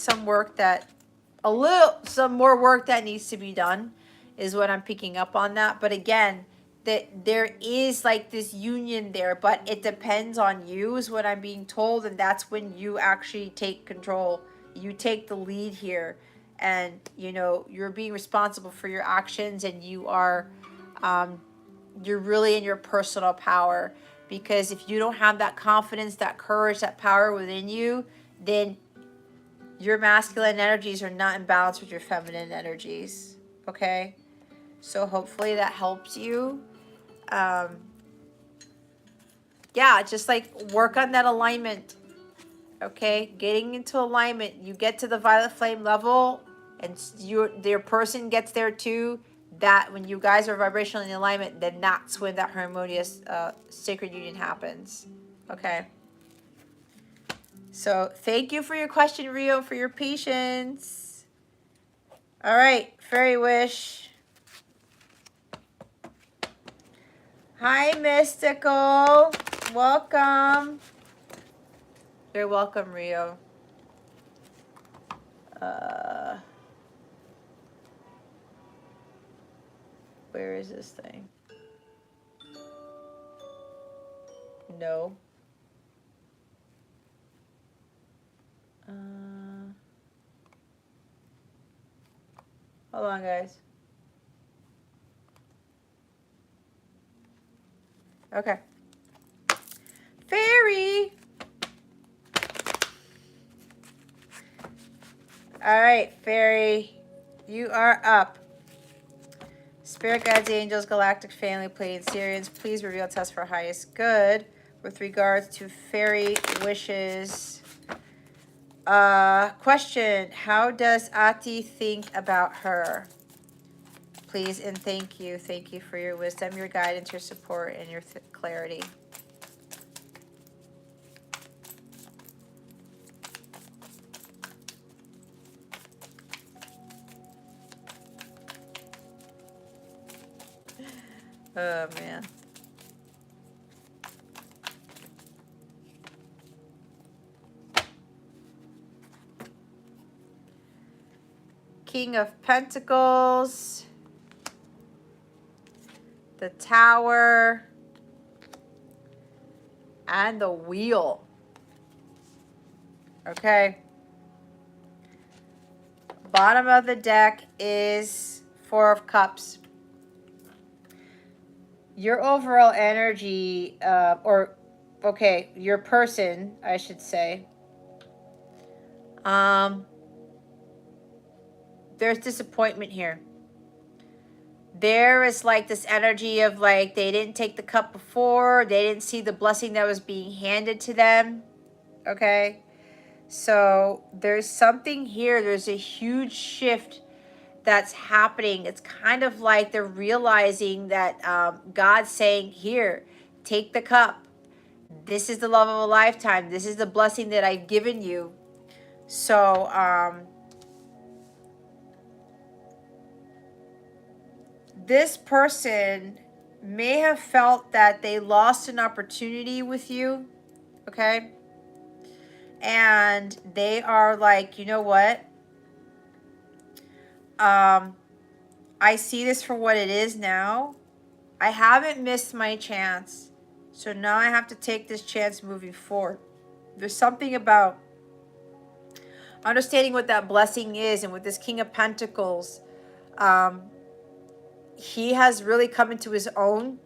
Speaker 1: some work that some more work that needs to be done, is what I'm picking up on that. But again, that there is like this union there, but it depends on you, is what I'm being told. And that's when you actually take control. You take the lead here, and you're being responsible for your actions, and you're really in your personal power. Because if you don't have that confidence, that courage, that power within you, then your masculine energies are not in balance with your feminine energies. Okay? So hopefully that helps you. Yeah, just like work on that alignment. Okay? Getting into alignment. You get to the violet flame level, and your person gets there too. That when you guys are vibrationally in alignment, then that's when that harmonious sacred union happens. Okay? So thank you for your question, Rio, for your patience. All right, Fairy Wish. Hi, Mystical. Welcome. You're welcome, Rio. Where is this thing? No. Hold on, guys. Okay. Fairy. All right, Fairy. You are up. Spirit guides, angels, galactic family, Pleiadian Syrians, please reveal to us for highest good with regards to fairy wishes. Question: how does Ati think about her? please and thank you. Thank you for your wisdom, your guidance, your support, and your clarity. Oh, man. King of Pentacles. The Tower. And the Wheel. Okay. Bottom of the deck is Four of Cups. Your overall energy, your person, I should say. There's disappointment here. There is like this energy of like they didn't take the cup before. They didn't see the blessing that was being handed to them. Okay. So there's something here. There's a huge shift that's happening. It's kind of like they're realizing that God's saying, here, take the cup. This is the love of a lifetime. This is the blessing that I've given you. So, this person may have felt that they lost an opportunity with you, okay? And they are like, you know what? I see this for what it is now. I haven't missed my chance. So now I have to take this chance moving forward. There's something about understanding what that blessing is, and with this King of Pentacles, he has really come into his own.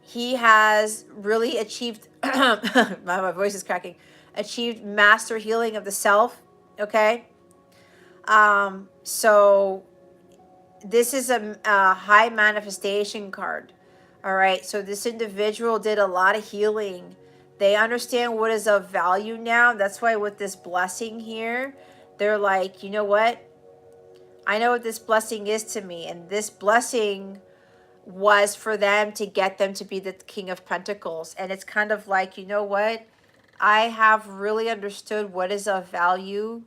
Speaker 1: He has really achieved, my voice is cracking, achieved master healing of the self, okay? So this is a high manifestation card, all right? So this individual did a lot of healing. They understand what is of value now. That's why with this blessing here, they're like, you know what? I know what this blessing is to me. And this blessing was for them to get them to be the King of Pentacles. And it's kind of like, you know what? I have really understood what is of value.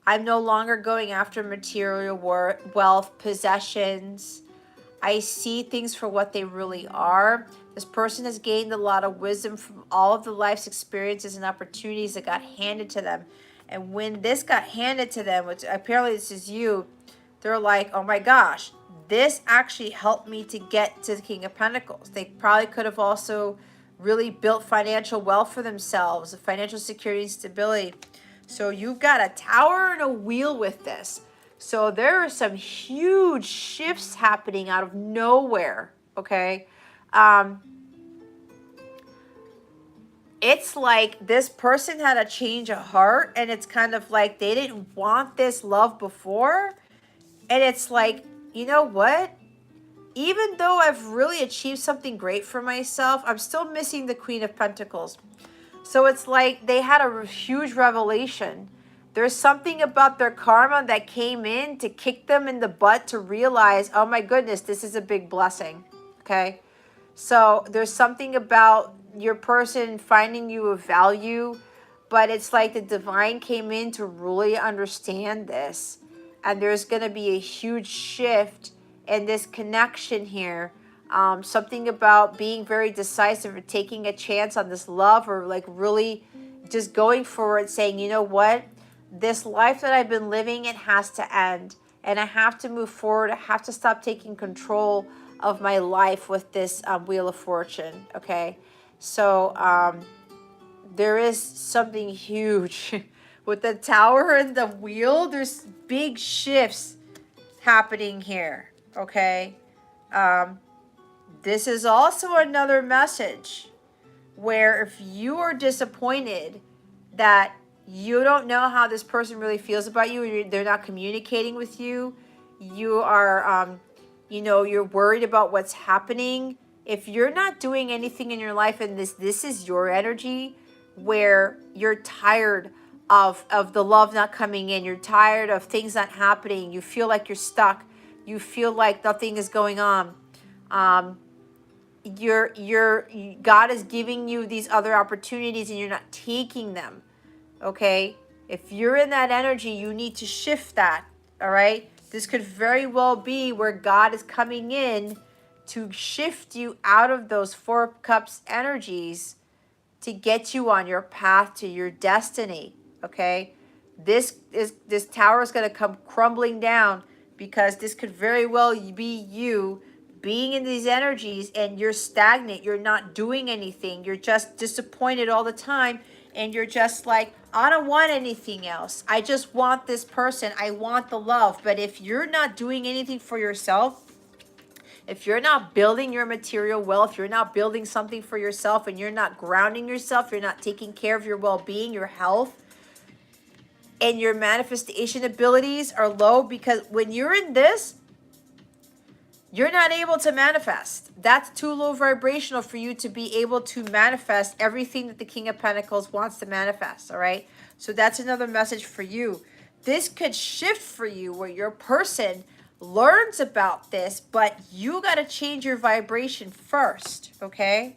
Speaker 1: I'm no longer going after material wealth, possessions. I see things for what they really are. This person has gained a lot of wisdom from all of the life's experiences and opportunities that got handed to them. And when this got handed to them, which apparently this is you, they're like, oh my gosh, this actually helped me to get to the King of Pentacles. They probably could have also really built financial wealth for themselves, financial security and stability. So you've got a tower and a wheel with this. So there are some huge shifts happening out of nowhere, okay? It's like this person had a change of heart, and it's kind of like they didn't want this love before. And it's like, you know what? Even though I've really achieved something great for myself, I'm still missing the Queen of Pentacles. So it's like they had a huge revelation. There's something about their karma that came in to kick them in the butt to realize, oh my goodness, this is a big blessing, okay? So there's something about your person finding you of value, but it's like the divine came in to really understand this. And there's going to be a huge shift in this connection here. Something about being very decisive or taking a chance on this love, or like really just going for it, saying, you know what? This life that I've been living, it has to end. And I have to move forward. I have to stop taking control of my life with this Wheel of Fortune, okay? So there is something huge. With the tower and the wheel, there's big shifts happening here, okay? This is also another message where if you are disappointed that you don't know how this person really feels about you, they're not communicating with you, you are, you're worried about what's happening. If you're not doing anything in your life, and this is your energy, where you're tired of the love not coming in. You're tired of things not happening. You feel like you're stuck. You feel like nothing is going on. God is giving you these other opportunities and you're not taking them. Okay? If you're in that energy, you need to shift that. All right? This could very well be where God is coming in to shift you out of those Four Cups energies to get you on your path to your destiny. Okay? This tower is going to come crumbling down because this could very well be you being in these energies and you're stagnant. You're not doing anything. You're just disappointed all the time. And you're just like, I don't want anything else. I just want this person. I want the love. But if you're not doing anything for yourself, if you're not building your material wealth, you're not building something for yourself, and you're not grounding yourself, you're not taking care of your well-being, your health, and your manifestation abilities are low, because when you're in this, you're not able to manifest. That's too low vibrational for you to be able to manifest everything that the King of Pentacles wants to manifest, all right? So that's another message for you. This could shift for you where your person learns about this, but you got to change your vibration first, okay?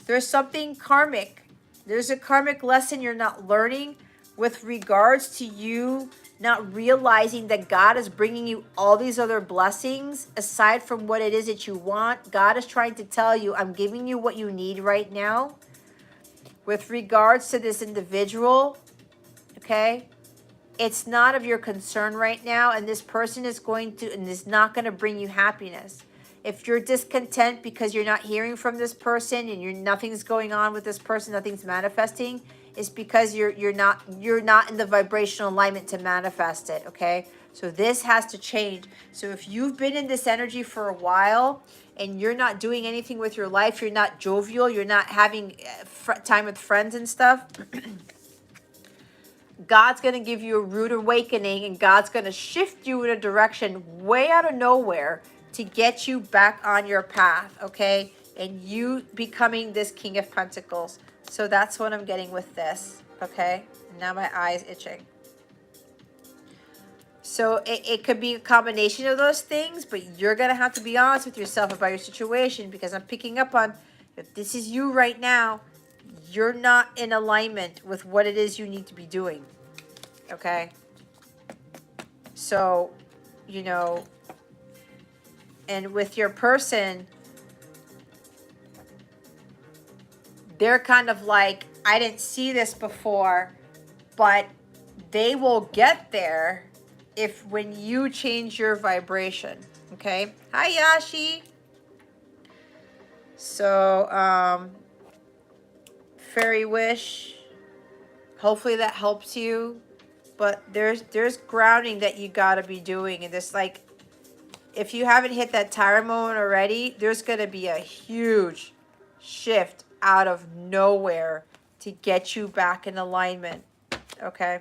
Speaker 1: There's something karmic. There's a karmic lesson you're not learning with regards to you not realizing that God is bringing you all these other blessings aside from what it is that you want. God is trying to tell you, I'm giving you what you need right now with regards to this individual, okay? It's not of your concern right now, and this person is going to, and is not going to bring you happiness. If you're discontent because you're not hearing from this person and nothing's going on with this person, nothing's manifesting, it's because you're not in the vibrational alignment to manifest it, okay? So this has to change. So if you've been in this energy for a while and you're not doing anything with your life, you're not jovial, you're not having time with friends and stuff, God's going to give you a rude awakening, and God's going to shift you in a direction way out of nowhere to get you back on your path, okay? And you becoming this King of Pentacles. So that's what I'm getting with this, okay? Now my eye is itching. So it could be a combination of those things, but you're going to have to be honest with yourself about your situation, because I'm picking up on, if this is you right now, you're not in alignment with what it is you need to be doing, okay? So, you know, and with your person, they're kind of like, I didn't see this before, but they will get there if when you change your vibration, okay? Hi, Yashi. So, Fairy Wish, hopefully that helps you. But there's grounding that you got to be doing. And this, like, if you haven't hit that tower moment already, there's going to be a huge shift out of nowhere to get you back in alignment. Okay?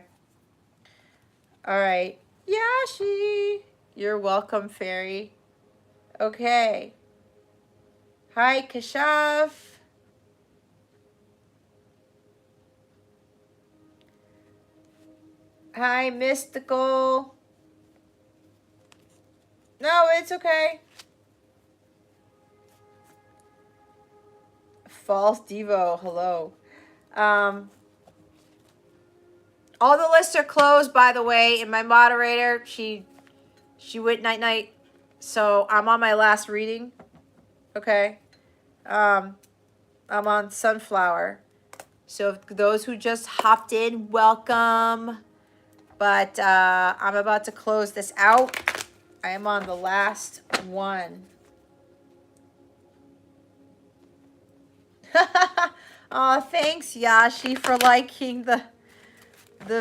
Speaker 1: All right. Yashi. You're welcome, Fairy. Okay. Hi, Kashav. Hi, Mystical. No, it's okay. False Devo, hello. All the lists are closed, by the way, and my moderator, she went night-night. So I'm on my last reading. Okay. I'm on Sunflower. So if those who just hopped in, welcome. But I'm about to close this out. I am on the last one. Oh, thanks, Yashi, for liking the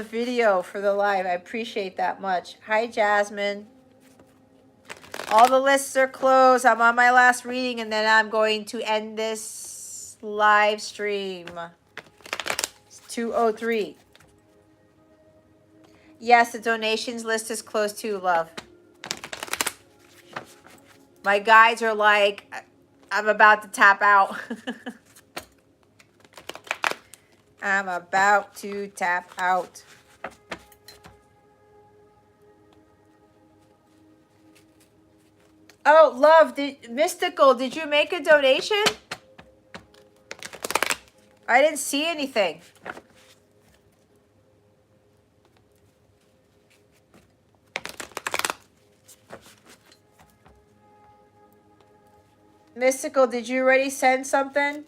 Speaker 1: video for the live. I appreciate that much. Hi, Jasmine. All the lists are closed. I'm on my last reading, and then I'm going to end this live stream. It's 2:03. Yes, the donations list is closed too, love. My guides are like, I'm about to tap out. I'm about to tap out. Oh, love, Mystical, did you make a donation? I didn't see anything. Mystical, did you already send something?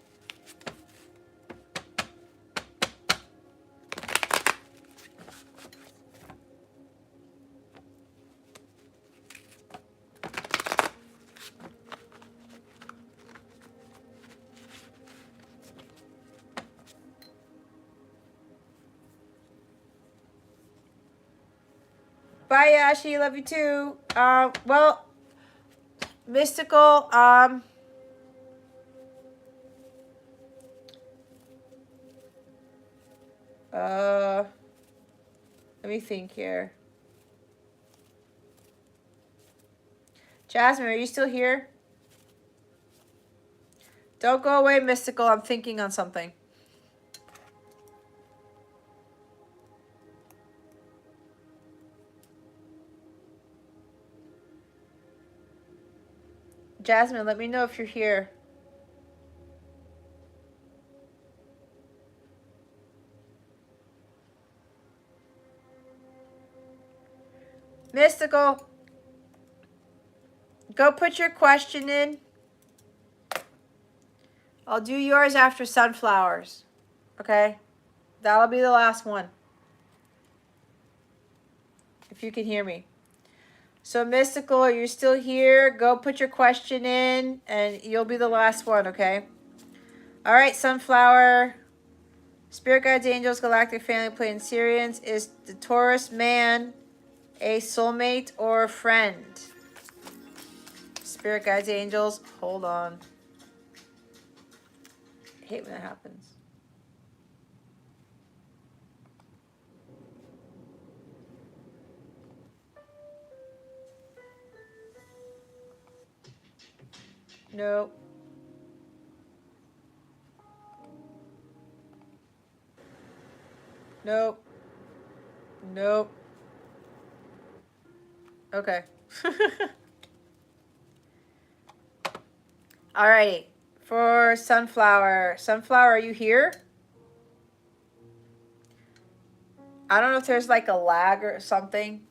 Speaker 1: Bye, Yashi. Love you too. Well, Mystical, let me think here. Jasmine, are you still here? Don't go away, Mystical. I'm thinking on something. Jasmine, let me know if you're here. Mystical, go put your question in. I'll do yours after sunflowers. Okay? That'll be the last one. If you can hear me. So, Mystical, are you still here? Go put your question in, and you'll be the last one, okay? All right, Sunflower. Spirit Guides, Angels, Galactic Family, Playing Syrians. Is the Taurus man a soulmate or a friend? Spirit Guides, Angels, hold on. I hate when that happens. Nope. Nope. Nope. Okay. Alrighty. For Sunflower. Sunflower, are you here? I don't know if there's like a lag or something.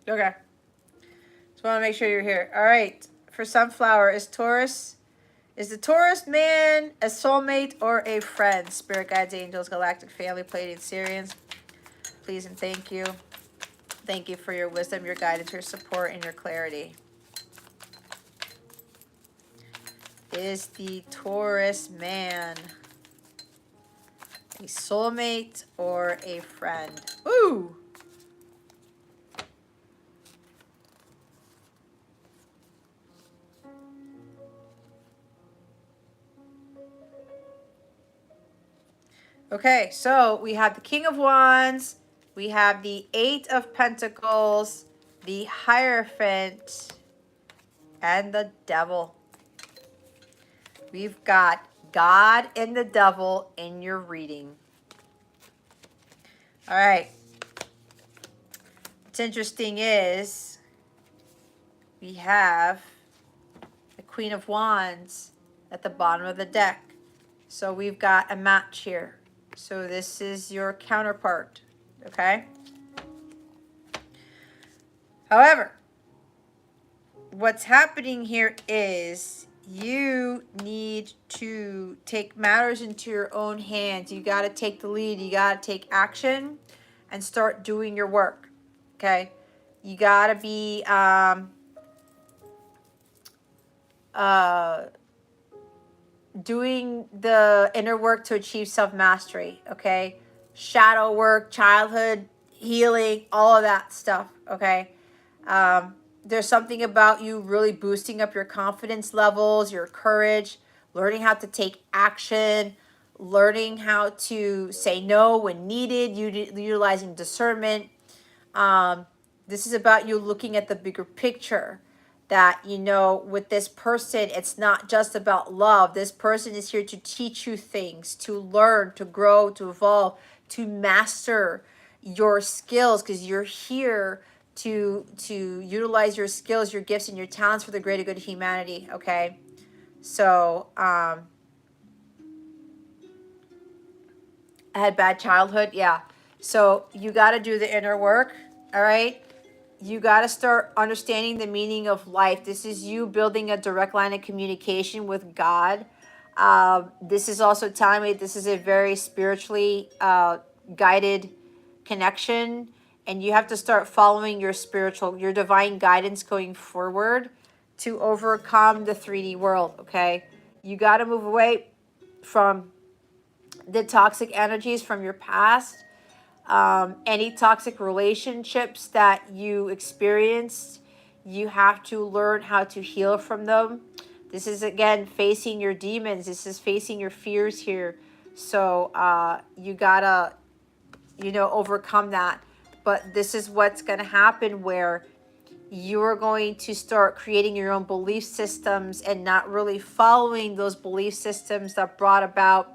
Speaker 1: Okay. Just want to make sure you're here. All right. For Sunflower, is the Taurus man a soulmate or a friend? Spirit Guides, Angels, Galactic Family, Pleiadian Syrians. Please and thank you. Thank you for your wisdom, your guidance, your support, and your clarity. Is the Taurus man a soulmate or a friend? Ooh! Okay, so we have the King of Wands, we have the Eight of Pentacles, the Hierophant, and the Devil. We've got God and the Devil in your reading. All right. What's interesting is we have the Queen of Wands at the bottom of the deck. So we've got a match here. So this is your counterpart, okay? However, what's happening here is you need to take matters into your own hands. You got to take the lead. You got to take action and start doing your work, okay? You got to be doing the inner work to achieve self-mastery, okay? Shadow work, childhood healing, all of that stuff, okay? There's something about you really boosting up your confidence levels, your courage, learning how to take action, learning how to say no when needed, utilizing discernment. This is about you looking at the bigger picture, that, you know, with this person, it's not just about love. This person is here to teach you things, to learn, to grow, to evolve, to master your skills, because you're here to utilize your skills, your gifts, and your talents for the greater good of humanity. Okay, so I had bad childhood. Yeah, so you got to do the inner work. All right, you got to start understanding the meaning of life. This is you building a direct line of communication with God. This is also telling me this is a very spiritually guided connection, and you have to start following your divine guidance going forward to overcome the 3D world. Okay, you got to move away from the toxic energies from your past, any toxic relationships that you experienced. You have to learn how to heal from them. This is, again, facing your demons. This is facing your fears here. So you gotta, you know, overcome that. But this is what's going to happen, where you're going to start creating your own belief systems and not really following those belief systems that brought about,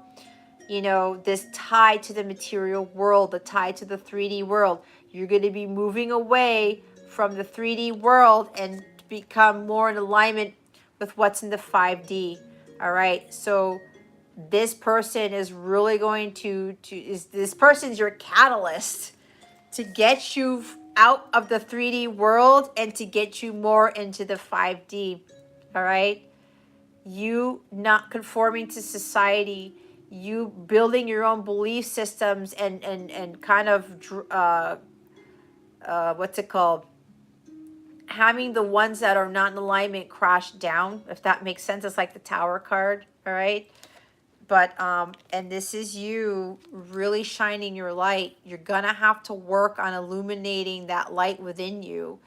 Speaker 1: you know, this tie to the material world, the tie to the 3D world. You're going to be moving away from the 3D world and become more in alignment with what's in the 5D. All right. So this person is really going this person's your catalyst to get you out of the 3D world and to get you more into the 5D. All right. You not conforming to society, you building your own belief systems, and kind of what's it called, having the ones that are not in alignment crash down, if that makes sense. It's like the Tower card. All right. But and this is you really shining your light. You're gonna have to work on illuminating that light within you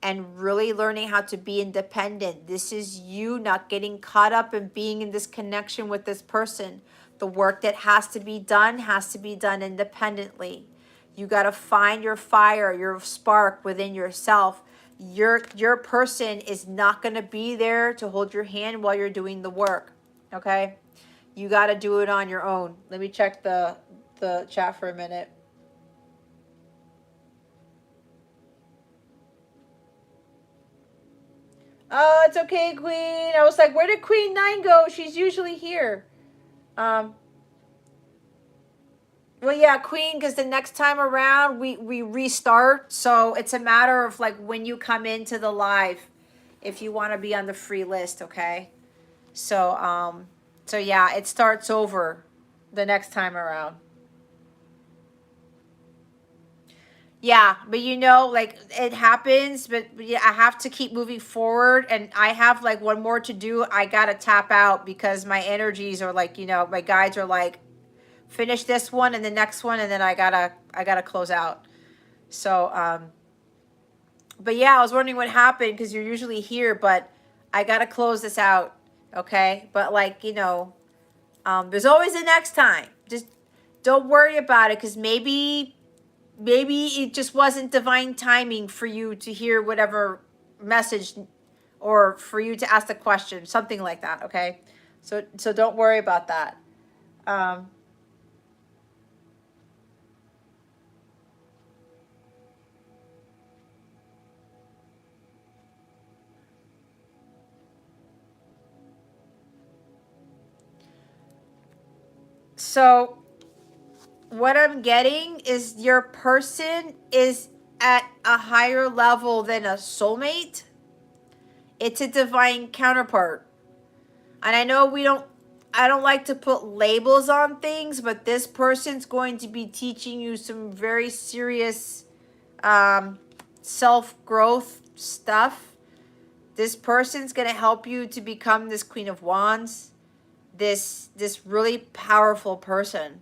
Speaker 1: and really learning how to be independent. This is you not getting caught up in being in this connection with this person. The work that has to be done independently. You got to find your fire, your spark within yourself. Your person is not going to be there to hold your hand while you're doing the work. Okay? You got to do it on your own. Let me check the chat for a minute. Oh, it's okay, Queen. I was like, where did Queen 9 go? She's usually here. Well, yeah, Queen, because the next time around we restart. So it's a matter of like when you come into the live, if you want to be on the free list, okay? So yeah, it starts over the next time around. Yeah, but you know, like it happens, but yeah, I have to keep moving forward, and I have like one more to do. I gotta tap out because my energies are like, you know, my guides are like, finish this one and the next one, and then I gotta close out. So but yeah, I was wondering what happened because you're usually here, but I gotta close this out, okay? But like, you know, there's always the next time. Just don't worry about it, because maybe it just wasn't divine timing for you to hear whatever message, or for you to ask the question, something like that. Okay, so don't worry about that. um so what I'm getting is your person is at a higher level than a soulmate. It's a divine counterpart. And I don't like to put labels on things, but this person's going to be teaching you some very serious self-growth stuff. This person's going to help you to become this Queen of Wands, this really powerful person.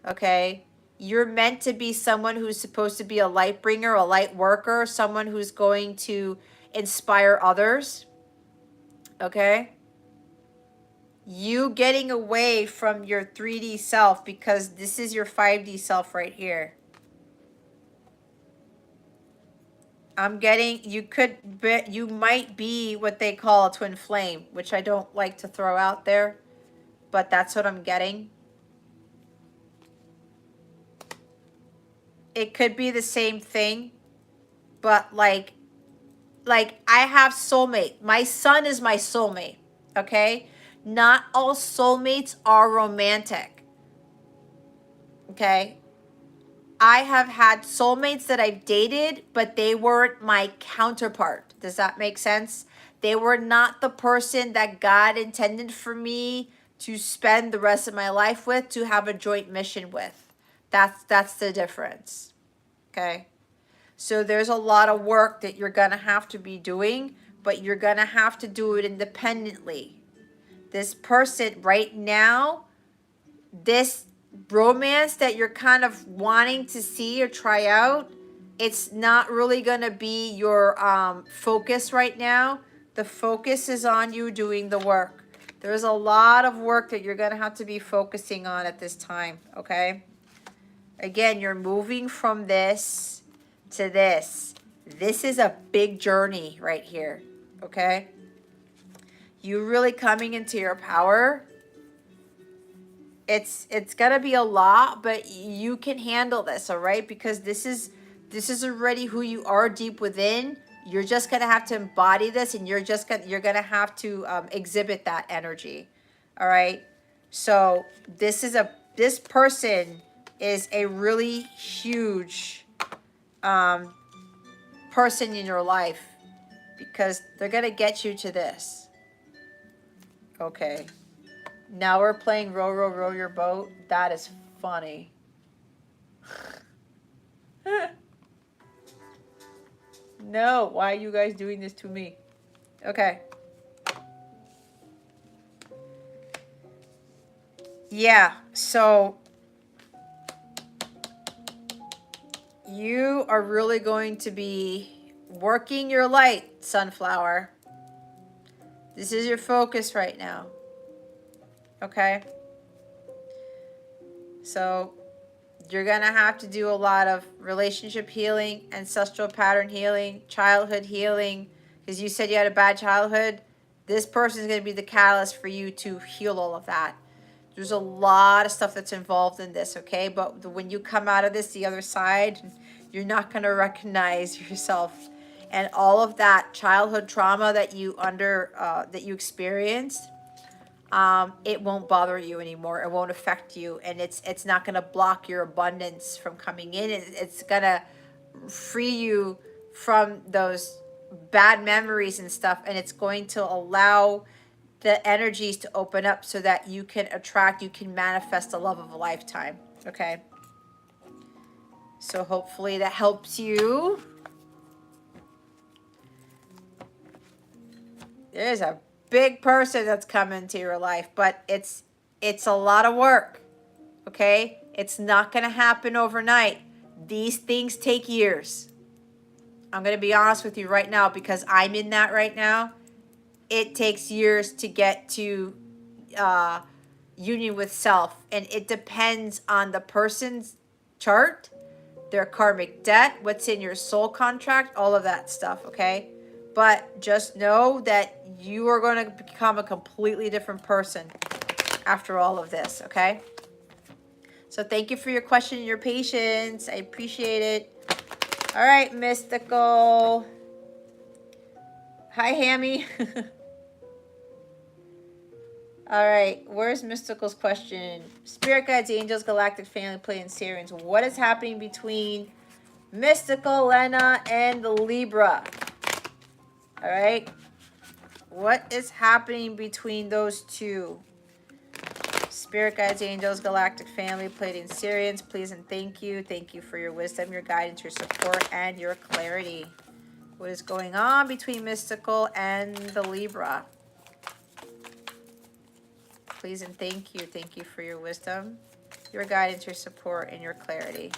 Speaker 1: Okay? You're meant to be someone who's supposed to be a light bringer, a light worker, someone who's going to inspire others. Okay? You getting away from your 3D self, because this is your 5D self right here. I'm getting, you might be what they call a twin flame, which I don't like to throw out there, but that's what I'm getting. It could be the same thing, but like I have soulmate. My son is my soulmate, okay? Not all soulmates are romantic, okay? I have had soulmates that I've dated, but they weren't my counterpart. Does that make sense? They were not the person that God intended for me to spend the rest of my life with, to have a joint mission with. That's the difference, okay? So there's a lot of work that you're going to have to be doing, but you're going to have to do it independently. This person right now, this romance that you're kind of wanting to see or try out, it's not really going to be your focus right now. The focus is on you doing the work. There's a lot of work that you're going to have to be focusing on at this time, okay? Again, you're moving from this to this. This is a big journey right here, okay? You really coming into your power. It's gonna be a lot, but you can handle this, all right? Because this is already who you are deep within. You're just gonna have to embody this, and you're gonna have to exhibit that energy, all right? So this person is a really huge person in your life, because they're gonna get you to this. Okay. Now we're playing row, row, row your boat. That is funny. No, why are you guys doing this to me? Okay. Yeah, so you are really going to be working your light, sunflower. This is your focus right now. Okay? So you're going to have to do a lot of relationship healing, ancestral pattern healing, childhood healing, because you said you had a bad childhood. This person is going to be the catalyst for you to heal all of that. There's a lot of stuff that's involved in this, okay? But when you come out of this, the other side, you're not going to recognize yourself. And all of that childhood trauma that you experienced, it won't bother you anymore. It won't affect you, and it's not going to block your abundance from coming in. It's going to free you from those bad memories and stuff, and it's going to allow the energies to open up so that you can manifest the love of a lifetime. Okay? So hopefully that helps you. There's a big person that's coming to your life, but it's a lot of work. Okay? It's not going to happen overnight. These things take years. I'm going to be honest with you right now, because I'm in that right now. It takes years to get to union with self, and it depends on the person's chart, their karmic debt, what's in your soul contract, all of that stuff, okay? But just know that you are going to become a completely different person after all of this, okay? So thank you for your question and your patience. I appreciate it. All right, Mystical. Hi, Hammy. All right, where's Mystical's question? Spirit guides, angels, galactic family, Pleiadian, Sirians. What is happening between Mystical, Lena, and the Libra? All right. What is happening between those two? Spirit guides, angels, galactic family, Pleiadian, Sirians, please and thank you. Thank you for your wisdom, your guidance, your support, and your clarity. What is going on between Mystical and the Libra? Please and thank you. Thank you for your wisdom, your guidance, your support, and your clarity.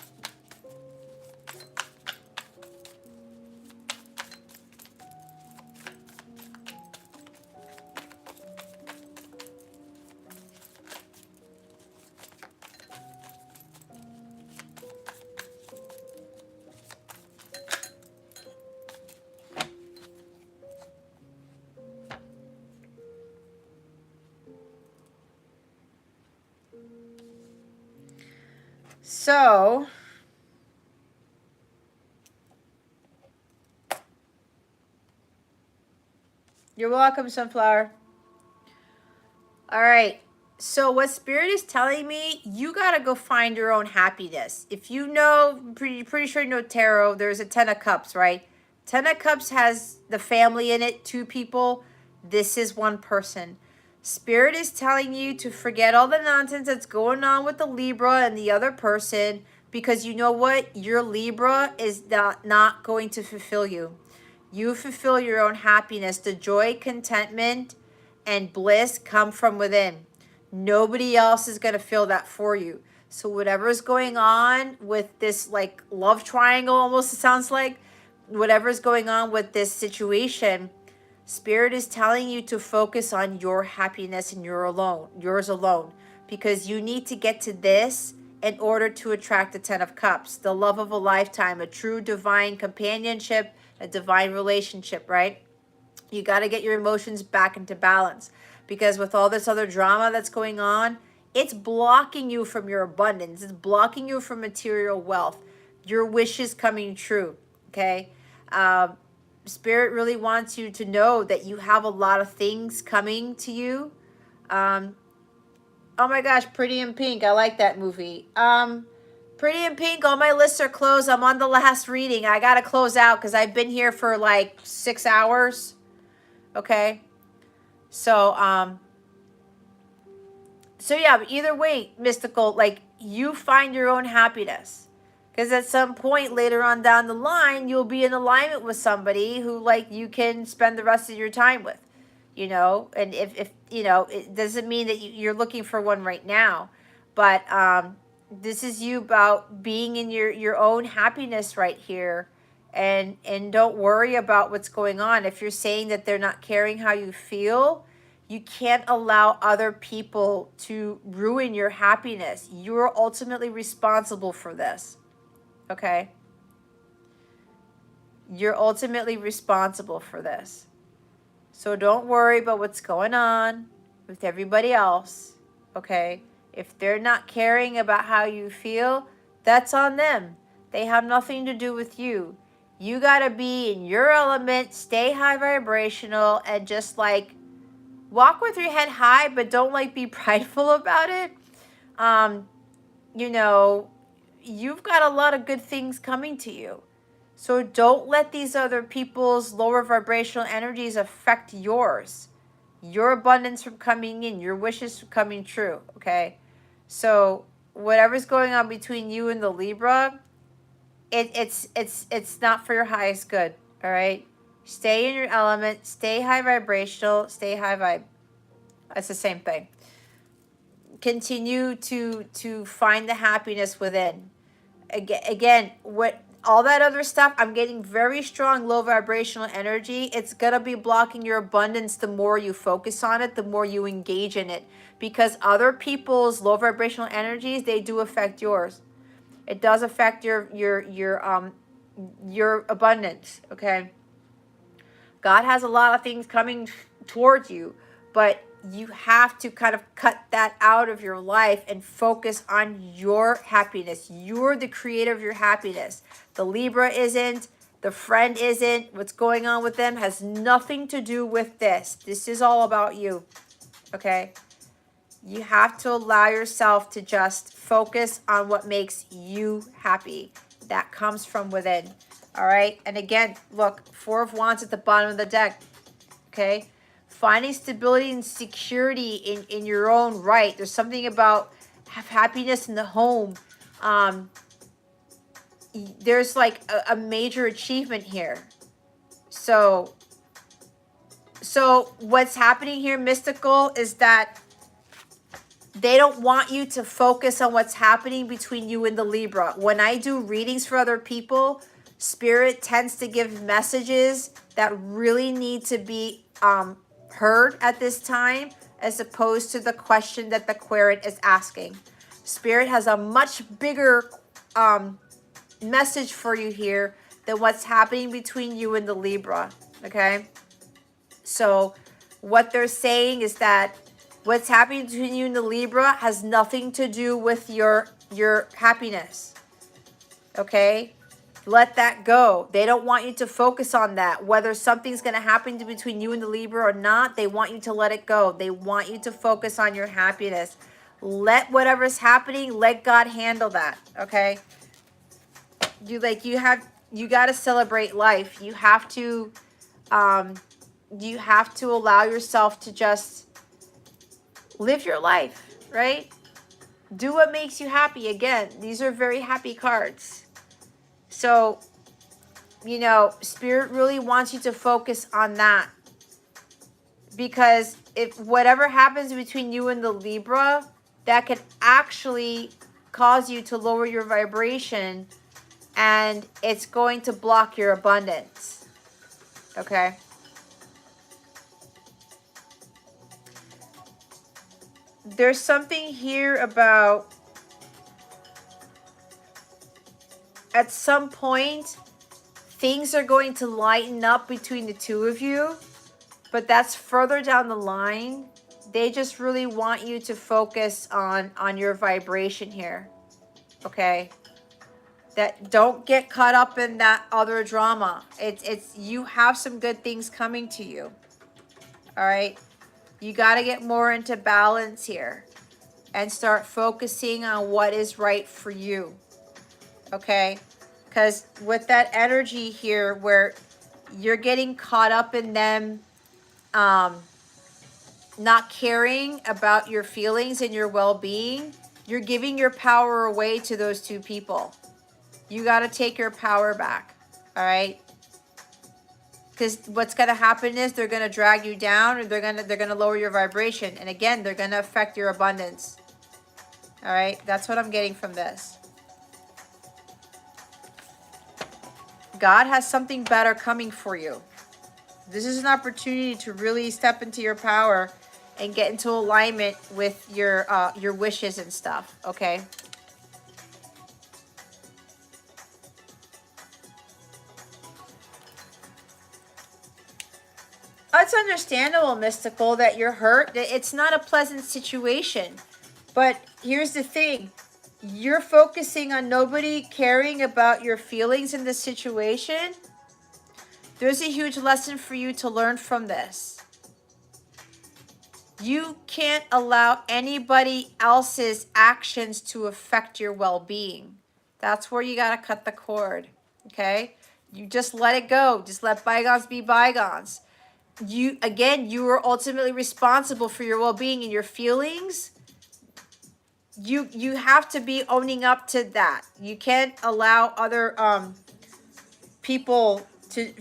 Speaker 1: So, you're welcome, Sunflower. All right. So what Spirit is telling me, you got to go find your own happiness. If you know, pretty sure you know tarot, there's a 10 of Cups, right? 10 of Cups has the family in it, 2 people. This is 1 person. Spirit is telling you to forget all the nonsense that's going on with the Libra and the other person, because you know what? Your Libra is not going to fulfill you. You fulfill your own happiness. The joy, contentment, and bliss come from within. Nobody else is going to feel that for you. So whatever's going on with this, like, love triangle, almost it sounds like, whatever's going on with this situation, Spirit is telling you to focus on your happiness and yours alone, because you need to get to this in order to attract the 10 of Cups, the love of a lifetime, a true divine companionship, a divine relationship, right? You got to get your emotions back into balance, because with all this other drama that's going on, it's blocking you from your abundance. It's blocking you from material wealth, your wishes coming true, okay? Spirit really wants you to know that you have a lot of things coming to you. Oh my gosh, Pretty in Pink. I like that movie. Pretty in Pink, all my lists are closed. I'm on the last reading. I got to close out because I've been here for like 6 hours. Okay. So yeah, but either way, Mystical, like, you find your own happiness. Because at some point later on down the line, you'll be in alignment with somebody who, like, you can spend the rest of your time with, you know. And if you know, it doesn't mean that you're looking for one right now, but this is you about being in your own happiness right here, and don't worry about what's going on. If you're saying that they're not caring how you feel, you can't allow other people to ruin your happiness. You're ultimately responsible for this. Okay? You're ultimately responsible for this. So don't worry about what's going on with everybody else. Okay? If they're not caring about how you feel, that's on them. They have nothing to do with you. You got to be in your element, stay high vibrational, and just, like, walk with your head high, but don't, like, be prideful about it. You know, you've got a lot of good things coming to you. So don't let these other people's lower vibrational energies affect yours. Your abundance from coming in, your wishes from coming true, okay? So whatever's going on between you and the Libra, it's not for your highest good, all right? Stay in your element, stay high vibrational, stay high vibe. That's the same thing. Continue to find the happiness within. Again, what all that other stuff, I'm getting very strong low vibrational energy. It's gonna be blocking your abundance. The more you focus on it, the more you engage in it, because other people's low vibrational energies, they do affect yours. It does affect your abundance. Okay, God has a lot of things coming towards you, but you have to kind of cut that out of your life and focus on your happiness. You're the creator of your happiness. The Libra isn't. The friend isn't. What's going on with them has nothing to do with this. This is all about you. Okay? You have to allow yourself to just focus on what makes you happy. That comes from within. All right? And again, look, 4 of Wands at the bottom of the deck. Okay? Finding stability and security in your own right. There's something about happiness in the home. There's like a major achievement here. So what's happening here, Mystical, is that They don't want you to focus on what's happening between you and the Libra. When I do readings for other people, Spirit tends to give messages that really need to be heard at this time, as opposed to the question that the querent is asking. Spirit has a much bigger message for you here than what's happening between you and the Libra, okay? So what they're saying is that what's happening between you and the Libra has nothing to do with your happiness, okay? Let that go. They don't want you to focus on that. Whether something's going to happen between you and the Libra or not, they want you to let it go. They want you to focus on your happiness. Let whatever's happening, let God handle that, okay? You got to celebrate life. You have to allow yourself to just live your life, right? Do what makes you happy. Again, these are very happy cards. So, you know, Spirit really wants you to focus on that. Because if whatever happens between you and the Libra, that could actually cause you to lower your vibration, and it's going to block your abundance. Okay? There's something here about at some point things are going to lighten up between the two of you, but that's further down the line. They just really want you to focus on your vibration here. Okay? That don't get caught up in that other drama. It's you have some good things coming to you. All right? You got to get more into balance here and start focusing on what is right for you. Okay? Because with that energy here where you're getting caught up in them not caring about your feelings and your well-being, you're giving your power away to those two people. You got to take your power back. All right? Because what's going to happen is they're going to drag you down, or they're going to lower your vibration, and again, they're going to affect your abundance. All right? That's what I'm getting from this. God has something better coming for you. This is an opportunity to really step into your power and get into alignment with your wishes and stuff, okay? It's understandable, Mystical, that you're hurt. It's not a pleasant situation. But here's the thing. You're focusing on nobody caring about your feelings in this situation. There's a huge lesson for you to learn from this. You can't allow anybody else's actions to affect your well-being. That's where you got to cut the cord, okay? You just let it go. Just let bygones be bygones. You are ultimately responsible for your well-being and your feelings. You have to be owning up to that. You can't allow other people to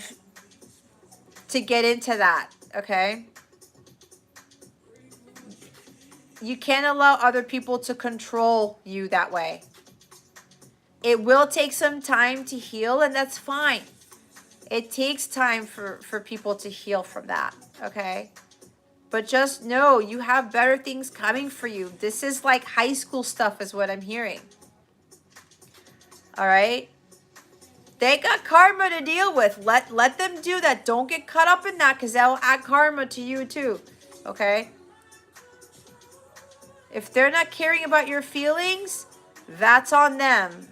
Speaker 1: get into that, okay? You can't allow other people to control you that way. It will take some time to heal, and that's fine. It takes time for people to heal from that, okay? But just know you have better things coming for you. This is like high school stuff is what I'm hearing. All right? They got karma to deal with. Let them do that. Don't get caught up in that, because that will add karma to you too, okay? If they're not caring about your feelings, that's on them.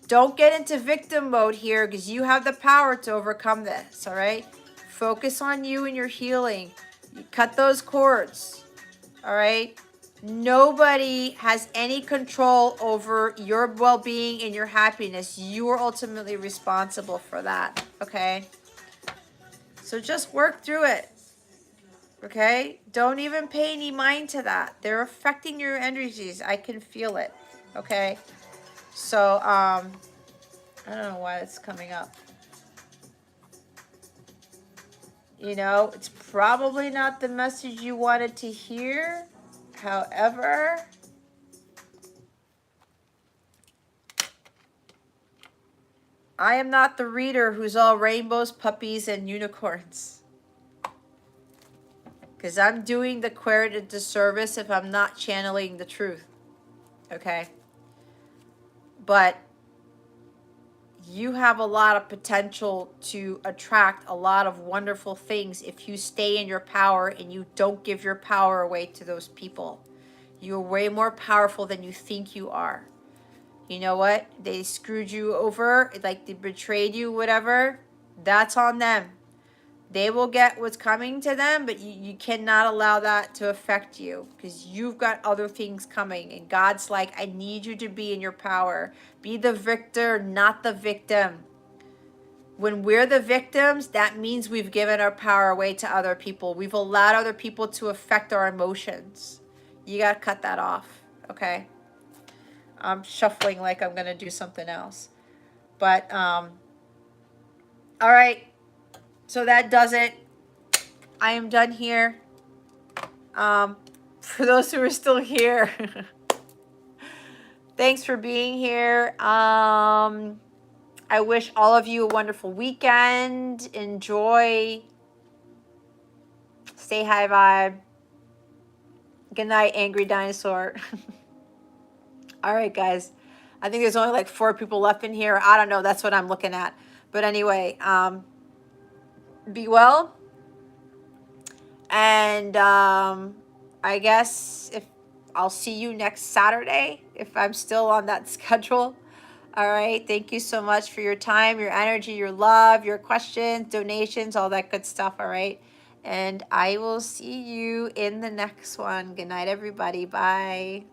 Speaker 1: Don't get into victim mode here, because you have the power to overcome this, all right? Focus on you and your healing. You cut those cords, all right? Nobody has any control over your well-being and your happiness. You are ultimately responsible for that, okay? So just work through it, okay? Don't even pay any mind to that. They're affecting your energies. I can feel it, okay? So, I don't know why it's coming up. You know, it's probably not the message you wanted to hear. However, I am not the reader who's all rainbows, puppies, and unicorns. Because I'm doing the query a disservice if I'm not channeling the truth. Okay? But you have a lot of potential to attract a lot of wonderful things if you stay in your power and you don't give your power away to those people. You're way more powerful than you think you are. You know what? They screwed you over, like they betrayed you, whatever. That's on them. They will get what's coming to them, but you cannot allow that to affect you because you've got other things coming. And God's like, I need you to be in your power. Be the victor, not the victim. When we're the victims, that means we've given our power away to other people. We've allowed other people to affect our emotions. You got to cut that off, okay? I'm shuffling like I'm going to do something else. But, all right. So that does it. I am done here. For those who are still here, thanks for being here. I wish all of you a wonderful weekend. Enjoy. Stay high vibe. Good night, angry dinosaur. All right, guys. I think there's only like 4 people left in here. I don't know. That's what I'm looking at. But anyway, be well. And I guess if I'll see you next Saturday if I'm still on that schedule. All right. Thank you so much for your time, your energy, your love, your questions, donations, all that good stuff. All right. And I will see you in the next one. Good night, everybody. Bye.